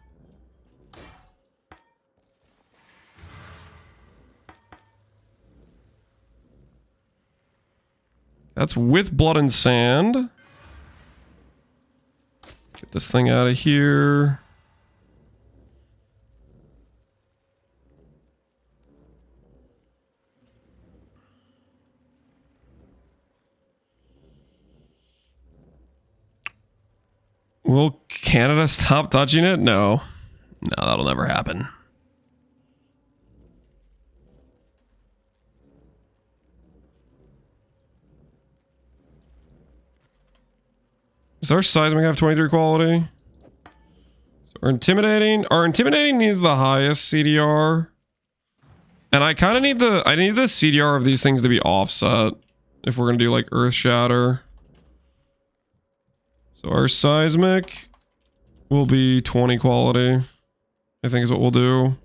That's with blood and sand. Get this thing out of here. Will Canada stop touching it? No. No, that'll never happen. Does our seismic have 23 quality? So our intimidating needs the highest CDR. And I kind of need the CDR of these things to be offset if we're gonna do like Earth Shatter. So our seismic will be 20 quality, I think is what we'll do.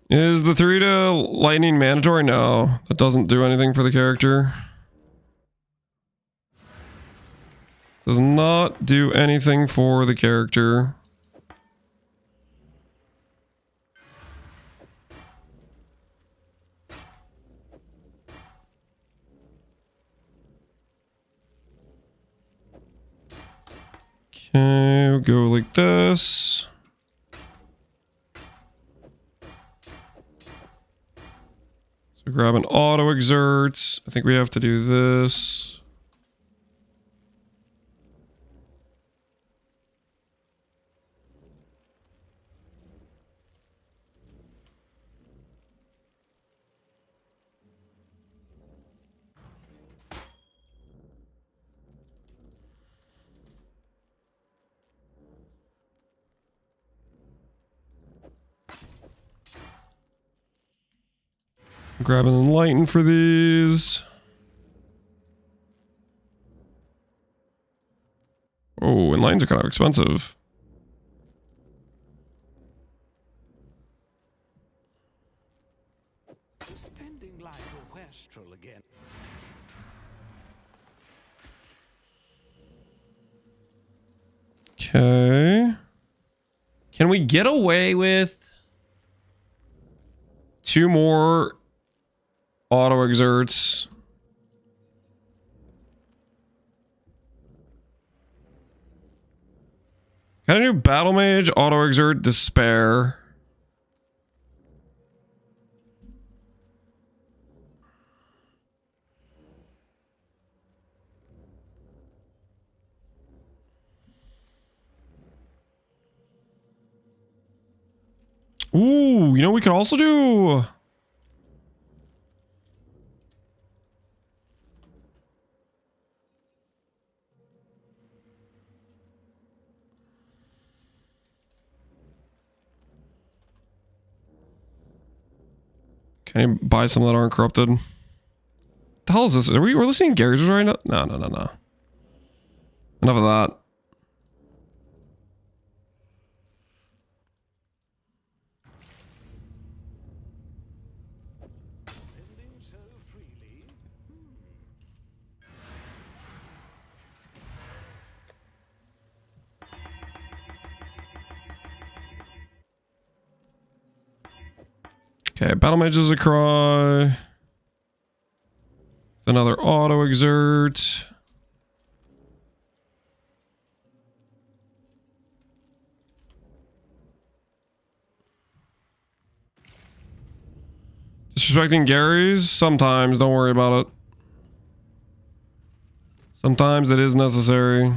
Is the 3 to lightning mandatory? No, that doesn't do anything for the character. Does not do anything for the character. Okay, we'll go like this. So grab an auto exert. I think we have to do this. Grab an Enlighten for these. Oh, Enlightens are kind of expensive. Spending like a wastrel again. Okay. Can we get away with 2 more auto exerts? Can I do Battle Mage, auto exert, despair? Ooh, you know we could also do. Can you buy some that aren't corrupted? What the hell is this? We're listening to Gary's right now? No. Enough of that. Okay, Battle Mage is a cry. Another auto exert. Disrespecting Gary's? Sometimes, don't worry about it. Sometimes it is necessary.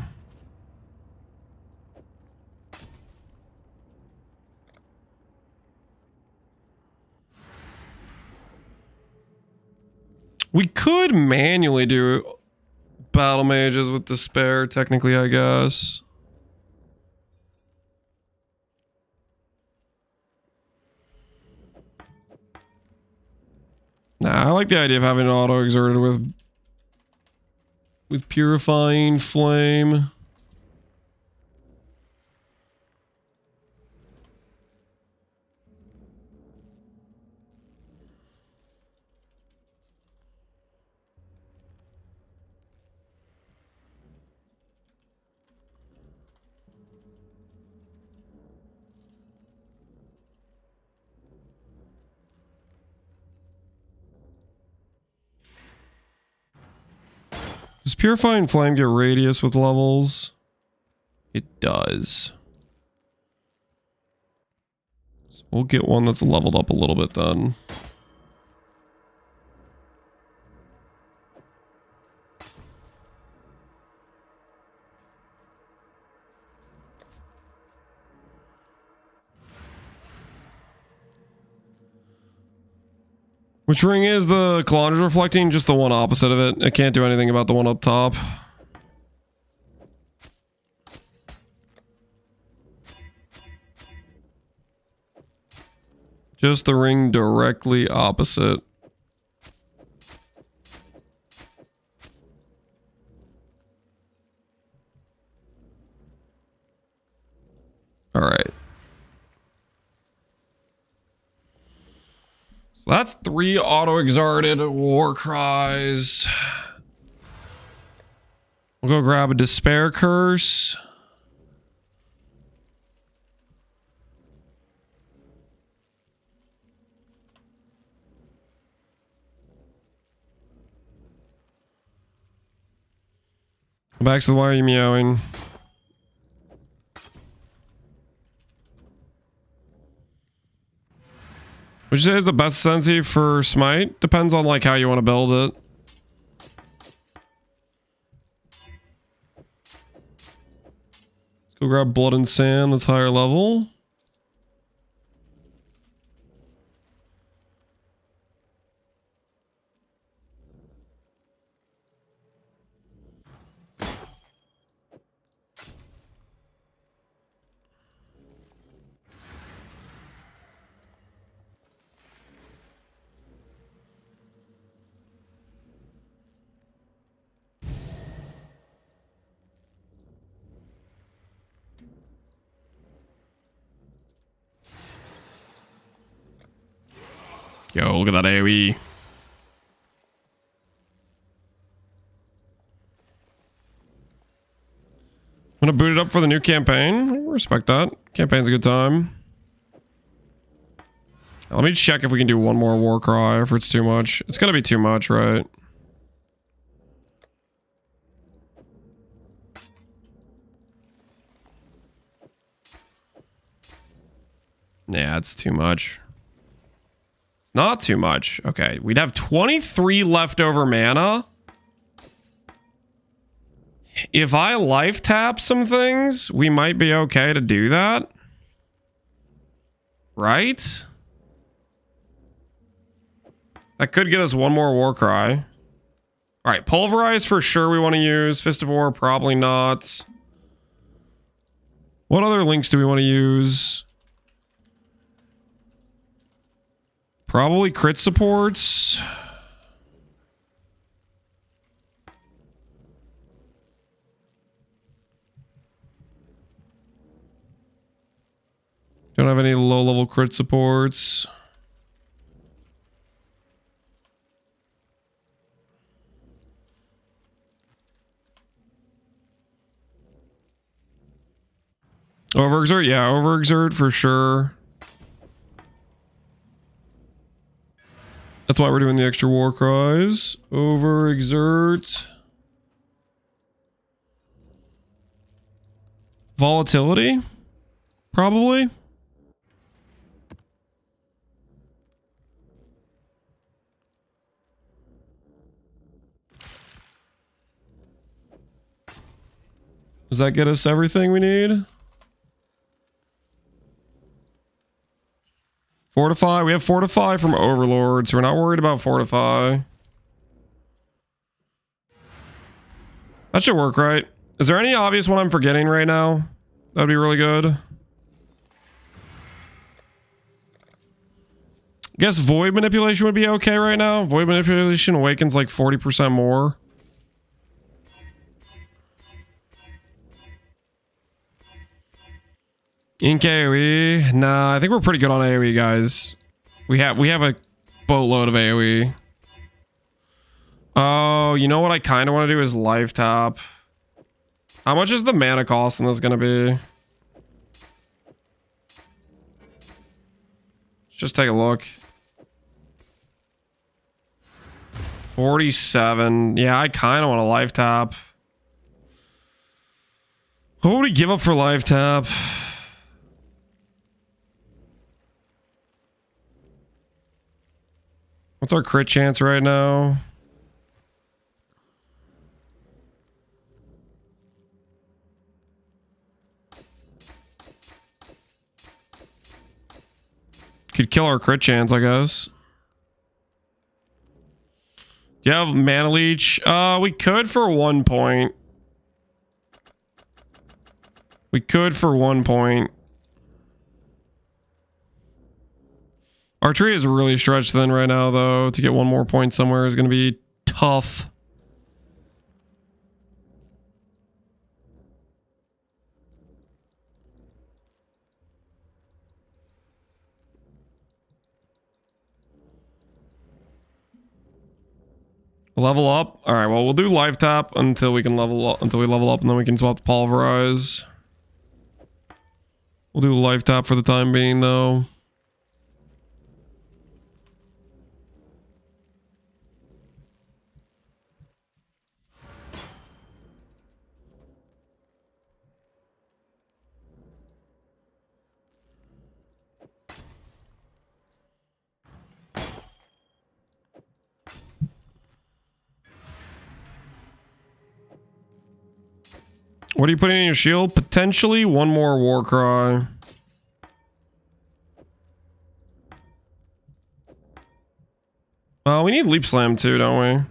We could manually do battle mages with despair, technically, I guess. Nah, I like the idea of having an auto exerted with purifying flame. Does Purifying Flame get radius with levels? It does. So we'll get one that's leveled up a little bit then. Which ring is the Kalandra reflecting? Just the one opposite of it. I can't do anything about the one up top. Just the ring directly opposite. All right. So that's 3 auto-exerted war cries. We'll go grab a despair curse. Back to the why are you meowing? Would you say is the best Ascendancy for Smite? Depends on like how you want to build it. Let's go grab Blood and Sand, that's higher level. Yo, look at that AoE. I'm gonna boot it up for the new campaign. Respect that. Campaign's a good time. Let me check if we can do one more war cry, if it's too much. It's gonna be too much, right? Yeah, it's too much. It's not too much. Okay, we'd have 23 leftover mana. If I life tap some things, we might be okay to do that. Right? That could get us one more war cry. All right, pulverize for sure we want to use. Fist of War, probably not. What other links do we want to use? Probably crit supports. Don't have any low-level crit supports. Overexert? Yeah, overexert for sure. That's why we're doing the extra war cries. Overexert. Volatility? Probably. Does that get us everything we need? Fortify. We have Fortify from Overlord, so we're not worried about Fortify. That should work, right? Is there any obvious one I'm forgetting right now? That'd be really good. I guess Void Manipulation would be okay right now. Void Manipulation awakens like 40% more. Ink AoE? Nah, I think we're pretty good on AoE, guys. We have a boatload of AoE. Oh, you know what I kind of want to do is life tap. How much is the mana cost on this gonna be? Let's just take a look. 47. Yeah, I kind of want a life tap. What would we give up for life tap? What's our crit chance right now? Could kill our crit chance, I guess. Do you have mana leech? We could for 1 point. We could for 1 point. Our tree is really stretched thin right now, though. To get 1 more point somewhere is going to be tough. Level up. All right. Well, we'll do life tap until we can level up. Until we level up, and then we can swap to pulverize. We'll do life tap for the time being, though. What are you putting in your shield? Potentially 1 more war cry. We need leap slam too, don't we?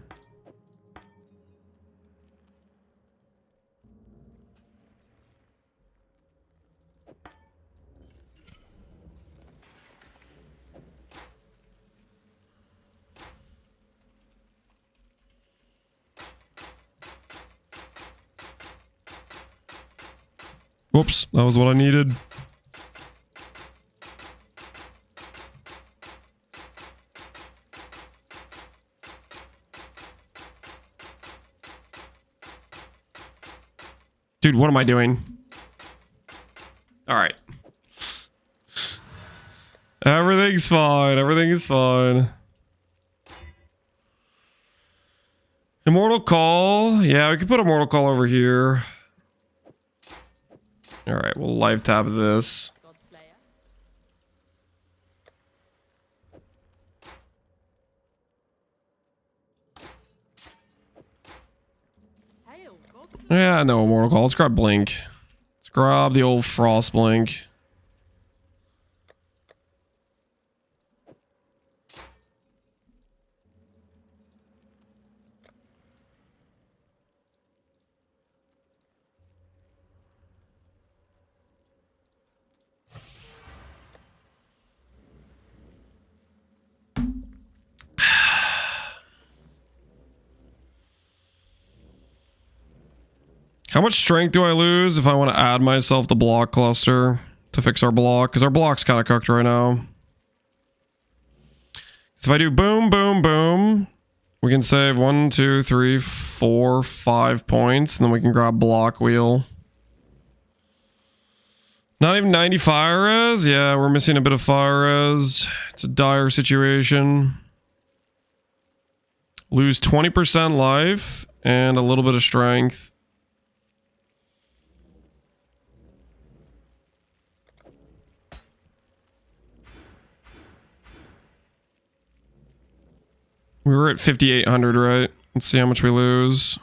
Whoops, that was what I needed. Dude, what am I doing? All right. Everything's fine. Everything is fine. Immortal Call. Yeah, we could put Immortal Call over here. All right, we'll live tab this. Yeah, no Immortal Call. Let's grab Blink. Let's grab the old Frost Blink. How much strength do I lose if I want to add myself the block cluster to fix our block? Because our block's kind of cooked right now. So if I do boom, boom, boom, we can save 1, 2, 3, 4, 5 points, and then we can grab block wheel. Not even 90 fire res? Yeah, we're missing a bit of fire res. It's a dire situation. Lose 20% life and a little bit of strength. We were at 5,800, right? Let's see how much we lose.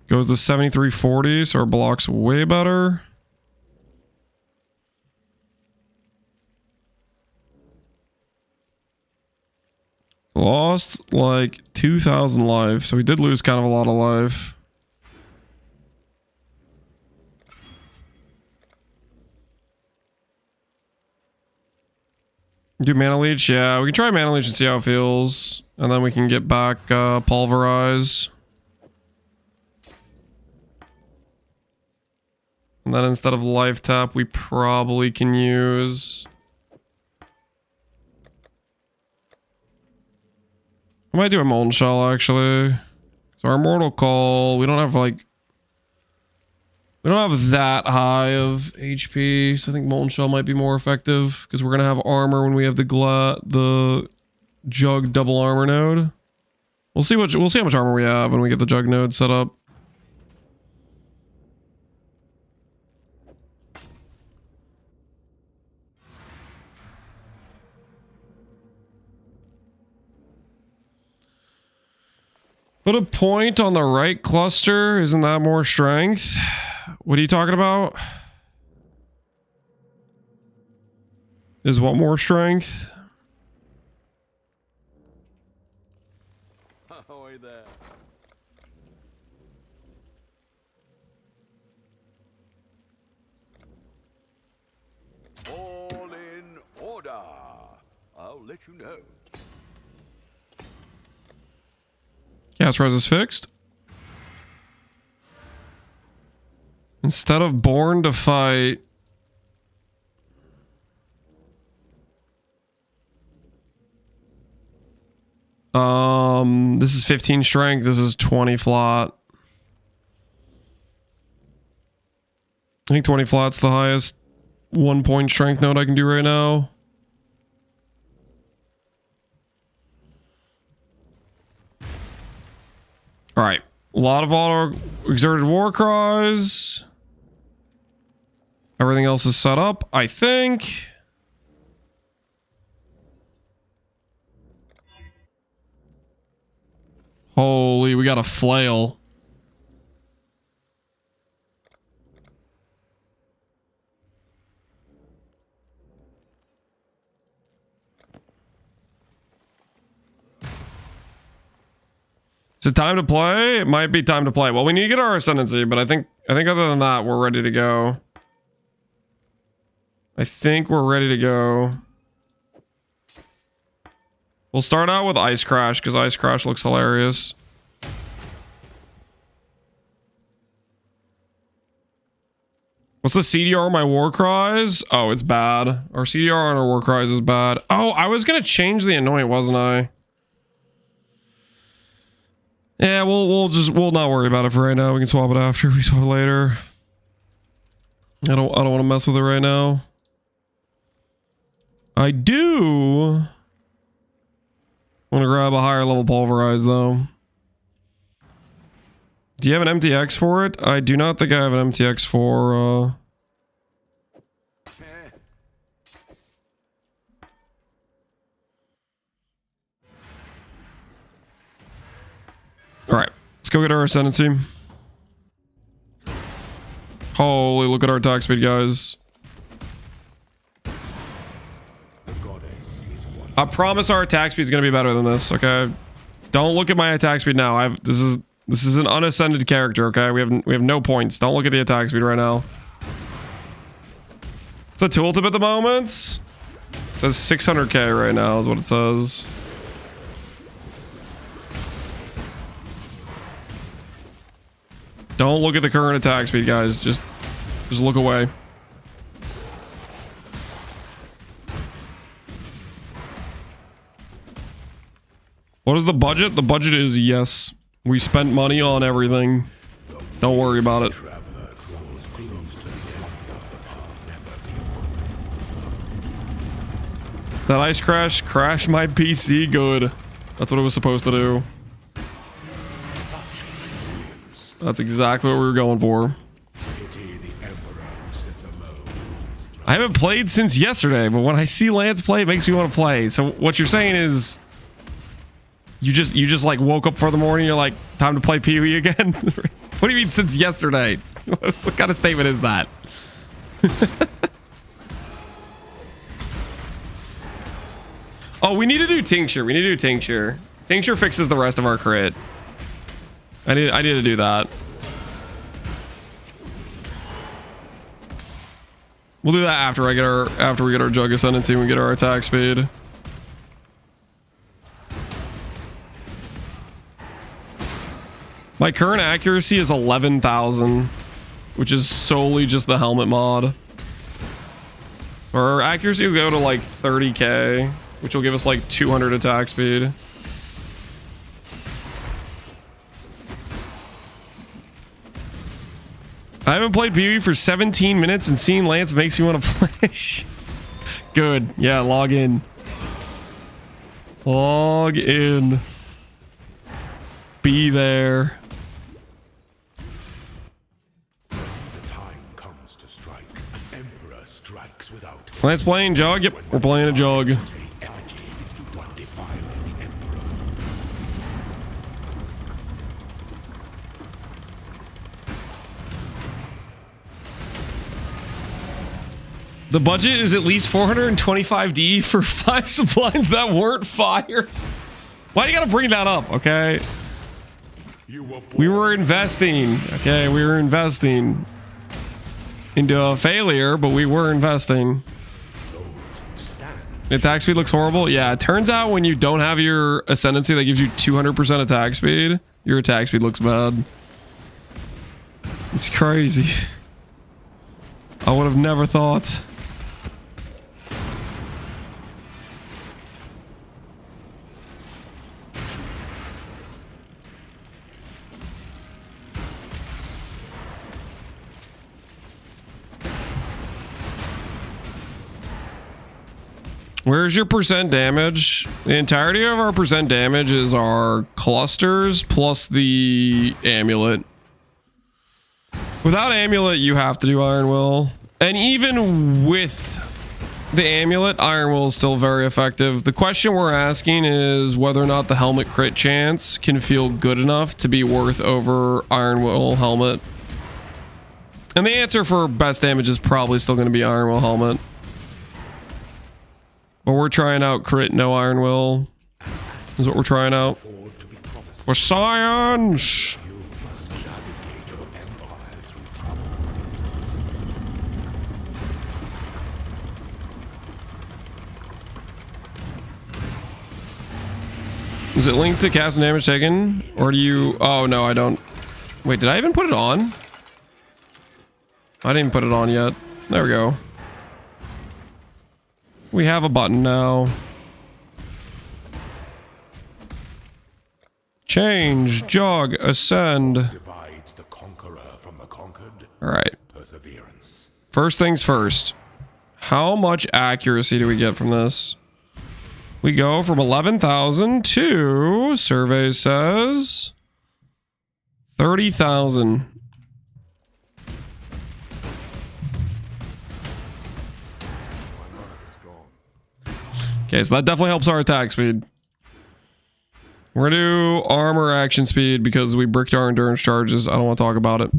Goes to 7340, so our block's way better. Lost like 2,000 life, so we did lose kind of a lot of life. Do mana leech? Yeah, we can try mana leech and see how it feels, and then we can get back pulverize. And then instead of life tap, we probably can use. I might do a Molten Shell, actually. So our Immortal Call, we don't have, like... We don't have that high of HP, so I think Molten Shell might be more effective, because we're going to have armor when we have the Jug double armor node. We'll see how much armor we have when we get the Jug node set up. Put a point on the right cluster. Isn't that more strength? What are you talking about? Is what more strength? Ahoy there. All in order. I'll let you know. Gas res is fixed. Instead of born to fight. This is 15 strength. This is 20 flat. I think 20 flat's the highest 1 point strength node I can do right now. All right, a lot of auto exerted war cries. Everything else is set up, I think. Holy, we got a flail. Is it time to play? It might be time to play. Well, we need to get our Ascendancy, but I think other than that, we're ready to go. I think we're ready to go. We'll start out with Ice Crash, because Ice Crash looks hilarious. What's the CDR on my war cries? Oh, it's bad. Our CDR on our war cries is bad. Oh, I was gonna change the anoint, wasn't I? Yeah, we'll not worry about it for right now. We can swap it after. We swap it later. I don't want to mess with it right now. I do want to grab a higher level pulverize though. Do you have an MTX for it? I do not think I have an MTX for Alright, let's go get our Ascendancy. Holy, look at our attack speed, guys. I promise our attack speed is going to be better than this, okay? Don't look at my attack speed now. This is an unascended character, okay? We have no points. Don't look at the attack speed right now. It's the tooltip at the moment. It says 600k right now is what it says. Don't look at the current attack speed, guys. Just look away. What is the budget? The budget is yes. We spent money on everything. Don't worry about it. That ice crash crashed my PC. Good. That's what it was supposed to do. That's exactly what we were going for. I haven't played since yesterday, but when I see Lance play, it makes me want to play. So what you're saying is you just like woke up for the morning, you're like, time to play PoE again? What do you mean since yesterday? What kind of statement is that? Oh, we need to do tincture. We need to do tincture. Tincture fixes the rest of our crit. I need to do that. We'll do that after we get our Jug Ascendancy and we get our attack speed. My current accuracy is 11,000, which is solely just the helmet mod. So our accuracy will go to like 30k, which will give us like 200 attack speed. I haven't played PoE for 17 minutes and seeing Lance makes me want to play. Good. Yeah, log in. Log in. Be there. The time comes to strike. An emperor strikes without. Lance playing Jug? Yep, we're playing a Jug. The budget is at least 425D for 5 supplies that weren't fire. Why do you gotta bring that up, okay? We were investing, okay? We were investing into a failure, but we were investing. The attack speed looks horrible. Yeah, it turns out when you don't have your Ascendancy that gives you 200% attack speed, your attack speed looks bad. It's crazy. I would have never thought. Where's your percent damage? The entirety of our percent damage is our clusters plus the amulet. Without amulet, you have to do Iron Will. And even with the amulet, Iron Will is still very effective. The question we're asking is whether or not the helmet crit chance can feel good enough to be worth over Iron Will helmet. And the answer for best damage is probably still going to be Iron Will helmet. But we're trying out crit, no Iron Will. Is what we're trying out. For Scions! Is it linked to cast and damage taken? Or do you... Oh, no, I don't. Wait, did I even put it on? I didn't put it on yet. There we go. We have a button now. Change, jog, ascend. Divides the conqueror from the conquered. All right. Perseverance. First things first. How much accuracy do we get from this? We go from 11,000 to, survey says, 30,000. Okay, so that definitely helps our attack speed. We're gonna do armor action speed because we bricked our endurance charges. I don't want to talk about it.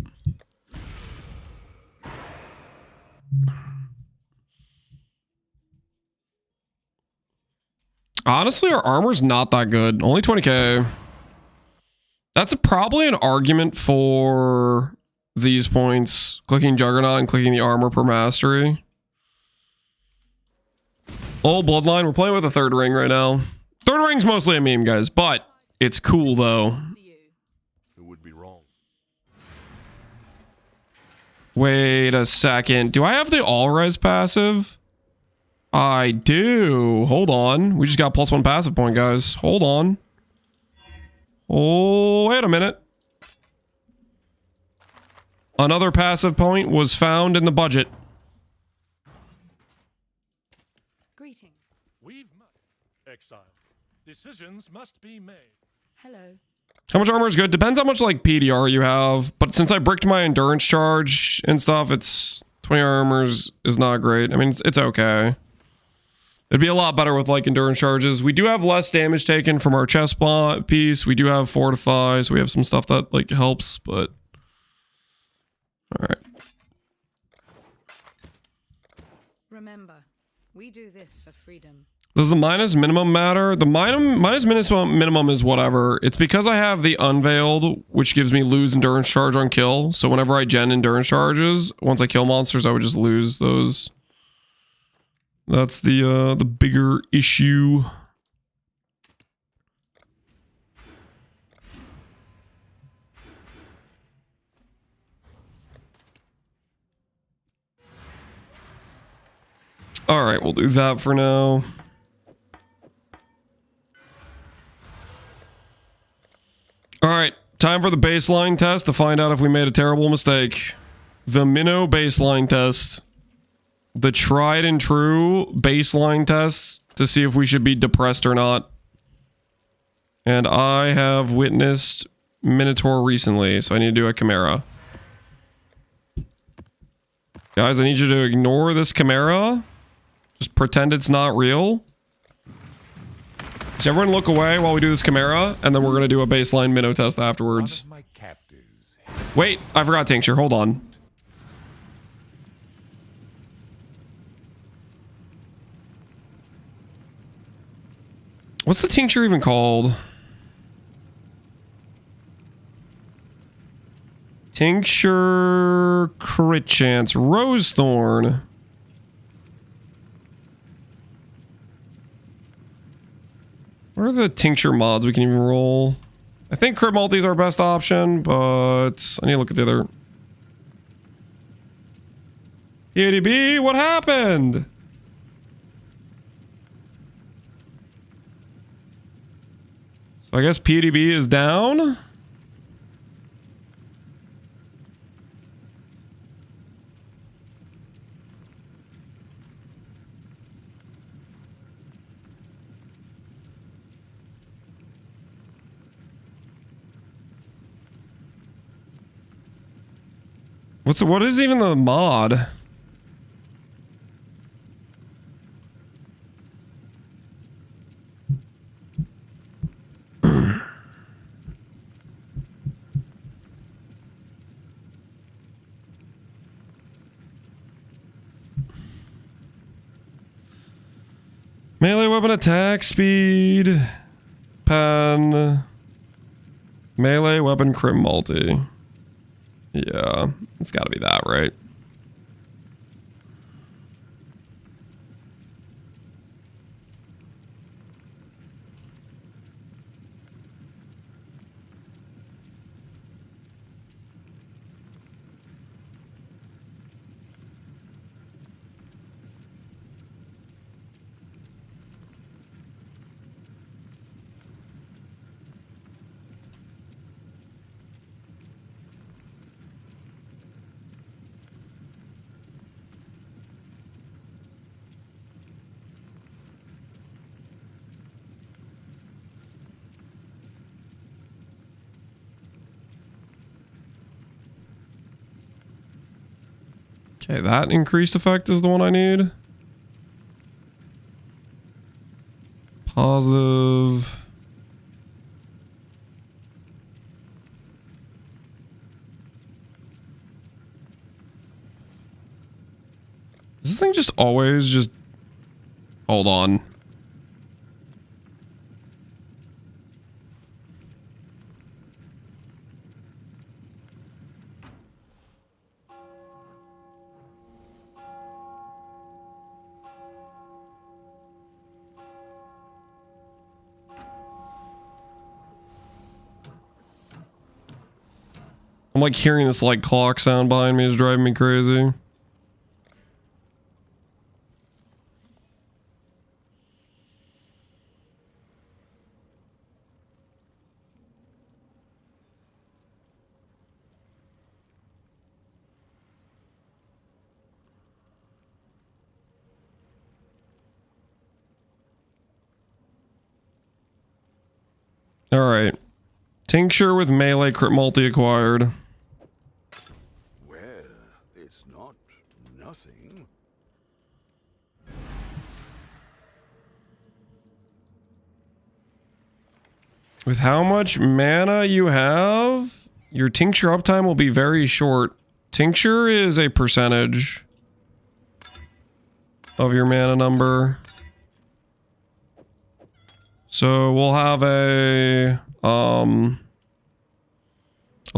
Honestly, our armor's not that good. Only 20k. That's probably an argument for these points. Clicking Juggernaut and clicking the armor per mastery. Old Bloodline. We're playing with a third ring right now. Third ring's mostly a meme, guys, but it's cool, though. It would be wrong. Wait a second. Do I have the all-res passive? I do. Hold on. We just got +1 passive point, guys. Hold on. Oh, wait a minute. Another passive point was found in the budget. Greeting. We've met. Exile. Decisions must be made. Hello. How much armor is good? Depends how much, like, PDR you have. But since I bricked my endurance charge and stuff, it's 20 armors is not great. I mean, it's okay. It'd be a lot better with, like, endurance charges. We do have less damage taken from our chest piece. We do have fortify, so we have some stuff that, like, helps, but... Alright. Remember, we do this for freedom. Does the minus minimum matter? The minus minimum is whatever. It's because I have the unveiled, which gives me lose endurance charge on kill. So whenever I gen endurance charges, once I kill monsters, I would just lose those. That's the bigger issue. All right, we'll do that for now. All right, time for the baseline test to find out if we made a terrible mistake. The Minnow baseline test. The tried and true baseline test to see if we should be depressed or not. And I have witnessed Minotaur recently, so I need to do a Chimera. Guys, I need you to ignore this Chimera. Just pretend it's not real. So everyone look away while we do this Chimera, and then we're going to do a baseline Minnow test afterwards. Wait, I forgot Tincture. Hold on. What's the tincture even called? Tincture crit chance. Rosethorn. What are the tincture mods we can even roll? I think crit multi is our best option, but I need to look at the other. EDB, what happened? So I guess PDB is down. What is even the mod? Melee weapon attack speed. Pen. Melee weapon crit multi. Yeah, it's gotta be that, right? Okay, that increased effect is the one I need. Positive. Does this thing just always just... Hold on. I'm like hearing this like clock sound behind me is driving me crazy. All right. Tincture with melee crit multi acquired. Well, it's not nothing. With how much mana you have, your tincture uptime will be very short. Tincture is a percentage of your mana number. So we'll have a I'll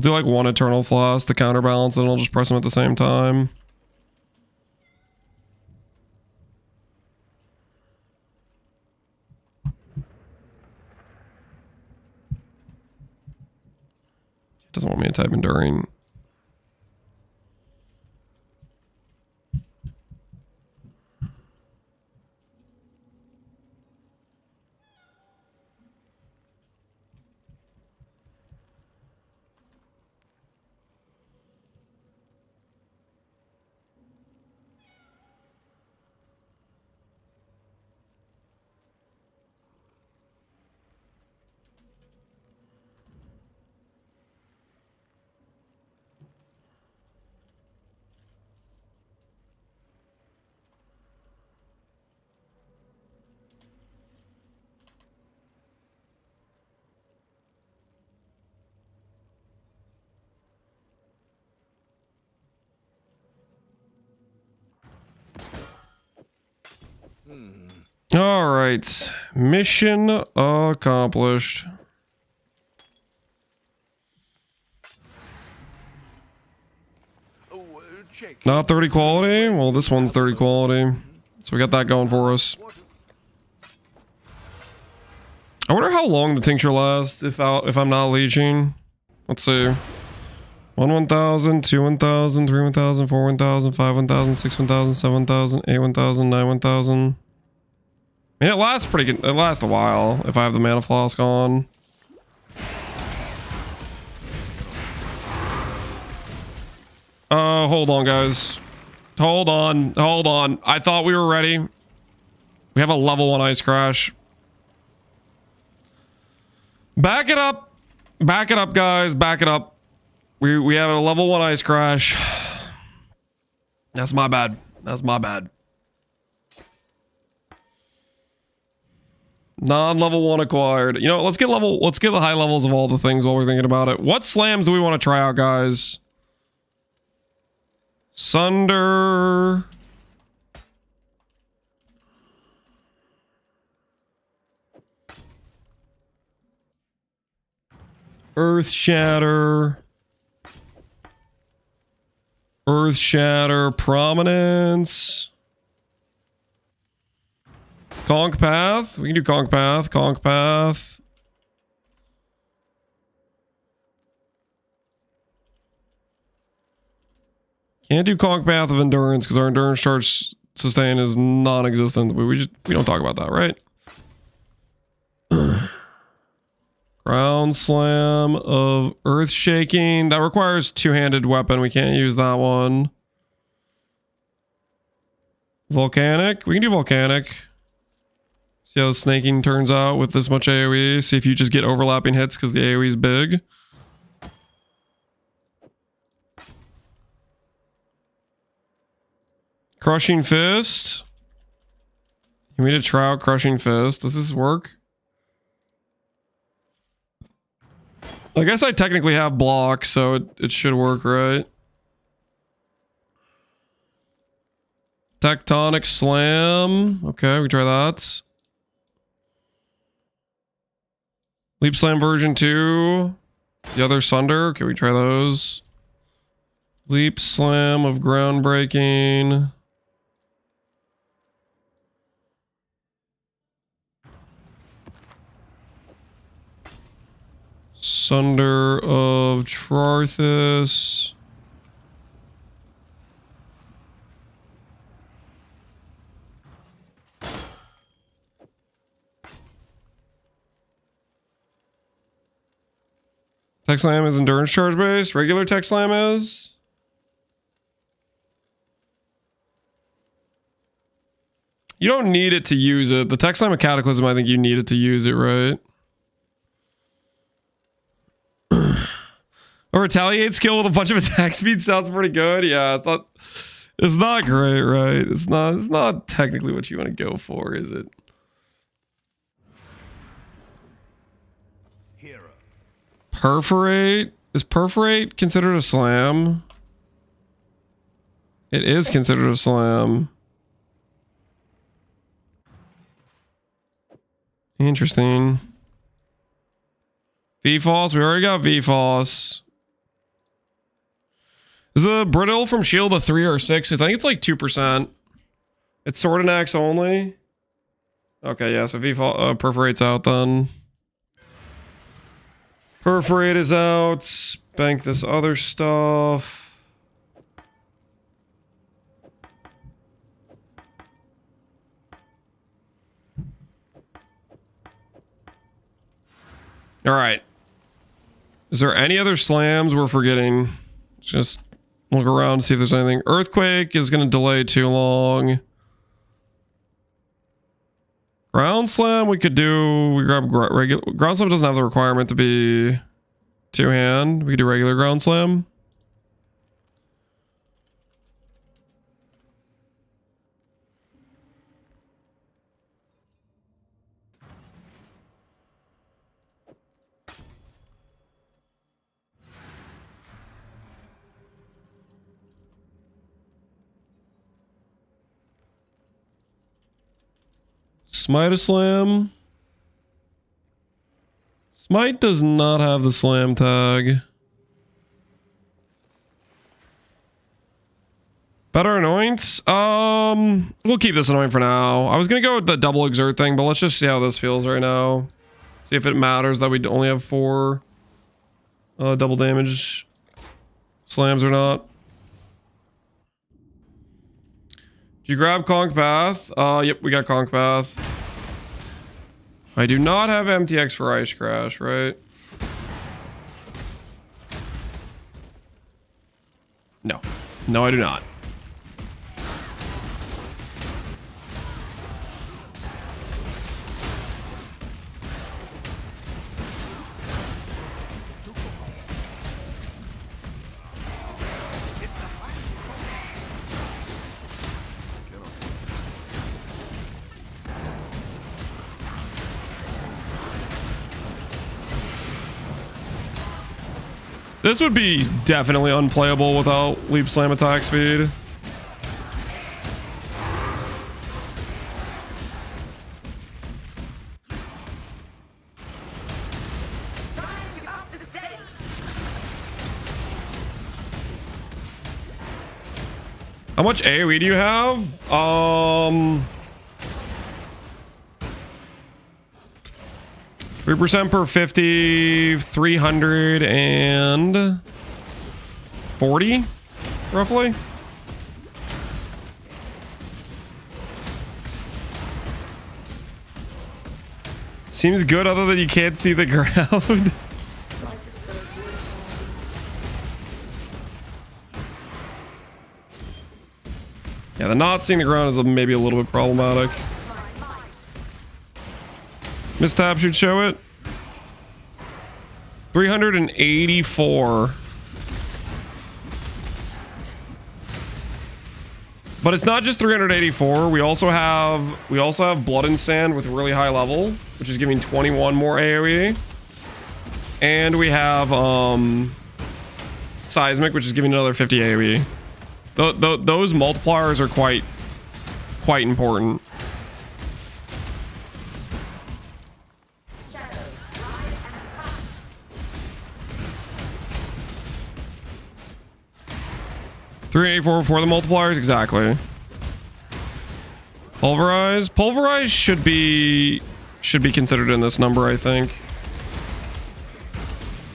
do like one Eternal Flask to counterbalance it, and I'll just press them at the same time. It doesn't want me to type Enduring. All right, mission accomplished. Not 30 quality? Well, this one's 30 quality. So we got that going for us. I wonder how long the tincture lasts if I'm not leeching. Let's see. 1,000, 2 1,000, 3 1,000, 4 1,000, 5 1,000, 6 1,000, 7 1,000, 8 1,000, 9 1,000. I mean, it lasts pretty good. It lasts a while if I have the mana flask on. Hold on, guys. Hold on. Hold on. I thought we were ready. We have a level 1 ice crash. Back it up. Back it up, guys. Back it up. We have a level 1 ice crash. That's my bad. That's my bad. Non-level 1 acquired. You know, let's get the high levels of all the things while we're thinking about it. What slams do we want to try out, guys? Sunder. Earth Shatter. Earth Shatter. Prominence. Conk Path. We can do Conk Path. Conk Path. Can't do Conk Path of Endurance because our Endurance charge sustain is non-existent. We don't talk about that, right? Ground Slam of Earth Shaking. That requires two-handed weapon. We can't use that one. Volcanic. We can do Volcanic. See how the snaking turns out with this much AoE. See if you just get overlapping hits because the AoE is big. Crushing Fist. You need to try out Crushing Fist. Does this work? I guess I technically have block, so it should work, right? Tectonic Slam. Okay, we try that. Leap Slam version 2. The other Sunder. Okay, we try those. Leap Slam of Groundbreaking. Sunder of Trarthus. Tech Slam is endurance charge based. Regular Tech Slam is. You don't need it to use it. The Tech Slam of Cataclysm, I think you need it to use it, right? A retaliate skill with a bunch of attack speed sounds pretty good. Yeah, it's not great, right? It's not technically what you want to go for, is it? Perforate? Is Perforate considered a slam? It is considered a slam. Interesting. VFOS? We already got VFOS. Is the brittle from shield a 3 or a 6? I think it's like 2%. It's sword and axe only. Okay, yeah, so VFOS perforate's out then. Perforate is out. Bank this other stuff. All right. Is there any other slams we're forgetting? Just look around and see if there's anything. Earthquake is going to delay too long. Ground Slam we could do. We grab regular. Ground Slam doesn't have the requirement to be two-hand. We could do regular Ground Slam. Smite a Slam. Smite does not have the slam tag. Better Anoint? We'll keep this Anoint for now. I was gonna go with the double exert thing, but let's just see how this feels right now. See if it matters that we only have 4 double damage slams or not. Did you grab Conk Path? Yep, we got Conk Path. I do not have MTX for Ice Crash, right? No. No, I do not. This would be definitely unplayable without Leap Slam attack speed. How much AoE do you have? 3% per 50, 340, roughly. Seems good other than you can't see the ground. Yeah, the not seeing the ground is maybe a little bit problematic. Mistab should show it. 384. But it's not just 384. We also have Blood and Sand with really high level, which is giving 21 more AoE. And we have Seismic, which is giving another 50 AoE. Those multipliers are quite important. $384 for the multipliers, exactly. Pulverize should be considered in this number, I think.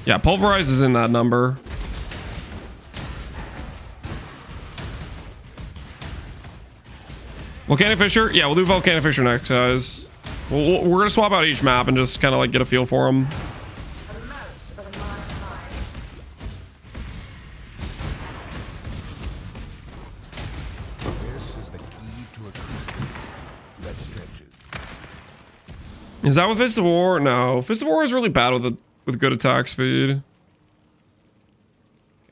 Yeah, Pulverize is in that number. Volcanic Fissure? Yeah, we'll do Volcanic Fissure next, guys. We're gonna swap out each map and just kind of like get a feel for them. Is that with Fist of War? No, Fist of War is really bad with good attack speed.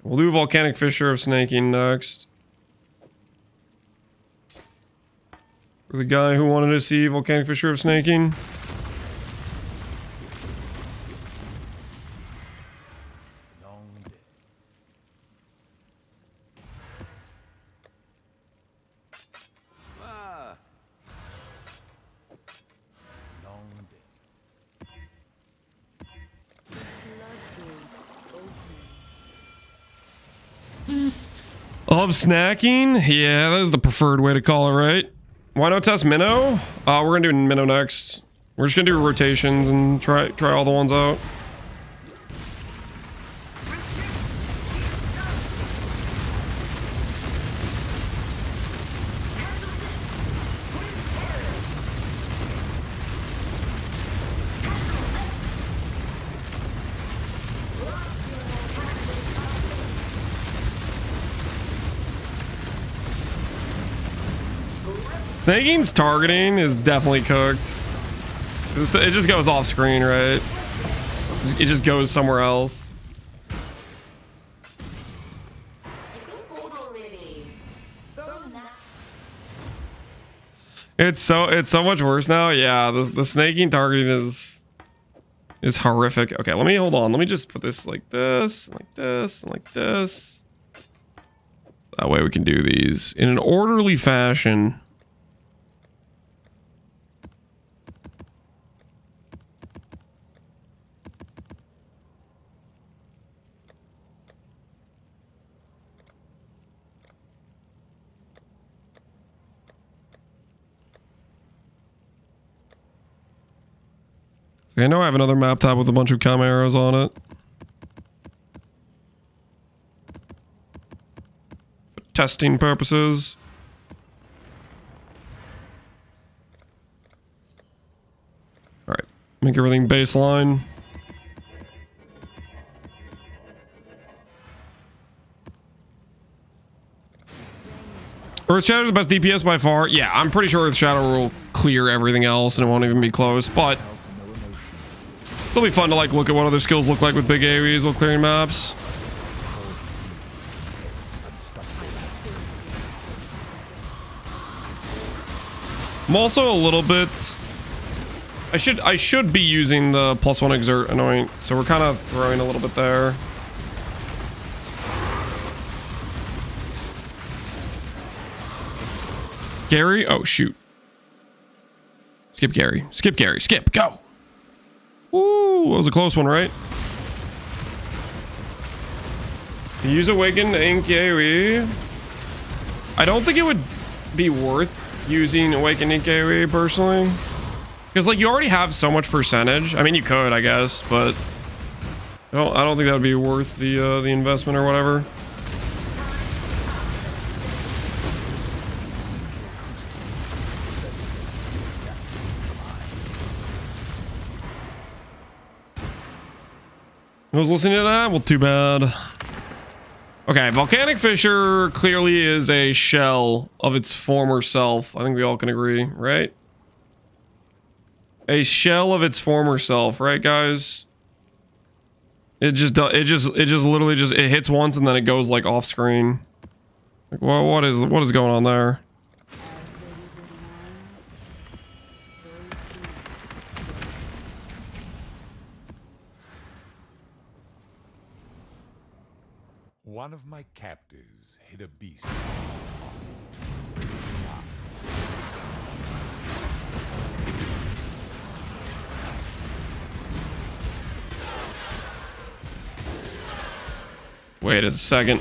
We'll do Volcanic Fissure of Snaking next. For the guy who wanted to see Volcanic Fissure of Snaking. Of snacking? Yeah, that is the preferred way to call it, right? Why not test Minnow? We're gonna do Minnow next. We're just gonna do rotations and try all the ones out. Snaking's targeting is definitely cooked. It just goes off screen, right? It just goes somewhere else. It's so much worse now. Yeah, the snaking targeting is horrific. Okay, hold on. Let me just put this like this, like this, and like this. That way we can do these in an orderly fashion. I know I have another map tab with a bunch of cam arrows on it. For testing purposes. Alright, make everything baseline. Earth Shadow is the best DPS by far. Yeah, I'm pretty sure Earth Shadow will clear everything else and it won't even be close, but it'll be fun to like look at what other skills look like with big AoEs while clearing maps. I'm also a little bit. I should be using the +1 exert annoying, so we're kind of throwing a little bit there. Gary? Oh shoot. Skip Gary. Skip Gary. Skip. Go. Ooh, that was a close one, right? Use Awakened Ink AoE. I don't think it would be worth using Awakened Ink AoE personally. Because, like, you already have so much percentage. I mean, you could, I guess, but I don't think that would be worth the investment or whatever. I was listening to that? Well, too bad. Okay, Volcanic Fissure clearly is a shell of its former self. I think we all can agree, right? A shell of its former self, right, guys? It just literally just it hits once and then it goes like off screen. Like, well, what is going on there? One of my captors hid a beast. Wait a second.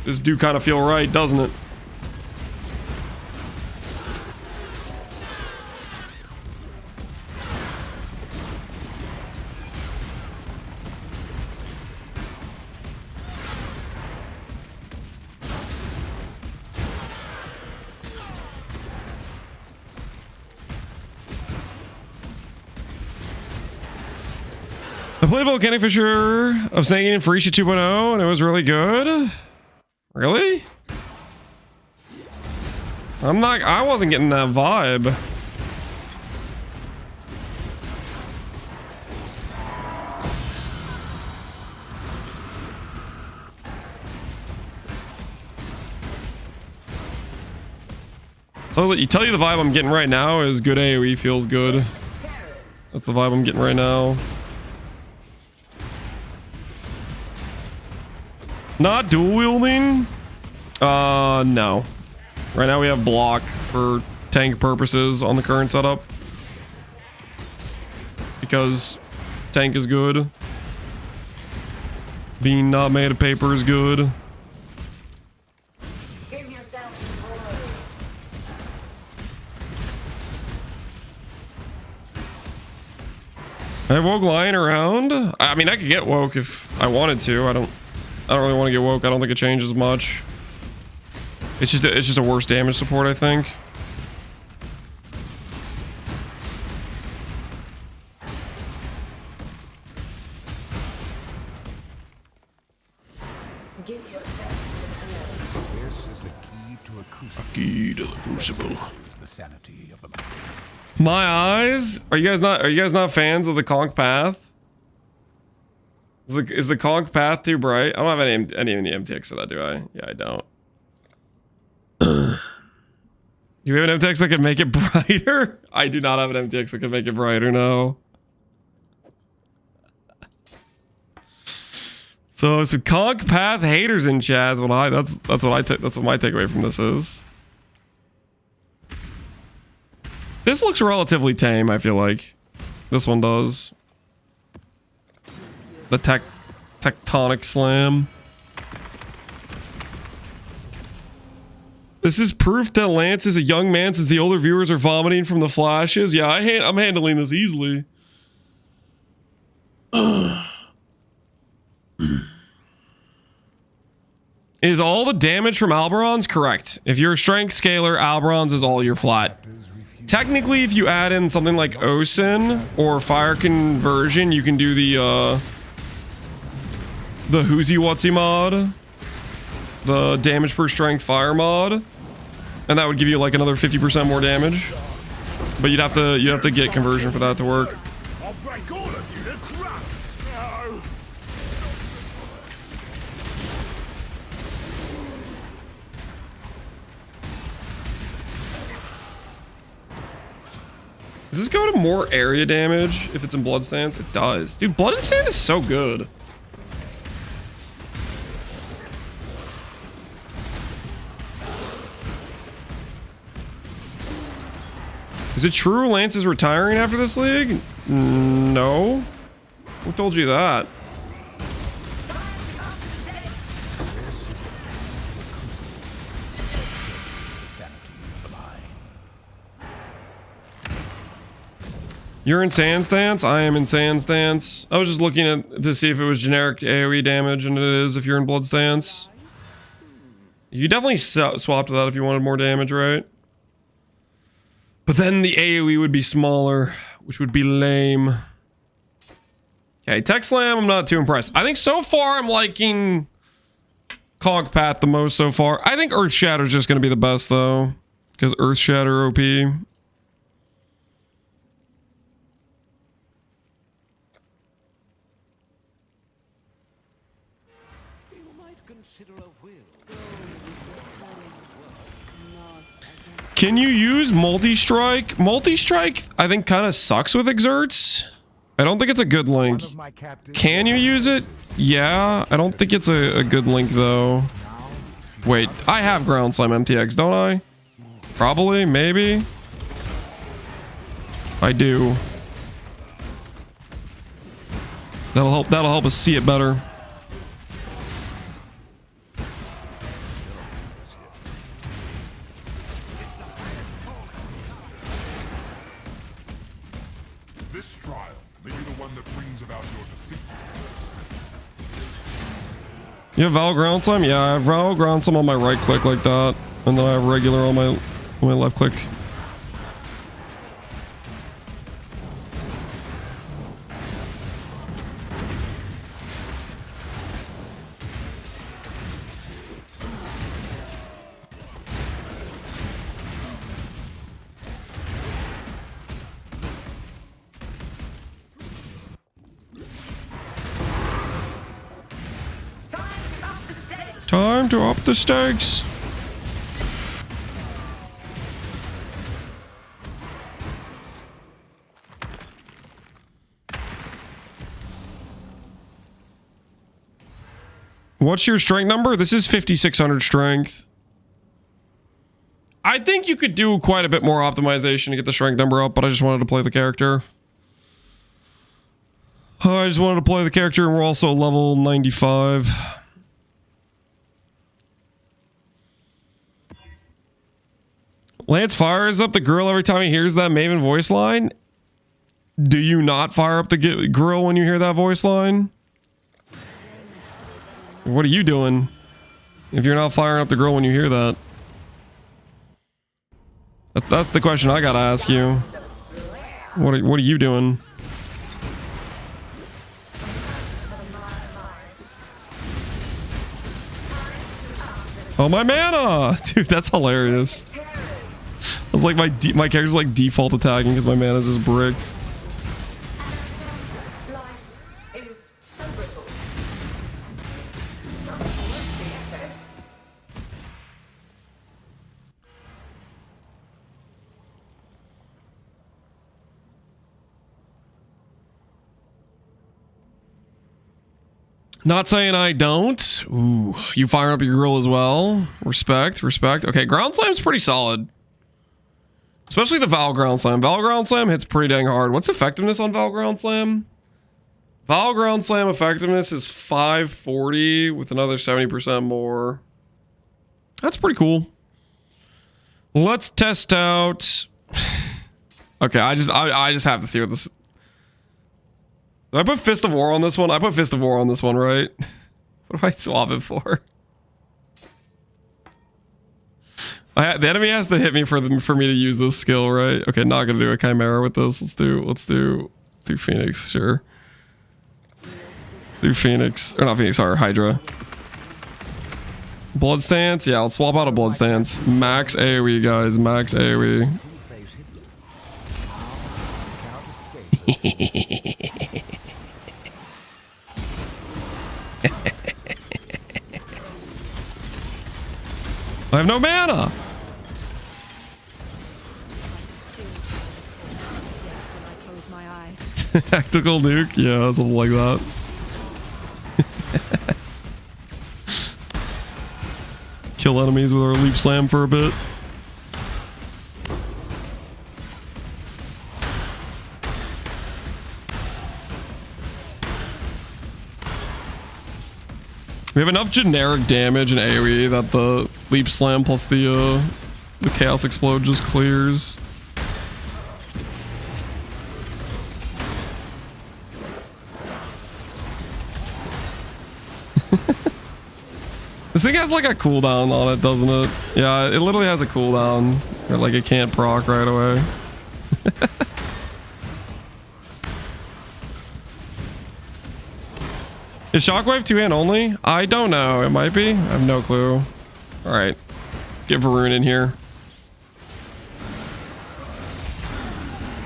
This do kind of feel right, doesn't it? I played Volcanic Fisher of Snake in Farisha 2.0 and it was really good. Really? I wasn't getting that vibe. So you tell you the vibe I'm getting right now is good AoE feels good. That's the vibe I'm getting right now. Not dual wielding? No. Right now we have block for tank purposes on the current setup. Because tank is good. Being not made of paper is good. Give yourself I have woke lying around. I mean, I could get woke if I wanted to. I don't really want to get woke. I don't think it changes much. It's just a worse damage support, I think. This is the key to a crucible. Key to the crucible. The sanity of the My eyes. Are you guys not fans of the conch path? Is the conch path too bright? I don't have any of the MTX for that, do I? Yeah, I don't. Do we have an MTX that can make it brighter? I do not have an MTX that can make it brighter, no. So some conch path haters in chat is what that's what my takeaway from this is. This looks relatively tame, I feel like. This one does. The tectonic slam. This is proof that Lance is a young man since the older viewers are vomiting from the flashes. Yeah, I'm handling this easily. Is all the damage from Alberons? Correct. If you're a strength scaler, Alberons is all your flat. Technically, if you add in something like Osin or Fire Conversion, you can do the Whoozy Whatsy mod. The damage per strength fire mod. And that would give you like another 50% more damage. But you'd have to get conversion for that to work. I'll break all of you to crap. No. Does this go to more area damage if it's in Blood Stance? It does. Dude, Blood and Sand is so good. Is it true Lance is retiring after this league? No. Who told you that? You're in Sand Stance? I am in Sand Stance. I was just looking to see if it was generic AoE damage, and it is if you're in Blood Stance. You definitely swap to that if you wanted more damage, right? But then the AoE would be smaller, which would be lame. Okay, Tech Slam, I'm not too impressed. I think so far I'm liking Conch Path the most so far. I think Earth Shatter is just going to be the best, though. Because Earth Shatter OP. Can you use multi-strike? Multi-strike, I think, kind of sucks with exerts. I don't think it's a good link. Can you use it? Yeah, I don't think it's a good link though. Wait, I have Ground Slam MTX, don't I? Probably, maybe. I do. That'll help us see it better. This trial may be the one that brings about your defeat. You have Val Ground Slam? Yeah, I have Val Ground Slam on my right click like that. And then I have regular on my left click. Time to up the stakes. What's your strength number? This is 5,600 strength. I think you could do quite a bit more optimization to get the strength number up, but I just wanted to play the character. I just wanted to play the character, and we're also level 95. Lance fires up the grill every time he hears that Maven voice line. Do you not fire up the grill when you hear that voice line? What are you doing if you're not firing up the grill when you hear that? That's the question I gotta ask you. What are you doing? Oh, my mana! Dude, that's hilarious. I was like, my character's like default attacking because my mana's just bricked. Not saying I don't. Ooh, you fire up your grill as well. Respect, respect. Okay, Ground Slam's pretty solid. Especially the Val Ground Slam. Val Ground Slam hits pretty dang hard. What's effectiveness on Val Ground Slam? Val Ground Slam effectiveness is 540 with another 70% more. That's pretty cool. Let's test out. Okay, I just have to see what this. Did I put Fist of War on this one? I put Fist of War on this one, right? What do I swap it for? The enemy has to hit me for me to use this skill, right? Okay, not gonna do a Chimera with this. Let's do Phoenix, sure. Do Phoenix, or not Phoenix, sorry, Hydra. Blood Stance, yeah, let's swap out a Blood Stance. Max AoE, guys, max AoE. I have no mana. Tactical nuke, yeah, something like that. Kill enemies with our leap slam for a bit. We have enough generic damage and AoE that the leap slam plus the chaos explode just clears. This thing has like a cooldown on it, doesn't it? Yeah, it literally has a cooldown. Or like it can't proc right away. Is Shockwave two-hand only? I don't know. It might be. I have no clue. Alright. Let's get Varun in here.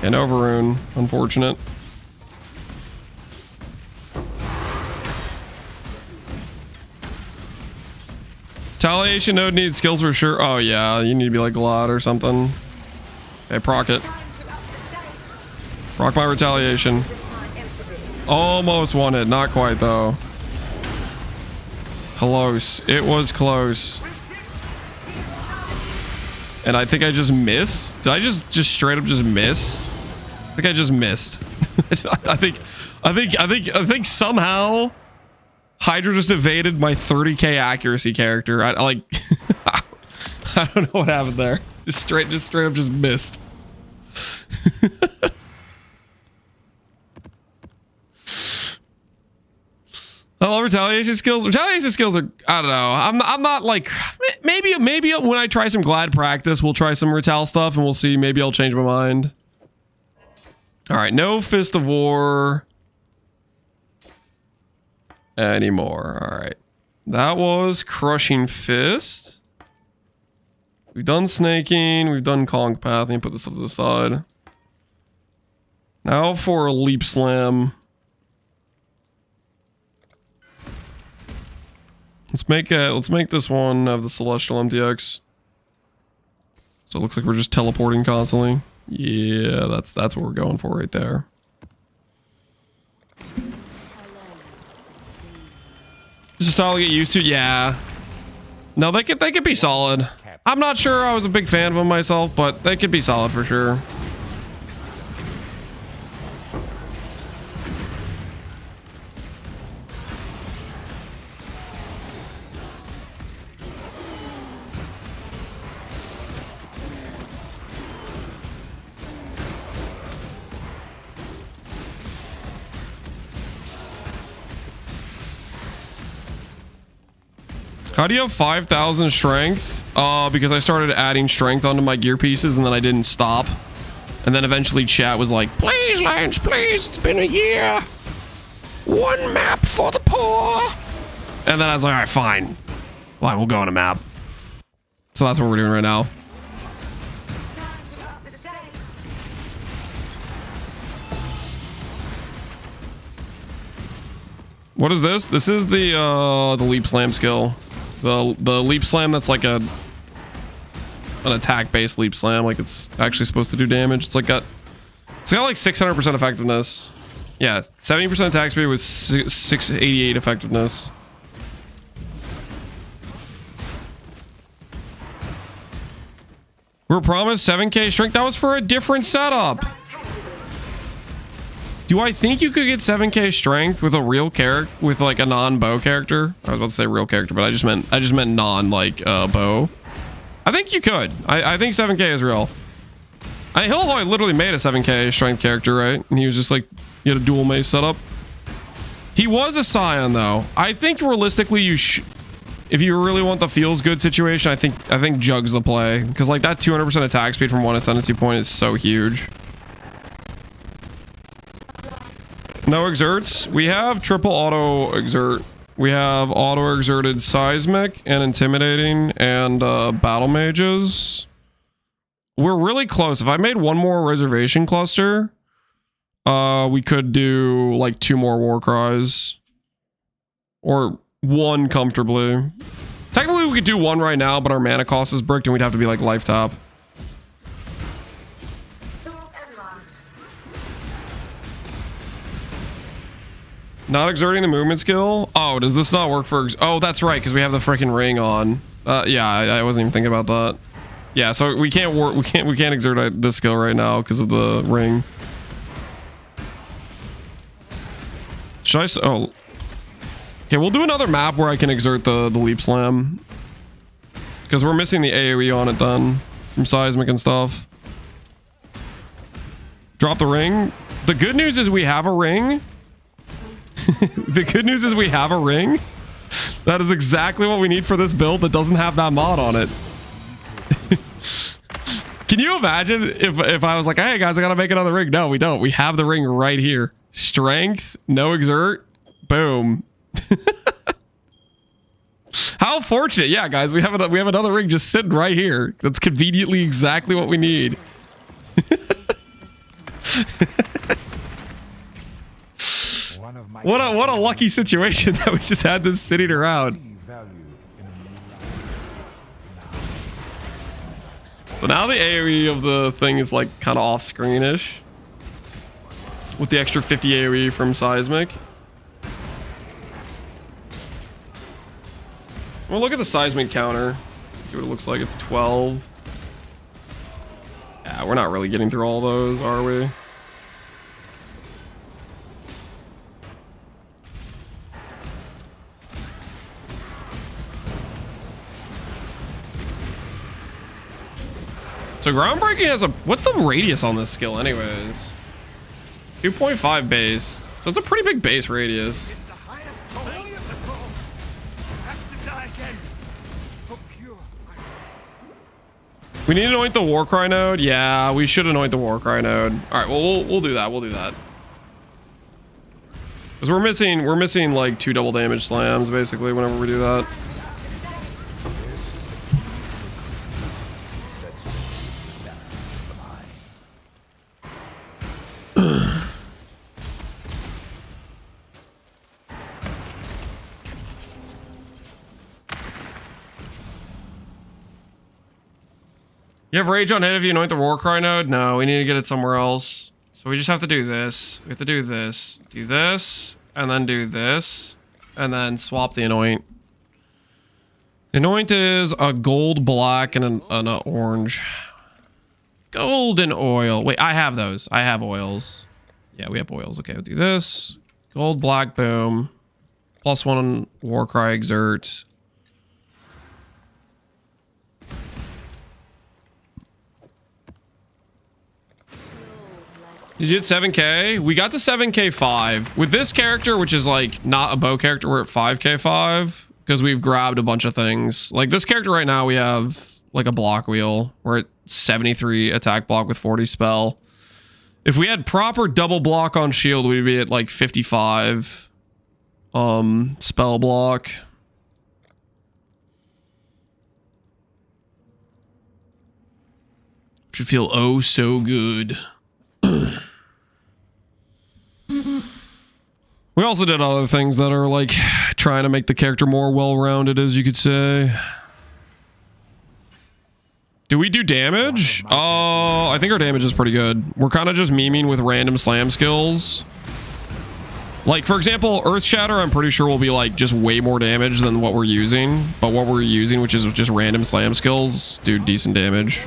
Yeah, no Varun. Unfortunate. Retaliation node needs skills for sure. Oh yeah, you need to be like Glad or something. Okay, proc it. Proc my retaliation. Almost won it. Not quite though. Close. It was close. And I think I just missed. Did I just straight up just miss? I think I just missed. I think somehow Hydra just evaded my 30k accuracy character. I like I don't know what happened there. Just straight up just missed. Oh, retaliation skills. Retaliation skills are, I don't know. I'm not like, maybe when I try some glad practice, we'll try some retal stuff and we'll see. Maybe I'll change my mind. All right, no Fist of War anymore. All right, that was Crushing Fist. We've done Snaking. We've done Conk Path. Let me put this stuff to the side. Now for a Leap Slam. Let's make this one have the Celestial MTX. So it looks like we're just teleporting constantly. Yeah, that's what we're going for right there. It's just how to get used to. Yeah. No, they could be solid. I'm not sure I was a big fan of them myself, but they could be solid for sure. How do you have 5,000 strength? Because I started adding strength onto my gear pieces and then I didn't stop. And then eventually chat was like, please, Lance, please, it's been a year. One map for the poor. And then I was like, all right, fine. Fine, we'll go on a map. So that's what we're doing right now. What is this? This is the Leap Slam skill. The Leap Slam that's like an attack-based Leap Slam, like it's actually supposed to do damage. It's got like 600% effectiveness. Yeah, 70% attack speed with 688 effectiveness. We were promised 7k strength. That was for a different setup. Do I think you could get 7k strength with a real character, with like a non-bow character? I was about to say real character, but I just meant non like bow. I think you could. I think 7k is real. Hillavoy literally made a 7k strength character, right? And he was just like, he had a dual mace setup. He was a Scion though. I think realistically if you really want the feels good situation, I think Jug's the play, because like that 200% attack speed from one ascendancy point is so huge. No exerts. We have triple auto exert. We have auto exerted seismic and intimidating and battle mages. We're really close. If I made one more reservation cluster, we could do like 2 more war cries or 1 comfortably. Technically we could do 1 right now, but our mana cost is bricked and we'd have to be like life tap. Not exerting the movement skill. Oh, does this not work for? Oh, that's right, because we have the freaking ring on. Yeah, I wasn't even thinking about that. Yeah, so we can't work. We can't exert this skill right now because of the ring. Should I? Oh, okay. We'll do another map where I can exert the Leap Slam, because we're missing the AOE on it then from seismic and stuff. Drop the ring. The good news is we have a ring. The good news is we have a ring. That is exactly what we need for this build that doesn't have that mod on it. Can you imagine if I was like, hey guys, I gotta make another ring? No, we don't. We have the ring right here. Strength, no exert, boom. How fortunate. Yeah, guys, we have another ring just sitting right here. That's conveniently exactly what we need. What a lucky situation that we just had this sitting around. So now the AoE of the thing is like kind of off screenish, with the extra 50 AoE from Seismic. Well, look at the Seismic counter. See what it looks like. It's 12. Yeah, we're not really getting through all those, are we? So Groundbreaking has a... What's the radius on this skill anyways? 2.5 base. So it's a pretty big base radius. We need to anoint the Warcry node. Yeah, we should anoint the Warcry node. All right, well, we'll do that. We'll do that. Because we're missing like 2 double damage slams basically whenever we do that. You have rage on hit if you anoint the Warcry node? No, we need to get it somewhere else. So we just have to do this. We have to do this, and then do this, and then swap the anoint. The anoint is a gold, black, and an orange. Gold and oil. Wait, I have those. I have oils. Yeah, we have oils. Okay, we'll do this. Gold, black, boom. +1 on Warcry exert. Did you hit 7k? We got to 7k 5. With this character, which is like not a bow character, we're at 5k 5 because we've grabbed a bunch of things. Like this character right now, we have like a block wheel. We're at 73 attack block with 40 spell. If we had proper double block on shield, we'd be at like 55 spell block. Which would feel oh so good. We also did other things that are like trying to make the character more well-rounded, as you could say. Do we do damage? Oh, I think our damage is pretty good. We're kind of just memeing with random slam skills. Like, for example, Earth Shatter, I'm pretty sure will be like just way more damage than what we're using. But what we're using, which is just random slam skills, do decent damage.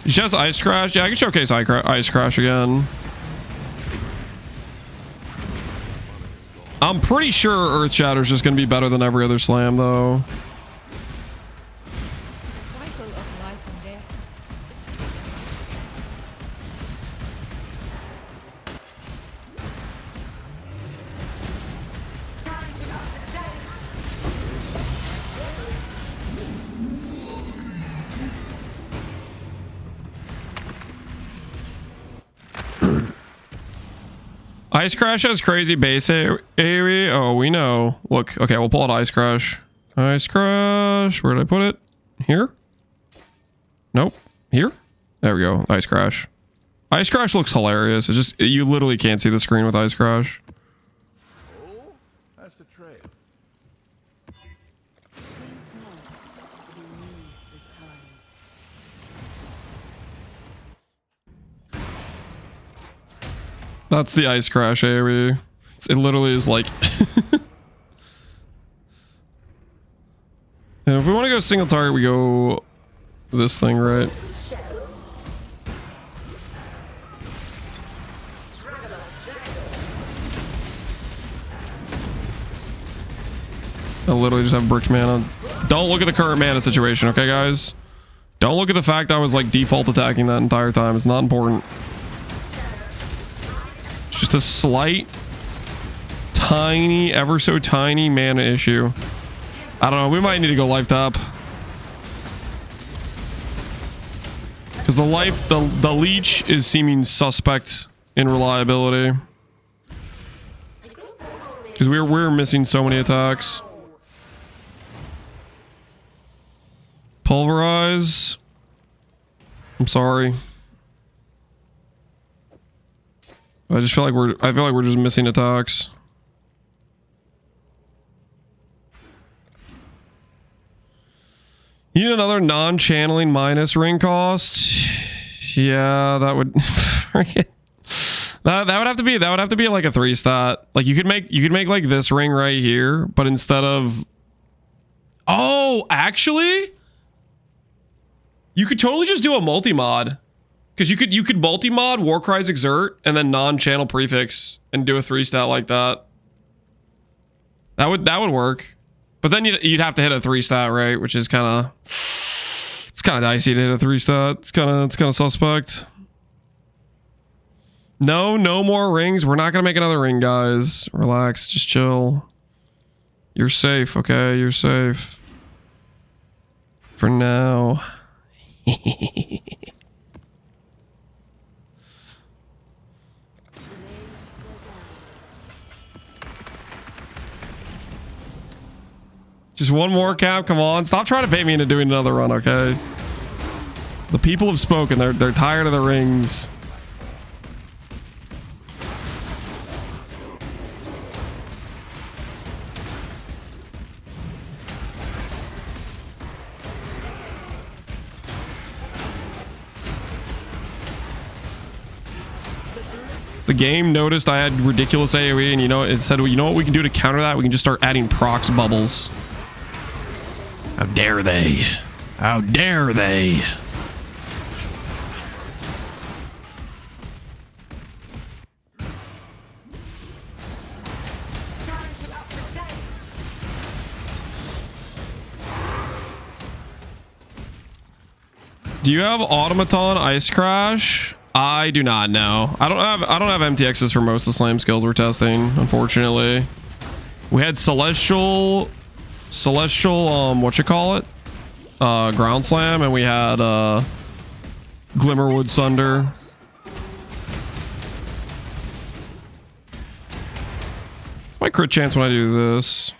Just Ice Crash? Yeah, I can showcase Ice Crash again. I'm pretty sure Earth Shatter is just going to be better than every other slam, though. Ice Crash has crazy base area. Oh, we know. Look, okay, we'll pull out Ice Crash. Ice Crash. Where did I put it? Here? Nope. Here? There we go. Ice Crash. Ice Crash looks hilarious. It's just, you literally can't see the screen with Ice Crash. Oh, that's the trade. That's the Ice Crash area. It literally is like... And if we want to go single target, we go this thing, right? I literally just have bricked mana. Don't look at the current mana situation, okay, guys? Don't look at the fact I was like default attacking that entire time. It's not important. Just a slight, tiny, ever so tiny mana issue. I don't know. We might need to go life tap. Because the leech is seeming suspect in reliability. Because we're missing so many attacks. Pulverize. I'm sorry. I just feel like we're just missing attacks. You need another non-channeling minus ring cost. Yeah, that would that would have to be like a 3 stat. Like you could make like this ring right here, but instead of, oh, actually you could totally just do a multi-mod, because you could multi-mod Warcry's Exert and then non-channel prefix and do a 3 stat like that. That would work. But then you'd have to hit a 3 stat, right? Which is kind of, it's kind of dicey to hit a 3 stat. It's kind of suspect. No more rings. We're not gonna make another ring, guys. Relax, just chill. You're safe, okay? You're safe. For now. Just one more cap, come on. Stop trying to bait me into doing another run, okay? The people have spoken. They're tired of the rings. The game noticed I had ridiculous AoE, and it said, well, you know what we can do to counter that? We can just start adding procs bubbles. How dare they? How dare they? Do you have Automaton Ice Crash? I do not know. I don't have MTXs for most of the slam skills we're testing, unfortunately. We had Celestial whatchamacallit? Ground Slam, and we had Glimmerwood Sunder. My crit chance when I do this.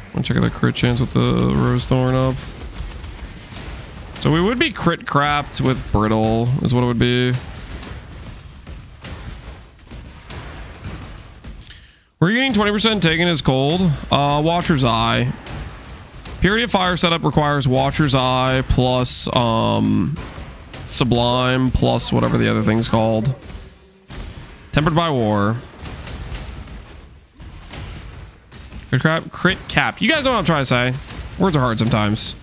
I'm gonna check out the crit chance with the Rose Thorn up. So we would be crit crapped with Brittle, is what it would be. We're getting 20% taken as cold. Watcher's Eye. Purity of Fire setup requires Watcher's Eye plus Sublime plus whatever the other thing's called. Tempered by War. Crit cap. You guys know what I'm trying to say. Words are hard sometimes.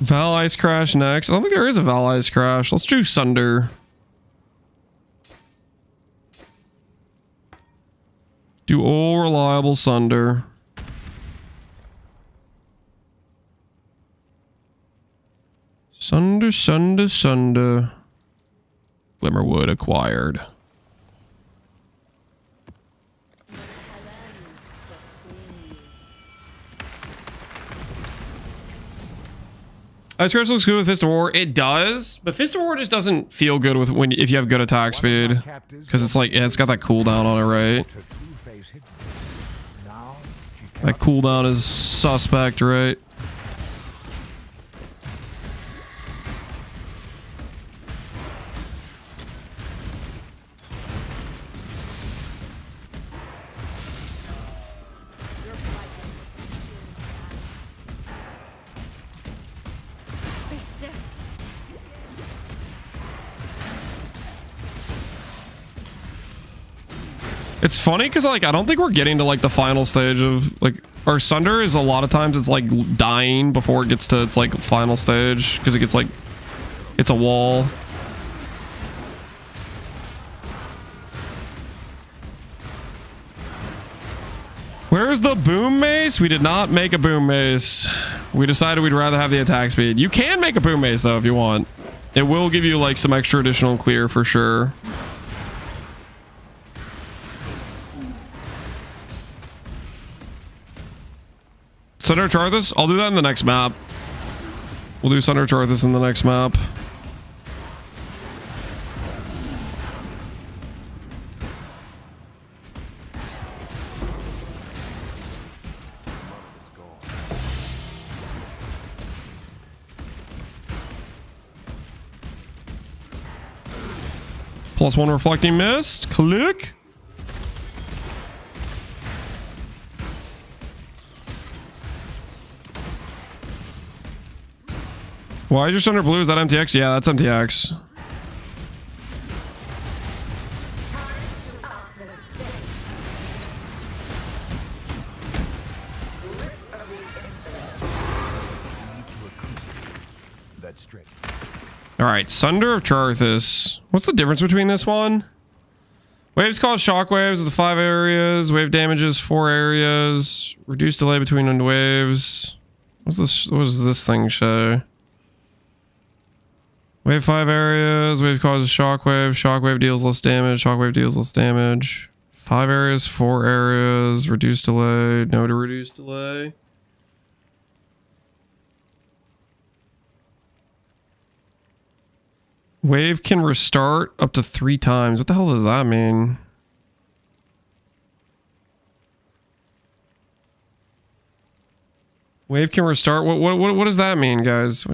Val Ice Crash next. I don't think there is a Val Ice Crash. Let's do Sunder. Do all reliable Sunder. Sunder. Glimmerwood acquired. Ice Crash looks good with Fist of War. It does, but Fist of War just doesn't feel good with if you have good attack speed, because it's like, yeah, it's got that cooldown on it, right? That cooldown is suspect, right? It's funny because like I don't think we're getting to like the final stage of like our Sunder is a lot of times it's like dying before it gets to its like final stage because it gets like it's a wall. Where's the boom mace? We did not make a boom mace. We decided we'd rather have the attack speed. You can make a boom mace though if you want. It will give you like some extra additional clear for sure. Sunder Charthus? I'll do that in the next map. We'll do Sunder Charthus in the next map. +1 reflecting mist. Click. Why is your Sunder blue? Is that MTX? Yeah, that's MTX. All right, Sunder of Charthus. What's the difference between this one? Waves cause shockwaves of the 5 areas. Wave damages 4 areas. Reduce delay between end waves. What's this? What does this thing show? Wave 5 areas. Wave causes shockwave. Shockwave deals less damage. Shockwave deals less damage. 5 areas, 4 areas. Reduce delay. No to reduce delay. Wave can restart up to 3 times. What the hell does that mean? Wave can restart. What does that mean, guys?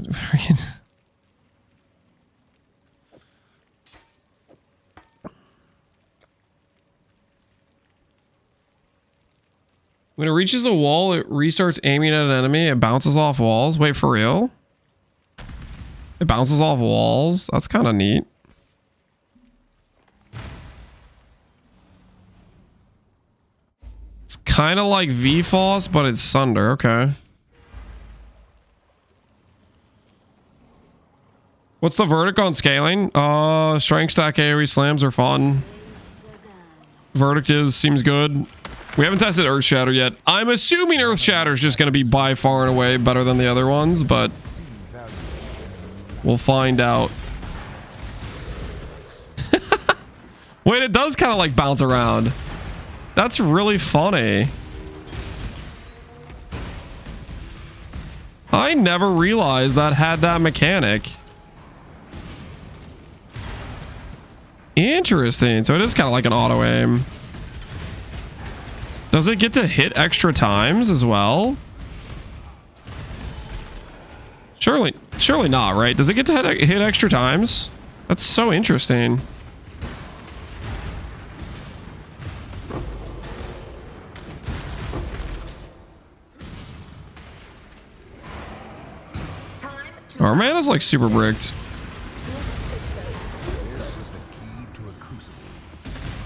When it reaches a wall, it restarts aiming at an enemy. It bounces off walls. Wait, for real? It bounces off walls. That's kind of neat. It's kind of like VFOS, but it's Sunder. Okay. What's the verdict on scaling? Strength stack AoE slams are fun. Verdict is, seems good. We haven't tested Earth Shatter yet. I'm assuming Earth Shatter is just going to be by far and away better than the other ones, but we'll find out. Wait, it does kind of like bounce around. That's really funny. I never realized that had that mechanic. Interesting. So it is kind of like an auto aim. Does it get to hit extra times as well? Surely not, right? Does it get to hit extra times? That's so interesting. Our mana's like super bricked.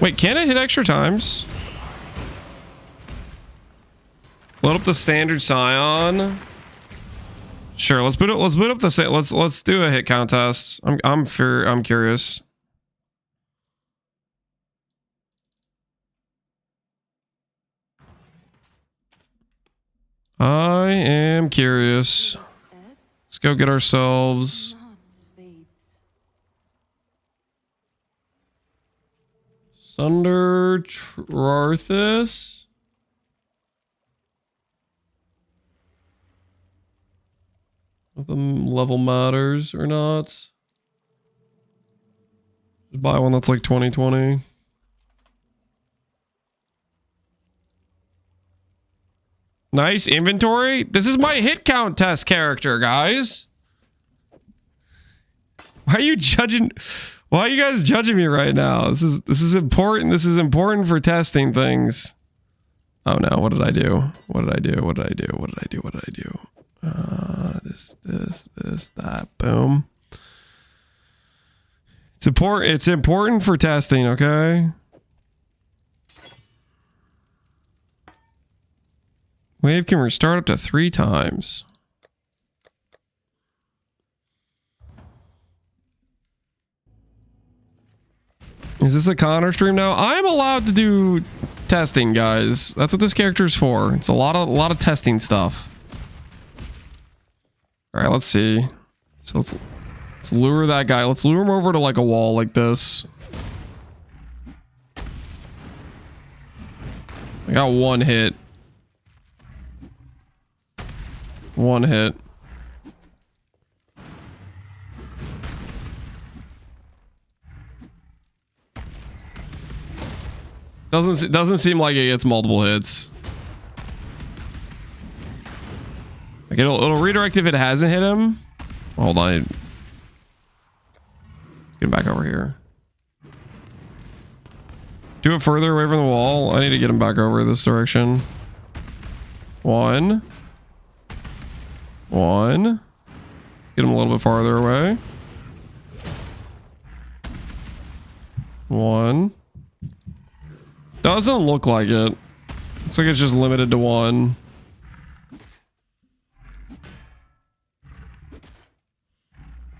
Wait, can it hit extra times? Load up the standard Scion. Sure, let's boot up the let's do a hit contest. I'm curious. I am curious. Let's go get ourselves Sunder Charthus. If the level matters or not. Just buy one that's like 2020. Nice inventory. This is my hit count test character, guys. Why are you judging? Why are you guys judging me right now? This is important. This is important for testing things. Oh no, what did I do? What did I do? What did I do? What did I do? What did I do? This, that, boom. It's important for testing, okay? Wave can restart up to 3 times. Is this a Connor stream now? I'm allowed to do testing, guys. That's what this character is for. It's a lot of testing stuff. All right, let's see. So let's lure that guy. Let's lure him over to like a wall like this. I got 1 hit. 1 hit. Doesn't seem like it gets multiple hits. Like it'll redirect if it hasn't hit him. Hold on. Let's get back over here. Do it further away from the wall. I need to get him back over this direction. 1. 1. Get him a little bit farther away. 1. Doesn't look like it. Looks like it's just limited to 1.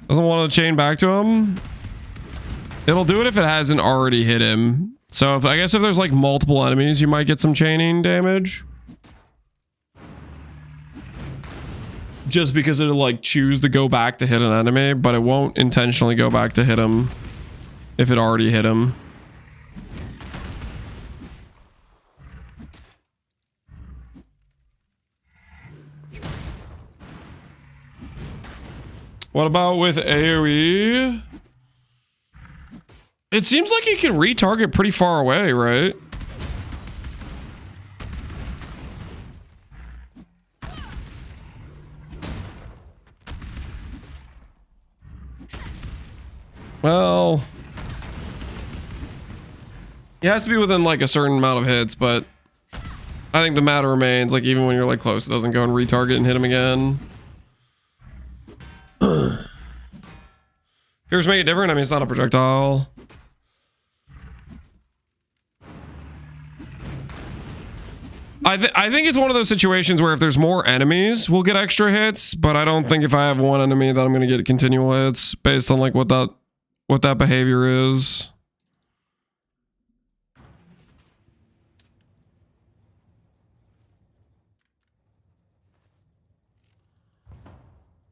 Doesn't want to chain back to him. It'll do it if it hasn't already hit him. So I guess if there's like multiple enemies, you might get some chaining damage. Just because it'll like choose to go back to hit an enemy, but it won't intentionally go back to hit him if it already hit him. What about with AoE? It seems like he can retarget pretty far away, right? Well, it has to be within like a certain amount of hits, but I think the matter remains, like even when you're like close, it doesn't go and retarget and hit him again. Here's make it different. I mean, it's not a projectile. I think it's one of those situations where if there's more enemies, we'll get extra hits, but I don't think if I have one enemy that I'm going to get continual hits based on like what that behavior is.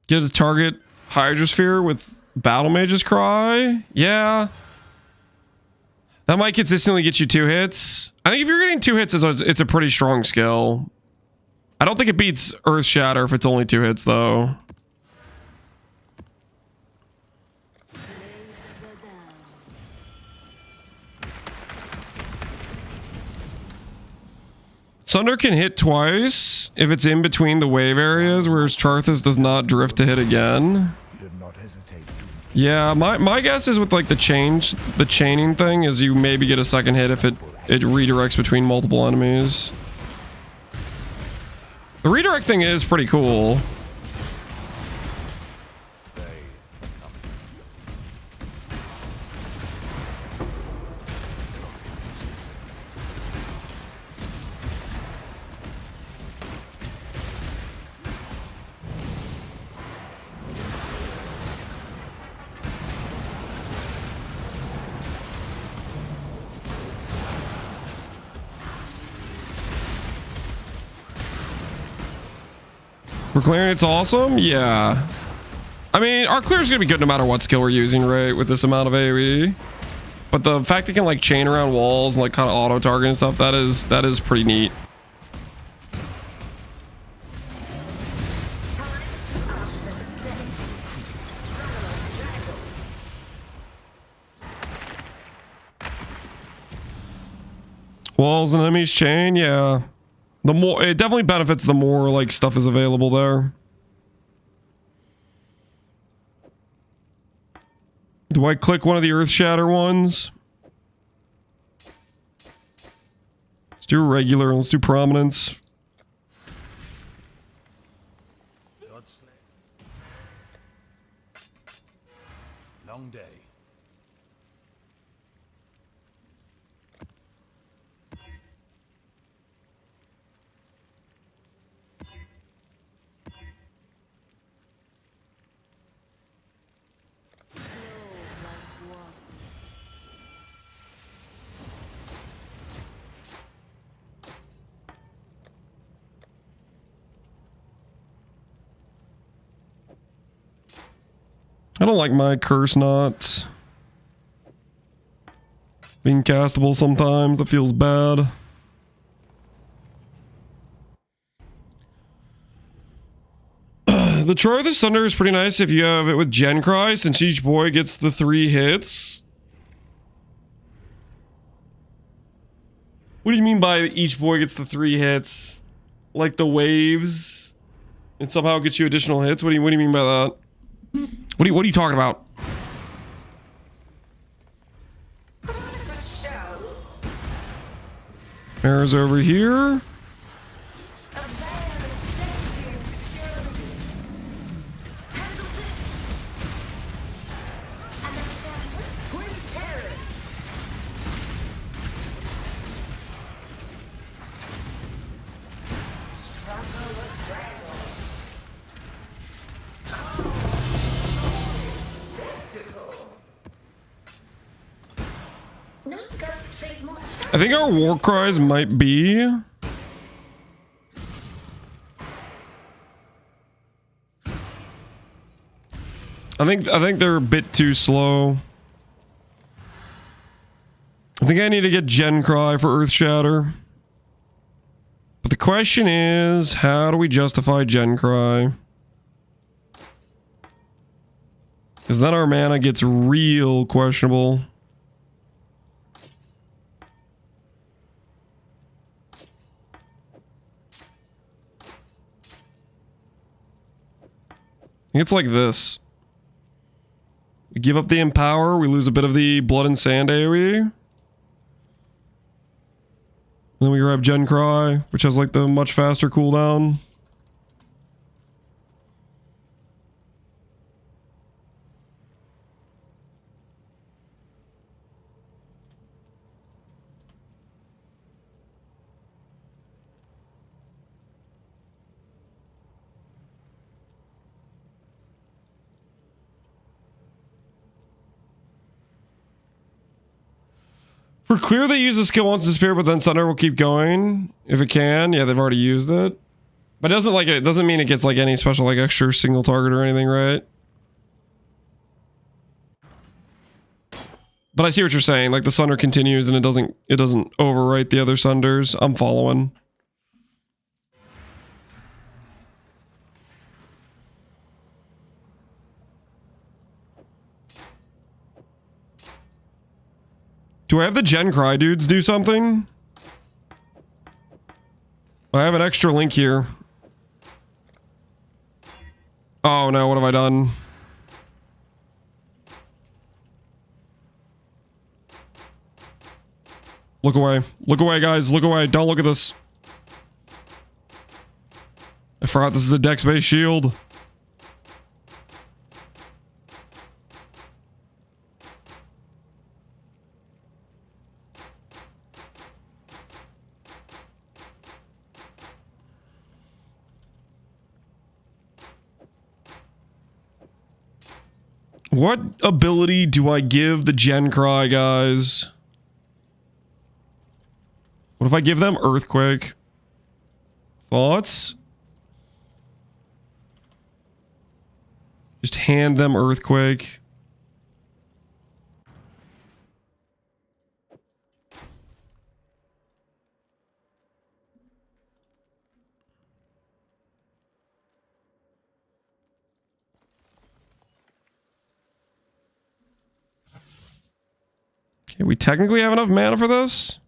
Get a target Hydrosphere with Battle Mage's Cry. Yeah. That might consistently get you 2 hits. I think if you're getting 2 hits, it's a pretty strong skill. I don't think it beats Earth Shatter if it's only 2 hits, though. Sunder can hit twice if it's in between the wave areas, whereas Charthus does not drift to hit again. Yeah, my guess is with like the chaining thing is you maybe get a second hit if it redirects between multiple enemies. The redirect thing is pretty cool. For clearing, it's awesome. Yeah. I mean, our clear is going to be good no matter what skill we're using, right? With this amount of AoE. But the fact it can like chain around walls and like kind of auto target and stuff, that is pretty neat. Walls and enemies chain, yeah. The more, it definitely benefits the more like stuff is available there. Do I click one of the Earth Shatter ones? Let's do regular, let's do prominence. Long day. I don't like my curse not being castable sometimes. It feels bad. The Troy of the Sunder is pretty nice if you have it with Gen Cry, since each boy gets the 3 hits. What do you mean by each boy gets the 3 hits? Like the waves? It somehow gets you additional hits? What do you mean by that? What are you talking about? Mirrors over here. I think our war cries might be. I think they're a bit too slow. I think I need to get Gen Cry for Earth Shatter. But the question is, how do we justify Gen Cry? Because then our mana gets real questionable. It's like this. We give up the Empower, we lose a bit of the Blood and Sand AoE. Then we grab Gen Cry, which has like the much faster cooldown. For clear, they use the skill once to disappear, but then Thunder will keep going if it can. Yeah, they've already used it, but it doesn't mean it gets like any special like extra single target or anything, right? But I see what you're saying. Like the Sunder continues and it doesn't overwrite the other Sunders. I'm following. Do I have the Gen Cry dudes do something? I have an extra link here. Oh no, what have I done? Look away. Look away, guys. Look away. Don't look at this. I forgot this is a dex-based shield. What ability do I give the Gen Cry guys? What if I give them Earthquake? Thoughts? Just hand them Earthquake. Okay, we technically have enough mana for this.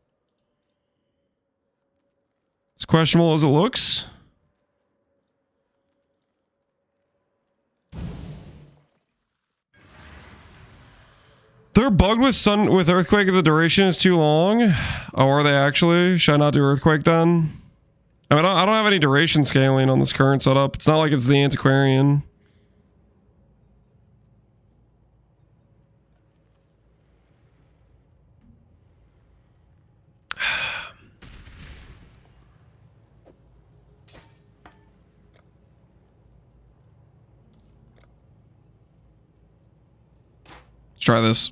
As questionable as it looks. They're bugged with Earthquake if the duration is too long. Oh, are they actually? Should I not do Earthquake then? I mean, I don't have any duration scaling on this current setup. It's not like it's the Antiquarian. Let's try this.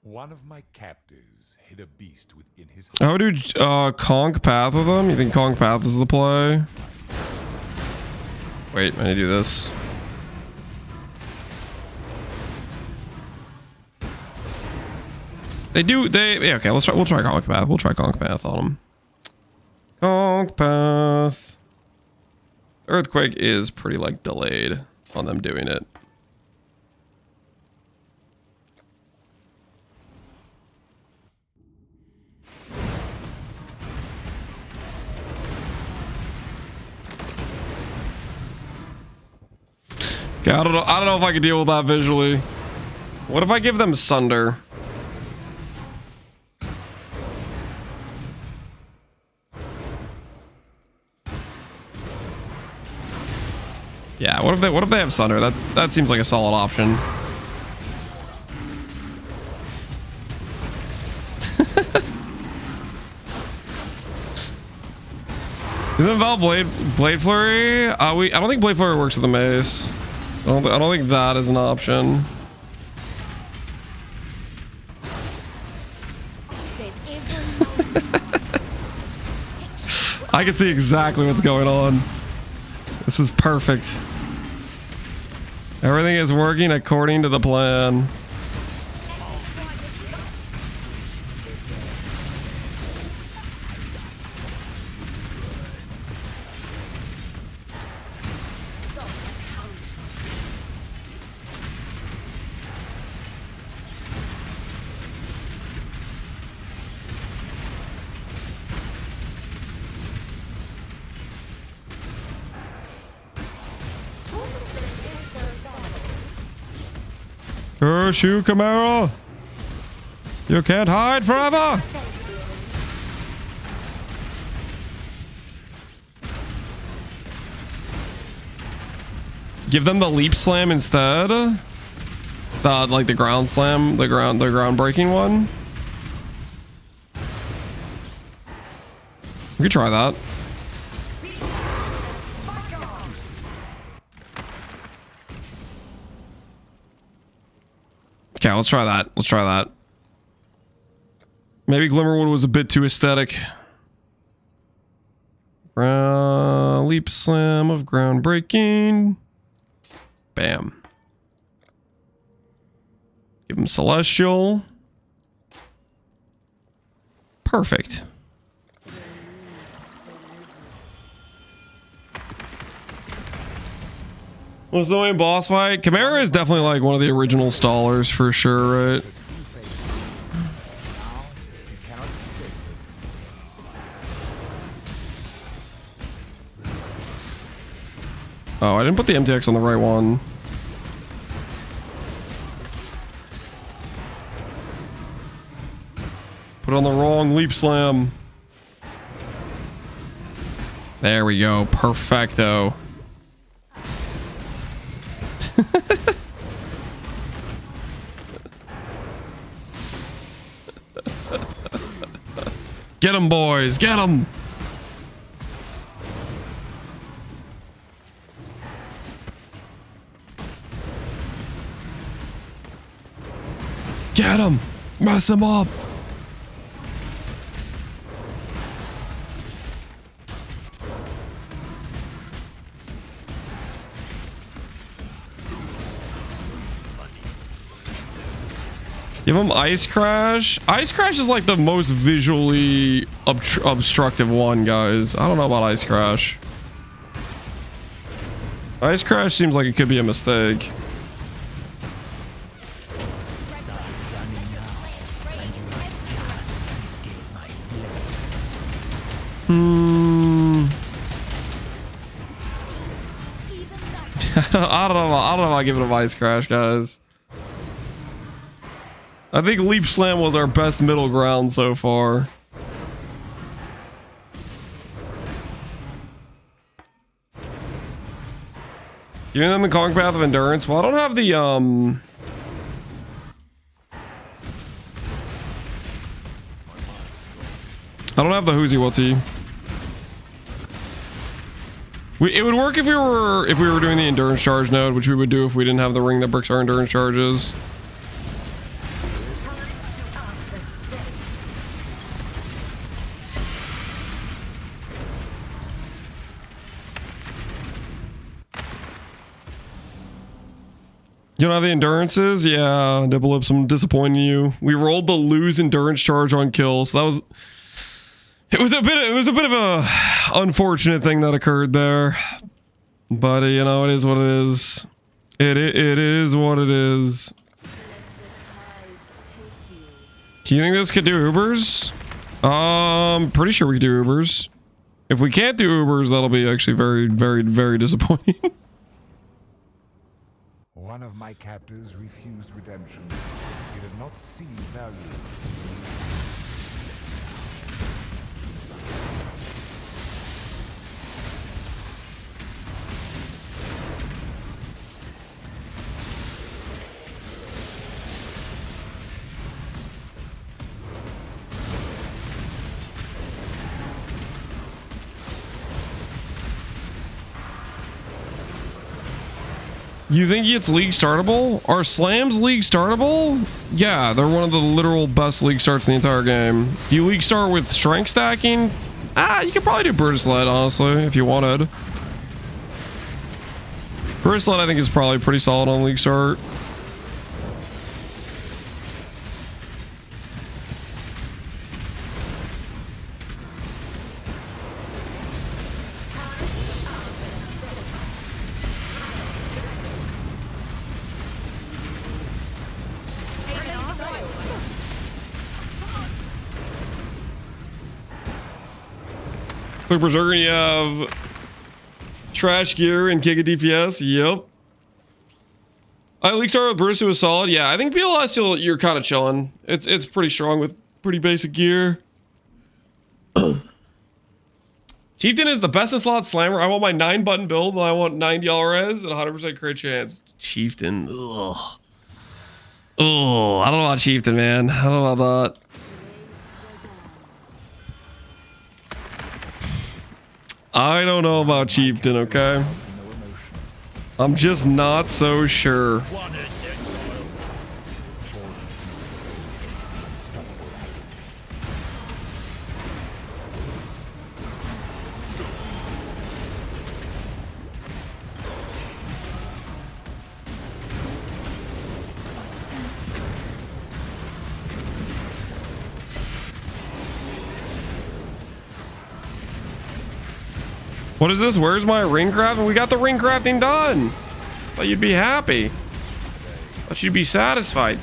One of my captors hid a beast within his I would do Conk Path with them. You think Conk Path is the play? Wait, I need to do this. Yeah, okay, we'll try Conk Path. We'll try Conk Path on them. Conk Path. Earthquake is pretty like delayed on them doing it. Okay, I don't know if I can deal with that visually. What if I give them Sunder? Yeah, what if they have Sunder? That seems like a solid option. Isn't Val Blade Flurry? I don't think Blade Flurry works with the mace. I don't think that is an option. I can see exactly what's going on. This is perfect. Everything is working according to the plan. Shoot, Camaro! You can't hide forever! Give them the leap slam instead. Like the ground slam, the ground breaking one. We could try that. Okay, let's try that. Let's try that. Maybe Glimmerwood was a bit too aesthetic. Leap slam of ground breaking. Bam. Give him Celestial. Perfect. What's the main boss fight? Chimera is definitely like one of the original stallers for sure, right? Oh, I didn't put the MTX on the right one. Put on the wrong leap slam. There we go. Perfecto. Get them, boys. Get them. Get him. Mess him up. Give him Ice Crash. Ice Crash is like the most visually obstructive one, guys. I don't know about Ice Crash. Ice Crash seems like it could be a mistake. I don't know if I give it a Ice Crash, guys. I think Leap Slam was our best middle ground so far. Giving them the Kong Path of Endurance. Well, I don't have the I don't have the Whoozy Whatsy. It would work if we were doing the endurance charge node, which we would do if we didn't have the ring that bricks our endurance charges. You don't have the endurances? Yeah, Double Lips, I'm disappointing you. We rolled the lose endurance charge on kill, so that was it was a bit of a unfortunate thing that occurred there. But you know, it is what it is. It is what it is. Do you think this could do Ubers? Pretty sure we could do Ubers. If we can't do Ubers, that'll be actually very, very, very disappointing. One of my captors refused redemption. He did not see value. You think it's league startable? Are slams league startable? Yeah, they're one of the literal best league starts in the entire game. Do you league start with strength stacking? You could probably do Brutus Sled, honestly, if you wanted. Brutus Sled, I think, is probably pretty solid on league start. Quick Berserker, you have Trash Gear and Giga DPS. Yep. I league started with Brutus, was solid. Yeah, I think BLS you're kind of chilling. It's pretty strong with pretty basic gear. Chieftain is the best in slot slammer. I want my 9-button build and I want 90 res and 100% crit chance. Chieftain. Ugh. Oh, I don't know about Chieftain, man. I don't know about that. I don't know about Chieftain, okay? I'm just not so sure. What is this? Where's my ring crafting? We got the ring crafting done. Thought you'd be happy. Thought you'd be satisfied.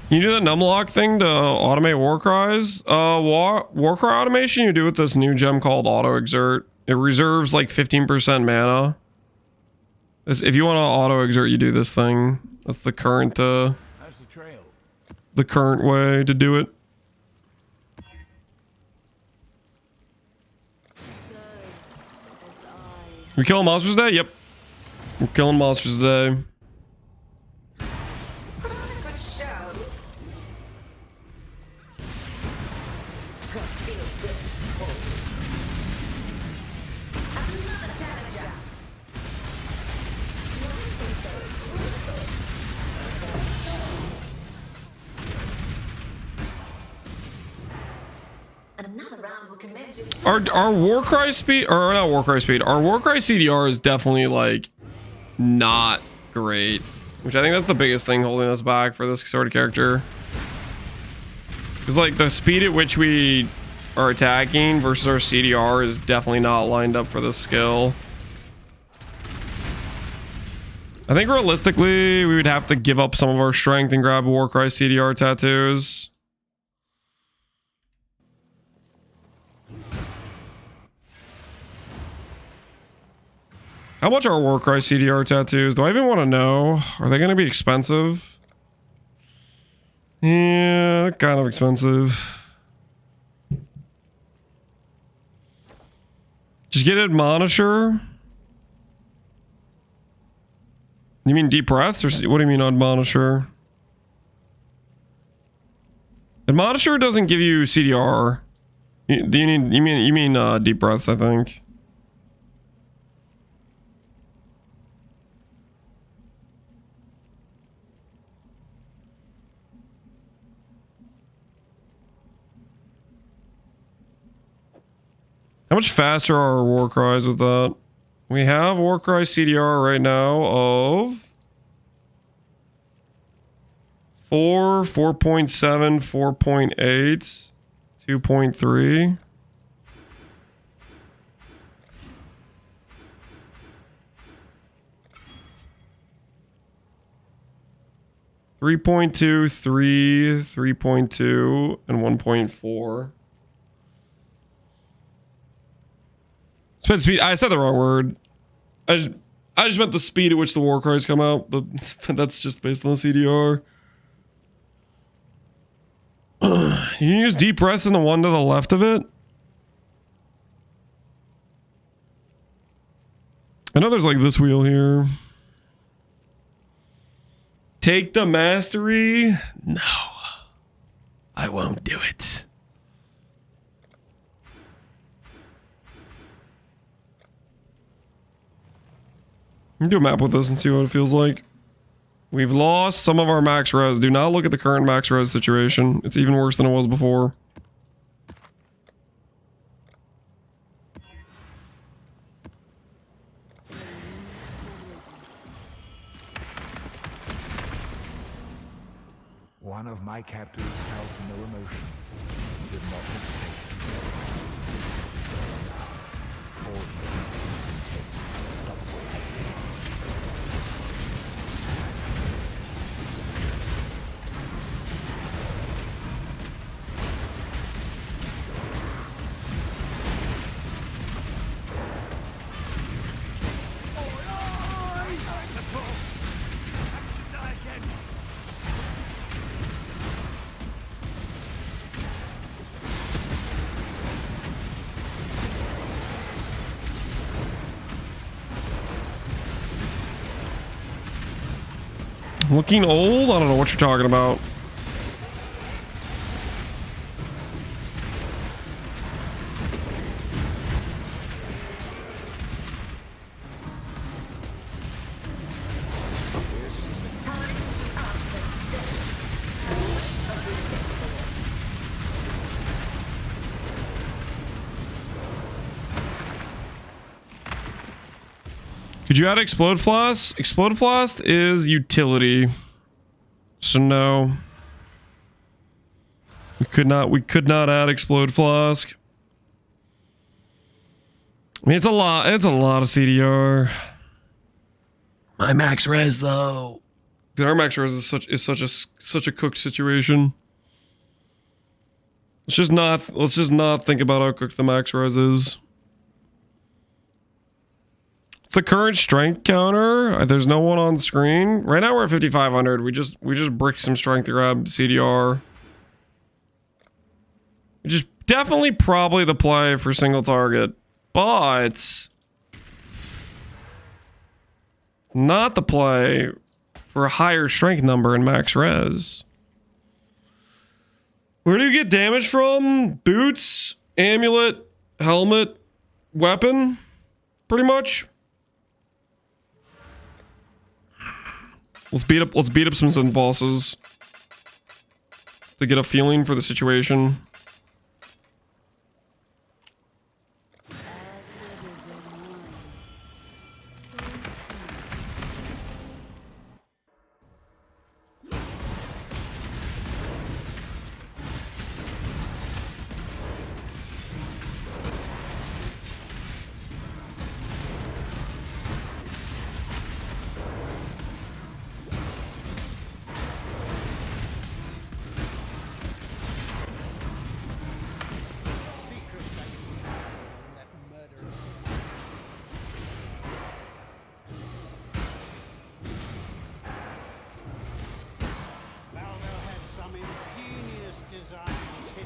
You do the numlock thing to automate war cries. War cry automation you do with this new gem called auto exert. It reserves like 15% mana. If you want to auto exert, you do this thing. That's the current the current way to do it. We killing monsters today? Yep. We're killing monsters today. Our Warcry speed, or not Warcry speed, our Warcry CDR is definitely like not great, which I think that's the biggest thing holding us back for this sort of character. Because like the speed at which we are attacking versus our CDR is definitely not lined up for this skill. I think realistically we would have to give up some of our strength and grab Warcry CDR tattoos. How much are Warcry CDR tattoos? Do I even want to know? Are they going to be expensive? Yeah, kind of expensive. Just get Admonisher? You mean Deep Breaths? Or what do you mean Admonisher? Admonisher doesn't give you CDR. You mean Deep Breaths, I think. How much faster are our war cries with that? We have Warcry CDR right now of 4, 4.7, 4.8, 2.3. 3.2, 3, 3.2, and 1.4. Spin speed. I said the wrong word. I just meant the speed at which the war cries come out, but that's just based on the CDR. You can use deep breaths in the one to the left of it. I know there's like this wheel here. Take the mastery? No. I won't do it. Do a map with this and see what it feels like. We've lost some of our max res. Do not look at the current max res situation. It's even worse than it was before. One of my captors felt no emotion. He did not hesitate. Now, all he takes unstoppable agony. Looking old? I don't know what you're talking about. Could you add Explode Flask? Explode Flask is utility. So no. We could not add Explode Flask. I mean, it's a lot of CDR. My max res though. Dude, our max res is such a cooked situation. Let's just not think about how cooked the max res is. It's the current strength counter. There's no one on screen. Right now we're at 5,500. We just brick some strength to grab CDR. Which is definitely probably the play for single target. But not the play for a higher strength number in max res. Where do you get damage from? Boots, amulet, helmet, weapon, pretty much. Let's beat up some synth bosses to get a feeling for the situation.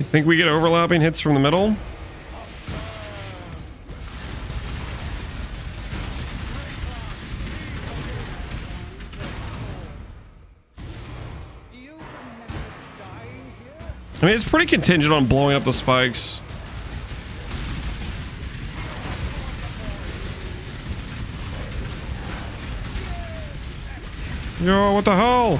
Think we get overlapping hits from the middle? I mean, it's pretty contingent on blowing up the spikes. Yo, what the hell?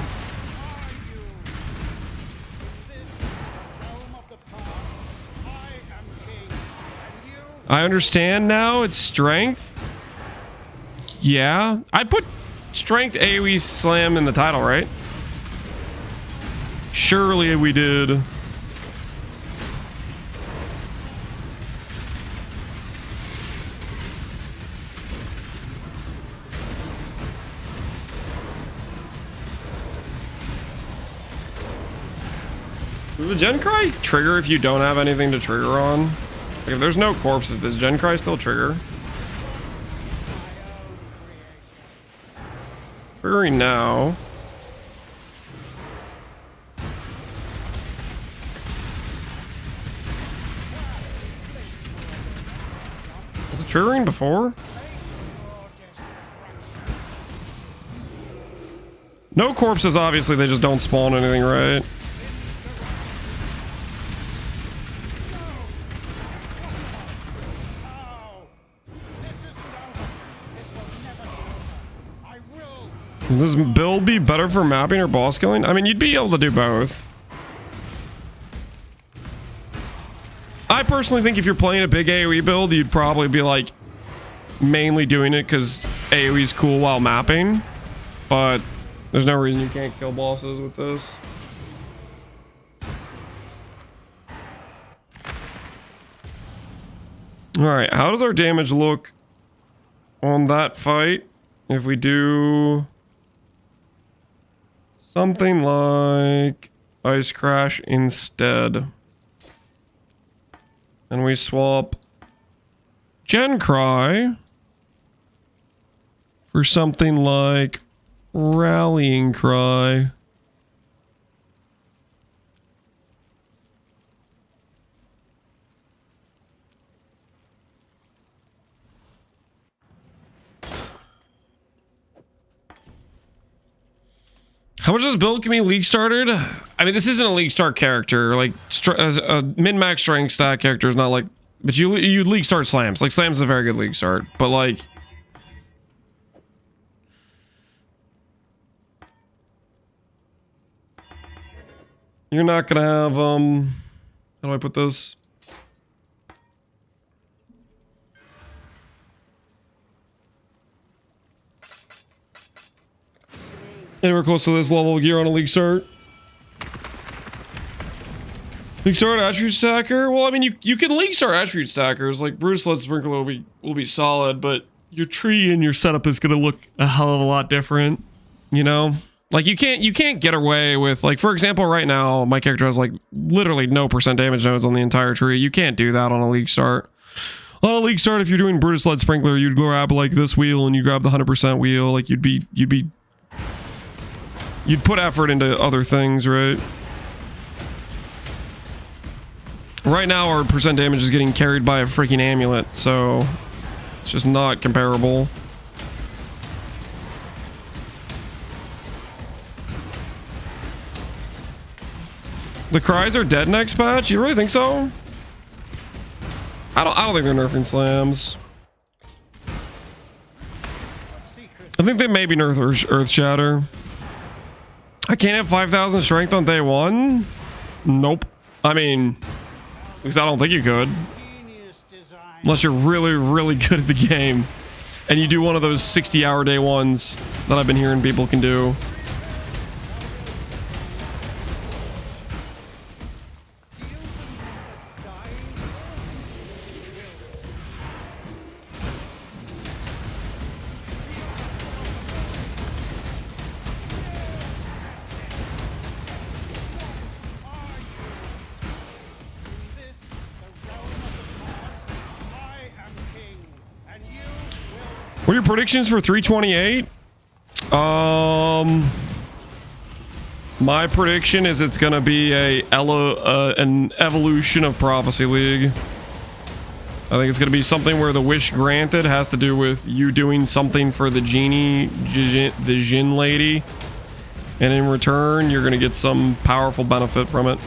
I understand now, it's strength. Yeah, I put strength AoE slam in the title, right? Surely we did. Does the Gen Cry trigger if you don't have anything to trigger on? Like if there's no corpses, does Gen Cry still trigger? Triggering now. Was it triggering before? No corpses, obviously, they just don't spawn anything, right? Will this build be better for mapping or boss killing? I mean, you'd be able to do both. I personally think if you're playing a big AoE build, you'd probably be like mainly doing it because AoE is cool while mapping, but there's no reason you can't kill bosses with this. All right, how does our damage look on that fight if we do something like Ice Crash instead? And we swap Gen Cry for something like Rallying Cry. How much does build can be league started? I mean, this isn't a league start character. Like a min-max strength stat character is not like, but you league start slams. Like slams is a very good league start, but like you're not gonna have how do I put this? Anywhere close to this level of gear on a league start. League start attribute stacker? Well, I mean, you can league start attribute stackers. Like Bruce Blood Sprinkler will be solid, but your tree and your setup is gonna look a hell of a lot different. You know, like you can't get away with, like, for example, right now my character has like literally no % damage nodes on the entire tree. You can't do that on a league start. On a league start, if you're doing Brutus Lead Sprinkler, you'd grab like this wheel and you grab the 100% wheel. Like you'd put effort into other things, right? Right now, our % damage is getting carried by a freaking amulet, so it's just not comparable. The cries are dead next patch? You really think so? I don't think they're nerfing slams. I think they maybe nerf Earth Shatter. I can't have 5,000 strength on day one? Nope. I mean, at least I don't think you could. Unless you're really, really good at the game. And you do one of those 60-hour day ones that I've been hearing people can do. What are your predictions for 328? My prediction is it's gonna be an evolution of Prophecy League. I think it's gonna be something where the wish granted has to do with you doing something for the genie, the Jin lady, and in return you're gonna get some powerful benefit from it.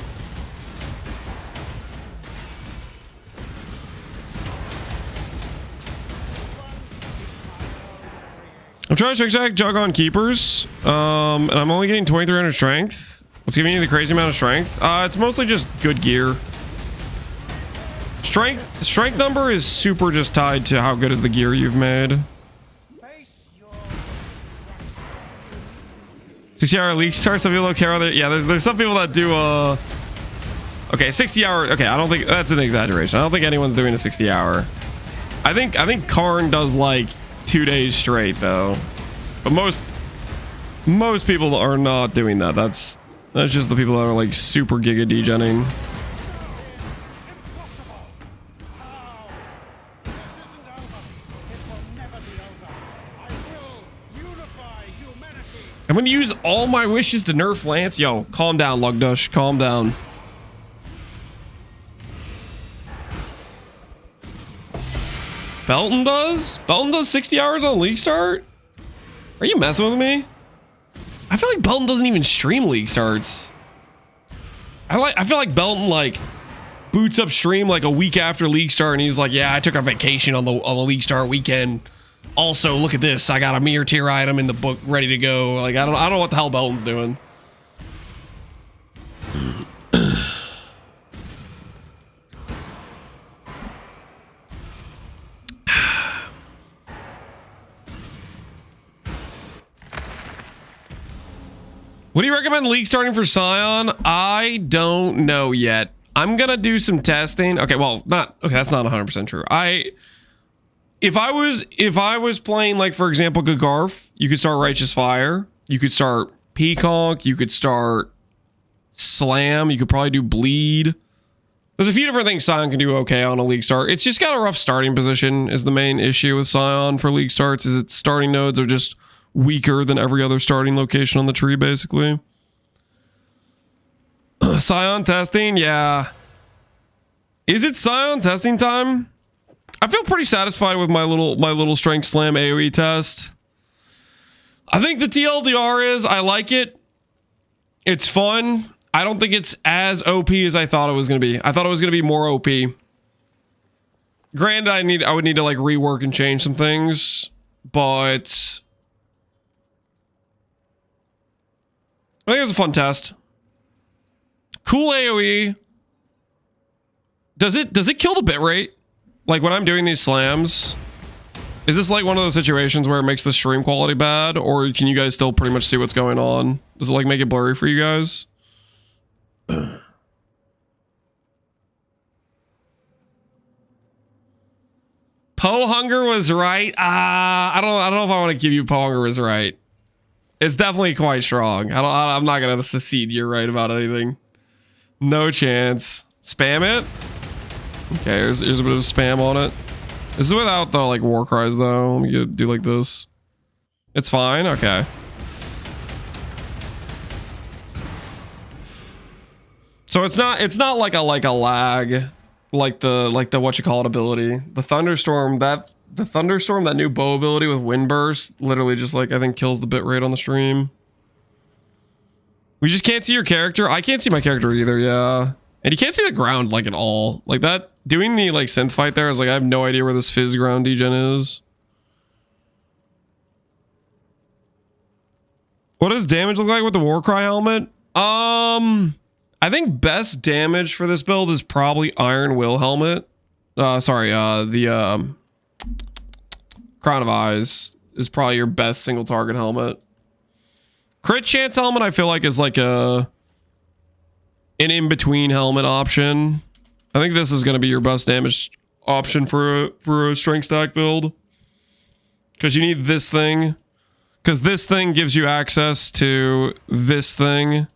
I'm trying to check jug on keepers, and I'm only getting 2,300 strength. What's giving you the crazy amount of strength? It's mostly just good gear. Strength number is super just tied to how good is the gear you've made. 60-hour league start. Some people don't care whether. Yeah, there's some people that do. Okay, 60-hour. Okay, I don't think that's an exaggeration. I don't think anyone's doing a 60-hour. I think Karn does like 2 days straight though, but most people are not doing that. That's That's just the people that are like super giga degenning. I'm gonna use all my wishes to nerf Lance. Yo, calm down, Lugdush. Calm down. Belton does? Belton does 60 hours on League Start? Are you messing with me? I feel like Belton doesn't even stream League Starts. I feel like Belton like boots up stream like a week after League Start and he's like, yeah, I took a vacation on the League Start weekend. Also, look at this. I got a mirror tier item in the book ready to go. Like, I don't know what the hell Belton's doing. What do you recommend league starting for Scion? I don't know yet. I'm gonna do some testing. Okay, well, that's not 100% true. If I was playing, like, for example, Gagarf, you could start Righteous Fire, you could start Peacock, you could start Slam, you could probably do Bleed. There's a few different things Scion can do okay on a league start. It's just got a rough starting position is the main issue with Scion for league starts, is its starting nodes are just weaker than every other starting location on the tree, basically. Scion testing, yeah. Is it Scion testing time? I feel pretty satisfied with my little strength slam AoE test. I think the TLDR is, I like it. It's fun. I don't think it's as OP as I thought it was going to be. I thought it was going to be more OP. Granted, I would need to like rework and change some things, but I think it was a fun test. Cool AoE. Does it kill the bitrate? Like when I'm doing these slams, is this like one of those situations where it makes the stream quality bad, or can you guys still pretty much see what's going on? Does it like make it blurry for you guys? Poe Hunger was right. I don't know if I want to give you Poe Hunger was right. It's definitely quite strong. I'm not gonna secede you're right about anything. No chance. Spam it. Okay, here's a bit of spam on it. This is without the like war cries though. Let me do like this. It's fine. Okay. So it's not like a lag like the what you call it ability. The thunderstorm, that new bow ability with wind burst literally just like I think kills the bitrate on the stream. We just can't see your character. I can't see my character either, yeah. And you can't see the ground like at all. Like that doing the like synth fight there is like I have no idea where this fizz ground degen is. What does damage look like with the Warcry helmet? I think best damage for this build is probably Iron Will helmet. The Crown of Eyes is probably your best single target helmet. Crit chance helmet I feel like is like an in-between helmet option. I think this is going to be your best damage option for a strength stack build. Because you need this thing. Because this thing gives you access to this thing.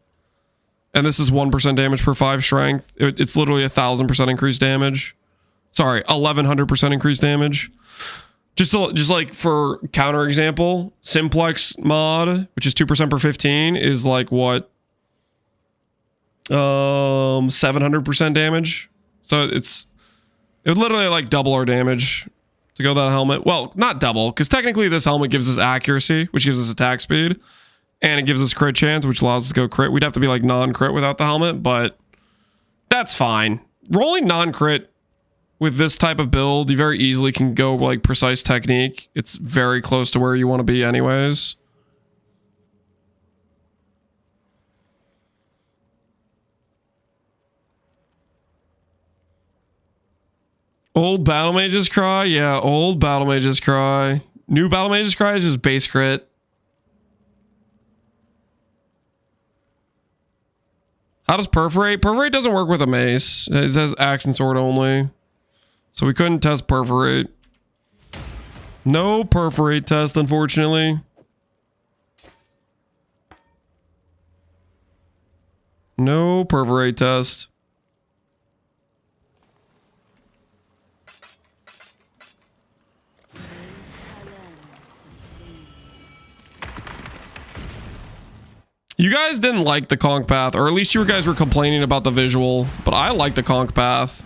And this is 1% damage per 5 strength. It's literally 1,000% increased damage. Sorry, 1,100% increased damage. Just like for counter example, Simplex mod, which is 2% per 15, is like what? 700% damage. So it would literally like double our damage to go that helmet. Well, not double, because technically this helmet gives us accuracy, which gives us attack speed, and it gives us crit chance, which allows us to go crit. We'd have to be like non-crit without the helmet, but that's fine. Rolling non-crit with this type of build, you very easily can go like precise technique. It's very close to where you want to be anyways. Old Battle Mages cry? Yeah, old Battle Mages cry. New Battle Mages cry is just base crit. How does Perforate? Perforate doesn't work with a mace. It says axe and sword only. So we couldn't test Perforate. No Perforate test, unfortunately. No perforate test. You guys didn't like the conch path, or at least you guys were complaining about the visual, but I like the conch path.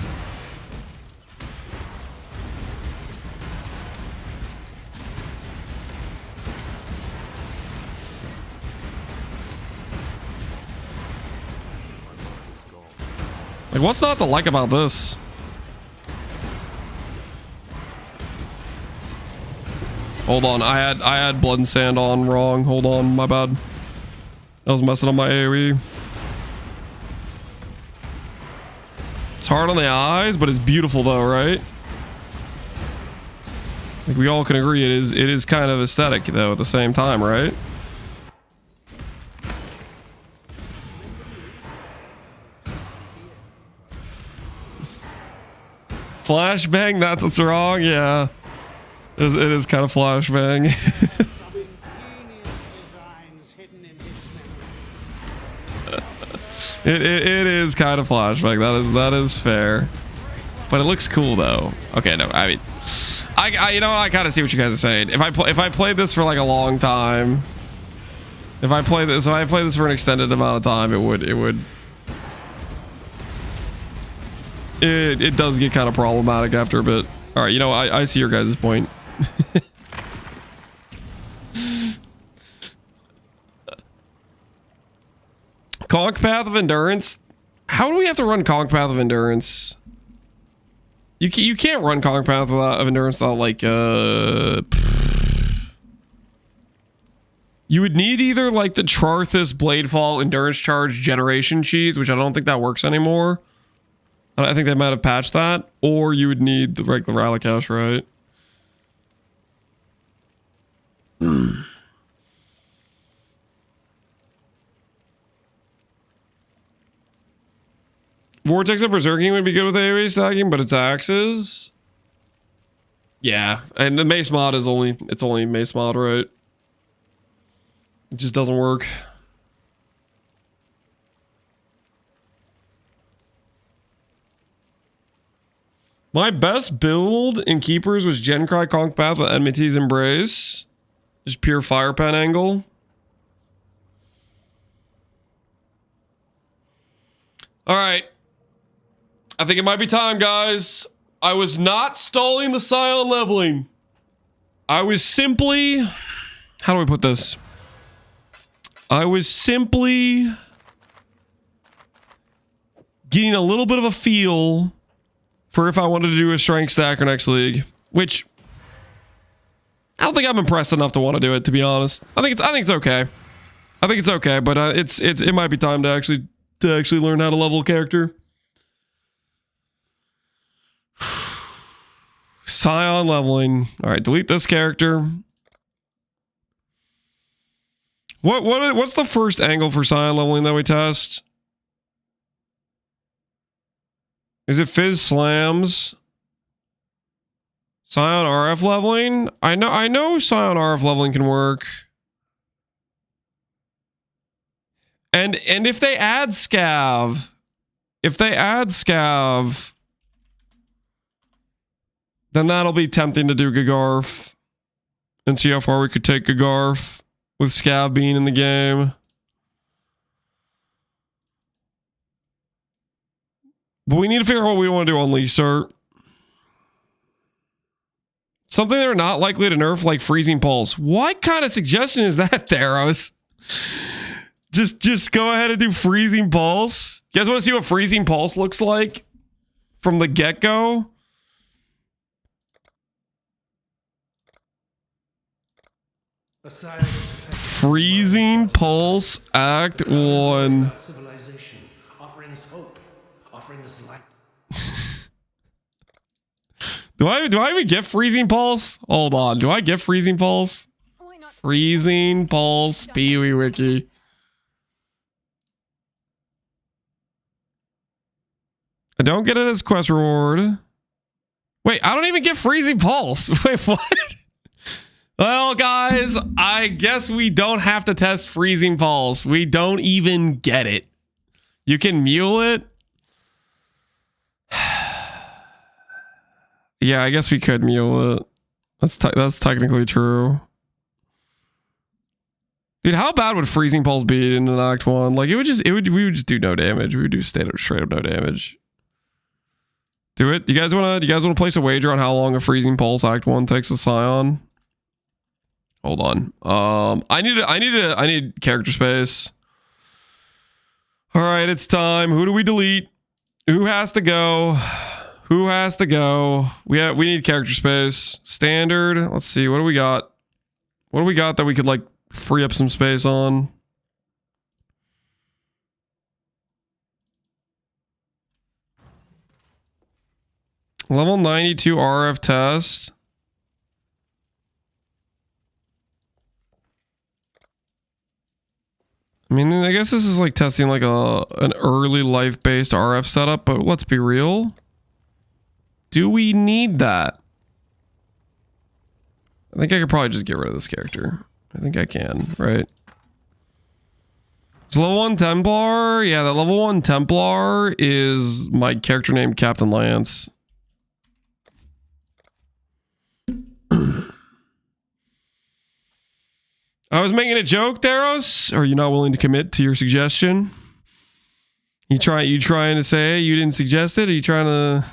Like, what's not to like about this? Hold on, I had blood and sand on wrong. Hold on, my bad. I was messing up my AoE. It's hard on the eyes, but it's beautiful though, right? Like we all can agree it is kind of aesthetic though at the same time, right? Flashbang, that's what's wrong, yeah. It is kind of flashbang. It is kind of flashback. That is fair, but it looks cool though. Okay, no, I mean, I you know I kind of see what you guys are saying. If I played this for like a long time, if I play this for an extended amount of time, it does get kind of problematic after a bit. All right, you know I see your guys' point. Conch Path of Endurance. How do we have to run Conch Path of Endurance? You can't run Conch Path of Endurance without like you would need either like the Trarthus Bladefall Endurance Charge Generation cheese, which I don't think that works anymore. I think they might have patched that, or you would need the regular Rallycash, right? Vortex of Berserking would be good with AoE stacking, but it's axes. Yeah, and the mace mod is only mace mod, right? It just doesn't work. My best build in Keepers was Gencry Conch Path with Enmity's Embrace. Just pure fire pen angle. Alright. I think it might be time, guys. I was not stalling the Scion leveling. I was simply... How do we put this? I was simply... getting a little bit of a feel for if I wanted to do a strength stacker next league, which I don't think I'm impressed enough to want to do it, to be honest. I think it's okay. I think it's okay, but it might be time to actually learn how to level a character. Scion leveling. All right, delete this character. What's the first angle for Scion leveling that we test? Is it Fizz Slams? Scion RF leveling? I know Scion RF leveling can work. And if they add Scav, then that'll be tempting to do Gagarf and see how far we could take Gagarf with Scav being in the game. But we need to figure out what we want to do on Lee Cert. Something they're not likely to nerf, like Freezing Pulse. What kind of suggestion is that, Theros? Just go ahead and do Freezing Pulse. You guys want to see what Freezing Pulse looks like from the get-go? Freezing Pulse Act 1. Civilization, offering us hope, offering us light. Do I even get Freezing Pulse? Hold on. Do I get Freezing Pulse? Freezing Pulse PoE Wiki. I don't get it as quest reward. Wait, I don't even get Freezing Pulse. Wait, what? Well, guys, I guess we don't have to test Freezing Pulse. We don't even get it. You can mule it. Yeah, I guess we could mule it. That's technically true. Dude, how bad would freezing pulse be in an Act 1? Like we would just do no damage. We would do straight up no damage. Do it. Do you guys wanna place a wager on how long a freezing pulse Act 1 takes a Scion? Hold on. I need character space. All right, it's time. Who do we delete? Who has to go? Who has to go? We need character space. Standard. Let's see. What do we got? What do we got that we could like free up some space on? Level 92 RF test. I mean, I guess this is like testing like an early life-based RF setup, but let's be real. Do we need that? I think I could probably just get rid of this character. I think I can, right? Is level 1 Templar? Yeah, that level 1 Templar is my character named Captain Lance. I was making a joke, Theros. Are you not willing to commit to your suggestion? You trying to say you didn't suggest it? Are you trying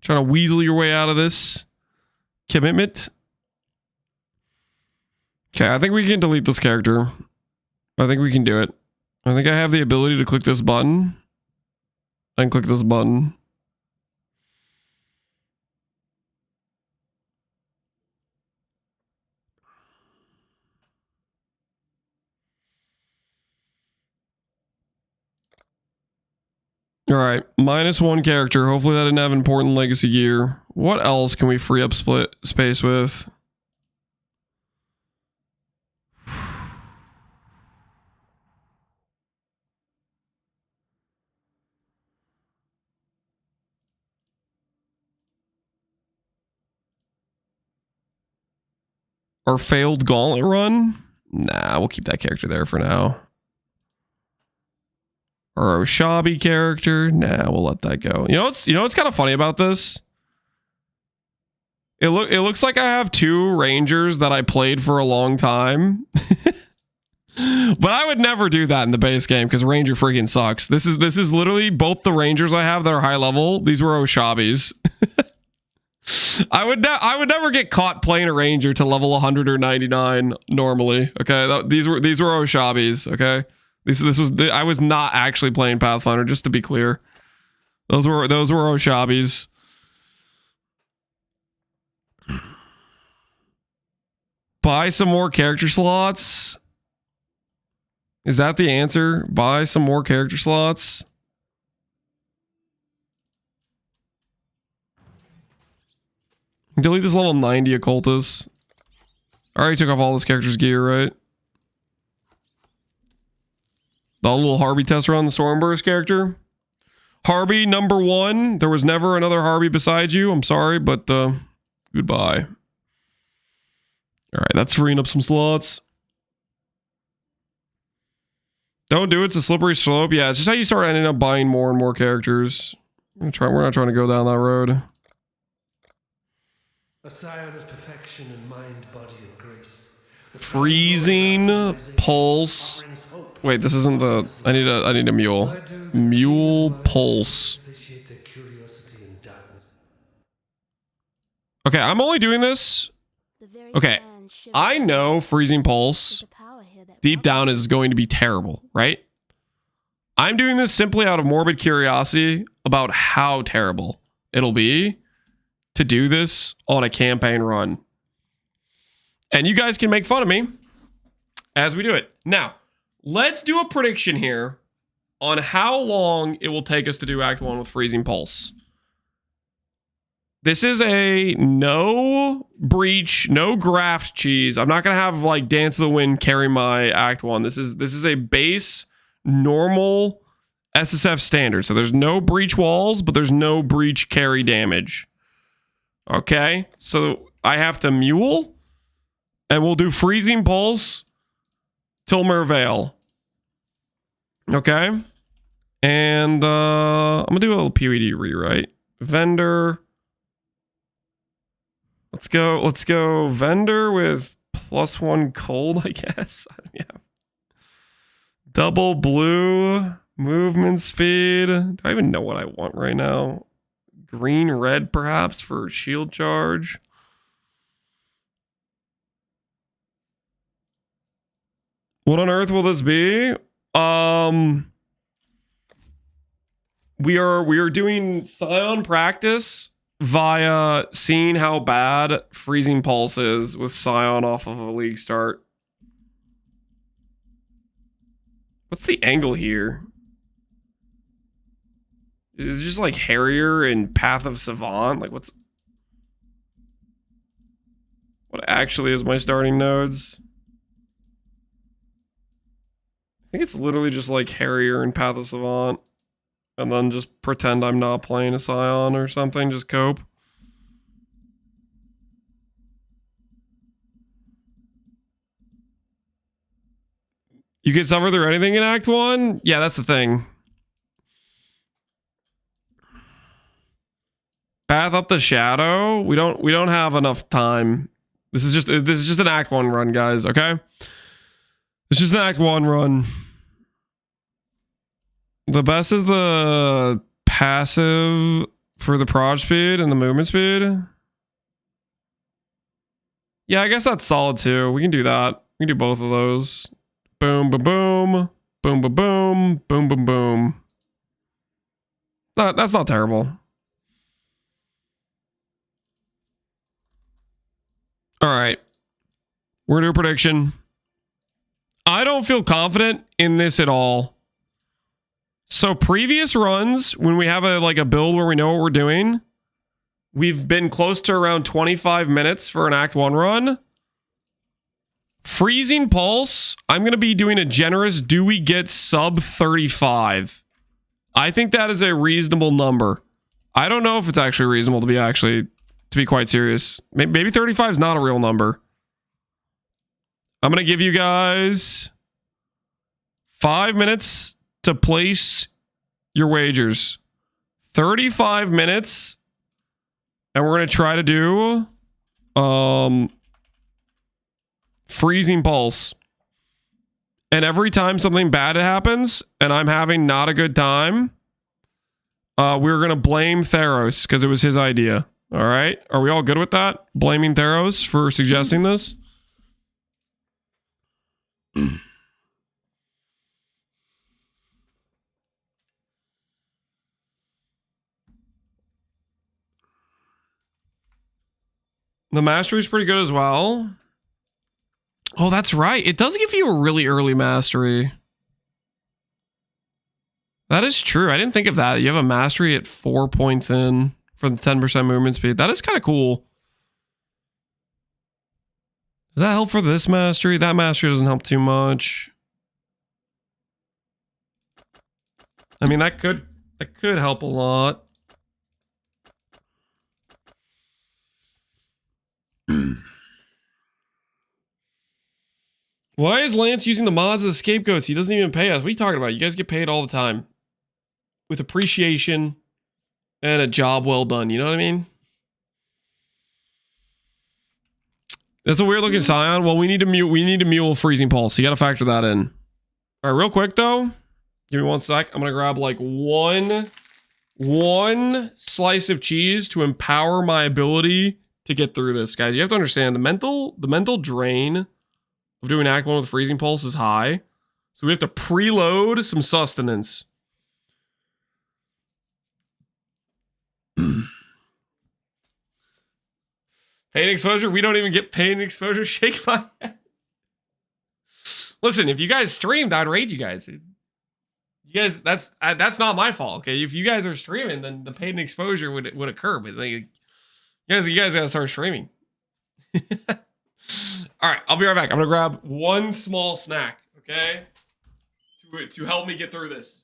to weasel your way out of this commitment? Okay, I think we can delete this character. I think we can do it. I think I have the ability to click this button and click this button. All right, -1 character. Hopefully that didn't have important legacy gear. What else can we free up split space with? Our failed gauntlet run? Nah, we'll keep that character there for now. Or a Shabby character? Nah, we'll let that go. You know what's kind of funny about this? It looks like I have 2 Rangers that I played for a long time. But I would never do that in the base game because Ranger freaking sucks. This is literally both the Rangers I have that are high level. These were Oshabis. I would never get caught playing a Ranger to level 100 or 99 normally. Okay, these were Oshabis. Okay. I was not actually playing Pathfinder, just to be clear. Those were Oshabis. Buy some more character slots. Is that the answer? Buy some more character slots. Delete this level 90 occultist. I already took off all this character's gear, right? The little Harvey test run, the Stormburst character. Harvey, #1. There was never another Harvey beside you. I'm sorry, but goodbye. All right, that's freeing up some slots. Don't do it. It's a slippery slope. Yeah, it's just how you start ending up buying more and more characters. We're not trying to go down that road. A Scion is perfection in mind, body, and grace. Freezing pulse. Wait, this isn't the. I need a mule. Mule pulse. Okay, I'm only doing this. Okay, I know freezing pulse deep down is going to be terrible, right? I'm doing this simply out of morbid curiosity about how terrible it'll be to do this on a campaign run. And you guys can make fun of me as we do it. Now, let's do a prediction here on how long it will take us to do Act 1 with Freezing Pulse. This is a no breach, no graft cheese. I'm not going to have like Dance of the Wind carry my Act 1. This is a base normal SSF standard. So there's no breach walls, but there's no breach carry damage. Okay, so I have to mule, and we'll do Freezing Pulse till Merveil. Okay, And I'm gonna do a little POED rewrite. Vendor. Let's go vendor with +1 cold, I guess. Yeah. Double blue, movement speed. Do I even know what I want right now? Green, red, perhaps, for shield charge. What on earth will this be? We are doing Scion practice via seeing how bad freezing pulse is with Scion off of a league start. What's the angle here? Is it just like Harrier and Path of Savant? Like what actually is my starting nodes? I think it's literally just like Harrier and Path of Savant. And then just pretend I'm not playing a Scion or something. Just cope. You can suffer through anything in Act 1? Yeah, that's the thing. Path up the shadow. We don't have enough time. This is just an Act 1 run, guys, okay? It's just an Act 1 run. The best is the passive for the proj speed and the movement speed. Yeah, I guess that's solid too. We can do that. We can do both of those. Boom, boom, boom. Boom, boom, boom. Boom, boom, boom. That's not terrible. All right. We're gonna do a prediction. I don't feel confident in this at all. So previous runs, when we have a build where we know what we're doing, we've been close to around 25 minutes for an Act 1 run. Freezing Pulse, I'm going to be doing a generous do we get sub 35. I think that is a reasonable number. I don't know if it's actually reasonable to be quite serious. Maybe 35 is not a real number. I'm going to give you guys 5 minutes to place your wagers. 35 minutes. And we're going to try to do Freezing Pulse. And every time something bad happens and I'm having not a good time, we're going to blame Theros because it was his idea. All right? Are we all good with that? Blaming Theros for suggesting this? The mastery is pretty good as well. Oh, that's right. It does give you a really early mastery. That is true. I didn't think of that. You have a mastery at 4 points in for the 10% movement speed. That is kind of cool. Does that help for this mastery? That mastery doesn't help too much. I mean, that could help a lot. Why is Lance using the mods as scapegoats? He doesn't even pay us. What are you talking about? You guys get paid all the time. With appreciation and a job well done. You know what I mean? That's a weird looking Scion. Well, we need to mule Freezing Pulse. So you got to factor that in. All right, real quick though. Give me 1 sec. I'm going to grab like one slice of cheese to empower my ability to get through this, guys. You have to understand the mental drain of doing Act 1 with Freezing Pulse is high. So we have to preload some sustenance. Pain exposure? We don't even get pain exposure. Shake my head. Listen, if you guys streamed, I'd raid you guys. You guys, that's not my fault. Okay, if you guys are streaming, then the pain exposure would occur. But like, you guys gotta start streaming. All right, I'll be right back. I'm gonna grab one small snack, okay, to help me get through this.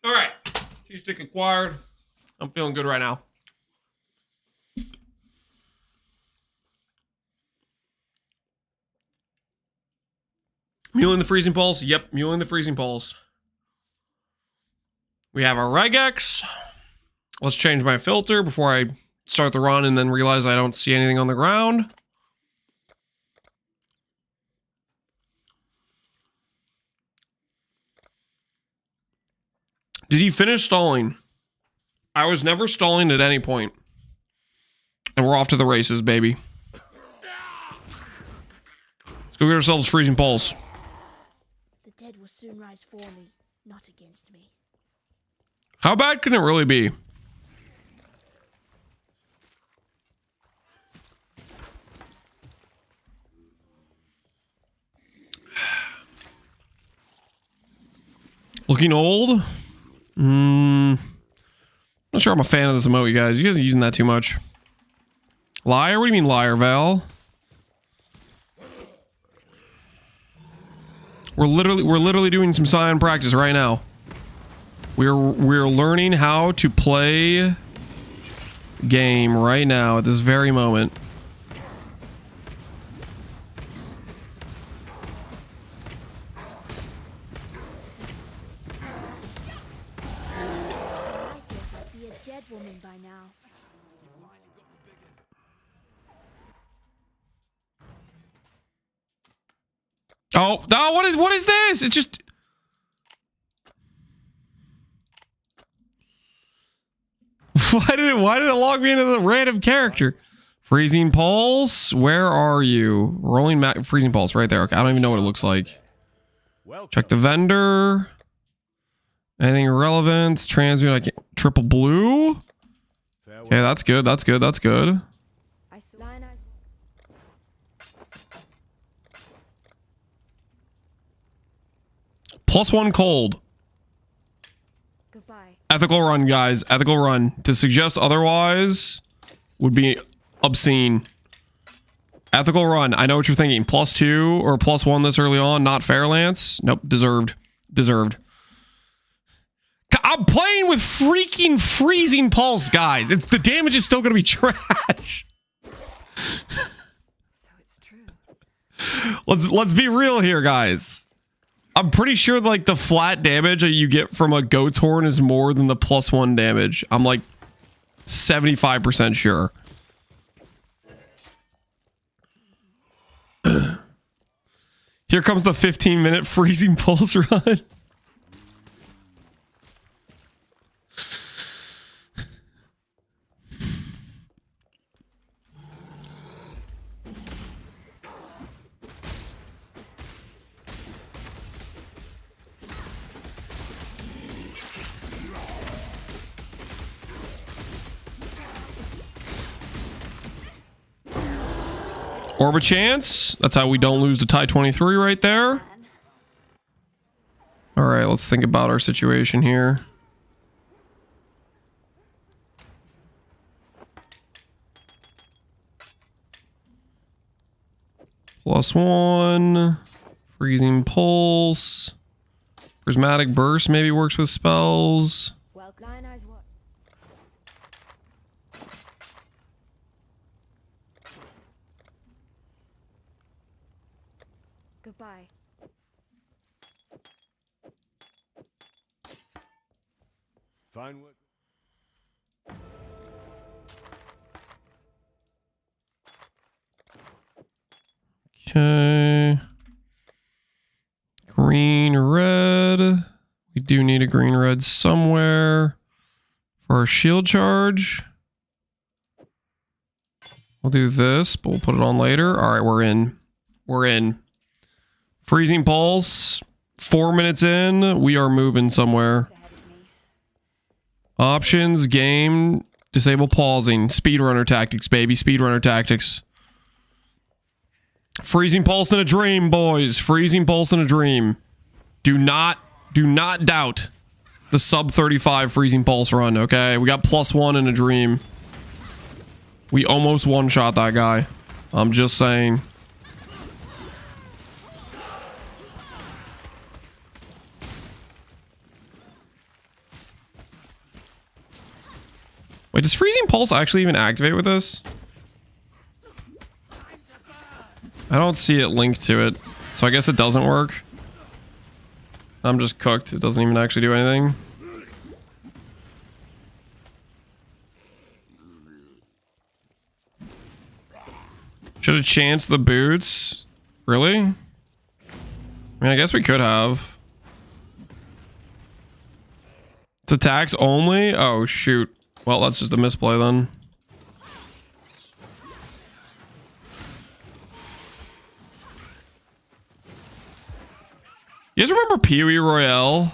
All right. Cheese stick acquired. I'm feeling good right now. Muling the freezing pulse. Yep, muling the freezing pulse. We have our regex. Let's change my filter before I start the run and then realize I don't see anything on the ground. Did he finish stalling? I was never stalling at any point. And we're off to the races, baby. Let's go get ourselves freezing pulse. The dead will soon rise for me, not against me. How bad can it really be? Looking old? Not sure I'm a fan of this emote, you guys. You guys are using that too much. Liar? What do you mean liar, Val? We're literally doing some Scion practice right now. We're learning how to play game right now at this very moment. Oh, no, what is this? It just... Why did it log me into the random character? Freezing pulse, where are you? Rolling freezing pulse right there. Okay, I don't even know what it looks like. Check the vendor. Anything relevant? Transmute, I can't. Triple blue? Okay, that's good, that's good, that's good. +1 cold. Goodbye. Ethical run, guys. Ethical run. To suggest otherwise would be obscene. Ethical run. I know what you're thinking. +2 or +1 this early on. Not fair, Lance. Nope. Deserved. Deserved. I'm playing with freaking freezing pulse, guys. The damage is still going to be trash. So it's true. Let's be real here, guys. I'm pretty sure like the flat damage that you get from a goat's horn is more than the +1 damage. I'm like 75% sure. Here comes the 15-minute freezing pulse run. Orb chance. That's how we don't lose to tie 23 right there. All right, let's think about our situation here. +1. Freezing pulse. Prismatic burst maybe works with spells. Goodbye. Fine work. Okay. Green, red. We do need a green, red somewhere for our shield charge. We'll do this, but we'll put it on later. All right, we're in. We're in. Freezing pulse. 4 minutes in. We are moving somewhere. Options, game, disable pausing. Speedrunner tactics, baby. Speedrunner tactics. Freezing pulse in a dream, boys. Freezing pulse in a dream. Do not doubt the sub 35 freezing pulse run, okay? We got +1 in a dream. We almost one-shot that guy. I'm just saying. Pulse actually even activate with this? I don't see it linked to it, so I guess it doesn't work. I'm just cooked. It doesn't even actually do anything. Should have chanced the boots. Really? I mean, I guess we could have. It's attacks only? Oh, shoot. Well, that's just a misplay then. You guys remember PoE Royale?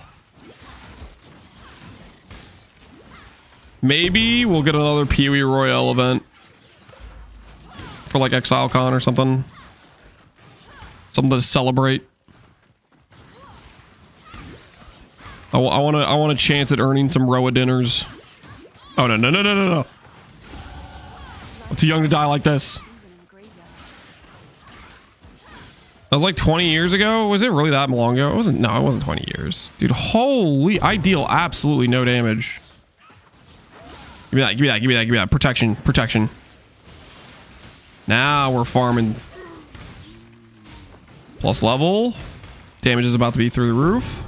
Maybe we'll get another PoE Royale event for like Exile Con or something. Something to celebrate. I want a chance at earning some Roa dinners. Oh no. I'm too young to die like this. That was like 20 years ago. Was it really that long ago? It wasn't. No, it wasn't 20 years. Dude, holy, I deal absolutely no damage. Give me that. Protection. Now we're farming. Plus level. Damage is about to be through the roof.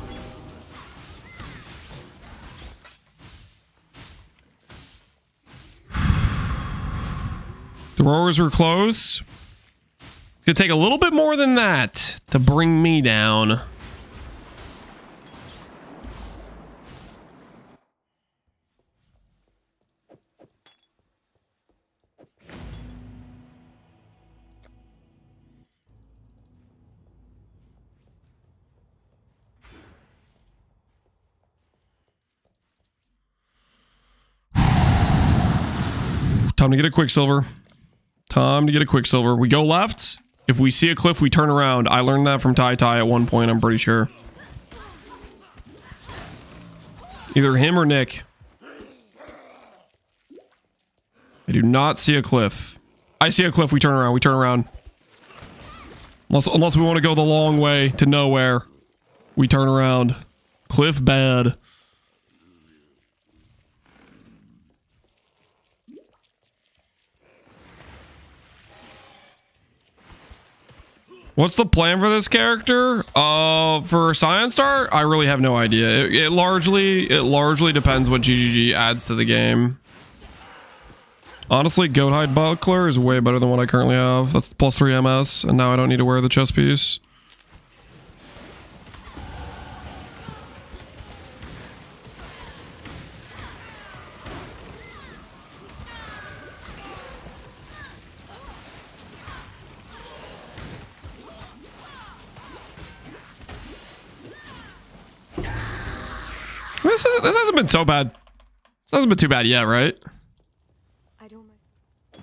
The rowers were close. It's gonna take a little bit more than that to bring me down. Time to get a Quicksilver. Time to get a Quicksilver. We go left. If we see a cliff, we turn around. I learned that from Tai at one point, I'm pretty sure. Either him or Nick. I do not see a cliff. I see a cliff, we turn around. Unless we want to go the long way to nowhere. We turn around. Cliff bad. What's the plan for this character? For Scion Art? I really have no idea. It largely depends what GGG adds to the game. Honestly, Goathide Buckler is way better than what I currently have. That's plus 3 MS, and now I don't need to wear the chest piece. This hasn't been so bad. This hasn't been too bad yet, right?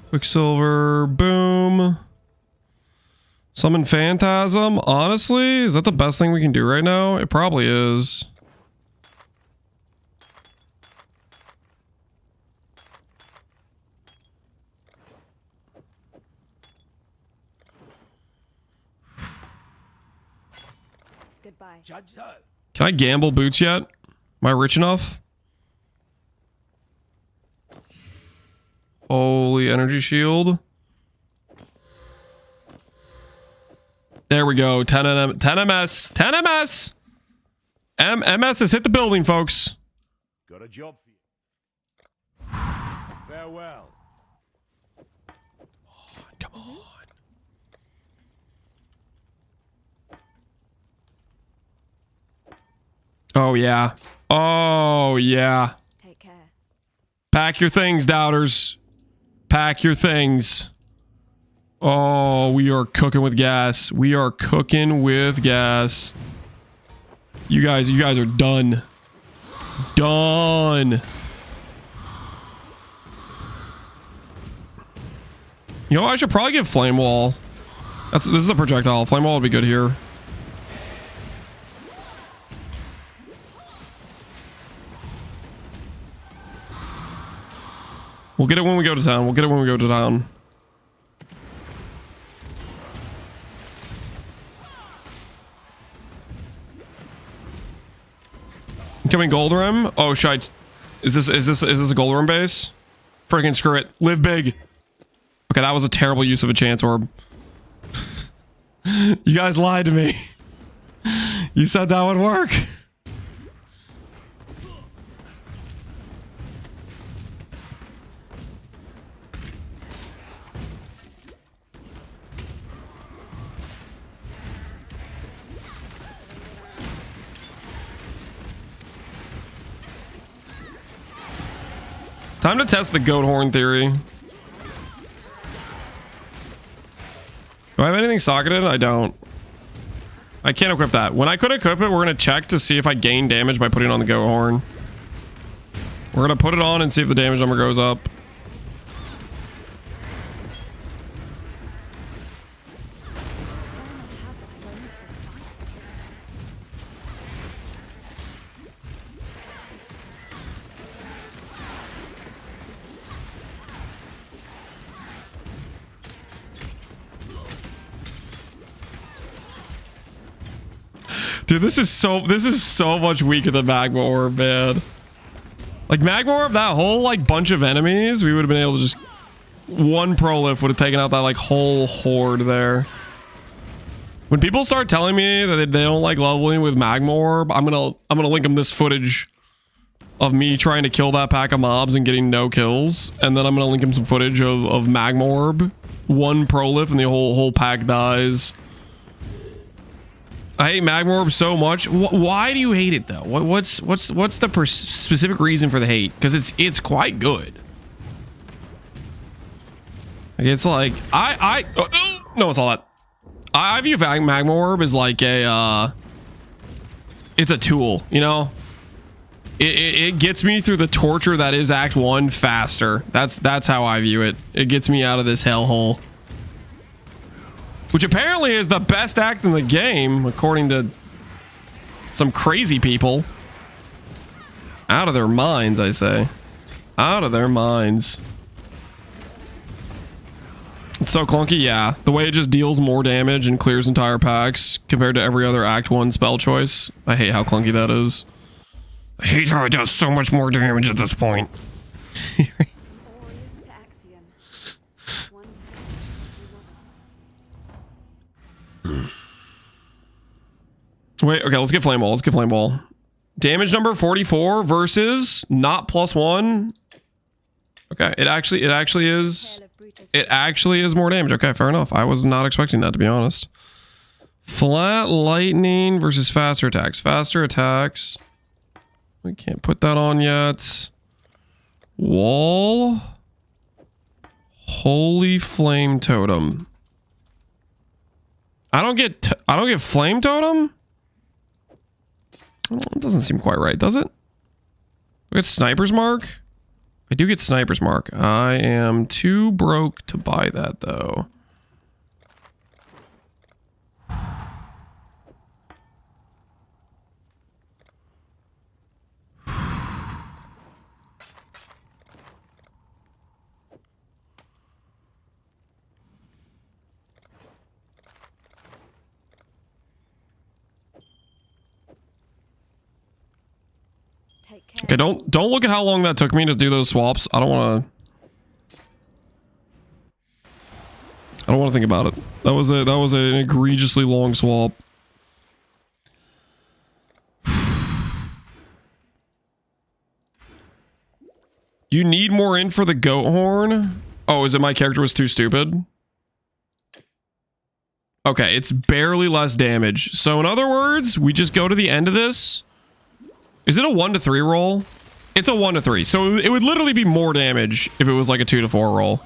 Quicksilver, boom. Summon Phantasm. Honestly, is that the best thing we can do right now? It probably is. Goodbye. Can I gamble boots yet? Am I rich enough? Holy energy shield. There we go. 10 MS. 10 MS. MS has hit the building, folks. Got a job for you. Farewell. Come on. Oh, yeah. Oh, yeah. Take care. Pack your things, doubters. Pack your things. Oh, we are cooking with gas. We are cooking with gas. You guys are done. Done. You know, I should probably give Flame Wall. This is a projectile. Flame Wall would be good here. We'll get it when we go to town. We'll get it when we go to town. Incoming gold rim. Oh, should I? Is this a gold rim base? Freaking screw it. Live big. Okay, that was a terrible use of a chance orb. You guys lied to me. You said that would work. Time to test the goat horn theory. Do I have anything socketed? I don't. I can't equip that. When I could equip it, we're going to check to see if I gain damage by putting on the goat horn. We're going to put it on and see if the damage number goes up. Dude, this is so much weaker than Magma Orb, man. Like Magma Orb, that whole like bunch of enemies, we would have been able to just one prolif would have taken out that like whole horde there. When people start telling me that they don't like leveling with Magma Orb, I'm gonna link them this footage of me trying to kill that pack of mobs and getting no kills, and then I'm gonna link them some footage of Magma Orb, one prolif and the whole pack dies. I hate Magma Orb so much. Why do you hate it though? What's the specific reason for the hate? Because it's quite good. It's like no, it's all that. I view Magma Orb as like a it's a tool, you know. It gets me through the torture that is Act 1 faster. That's how I view it. It gets me out of this hellhole. Which apparently is the best act in the game, according to some crazy people. Out of their minds, I say. Out of their minds. It's so clunky, yeah. The way it just deals more damage and clears entire packs compared to every other Act 1 spell choice. I hate how clunky that is. I hate how it does so much more damage at this point. Wait, okay, let's get Flame Ball. Let's get Flame Ball. Damage number 44 versus not +1. Okay, it actually is more damage. Okay, fair enough. I was not expecting that, to be honest. Flat lightning versus faster attacks. Faster attacks. We can't put that on yet. Wall. Holy Flame Totem. I don't get Flame Totem? It doesn't seem quite right, does it? I get Sniper's Mark? I do get Sniper's Mark. I am too broke to buy that, though. Okay, don't look at how long that took me to do those swaps. I don't want to think about it. That was an egregiously long swap. You need more in for the goat horn? Oh, is it my character was too stupid? Okay, it's barely less damage. So in other words, we just go to the end of this. Is it a 1 to 3 roll? It's a 1 to 3. So it would literally be more damage if it was like a 2 to 4 roll.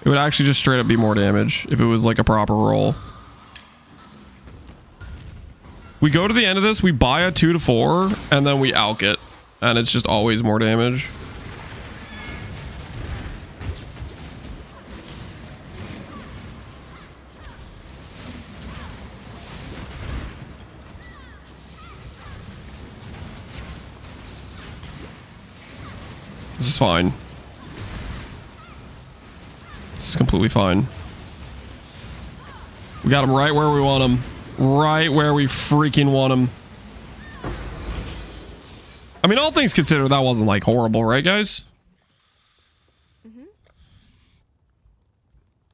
It would actually just straight up be more damage if it was like a proper roll. We go to the end of this, we buy a 2 to 4, and then we alch it. And it's just always more damage. This is fine. This is completely fine. We got him right where we want him. Right where we freaking want him. I mean, all things considered, that wasn't like horrible, right, guys?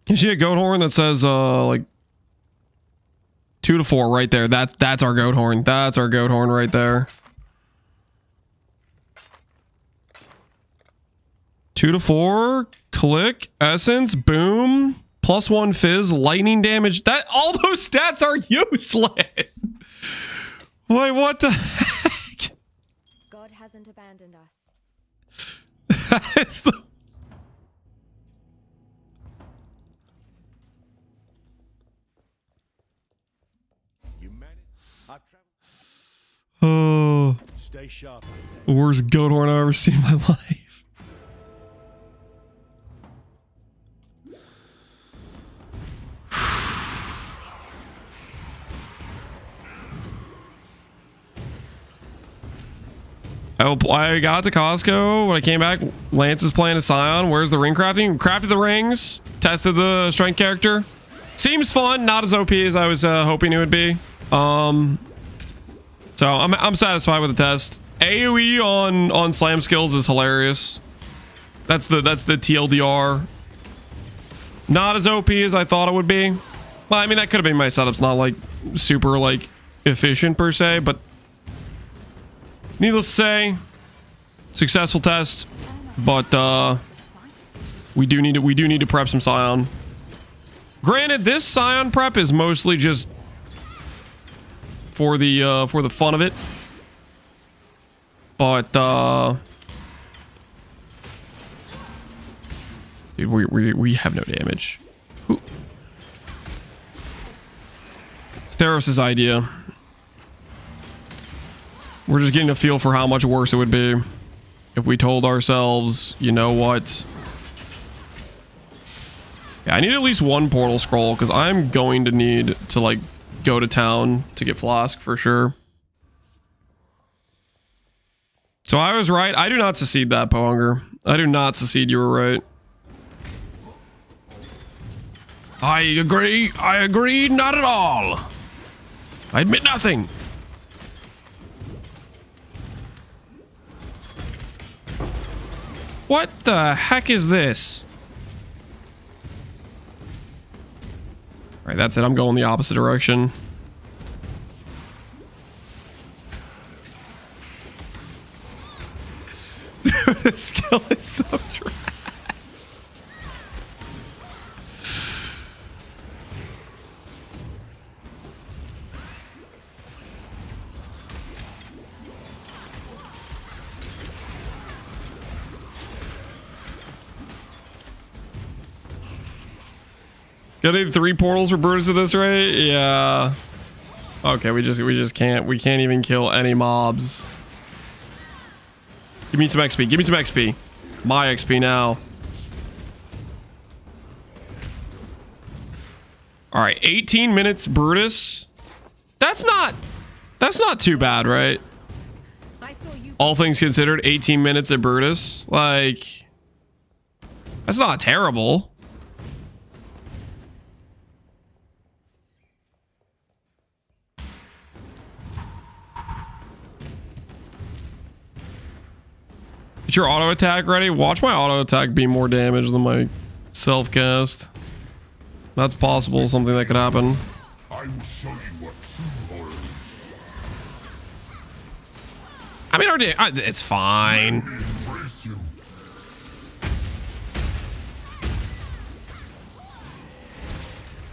You see a goat horn that says like 2 to 4 right there. That's our goat horn. That's our goat horn right there. 2 to 4, click, essence, boom, +1 fizz, lightning damage. That all those stats are useless. Wait, what the heck? God hasn't abandoned us. That is the... Oh, Stay sharp. the worst goat horn I've ever seen in my life. I got to Costco when I came back. Lance is playing a Scion. Where's the ring crafting? Crafted the rings. Tested the strength character. Seems fun. Not as OP as I was hoping it would be. So I'm satisfied with the test. AoE on slam skills is hilarious. That's the TLDR. Not as OP as I thought it would be. Well, I mean that could have been my setup's not like super like efficient per se, but needless to say, successful test. But we do need to prep some Scion. Granted, this Scion prep is mostly just for the fun of it. But dude, we have no damage. Ooh. Steros' idea. We're just getting a feel for how much worse it would be if we told ourselves, you know what? Yeah, I need at least one portal scroll because I'm going to need to like go to town to get Flask for sure. So I was right. I do not secede that, Pohunger. I do not secede. You were right. I agree. I agree. Not at all. I admit nothing. What the heck is this? All right, that's it. I'm going the opposite direction. This skill is so trash. Getting 3 portals for Brutus at this rate? Yeah. Okay, we just can't even kill any mobs. Give me some XP. Give me some XP. My XP now. All right, 18 minutes Brutus. That's not too bad, right? All things considered, 18 minutes at Brutus. Like, that's not terrible. Get your auto attack ready. Watch my auto attack be more damage than my self cast. That's possible. Something that could happen. I will show you what true horror is. I mean, it's fine.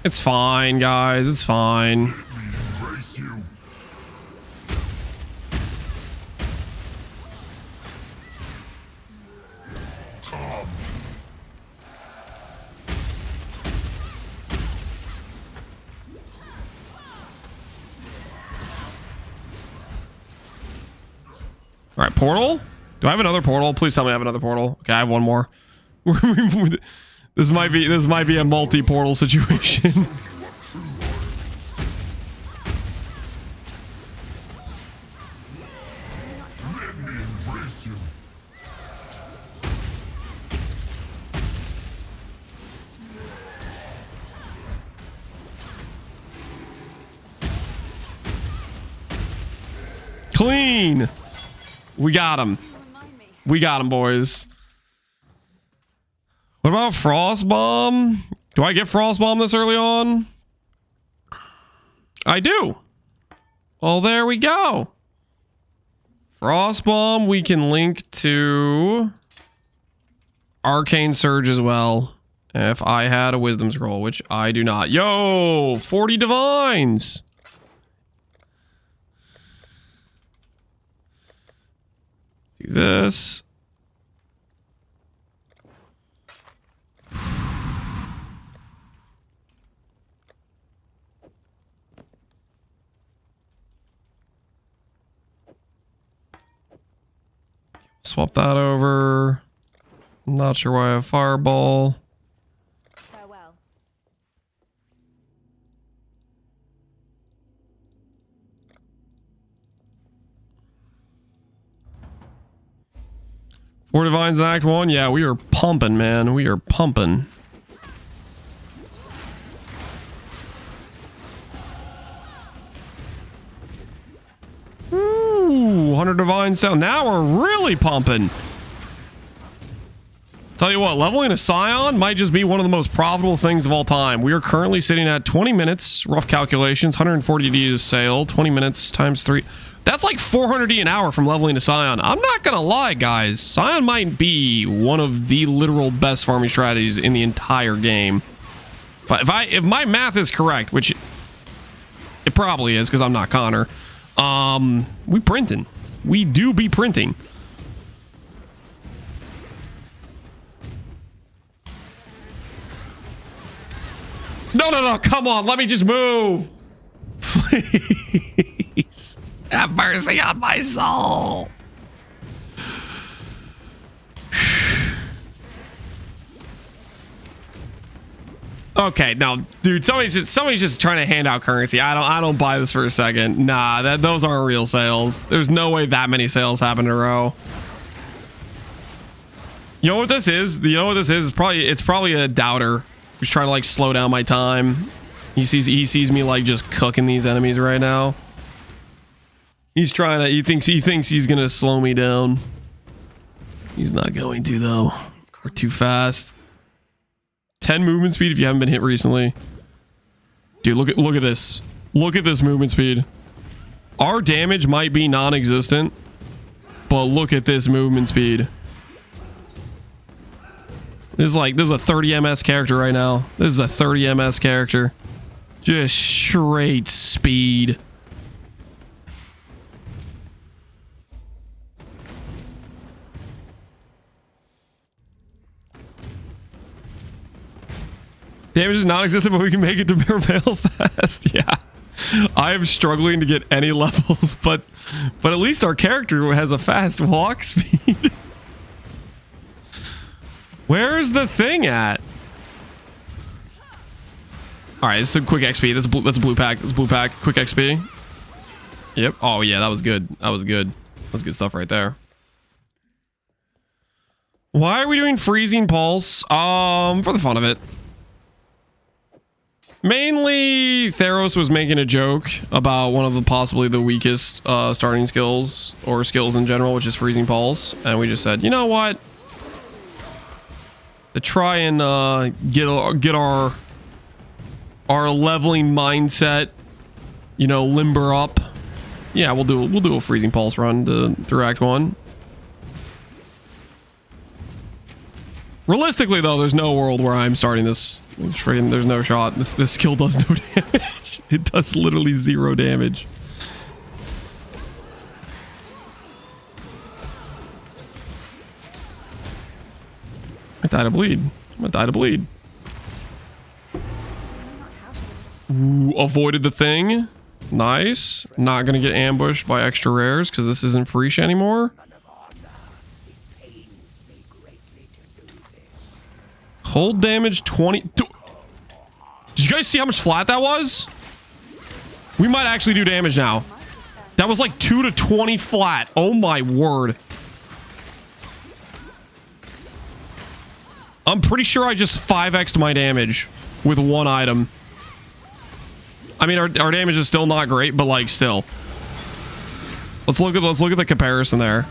It's fine, guys. It's fine. All right, portal? Do I have another portal? Please tell me I have another portal. Okay, I have one more. This might be a multi-portal situation. Clean. We got him. We got him, boys. What about Frost Bomb? Do I get Frost Bomb this early on? I do. Well, there we go. Frost Bomb we can link to Arcane Surge as well. If I had a Wisdom Scroll, which I do not. Yo, 40 Divines. Do this. Swap that over. Not sure why I have Fireball. Farewell. Four Divines in Act 1. Yeah, we are pumping, man. We are pumping. Ooh, 100 Divine Sound. Now we're really pumping. Tell you what, leveling a Scion might just be one of the most profitable things of all time. We are currently sitting at 20 minutes, rough calculations, 140D to sail, 20 minutes times 3. That's like 400D an hour from leveling a Scion. I'm not gonna lie, guys. Scion might be one of the literal best farming strategies in the entire game. If my math is correct, which it probably is because I'm not Connor, we printing. We do be printing. No, come on, let me just move. Please. Have mercy on my soul. Okay, now, dude, somebody's just trying to hand out currency. I don't buy this for a second. Nah, those aren't real sales. There's no way that many sales happen in a row. You know what this is? You know what this is? It's probably a doubter who's trying to like slow down my time. He sees me like just cooking these enemies right now. He's trying to. He thinks he's gonna slow me down. He's not going to though. We're too fast. 10 movement speed if you haven't been hit recently. Dude, look at this. Look at this movement speed. Our damage might be non-existent, but look at this movement speed. This is a 30 MS character right now. This is a 30 MS character. Just straight speed. Damage is non-existent, but we can make it to prevail fast. Yeah. I am struggling to get any levels, but at least our character has a fast walk speed. Where's the thing at? Alright, this is a quick XP. That's a blue pack. That's a blue pack. Quick XP. Yep. Oh yeah, that was good. That was good. That was good stuff right there. Why are we doing freezing pulse? For the fun of it. Mainly, Theros was making a joke about one of the possibly the weakest starting skills, or skills in general, which is freezing pulse, and we just said, you know what? To try and get our leveling mindset, you know, limber up. Yeah, we'll do a freezing pulse run through Act 1. Realistically, though, there's no world where I'm starting this. There's no shot. This skill does no damage. It does literally 0 damage. I died to bleed. I'm gonna die to bleed. Ooh, avoided the thing. Nice. Not gonna get ambushed by extra rares because this isn't Freesh anymore. Hold damage 20. Did you guys see how much flat that was? We might actually do damage now. That was like 2 to 20 flat. Oh my word. I'm pretty sure I just 5x'd my damage with one item. I mean, our damage is still not great, but like still. Let's look at the comparison there.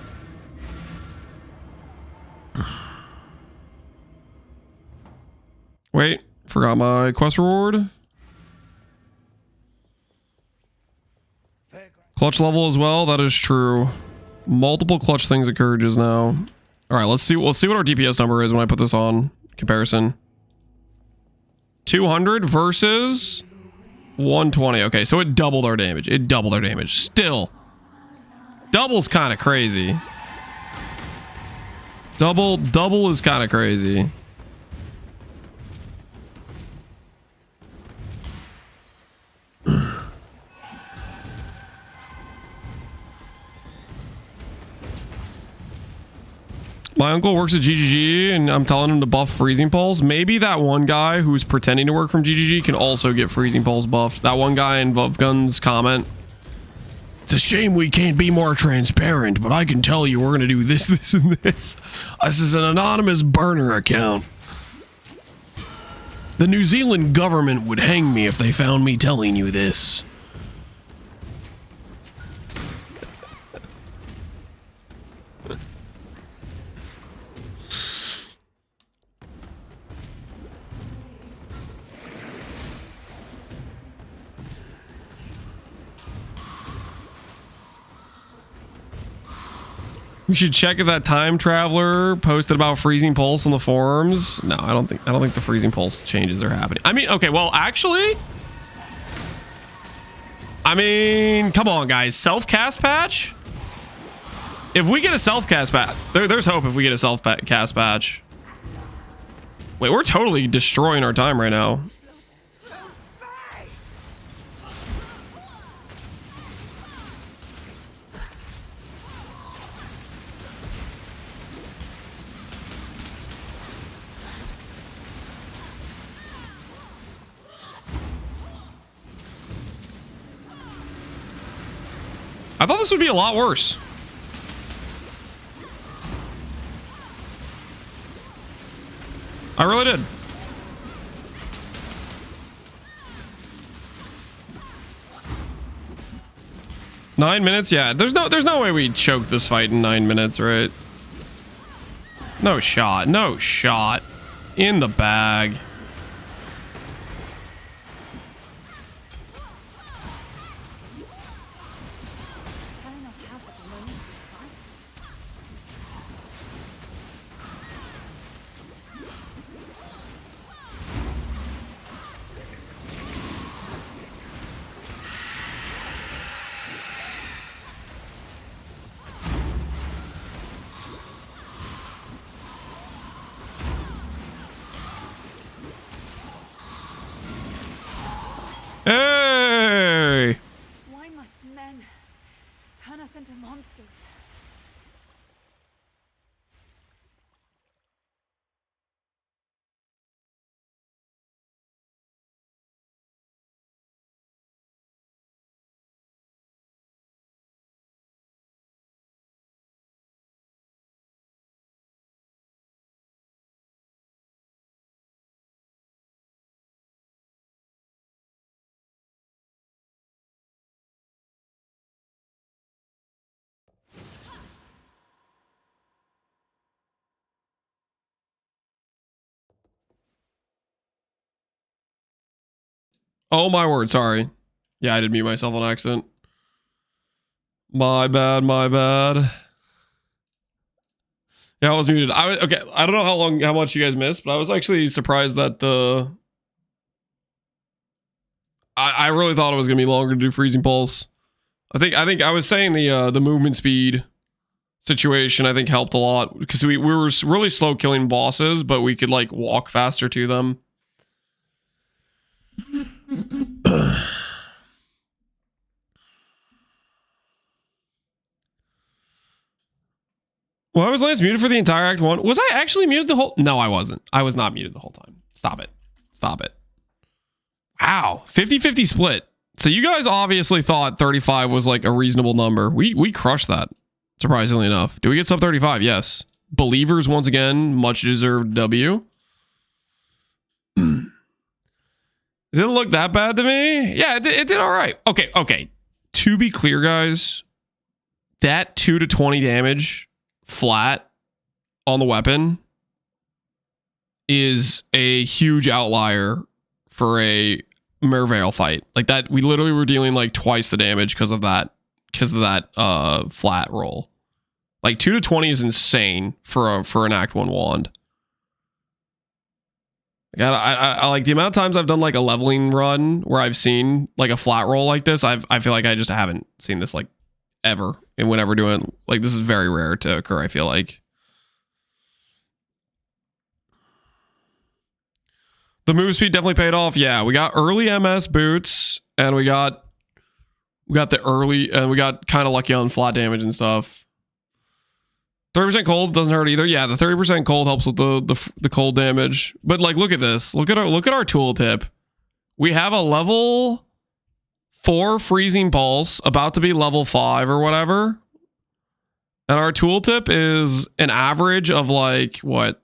Wait, forgot my quest reward. Clutch level as well. That is true. Multiple clutch things occurred just now. All right, let's see what our DPS number is when I put this on comparison. 200 versus 120. Okay, so it doubled our damage. It doubled our damage. Still, double's kind of crazy. Double is kind of crazy. My uncle works at GGG and I'm telling him to buff Freezing Pulse. Maybe that one guy who's pretending to work from GGG can also get Freezing Pulse buffed. That one guy in Vovgun's comment. It's a shame we can't be more transparent, but I can tell you we're going to do this, this, and this. This is an anonymous burner account. The New Zealand government would hang me if they found me telling you this. We should check if that time traveler posted about freezing pulse on the forums. No, I don't think the freezing pulse changes are happening. I mean, okay, well, actually, I mean, come on, guys, self-cast patch. If we get a self-cast patch, there's hope. If we get a self-cast patch. Wait, we're totally destroying our time right now. I thought this would be a lot worse. I really did. Nine minutes? Yeah, there's no way we choke this fight in 9 minutes, right? No shot. No shot. In the bag. Hey! Why must men turn us into monsters? Oh my word, sorry. Yeah, I did mute myself on accident. My bad, my bad. Yeah, I was muted. Okay, I don't know how much you guys missed, but I was actually surprised that I really thought it was gonna be longer to do freezing pulse. I think I was saying the movement speed situation I think helped a lot because we were really slow killing bosses, but we could like walk faster to them. Well, I was Lance muted for the entire Act 1. Was I actually muted the whole... No, I wasn't. I was not muted the whole time. Stop it. Stop it. Wow. 50-50 split. So you guys obviously thought 35 was like a reasonable number. We crushed that, surprisingly enough. Do we get sub 35? Yes. Believers, once again, much deserved W. It didn't look that bad to me. Yeah, it did all right. Okay. To be clear, guys, that 2 to 20 damage... flat on the weapon is a huge outlier for a Merveil fight. Like that, we literally were dealing like twice the damage because of that flat roll. Like 2 to 20 is insane for an Act 1 wand. I like the amount of times I've done like a leveling run where I've seen like a flat roll like this. I feel like I just haven't seen this like ever. And whenever doing like this is very rare to occur, I feel like. The move speed definitely paid off. Yeah, we got early MS boots and we got the early and we got kind of lucky on flat damage and stuff. 30% cold doesn't hurt either. Yeah, the 30% cold helps with the cold damage. But like, look at this. Look at our tooltip. We have a level 4 freezing pulse about to be level 5 or whatever. And our tooltip is an average of like what?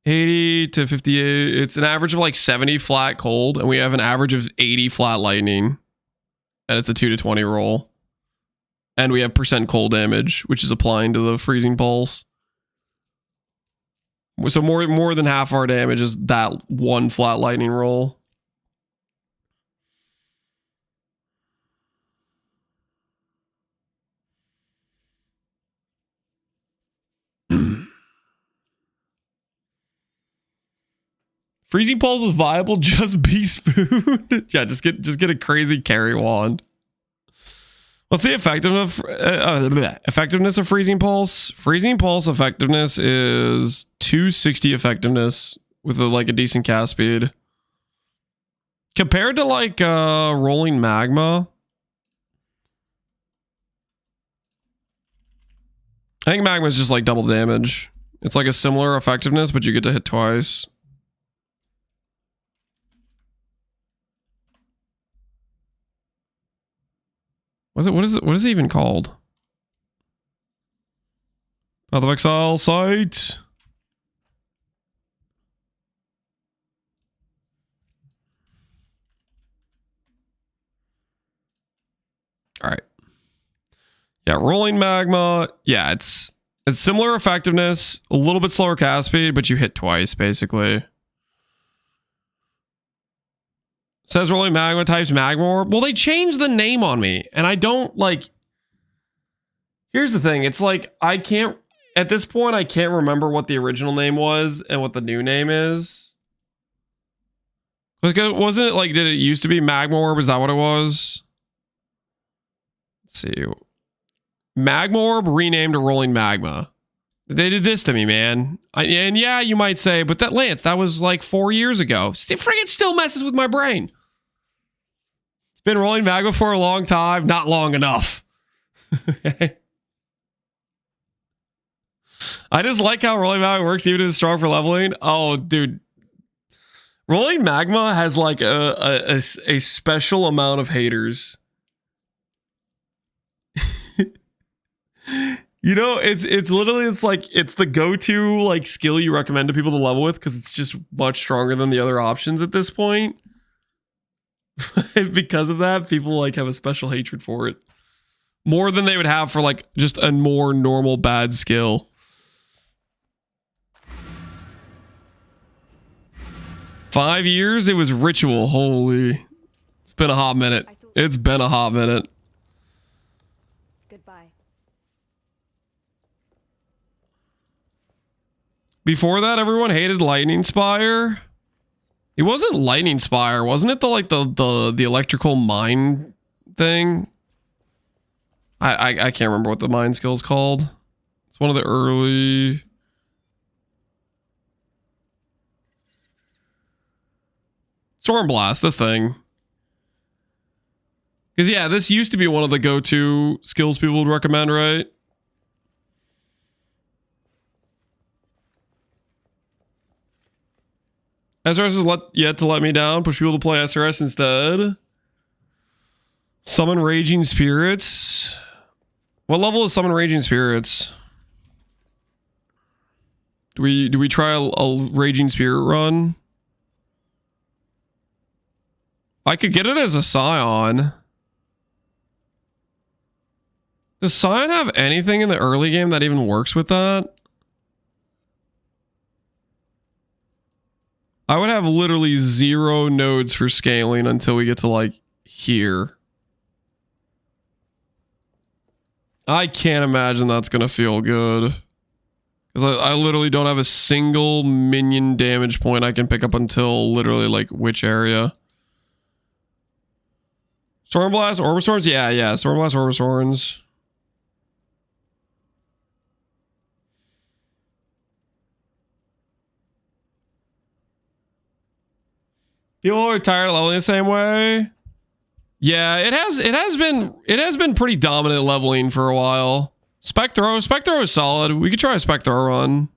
80 to 58. It's an average of like 70 flat cold, and we have an average of 80 flat lightning. And it's a 2 to 20 roll. And we have percent cold damage, which is applying to the freezing pulse. So more than half our damage is that one flat lightning roll. Freezing pulse is viable, just be spoon. Yeah, just get a crazy carry wand. What's the effectiveness of freezing pulse? Freezing pulse effectiveness is 260 effectiveness with a decent cast speed. Compared to like rolling magma, I think magma is just like double damage. It's like a similar effectiveness, but you get to hit twice. What is it even called? Path of Exile site. All right. Yeah, rolling magma. Yeah, it's similar effectiveness, a little bit slower cast speed, but you hit twice basically. Says rolling magma types magma orb. Well, they changed the name on me, and I don't like. Here's the thing: it's like I can't at this point. I can't remember what the original name was and what the new name is. Like, wasn't it like? Did it used to be magma orb? Is that what it was? Let's see. Magma orb renamed to rolling magma. They did this to me, man. And yeah, you might say, but that Lance, that was like 4 years ago. Friggin' still messes with my brain. It's been rolling magma for a long time, not long enough. I just like how rolling magma works, even if it's strong for leveling. Oh, dude. Rolling magma has like a special amount of haters. You know, it's literally it's the go-to like skill you recommend to people to level with because it's just much stronger than the other options at this point. Because of that, people like have a special hatred for it. More than they would have for like just a more normal bad skill. Five years, it was ritual. Holy. It's been a hot minute. It's been a hot minute. Goodbye. Before that, everyone hated Lightning Spire. It wasn't Lightning Spire, wasn't it? The electrical mine thing. I can't remember what the mine skill's called. It's one of the early. Storm Blast, this thing. Because yeah, this used to be one of the go-to skills people would recommend, right? SRS is yet to let me down. Push people to play SRS instead. Summon Raging Spirits. What level is Summon Raging Spirits? Do we try a Raging Spirit run? I could get it as a Scion. Does Scion have anything in the early game that even works with that? I would have literally 0 nodes for scaling until we get to like here. I can't imagine that's gonna feel good. Because I literally don't have a single minion damage point I can pick up until literally like which area? Stormblast, Orbistorms? Yeah. Stormblast, Orbistorms. People are tired of leveling the same way. Yeah, it has been pretty dominant leveling for a while. Spectro is solid. We could try a Spectro run.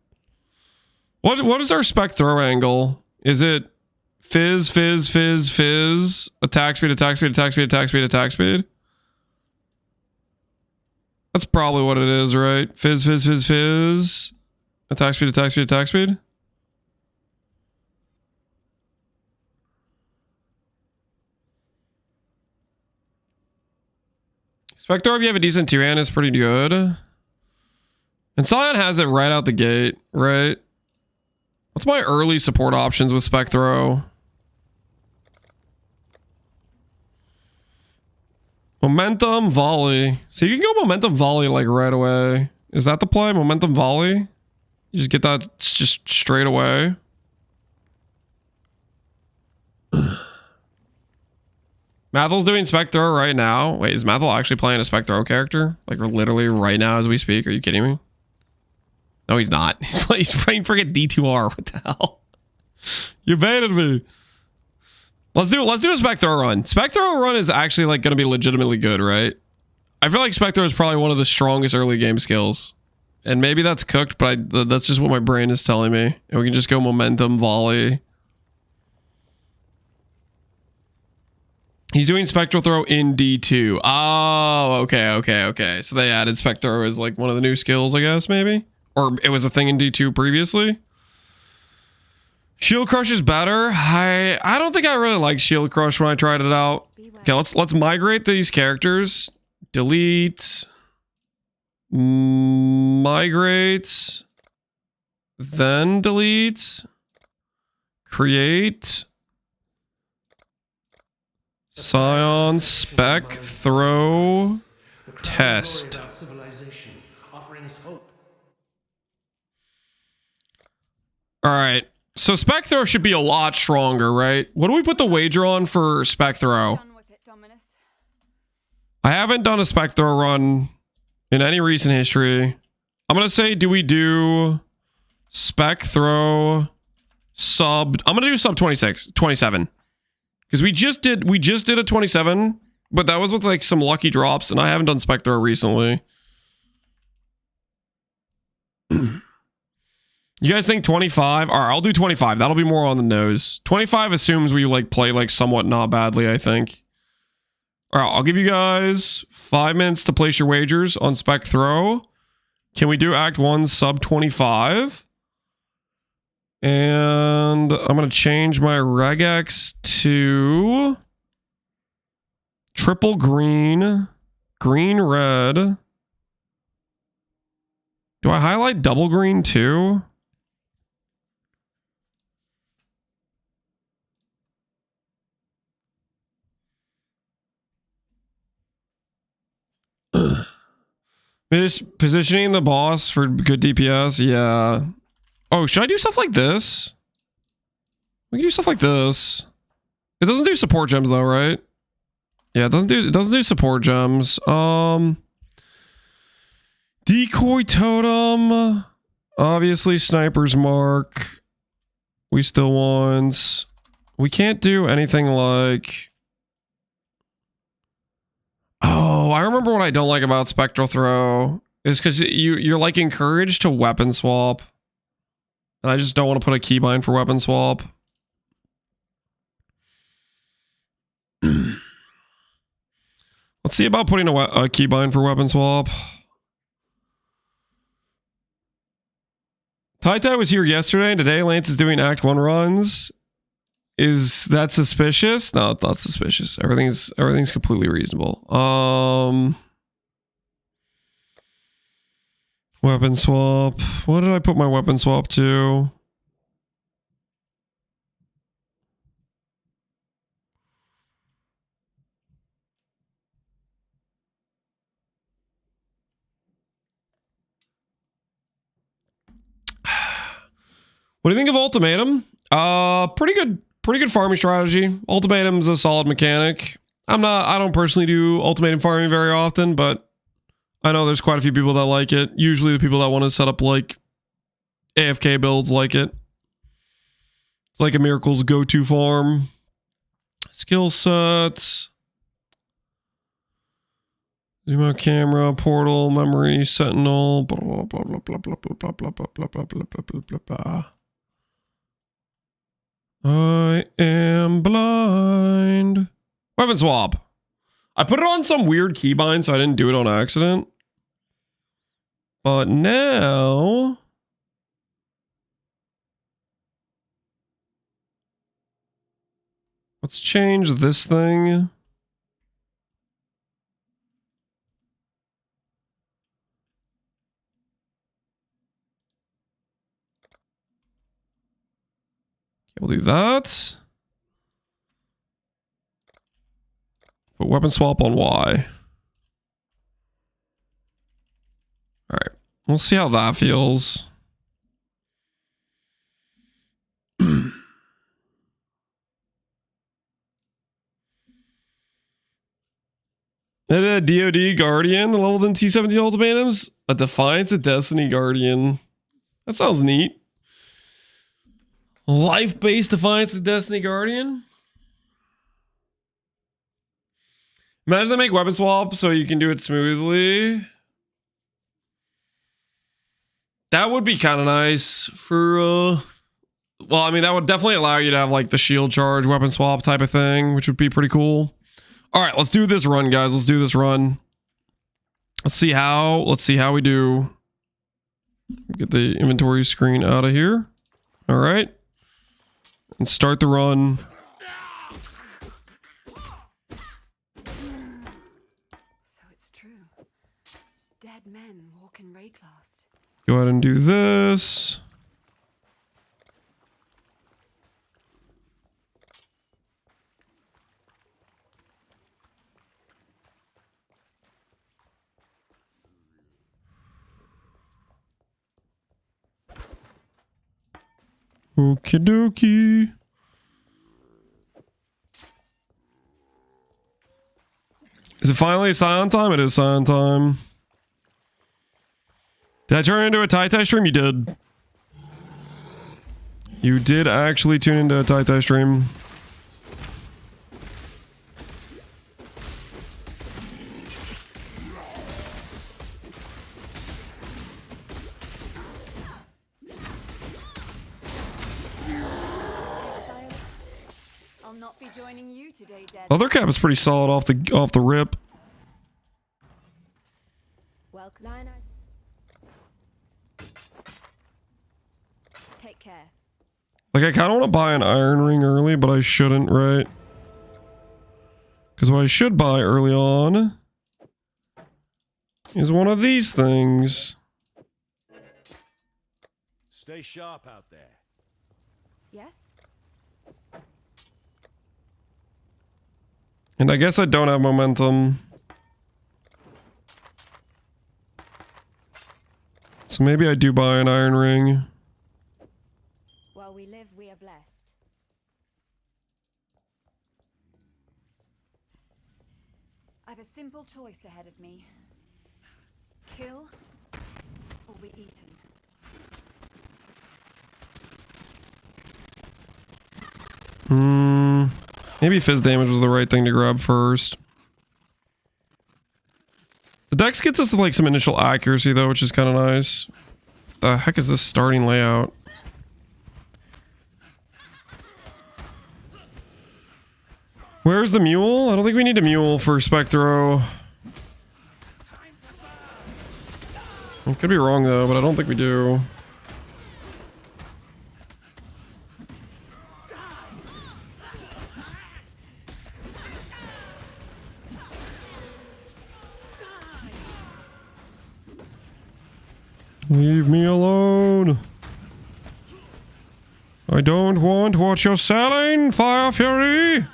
What is our Spectro angle? Is it fizz, attack speed, attack speed, attack speed, attack speed, attack speed? That's probably what it is, right? Fizz, attack speed, attack speed, attack speed. Spectre, if you have a decent 2-hand, is pretty good. And Scion has it right out the gate, right? What's my early support options with Spectro? Momentum Volley. So you can go Momentum Volley like right away. Is that the play? Momentum Volley? You just get that just straight away. Mathel's doing Spectro right now. Wait, is Mathel actually playing a Spectro character? Like literally right now as we speak? Are you kidding me? No, he's not. He's playing freaking D2R. What the hell? You baited me. Let's do a Spectro run. Spectro run is actually like going to be legitimately good, right? I feel like Spectro is probably one of the strongest early game skills. And maybe that's cooked, but that's just what my brain is telling me. And we can just go Momentum Volley. He's doing Spectral Throw in D2. Oh, okay. So they added Spectro as like one of the new skills, I guess, maybe? Or it was a thing in D2 previously? Shield Crush is better. I don't think I really liked Shield Crush when I tried it out. Okay, let's migrate these characters. Delete. Migrate. Then delete. Create. Scion, Spec, Throw, Test. Alright, so Spec Throw should be a lot stronger, right? What do we put the wager on for Spec Throw? I haven't done a Spec Throw run in any recent history. I'm gonna say, do we do Spec Throw sub... I'm gonna do sub 27. Because we just did a 27, but that was with like some lucky drops, and I haven't done Spectro recently. You guys think 25? All right, I'll do 25. That'll be more on the nose. 25 assumes we like play like somewhat not badly, I think. All right, I'll give you guys 5 minutes to place your wagers on Spec Throw. Can we do Act 1 sub 25? And I'm going to change my regex to triple green, green, red. Do I highlight double green too? Positioning the boss for good DPS, yeah. Oh, should I do stuff like this? We can do stuff like this. It doesn't do support gems though, right? Yeah, it doesn't do support gems. Decoy totem. Obviously sniper's mark. We still want. We can't do anything like. Oh, I remember what I don't like about Spectral Throw is because you're like encouraged to weapon swap. And I just don't want to put a keybind for weapon swap. Let's see about putting a keybind for weapon swap. Tai was here yesterday, and today Lance is doing Act 1 runs. Is that suspicious? No, it's not suspicious. Everything's completely reasonable. Weapon swap. What did I put my weapon swap to? What do you think of Ultimatum? Pretty good farming strategy. Ultimatum's a solid mechanic. I don't personally do Ultimatum farming very often, but I know there's quite a few people that like it. Usually the people that want to set up like AFK builds like it. It's like a Miracle's go-to farm. Skill sets. Zoom out camera, portal, memory, sentinel, blah blah blah blah blah blah blah blah blah blah blah blah blah blah. I am blind. Weapon swap. I put it on some weird keybind, so I didn't do it on accident. But now... let's change this thing. We'll do that. Put weapon swap on Y. All right. We'll see how that feels. A DoD Guardian, the level than T17 ultimatums. A Defiance of Destiny Guardian. That sounds neat. Life-based Defiance of Destiny Guardian. Imagine they make weapon swap so you can do it smoothly. That would be kind of nice for, well, I mean, that would definitely allow you to have like the shield charge weapon swap type of thing, which would be pretty cool. All right, let's do this run, guys. Let's do this run. Let's see how we do. Get the inventory screen out of here. All right. And start the run. So it's true. Dead men walk in Rayclast. Go ahead and do this. Okie dokie. Is it finally Scion time? It is Scion time. Did I turn into a Tai stream? You did. You did actually tune into a Tai stream. I'll not be joining you today, Dead. Other cap is pretty solid off the rip. Welcome. Take care. Like, I kind of want to buy an iron ring early, but I shouldn't, right? Because what I should buy early on is one of these things. Stay sharp out there. Yes? And I guess I don't have momentum. So maybe I do buy an iron ring. While we live, we are blessed. I've a simple choice ahead of me. Kill or be eaten. Maybe fizz damage was the right thing to grab first. The dex gets us like some initial accuracy though, which is kind of nice. The heck is this starting layout? Where's the mule? I don't think we need a mule for Spectro. I could be wrong though, but I don't think we do. Leave me alone. I don't want what you're selling, Fire Fury.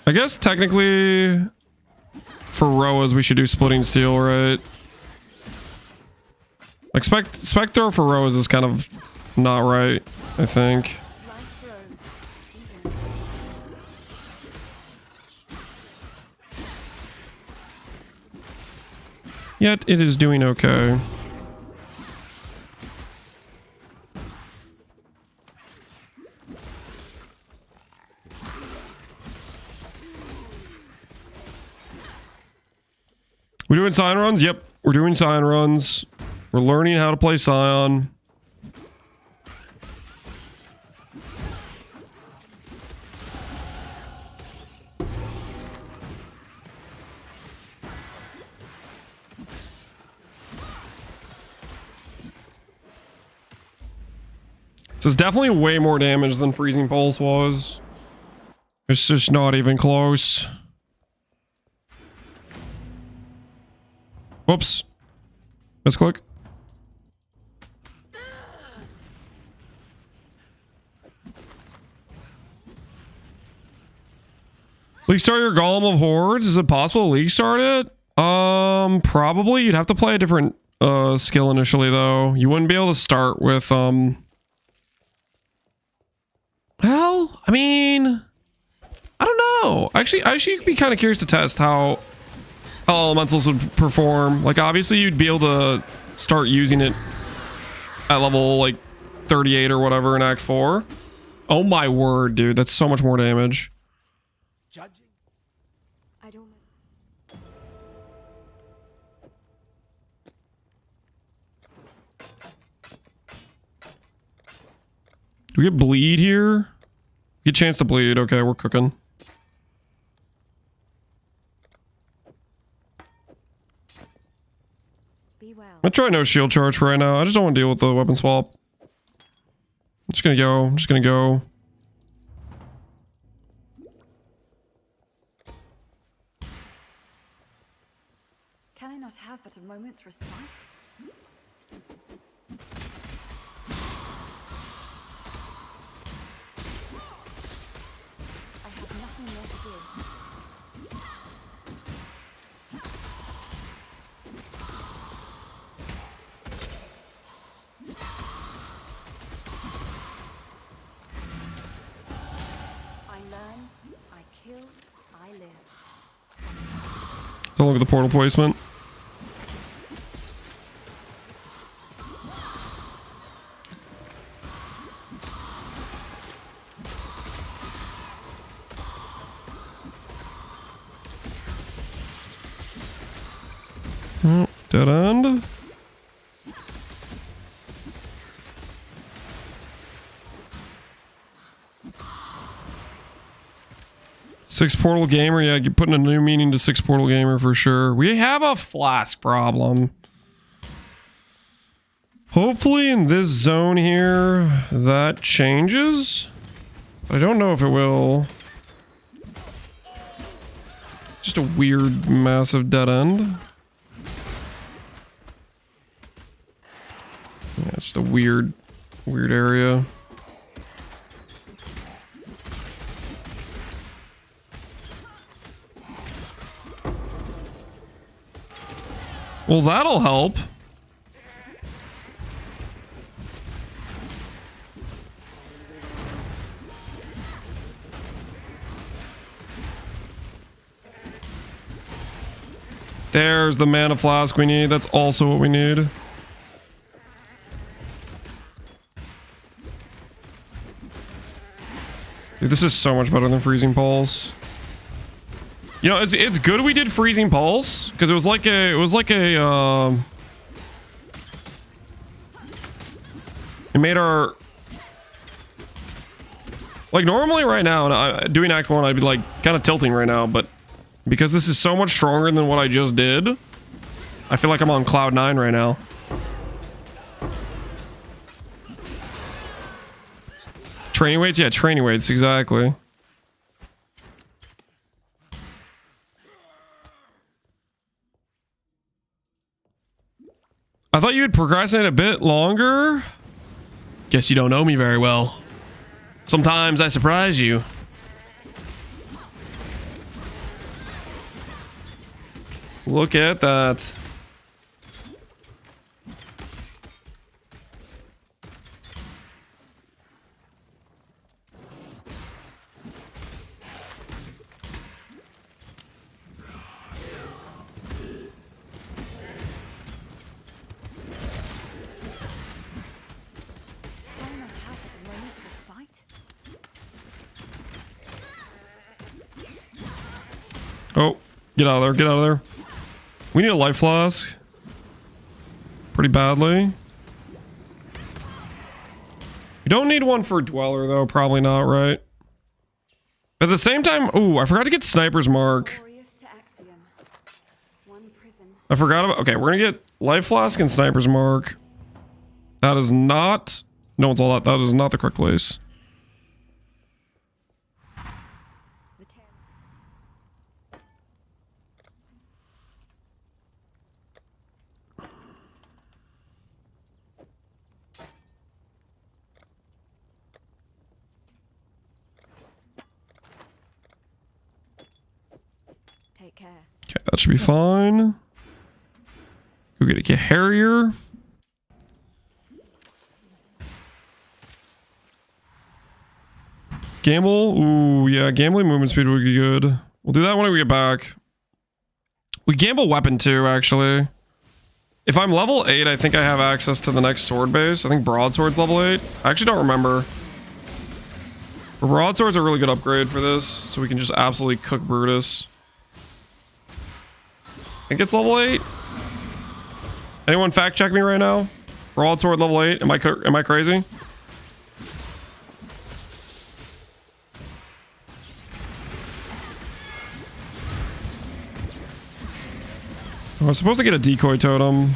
I guess technically for Roas we should do splitting steel, right? Like spec throw for Roas is kind of not right, I think. Yet it is doing okay. We doing Scion runs? Yep, we're doing Scion runs. We're learning how to play Scion. This is definitely way more damage than Freezing Pulse was. It's just not even close. Whoops. Misclick. League start your Golem of Hordes? Is it possible to league start it? Probably. You'd have to play a different skill initially though. You wouldn't be able to start with well, I mean, I don't know. Actually, I should be kind of curious to test how elementals would perform. Like, obviously, you'd be able to start using it at level like 38 or whatever in Act 4. Oh my word, dude, that's so much more damage. I don't. Do we get bleed here? Get chance to bleed. Okay, we're cooking. Be well. I'm gonna try no shield charge for right now. I just don't want to deal with the weapon swap. I'm just gonna go. I'm just gonna go. Can I not have but a moment's respite? I have nothing more to give. I learn, I kill, I live. Don't look at the portal placement. Oh, dead end. Six portal gamer, yeah, you're putting a new meaning to six portal gamer for sure. We have a flask problem. Hopefully in this zone here, that changes. I don't know if it will. Just a weird, massive dead end. Yeah, it's just a weird area. Well, that'll help. There's the mana flask we need. That's also what we need. Dude, this is so much better than Freezing Pulse. You know, it's good we did Freezing Pulse because it was like a it made our, like, normally right now, and doing Act 1 I'd be like kind of tilting right now, but because this is so much stronger than what I just did, I feel like I'm on cloud 9 right now. Training weights? Yeah, training weights, exactly. I thought you would procrastinate a bit longer. Guess you don't know me very well. Sometimes I surprise you. Look at that. Oh, get out of there, get out of there. We need a life flask. Pretty badly. You don't need one for Dweller though, probably not, right? But at the same time, ooh, I forgot to get Sniper's Mark. I forgot about, okay, we're gonna get life flask and Sniper's Mark. That is not, no one's all that, that is not the correct place. Okay, that should be fine. Go get a Harrier. Gamble. Ooh, yeah, gambling movement speed would be good. We'll do that when we get back. We gamble weapon too, actually. If I'm level 8, I think I have access to the next sword base. I think broadsword's level 8. I actually don't remember. But broadsword's a really good upgrade for this, so we can just absolutely cook Brutus. I think it's level 8. Anyone fact check me right now? Broadsword level 8. Am I crazy? I was supposed to get a decoy totem.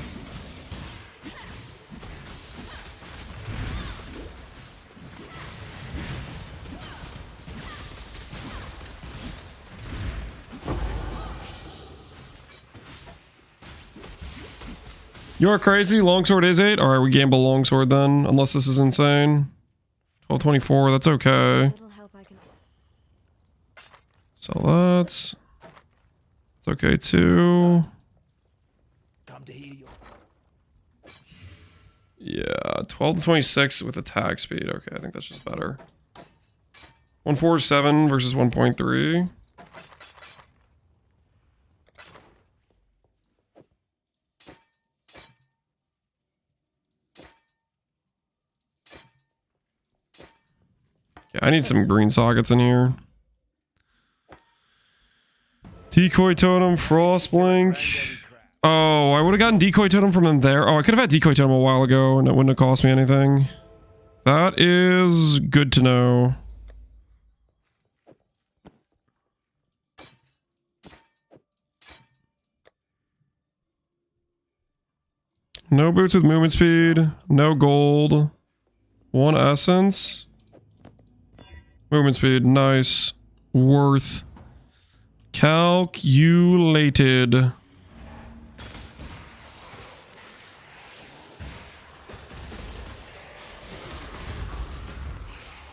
You are crazy. Longsword is 8. All right, we gamble longsword then, unless this is insane. 1224. That's okay. So that's okay too. Yeah, 1226 with attack speed. Okay, I think that's just better. 147 versus 1.3. Yeah, I need some green sockets in here. Decoy totem, frost blink. Oh, I would have gotten decoy totem from them there. Oh, I could have had decoy totem a while ago and it wouldn't have cost me anything. That is good to know. No boots with movement speed. No gold. 1 essence. Movement speed. Nice. Worth. Calculated.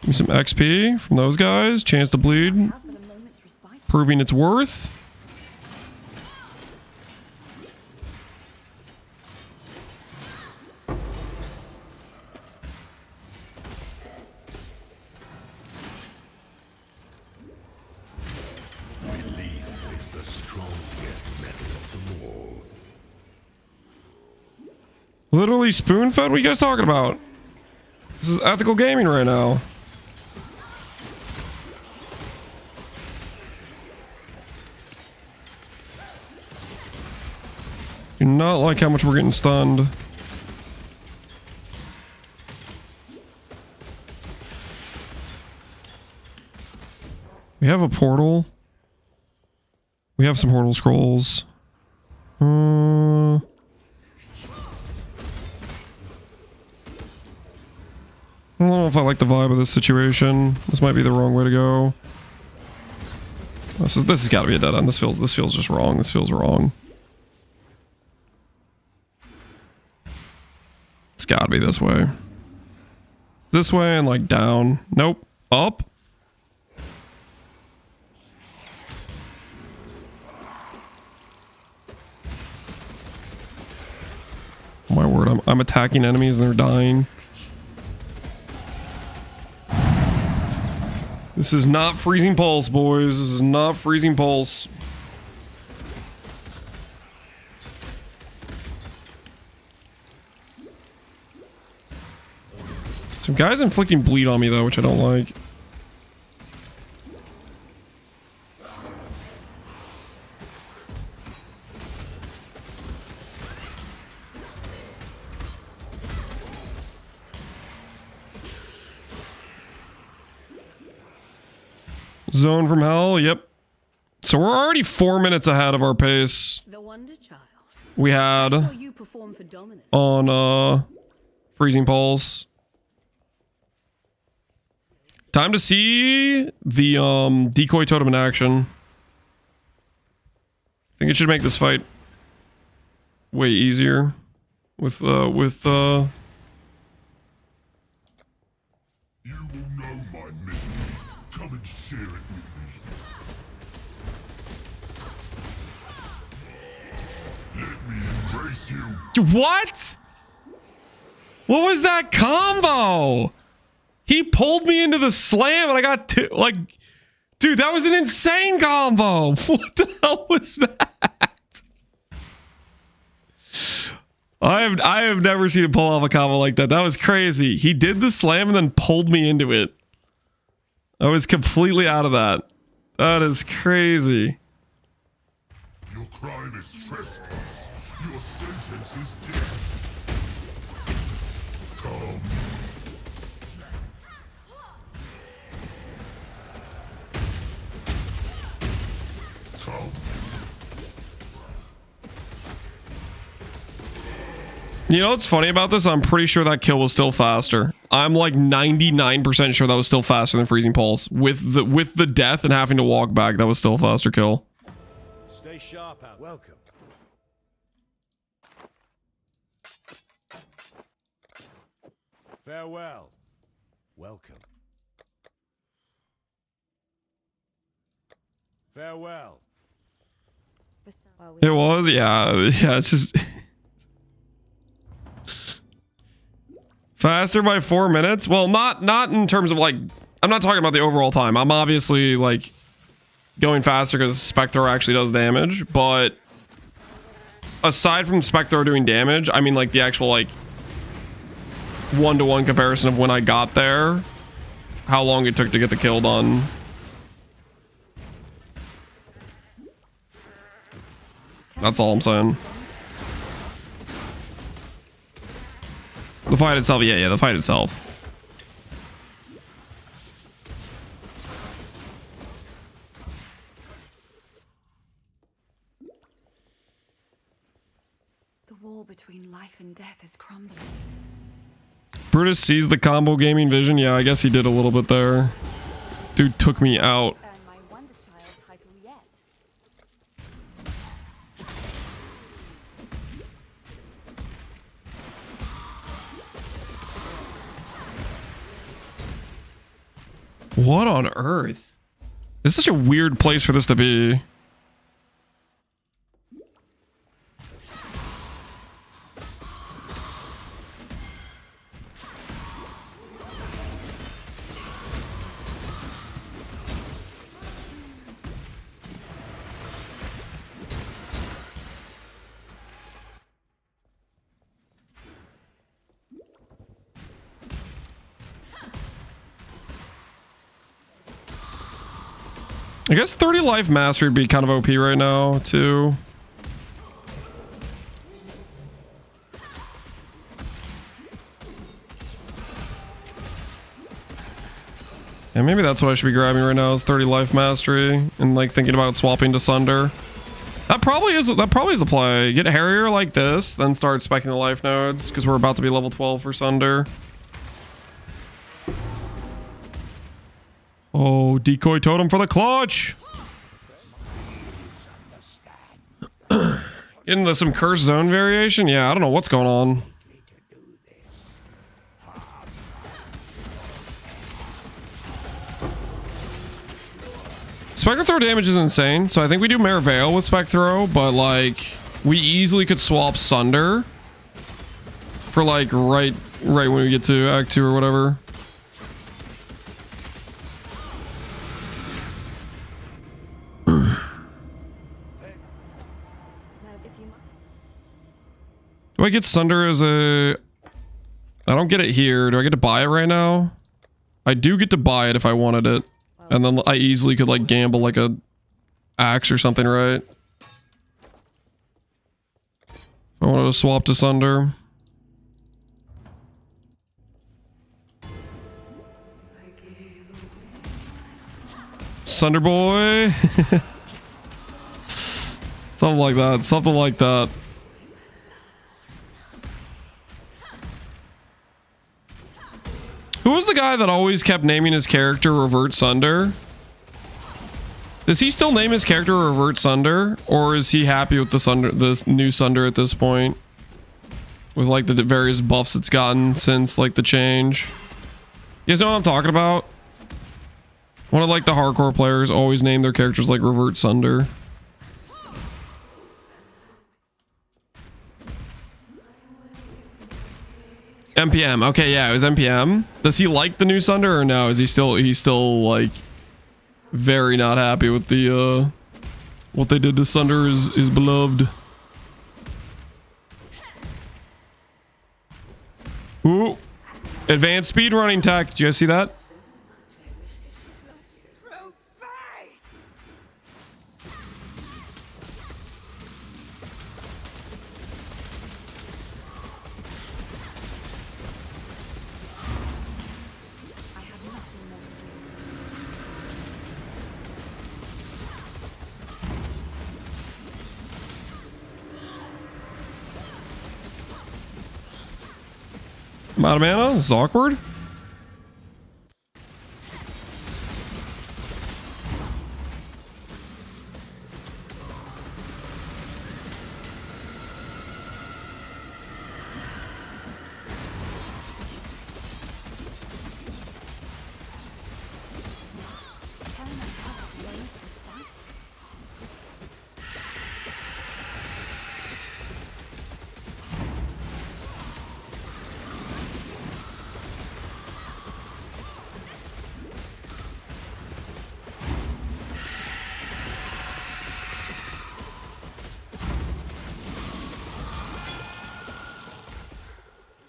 Give me some XP from those guys. Chance to bleed. Proving its worth. Belief is the strongest metal of them all. Literally spoon fed? What are you guys talking about? This is ethical gaming right now. Do not like how much we're getting stunned. We have a portal. We have some portal scrolls. I don't know if I like the vibe of this situation. This might be the wrong way to go. This has got to be a dead end. This feels just wrong. This feels wrong. It's got to be this way. This way and like down. Nope. Up. my word, I'm attacking enemies and they're dying. This is not freezing pulse, boys. This is not freezing pulse. Some guys inflicting bleed on me though, which I don't like. Zone from hell, yep. So we're already 4 minutes ahead of our pace. The Wonder Child. We had on freezing pulse. Time to see the decoy totem in action. I think it should make this fight way easier with You will know my mission. Come and share it with me. Let me embrace you. What? What was that combo? He pulled me into the slam and I got two, like, dude, that was an insane combo. What the hell was that? I have never seen him pull off a combo like that. That was crazy. He did the slam and then pulled me into it. I was completely out of that. That is crazy. Your crime is trespass. Your sentence is death. Come. You know what's funny about this? I'm pretty sure that kill was still faster. I'm like 99% sure that was still faster than freezing pulse. With the death and having to walk back, that was still a faster kill. Stay sharp out. Welcome. Farewell. Welcome. Farewell. It was, yeah, it's just faster by 4 minutes. Well, not in terms of like, I'm not talking about the overall time. I'm obviously like going faster because Spectre actually does damage, but aside from Spectre doing damage, I mean like the actual like one-to-one comparison of when I got there, how long it took to get the kill done. That's all I'm saying. The fight itself, yeah, the fight itself. The wall between life and death is crumbling. Brutus sees the combo gaming vision. Yeah, I guess he did a little bit there. Dude took me out. What on earth? This is such a weird place for this to be. I guess 30 life mastery would be kind of OP right now, too. And maybe that's what I should be grabbing right now is 30 life mastery and like thinking about swapping to Sunder. That probably is the play. Get Harrier like this, then start speccing the life nodes because we're about to be level 12 for Sunder. Oh, decoy totem for the clutch. Into some cursed zone variation? Yeah, I don't know what's going on. Spectre throw damage is insane, so I think we do Mare Veil with Spectre throw, but like we easily could swap Sunder For like right when we get to Act 2 or whatever. Do I get Sunder as a... I don't get it here. Do I get to buy it right now? I do get to buy it if I wanted it. And then I easily could like gamble like a axe or something, right? If I wanted to swap to Sunder. Sunder boy. Something like that. Something like that. Who was the guy that always kept naming his character Revert Sunder? Does he still name his character Revert Sunder? Or is he happy with the new Sunder at this point? With like the various buffs it's gotten since like the change. You guys know what I'm talking about? One of like the hardcore players always name their characters like Revert Sunder. NPM. Okay, yeah, it was NPM. Does he like the new Sunder or no? Is he's still like very not happy with the what they did to Sunder is beloved. Ooh. Advanced speedrunning tech. Did you guys see that? I'm out of mana. This is awkward.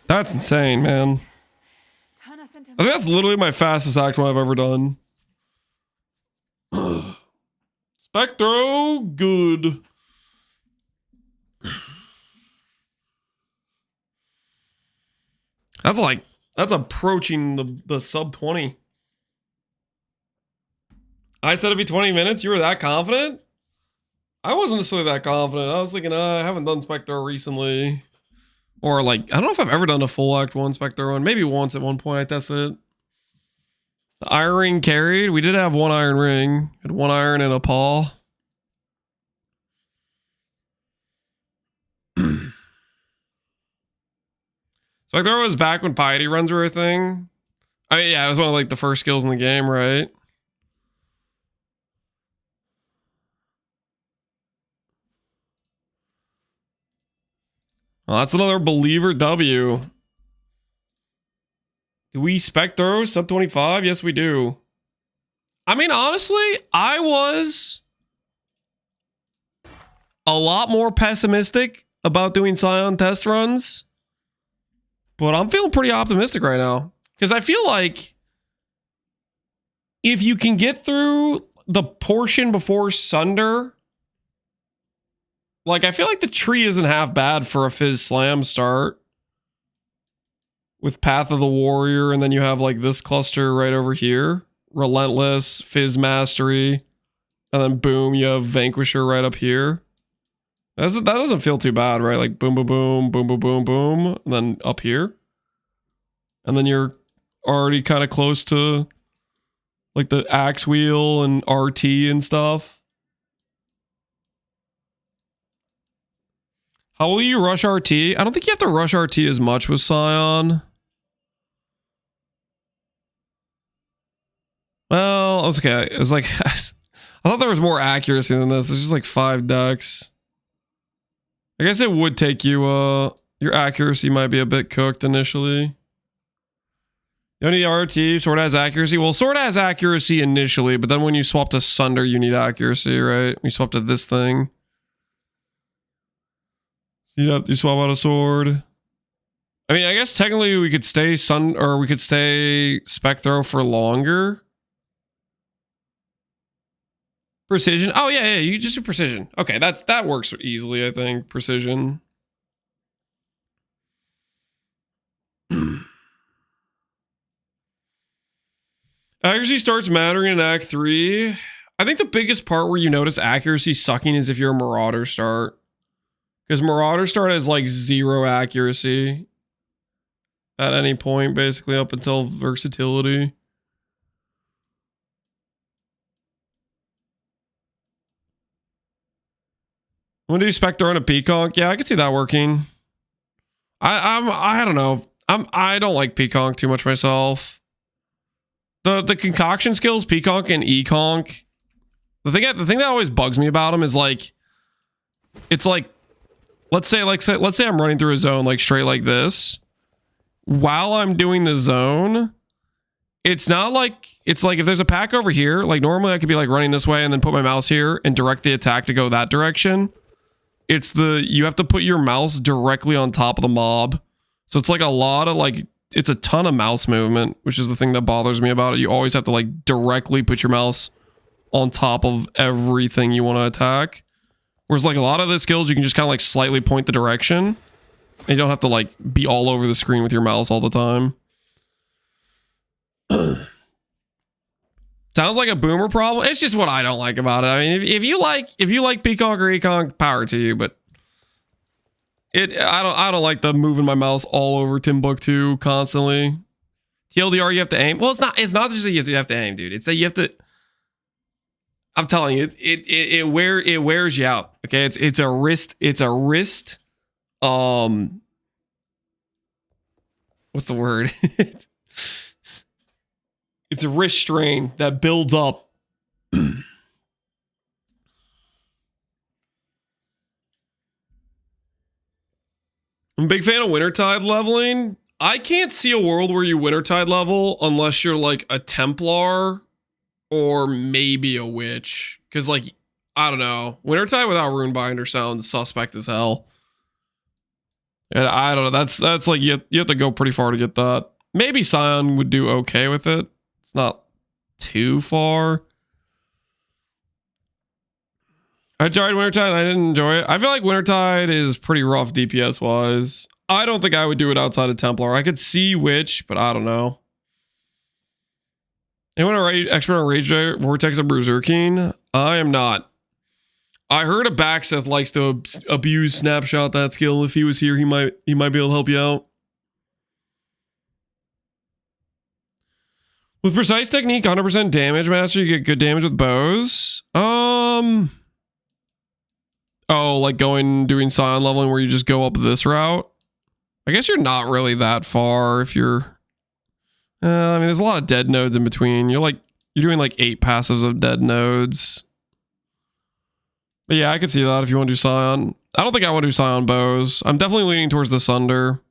That's insane, man. I think that's literally my fastest act one I've ever done. Spectro, good. That's approaching the sub 20. I said it'd be 20 minutes. You were that confident? I wasn't necessarily that confident. I was thinking, I haven't done Spectro recently. Or like, I don't know if I've ever done a full Act 1 Spectre run. Maybe once at one point I tested it. The Iron Ring carried. We did have one Iron Ring. We had one Iron and a paw. Spectre was back when piety runs were a thing. I mean, yeah, it was one of like the first skills in the game, right? Well, that's another believer W. Do we Spectro sub 25? Yes, we do. I mean, honestly, I was a lot more pessimistic about doing Scion test runs. But I'm feeling pretty optimistic right now. Because I feel like if you can get through the portion before Sunder... Like, I feel like the tree isn't half bad for a Fizz Slam start. With Path of the Warrior, and then you have, like, this cluster right over here. Relentless, Fizz Mastery. And then, boom, you have Vanquisher right up here. That doesn't feel too bad, right? Like, boom, boom, boom, boom, boom, boom, boom. And then up here. And then you're already kind of close to, like, the Axe Wheel and RT and stuff. How will you rush RT? I don't think you have to rush RT as much with Scion. Well, it's okay. It's like, I thought there was more accuracy than this. It's just like 5 decks. I guess it would take you Your accuracy might be a bit cooked initially. You don't need RT. Sword has accuracy. Well, sword has accuracy initially, but then when you swap to Sunder, you need accuracy, right? When you swap to this thing. You swap out a sword. I mean, I guess technically we could stay we could stay Spectro for longer. Precision. Oh yeah, you just do precision. Okay, that works easily, I think. Precision. Accuracy starts mattering in Act 3. I think the biggest part where you notice accuracy sucking is if you're a Marauder start. Because Marauder start has like 0 accuracy at any point, basically, up until versatility. I'm gonna do Spectre and a Peacock. Yeah, I could see that working. I don't know. I don't like Peacock too much myself. The concoction skills, Peacock and Econk. The thing that always bugs me about them is like, it's like, let's say I'm running through a zone like straight like this. While I'm doing the zone, it's not like, it's like if there's a pack over here, like normally I could be like running this way and then put my mouse here and direct the attack to go that direction. It's you have to put your mouse directly on top of the mob. So it's like a lot of like, it's a ton of mouse movement, which is the thing that bothers me about it. You always have to like directly put your mouse on top of everything you want to attack. Whereas like a lot of the skills, you can just kind of like slightly point the direction. And you don't have to like be all over the screen with your mouse all the time. Sounds like a boomer problem. It's just what I don't like about it. I mean, if you like Peacock or Econ, power to you, but I don't like the moving my mouse all over Timbuktu constantly. TLDR, you have to aim. Well, it's not just that you have to aim, dude. It's that you have to. I'm telling you, it wears you out. Okay, it's a wrist. What's the word? It's a wrist strain that builds up. I'm a big fan of Wintertide leveling. I can't see a world where you Wintertide level unless you're like a Templar or maybe a Witch. Because like, I don't know. Wintertide without Runebinder sounds suspect as hell. And I don't know. That's like, you have to go pretty far to get that. Maybe Scion would do okay with it. It's not too far. I tried Wintertide and I didn't enjoy it. I feel like Wintertide is pretty rough DPS wise. I don't think I would do it outside of Templar. I could see Witch, but I don't know. Anyone expert on Rage Vortex of Berserking? I am not. I heard a Baxeth likes to abuse Snapshot that skill. If he was here, he might be able to help you out. With precise technique, 100% damage master, you get good damage with bows. Oh, like doing Scion leveling where you just go up this route. I guess you're not really that far if you're. I mean, there's a lot of dead nodes in between. You're doing like 8 passives of dead nodes. But yeah, I could see that if you want to do Scion. I don't think I want to do Scion bows. I'm definitely leaning towards the Sunder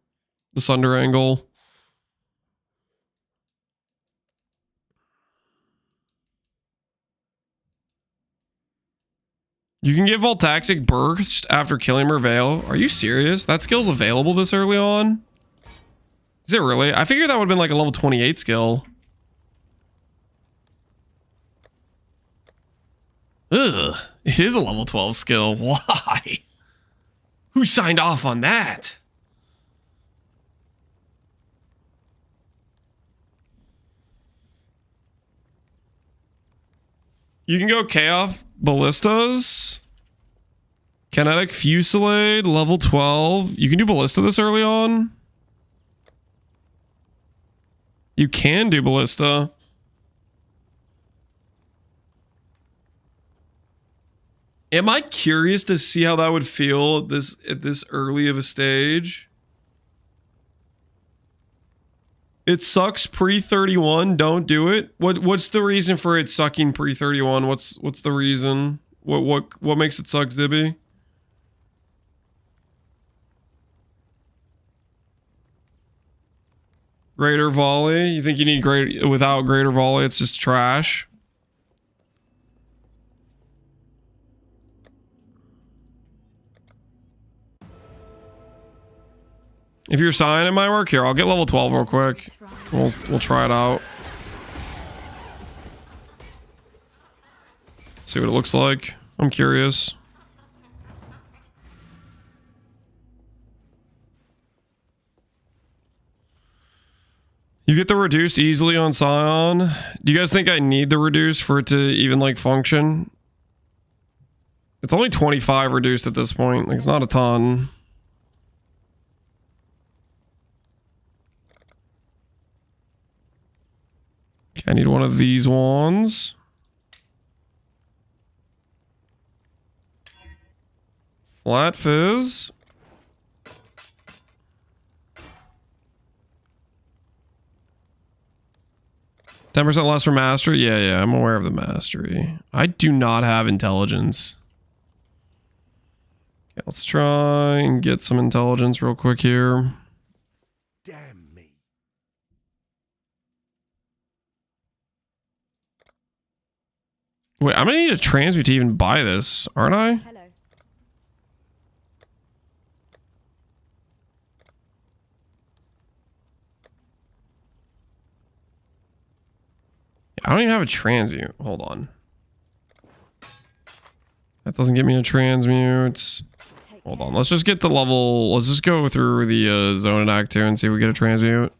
angle. You can get Voltaxic Burst after killing Merveil. Are you serious? That skill's available this early on? Is it really? I figured that would have been like a level 28 skill. Ugh. It is a level 12 skill. Why? Who signed off on that? You can go Chaos Ballistas. Kinetic Fusillade, level 12. You can do Ballista this early on. You can do Ballista. Am I curious to see how that would feel at this early of a stage? It sucks pre-31. Don't do it. What's the reason for it sucking pre-31? What's the reason? What makes it suck, Zibby? Greater volley. You think you need without greater volley? It's just trash. If you're Scion, it might work. Here, I'll get level 12 real quick. We'll try it out. See what it looks like. I'm curious. You get the reduced easily on Scion. Do you guys think I need the reduce for it to even like function? It's only 25 reduced at this point. Like, it's not a ton. Okay, I need one of these ones. Flat fizz. 10% less for mastery? Yeah, I'm aware of the mastery. I do not have intelligence. Okay, let's try and get some intelligence real quick here. Damn me. Wait, I'm gonna need a transmute to even buy this, aren't I? Hello. I don't even have a transmute. Hold on. That doesn't give me a transmute. Hold on. Let's just get the level. Let's just go through the zone and act 2 and see if we get a transmute.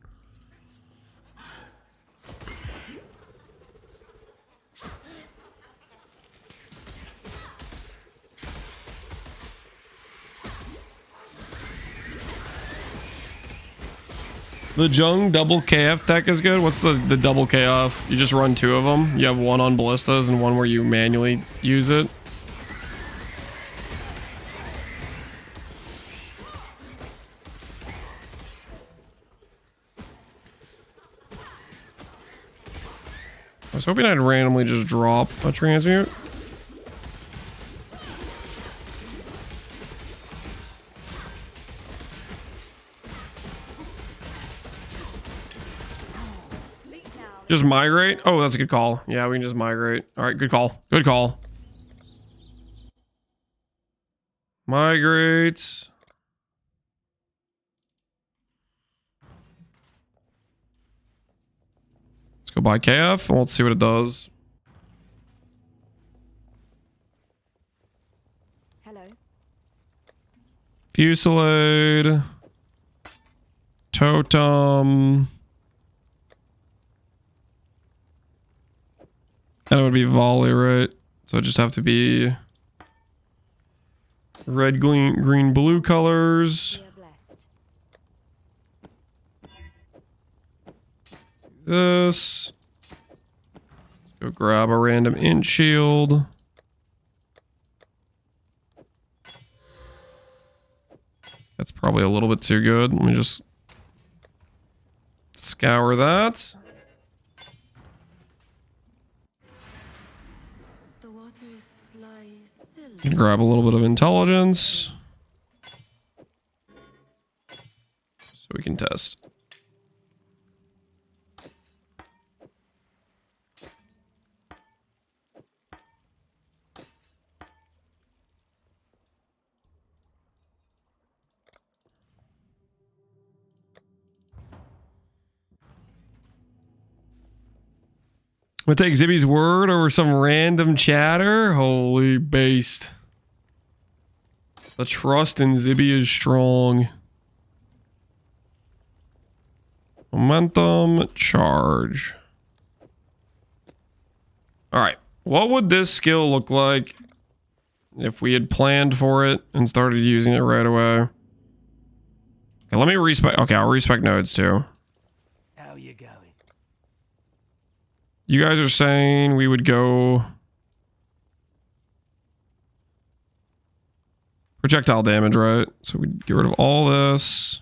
The Jung double KF deck is good. What's the double KF? You just run 2 of them. You have one on ballistas and one where you manually use it. I was hoping I'd randomly just drop a transmute. Just migrate? Oh, that's a good call. Yeah, we can just migrate. All right, good call. Good call. Migrate. Let's go buy KF and let's see what it does. Hello. Fusillade. Totem. And it would be volley, right? So it just have to be red, green, blue colors. This. Let's go grab a random int shield. That's probably a little bit too good. Let me just scour that. Grab a little bit of intelligence so we can test. I'm gonna take Zibby's word over some random chatter. Holy based. The trust in Zibby is strong. Momentum charge. All right. What would this skill look like if we had planned for it and started using it right away? Okay, let me respec. Okay, I'll respec nodes too. How you going? You guys are saying we would go projectile damage, right? So we get rid of all this.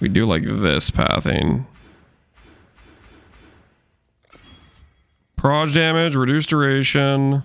We do like this pathing. Proj damage, reduce duration.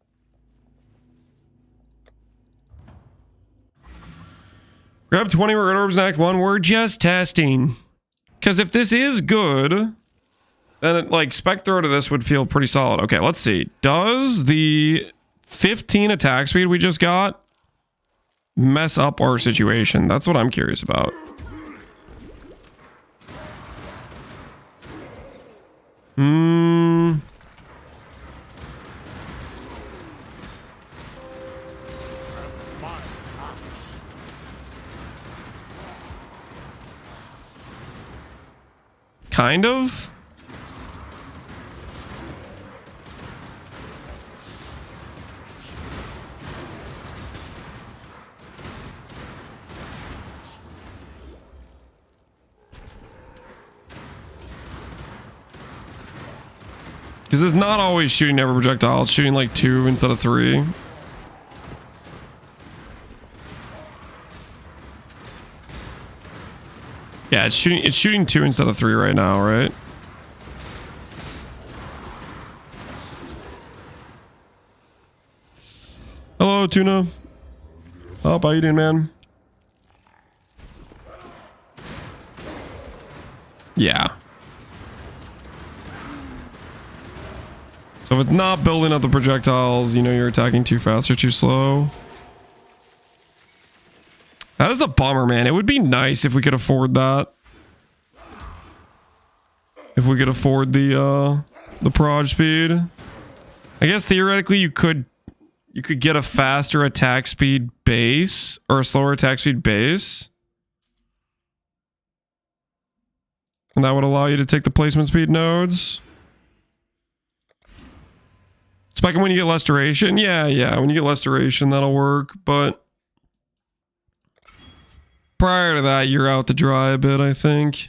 Grab 20 red orbs in Act 1. We're just testing. Because if this is good, then it, like, spec throw to this would feel pretty solid. Okay, let's see. Does the 15 attack speed we just got mess up our situation? That's what I'm curious about. Kind of. Because it's not always shooting every projectile. It's shooting like 2 instead of 3. Yeah, it's shooting 2 instead of 3 right now, right? Hello, Tuna. Oh, how you doing, man? Yeah. So if it's not building up the projectiles, you know you're attacking too fast or too slow. That is a bummer, man. It would be nice if we could afford that. If we could afford the proj speed. I guess theoretically you could get a faster attack speed base or a slower attack speed base. And that would allow you to take the placement speed nodes. Spiking when you get less duration. Yeah, when you get less duration, that'll work, but prior to that, you're out to dry a bit, I think.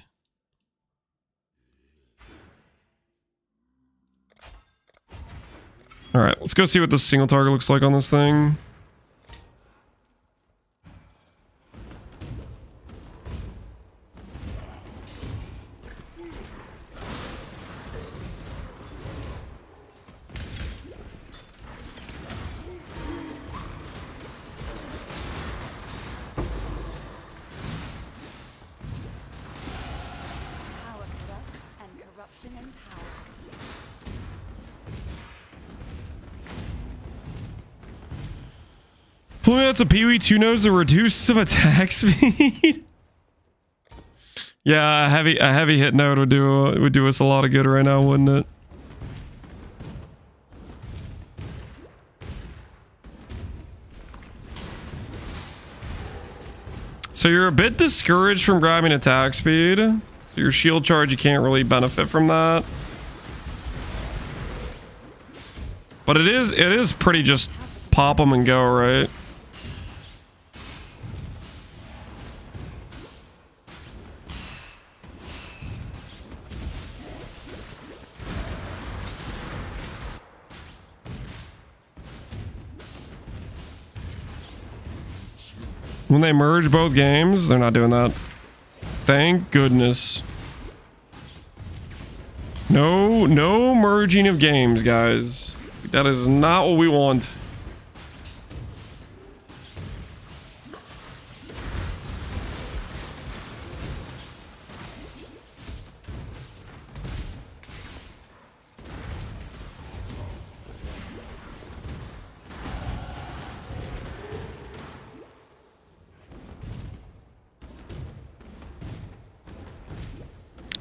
Alright, let's go see what the single target looks like on this thing. Pulling out some Pee-wee 2 nodes to reduce some attack speed. Yeah, a heavy hit node would do us a lot of good right now, wouldn't it? So you're a bit discouraged from grabbing attack speed. So your shield charge, you can't really benefit from that. But it is pretty just pop them and go, right? When they merge both games, they're not doing that. Thank goodness. No merging of games, guys. That is not what we want.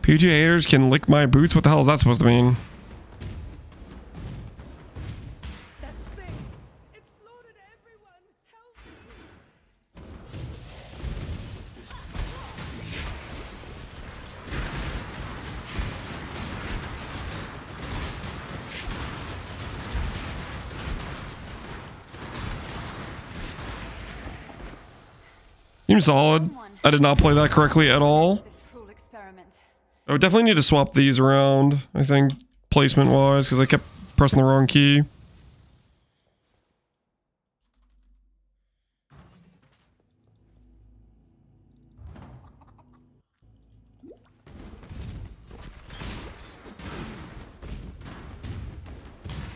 PG haters can lick my boots. What the hell is that supposed to mean? Seems solid. I did not play that correctly at all. I would definitely need to swap these around, I think, placement-wise, because I kept pressing the wrong key.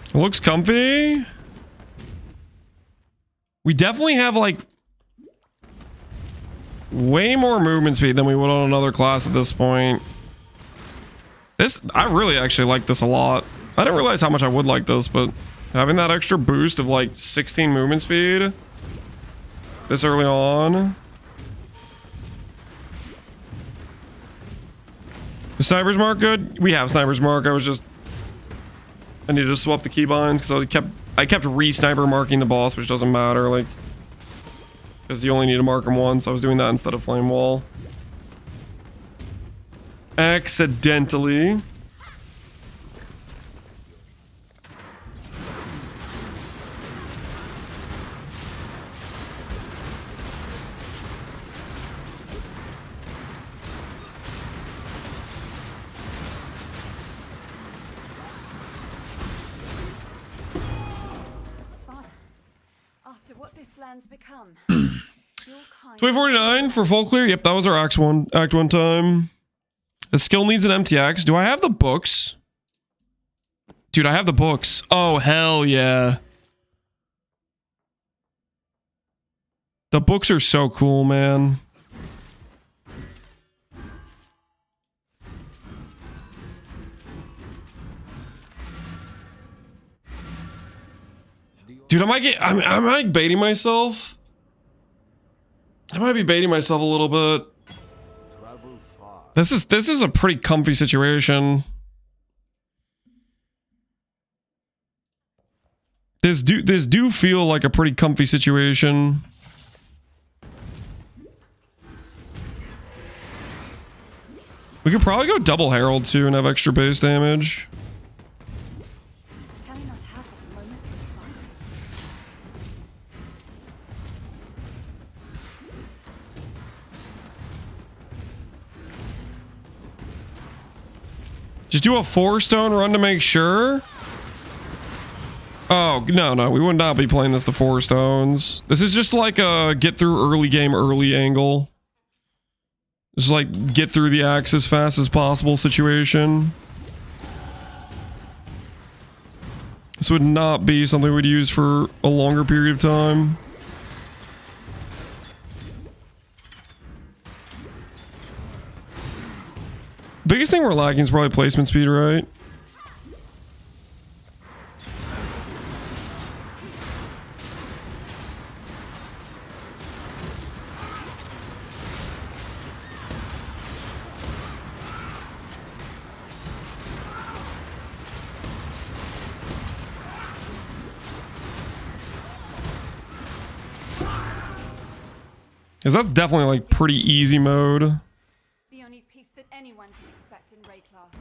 It looks comfy. We definitely have, like... way more movement speed than we would on another class at this point. I really actually like this a lot. I didn't realize how much I would like this, but having that extra boost of like 16 movement speed this early on. The Sniper's Mark good? We have Sniper's Mark. I needed to swap the keybinds because I kept re-sniper marking the boss, which doesn't matter, like, because you only need to mark him once. I was doing that instead of Flame Wall. Accidentally. Become. 2049 for full clear. Yep, that was our Act 1 time. The skill needs an MTX. Do I have the books? Dude, I have the books. Oh, hell yeah. The books are so cool, man. Dude, am I baiting myself? I might be baiting myself a little bit. This is a pretty comfy situation. This do feel like a pretty comfy situation. We could probably go double Herald too and have extra base damage. Just do a 4-stone run to make sure. Oh, no, we would not be playing this to 4 stones. This is just like a get through early game, early angle. Just like get through the axe as fast as possible situation. This would not be something we'd use for a longer period of time. Biggest thing we're lacking is probably placement speed, right? Because that's definitely like pretty easy mode. The only piece that anyone can expect in Ray class.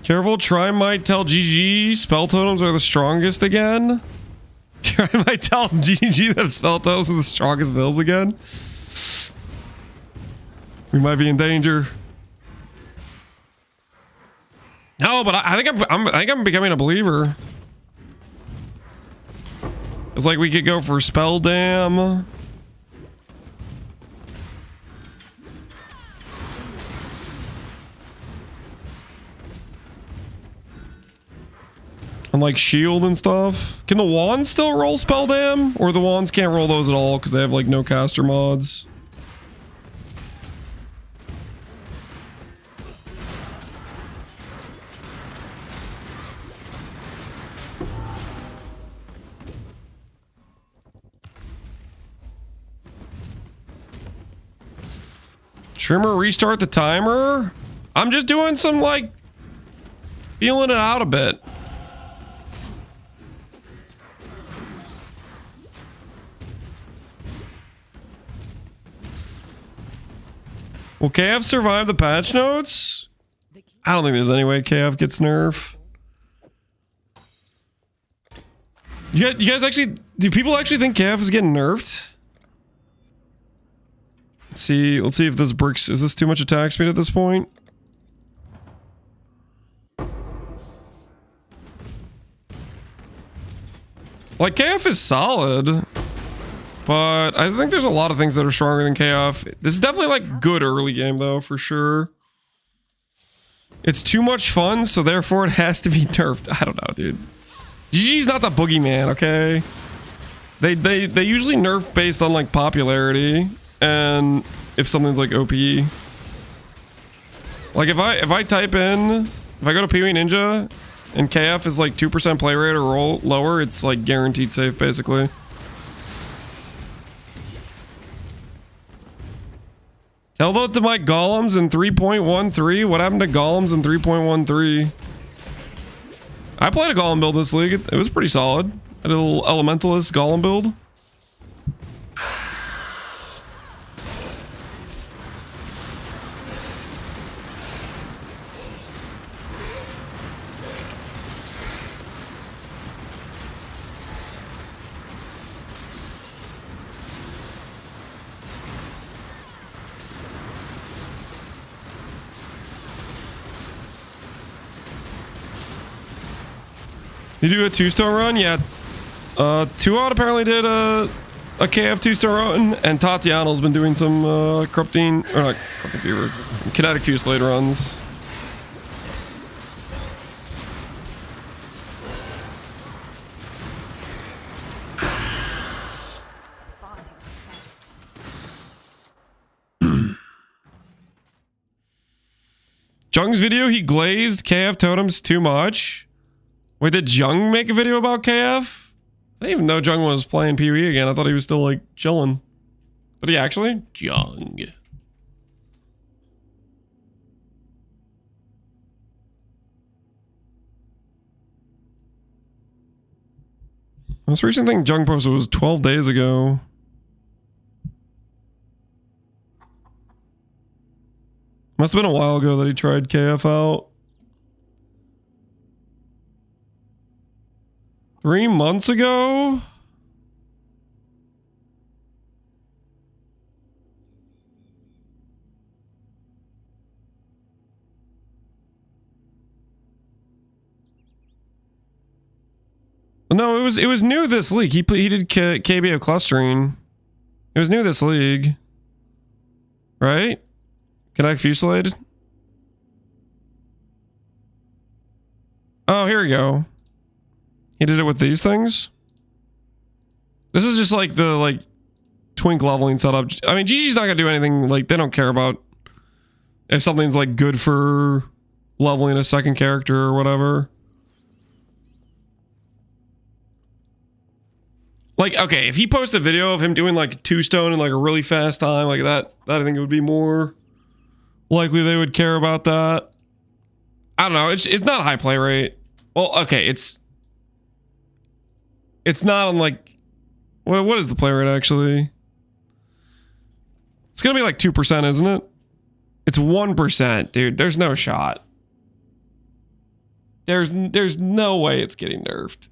Careful, Try might tell GG spell totems are the strongest again. Try might tell GG that spell totems are the strongest bills again. We might be in danger. No, but I think I'm becoming a believer. It's like we could go for spell dam. And like shield and stuff. Can the wands still roll spell dam? Or the wands can't roll those at all because they have like no caster mods? Trimmer, restart the timer. I'm just doing some like feeling it out a bit. Will KF survive the patch notes? I don't think there's any way KF gets nerfed. You guys actually, do people actually think KF is getting nerfed? Let's see if this bricks, is this too much attack speed at this point? Like KF is solid, but I think there's a lot of things that are stronger than KF. This is definitely like good early game though, for sure. It's too much fun, so therefore it has to be nerfed. I don't know, dude. GG's not the boogeyman, okay? They usually nerf based on like popularity and if something's like OP. Like if I type in, if I go to PoE Ninja and KF is like 2% play rate or roll lower, it's like guaranteed safe basically. Tell that to my golems in 3.13. What happened to golems in 3.13? I played a golem build this league. It was pretty solid. I did a little elementalist golem build. You do a 2-star run? Yeah. 2-Odd apparently did a KF 2-star run, and Tatiana's been doing some corrupting, or not corrupting fever, kinetic fusillade runs. Jung's video, he glazed KF totems too much. Wait, did Jung make a video about KF? I didn't even know Jung was playing PoE again. I thought he was still like chilling. Did he actually? Jung. Most recent thing Jung posted was 12 days ago. Must have been a while ago that he tried KF out. 3 months ago? No, it was new this league. He did KB of clustering. It was new this league. Right? Kinetic fusillade? Oh, here we go. He did it with these things. This is just like the twink leveling setup. I mean, GG's not gonna do anything. Like, they don't care about if something's like good for leveling a second character or whatever. Like, okay, if he posted a video of him doing like 2-stone in like a really fast time like that, I think it would be more likely they would care about that. I don't know. It's not a high play rate. Well, okay, it's not on like what is the play rate actually? It's gonna be like 2%, isn't it? It's 1%, dude. There's no shot. There's no way it's getting nerfed.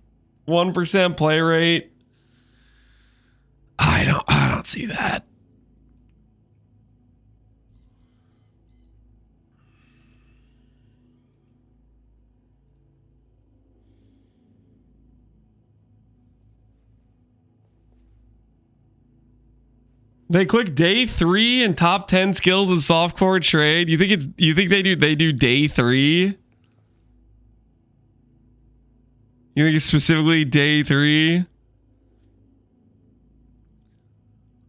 1% play rate. I don't see that. They click day 3 and top 10 skills in softcore trade. You think they do day 3? You think it's specifically day 3?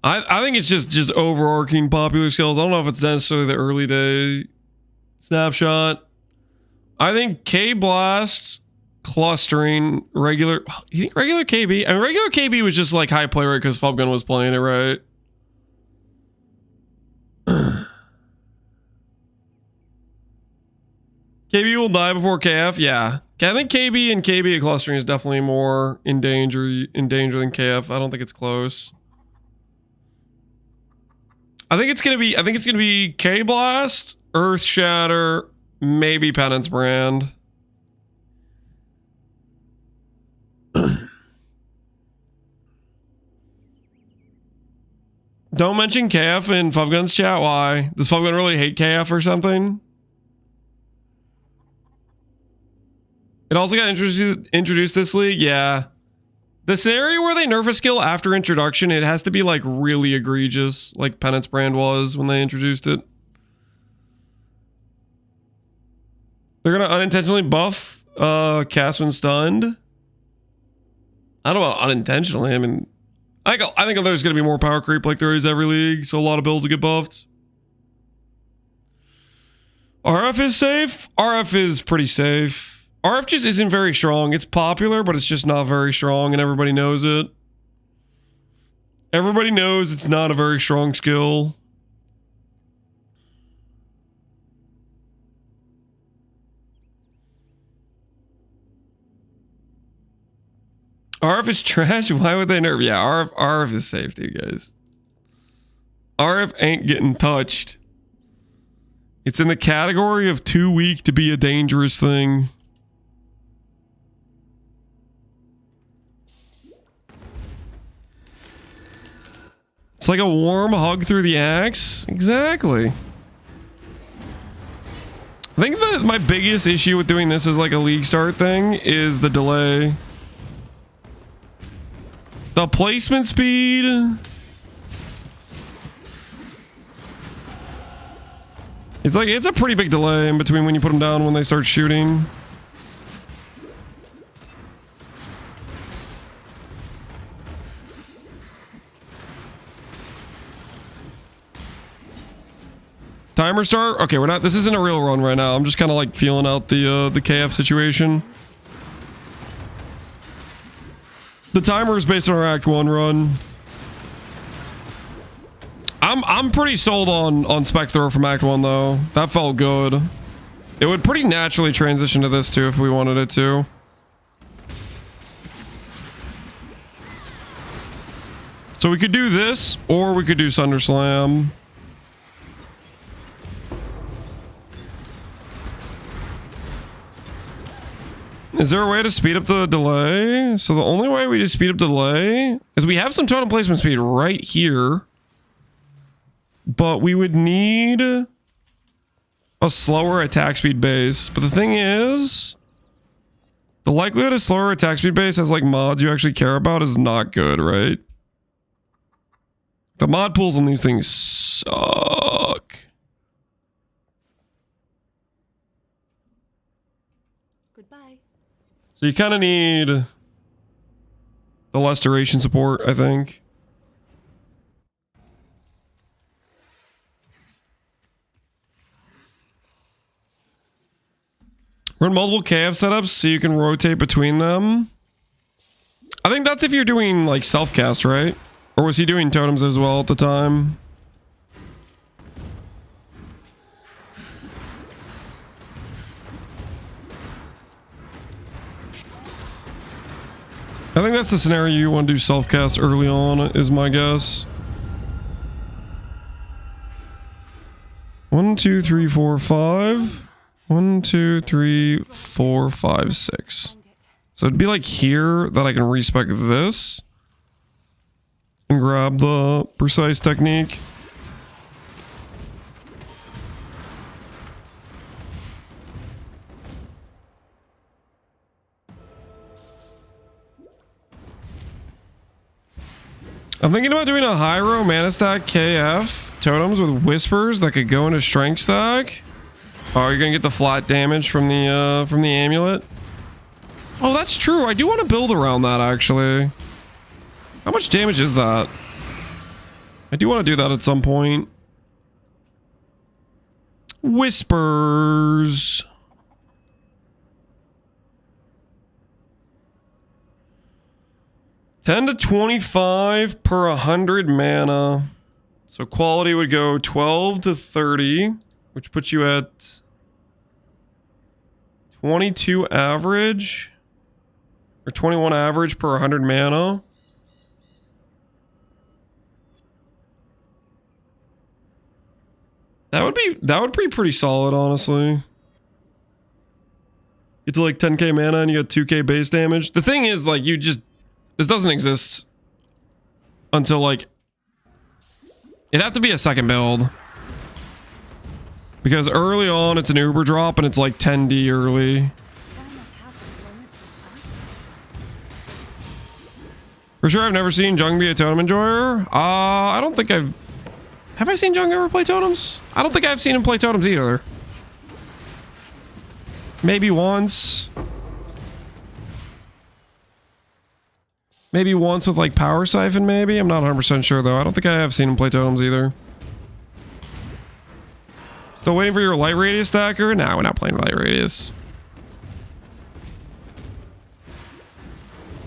I think it's just overarching popular skills. I don't know if it's necessarily the early day snapshot. I think K Blast, clustering, regular. You think regular KB? I mean, regular KB was just like high play rate because Fubgun was playing it, right? KB will die before KF. Yeah, I think KB and KB clustering is definitely more in danger than KF. I don't think it's close. I think it's gonna be K Blast, Earth Shatter, maybe Penance Brand. Don't mention KF in Fubgun's chat. Why? Does Fubgun really hate KF or something? It also got introduced this league. Yeah. The scenario where they nerf a skill after introduction, it has to be like really egregious, like Penance Brand was when they introduced it. They're gonna unintentionally buff cast when stunned. I don't know about unintentionally. I mean, I think there's gonna be more power creep like there is every league, so a lot of builds will get buffed. RF is safe. RF is pretty safe. RF just isn't very strong. It's popular, but it's just not very strong, and everybody knows it. Everybody knows it's not a very strong skill. RF is trash. Why would they nerf? Yeah, RF is safe, you guys. RF ain't getting touched. It's in the category of too weak to be a dangerous thing. It's like a warm hug through the axe. Exactly. I think that my biggest issue with doing this as like a league start thing is the delay. The placement speed. It's a pretty big delay in between when you put them down and when they start shooting. Timer start? Okay, we're not, this isn't a real run right now. I'm just kind of like feeling out the KF situation. The timer is based on our Act 1 run. I'm pretty sold on Spec Throw from Act 1 though. That felt good. It would pretty naturally transition to this too if we wanted it to. So we could do this or we could do Sunder Slam. Is there a way to speed up the delay? So the only way we just speed up the delay is we have some totem placement speed right here. But we would need a slower attack speed base. But the thing is, the likelihood of slower attack speed base as like mods you actually care about is not good, right? The mod pools on these things suck. Goodbye. So you kind of need the less duration support, I think. Run multiple KF setups so you can rotate between them. I think that's if you're doing like self-cast, right? Or was he doing totems as well at the time? I think that's the scenario you want to do self-cast early on, is my guess. 1, 2, 3, 4, 5. 1, 2, 3, 4, 5, 6. So it'd be like here that I can respec this and grab the precise technique. I'm thinking about doing a Hyro mana stack KF totems with whispers that could go into strength stack. Oh, you're gonna get the flat damage from the amulet. Oh, that's true. I do want to build around that actually. How much damage is that? I do want to do that at some point. Whispers. $10 to $25 per 100 mana. So quality would go 12 to 30, which puts you at 22 average or 21 average per 100 mana. That would be pretty solid, honestly. Get to like 10k mana and you got 2k base damage. The thing is, like, this doesn't exist until like it'd have to be a second build. Because early on, it's an Uber drop, and it's like 10D early. For sure, I've never seen Jung be a totem enjoyer. I don't think Have I seen Jung ever play totems? I don't think I've seen him play totems either. Maybe once. Maybe once with like Power Siphon, maybe? I'm not 100% sure though. I don't think I have seen him play totems either. Still waiting for your light radius stacker? Nah, we're not playing light radius.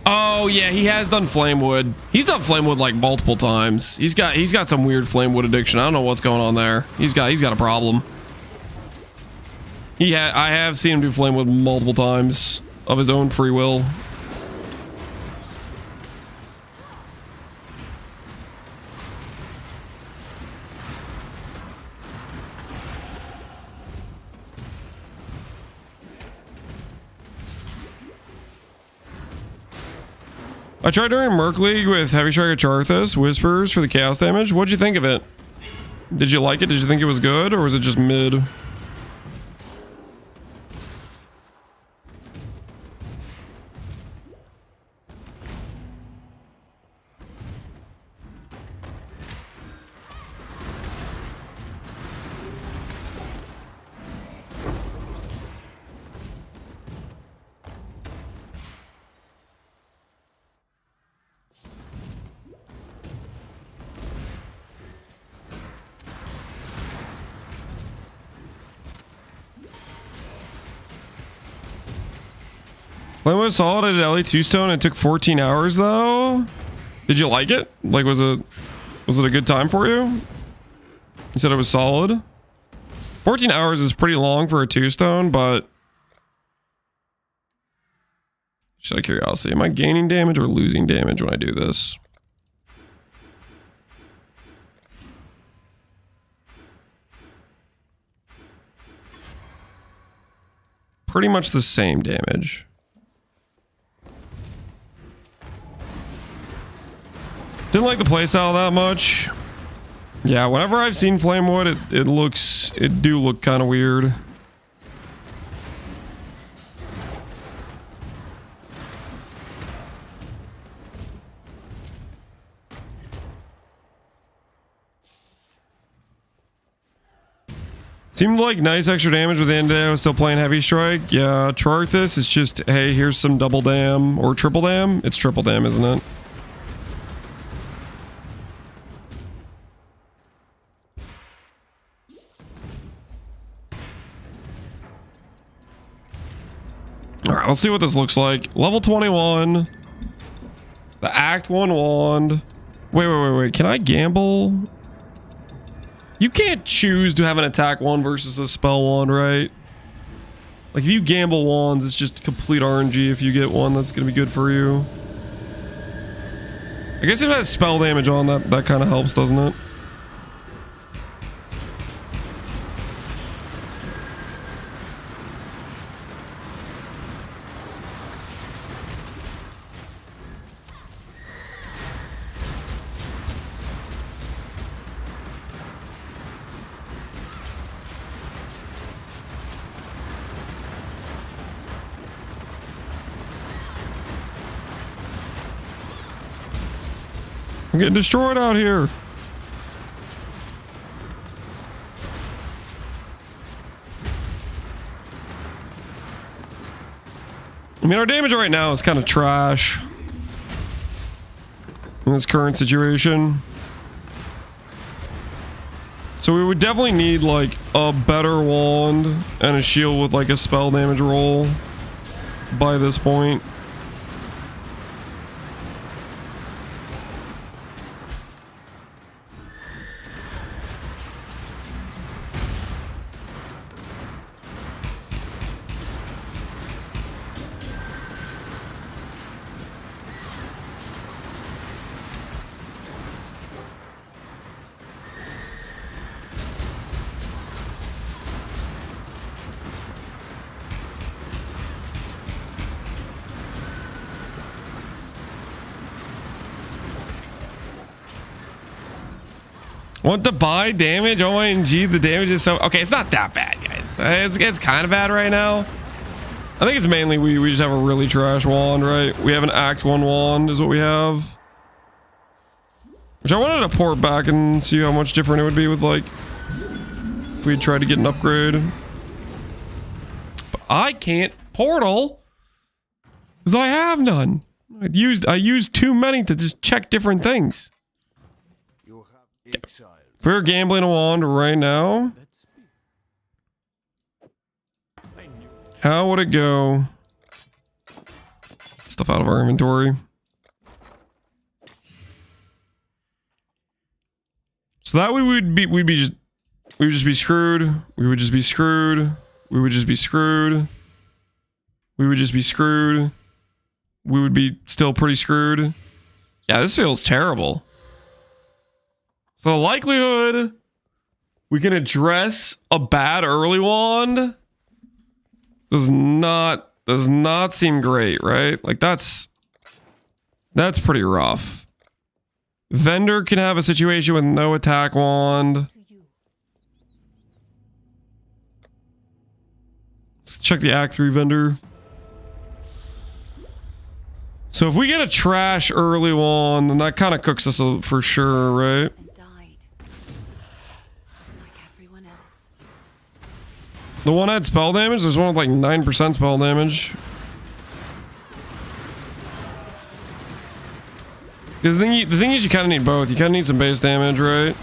Oh yeah, he has done Flamewood. He's done Flamewood like multiple times. He's got some weird Flamewood addiction. I don't know what's going on there. He's got a problem. I have seen him do Flamewood multiple times of his own free will. I tried during Merc League with Heavy Strike Charthus, Whispers for the chaos damage. What'd you think of it? Did you like it? Did you think it was good, or was it just mid? Flame was solid at LE2 stone. It took 14 hours though. Did you like it? Like, was it a good time for you? You said it was solid. 14 hours is pretty long for a 2-stone, but just out of curiosity, am I gaining damage or losing damage when I do this? Pretty much the same damage. Didn't like the playstyle that much. Yeah, whenever I've seen Flamewood, it do look kind of weird. Seemed like nice extra damage with the end of the day. I was still playing Heavy Strike. Yeah, Charthus is just, hey, here's some double dam or triple dam. It's triple dam, isn't it? All right, let's see what this looks like. Level 21. The Act 1 wand. Wait. Can I gamble? You can't choose to have an attack wand versus a spell wand, right? Like, if you gamble wands, it's just complete RNG if you get one that's going to be good for you. I guess if it has spell damage on, that kind of helps, doesn't it? I'm getting destroyed out here. I mean, our damage right now is kind of trash in this current situation. So we would definitely need like a better wand and a shield with like a spell damage roll by this point. Want to buy damage? OMG, the damage is so... Okay, it's not that bad, guys. It's kind of bad right now. I think it's mainly we just have a really trash wand, right? We have an Act 1 wand is what we have. Which I wanted to port back and see how much different it would be with like if we tried to get an upgrade. But I can't portal because I have none. I used too many to just check different things. If we were gambling a wand right now, how would it go? Stuff out of our inventory. So that way we would just be screwed. We would just be screwed. We would just be screwed. We would just be screwed. We would be still pretty screwed. Yeah, this feels terrible. So the likelihood we can address a bad early wand does not seem great, right? Like that's pretty rough. Vendor can have a situation with no attack wand. Let's check the Act 3 vendor. So if we get a trash early wand, then that kind of cooks us for sure, right? The one had spell damage. There's one with like 9% spell damage. Because the thing is you kind of need both. You kind of need some base damage, right?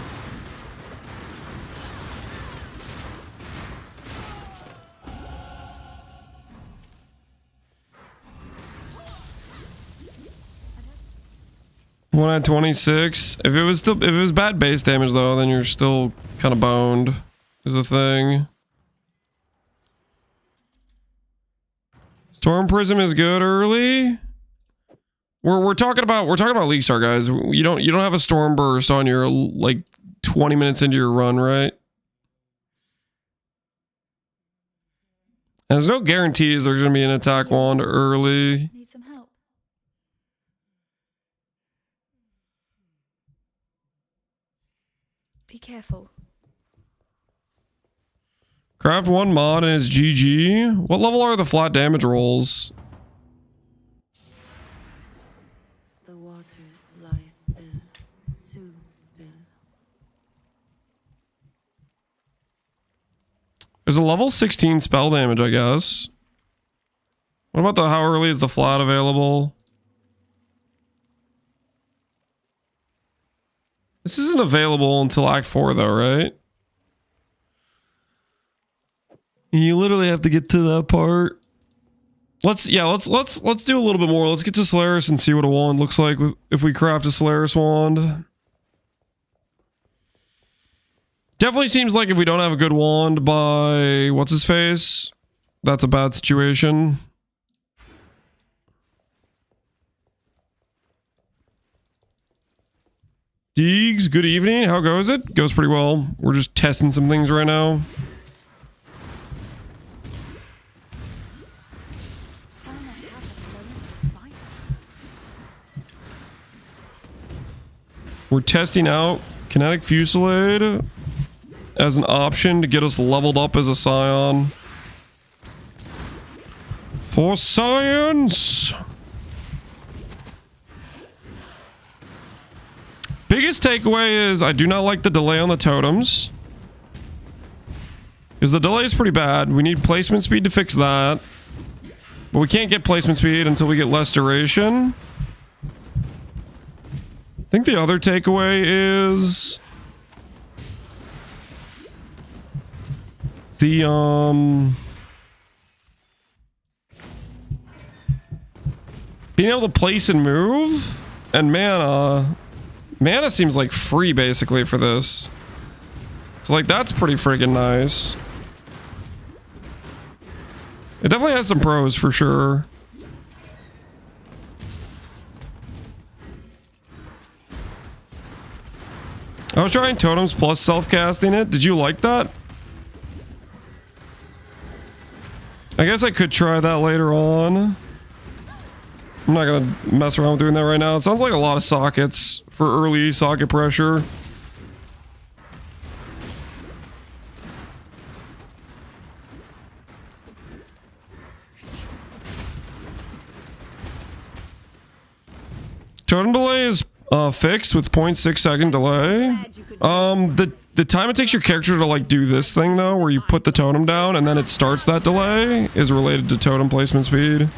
One at 26. If it was bad base damage though, then you're still kind of boned. Is the thing. Storm Prism is good early. We're talking about League Star, guys. You don't have a Storm Burst on your like 20 minutes into your run, right? And there's no guarantees there's gonna be an attack wand early. Need some help. Be careful. Craft one mod and it's GG. What level are the flat damage rolls? The waters lie still, too still. There's a level 16 spell damage, I guess. What about how early is the flat available? This isn't available until Act 4 though, right? You literally have to get to that part. Let's do a little bit more. Let's get to Solaris and see what a wand looks like if we craft a Solaris wand. Definitely seems like if we don't have a good wand by what's his face, that's a bad situation. Deegs, good evening. How goes it? Goes pretty well. We're just testing some things right now. We're testing out Kinetic Fusillade as an option to get us leveled up as a Scion. For science! Biggest takeaway is I do not like the delay on the totems. Because the delay is pretty bad. We need placement speed to fix that. But we can't get placement speed until we get less duration. I think the other takeaway is the being able to place and move and mana. Mana seems like free basically for this. So like that's pretty freaking nice. It definitely has some pros for sure. I was trying totems plus self-casting it. Did you like that? I guess I could try that later on. I'm not gonna mess around with doing that right now. It sounds like a lot of sockets for early socket pressure. Totem delay is fixed with 0.6 second delay. The time it takes your character to like do this thing though, where you put the totem down and then it starts that delay, is related to totem placement speed.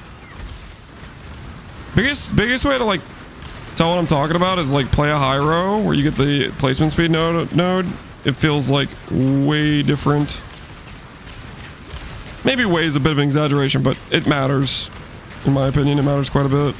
Biggest way to like tell what I'm talking about is like play a high row where you get the placement speed node. It feels like way different. Maybe way is a bit of an exaggeration, but it matters. In my opinion, it matters quite a bit.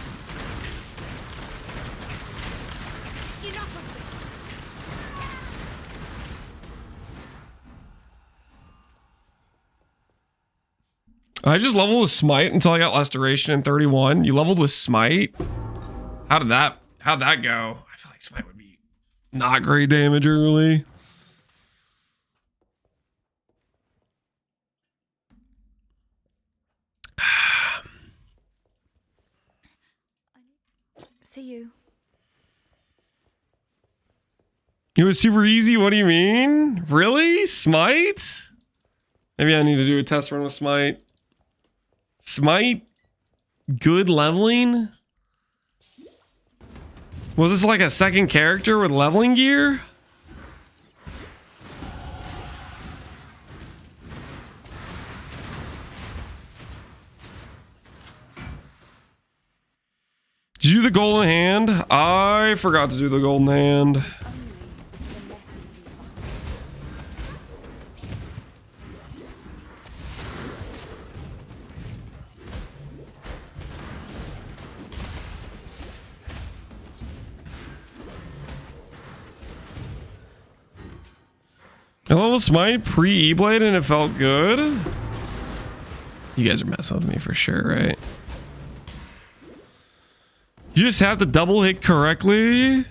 I just leveled with Smite until I got less duration in 31. You leveled with Smite? How'd that go? I feel like Smite would be not great damage early. See you. It was super easy. What do you mean? Really? Smite? Maybe I need to do a test run with Smite. Smite? Good leveling? Was this like a second character with leveling gear? Did you do the golden hand? I forgot to do the golden hand. I leveled Smite pre-E-Blade and it felt good. You guys are messing with me for sure, right? You just have to double hit correctly.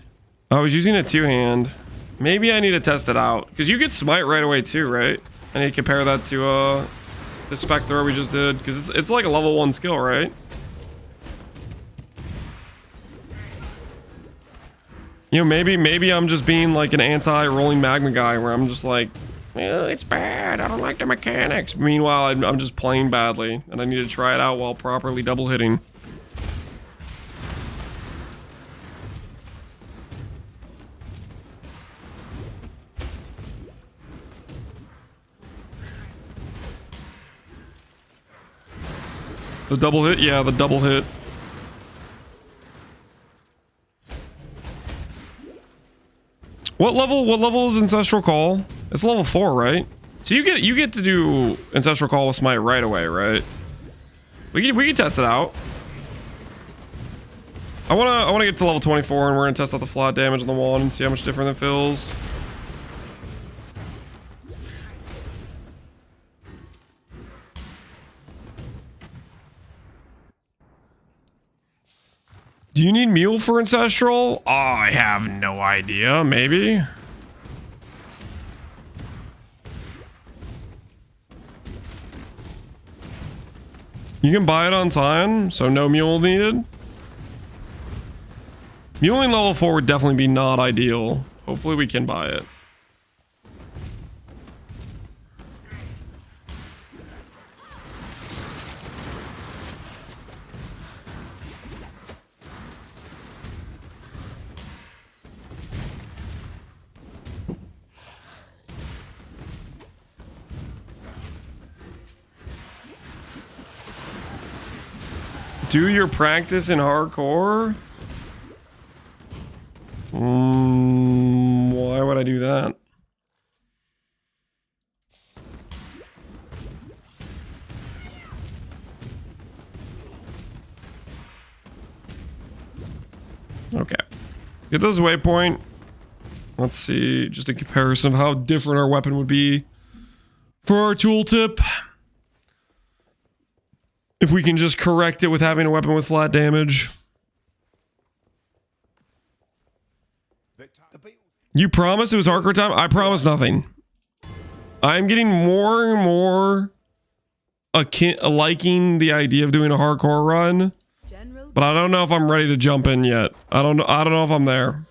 I was using a two-hand. Maybe I need to test it out. Because you get Smite right away too, right? I need to compare that to the spec throw we just did. Because it's like a level 1 skill, right? You know, maybe I'm just being like an anti-rolling magma guy where I'm just like, well, it's bad. I don't like the mechanics. Meanwhile, I'm just playing badly. And I need to try it out while properly double hitting. The double hit? Yeah, the double hit. What level is Ancestral Call? It's level 4, right? So you get to do Ancestral Call with Smite right away, right? We can test it out. I wanna get to level 24 and we're gonna test out the flat damage on the wand and see how much different it feels. Do you need Mule for Ancestral? Oh, I have no idea. Maybe. You can buy it on Scion, so no Mule needed. Muling level 4 would definitely be not ideal. Hopefully we can buy it. Do your practice in hardcore? Why would I do that? Okay. Get this waypoint. Let's see, just a comparison of how different our weapon would be for our tooltip. If we can just correct it with having a weapon with flat damage. You promised it was hardcore time? I promised nothing. I'm getting more and more liking the idea of doing a hardcore run. But I don't know if I'm ready to jump in yet. I don't know if I'm there.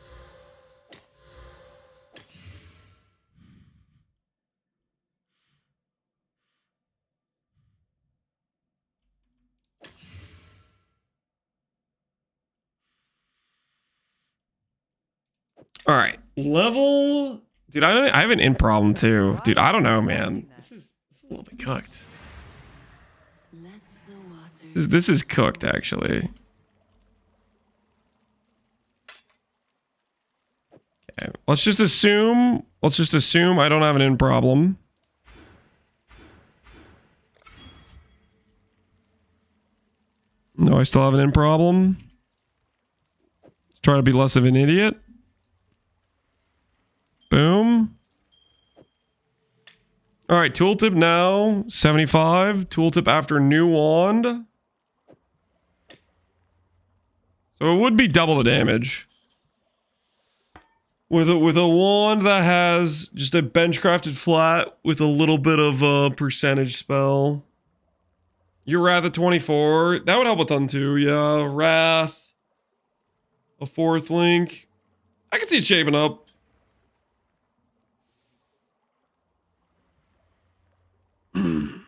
All right, level, dude. I have an in problem too, dude. I don't know, man. This is a little bit cooked. This is cooked, actually. Okay, let's just assume I don't have an in problem. No, I still have an in problem. Let's try to be less of an idiot. Boom. All right, tooltip now, 75. Tooltip after new wand. So it would be double the damage. With a wand that has just a bench-crafted flat with a little bit of a percentage spell. Your Wrath at 24. That would help a ton too, yeah. Wrath. A 4th link. I can see it shaping up. I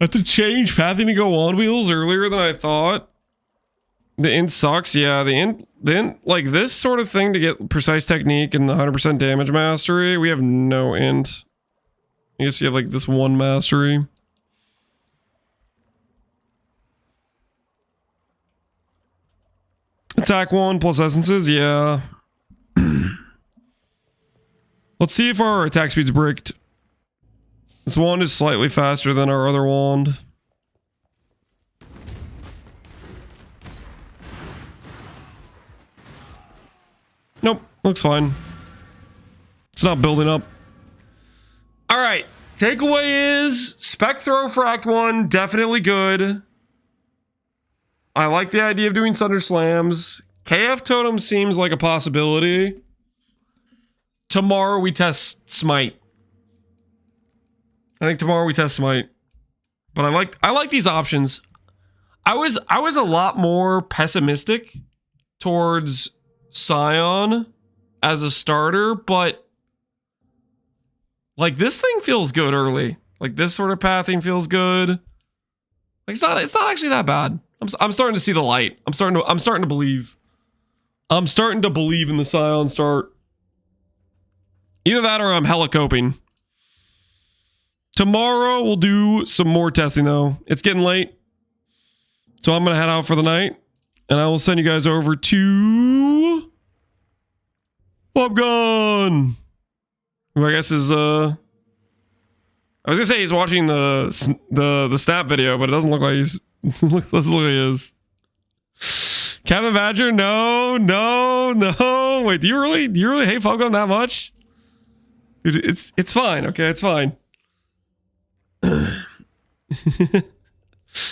have to change pathing to go on wheels earlier than I thought. The int sucks, yeah. The int, like this sort of thing to get precise technique and the 100% damage mastery, we have no int. I guess you have like this one mastery. Attack 1 plus essences, yeah. Let's see if our attack speed's bricked. This wand is slightly faster than our other wand. Nope, looks fine. It's not building up. All right, takeaway is Spec Throw Fract 1, definitely good. I like the idea of doing Sunder Slams. KF Totem seems like a possibility. Tomorrow we test Smite. I think tomorrow we test Smite. But I like these options. I was a lot more pessimistic towards Scion as a starter, but like this thing feels good early. Like this sort of pathing feels good. Like it's not actually that bad. I'm starting to see the light. I'm starting to believe. I'm starting to believe in the Scion start. Either that or I'm hella coping. Tomorrow we'll do some more testing though. It's getting late. So I'm gonna head out for the night. And I will send you guys over to Popgun, who I guess is I was gonna say he's watching the snap video, but it doesn't look like he's doesn't look like he is. Kevin Badger, no. Wait, do you really hate Popgun that much? Dude, it's fine, okay, it's fine.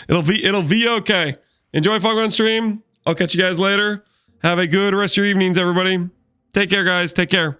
It'll be okay. Enjoy Popgun stream. I'll catch you guys later. Have a good rest of your evenings, everybody. Take care, guys. Take care.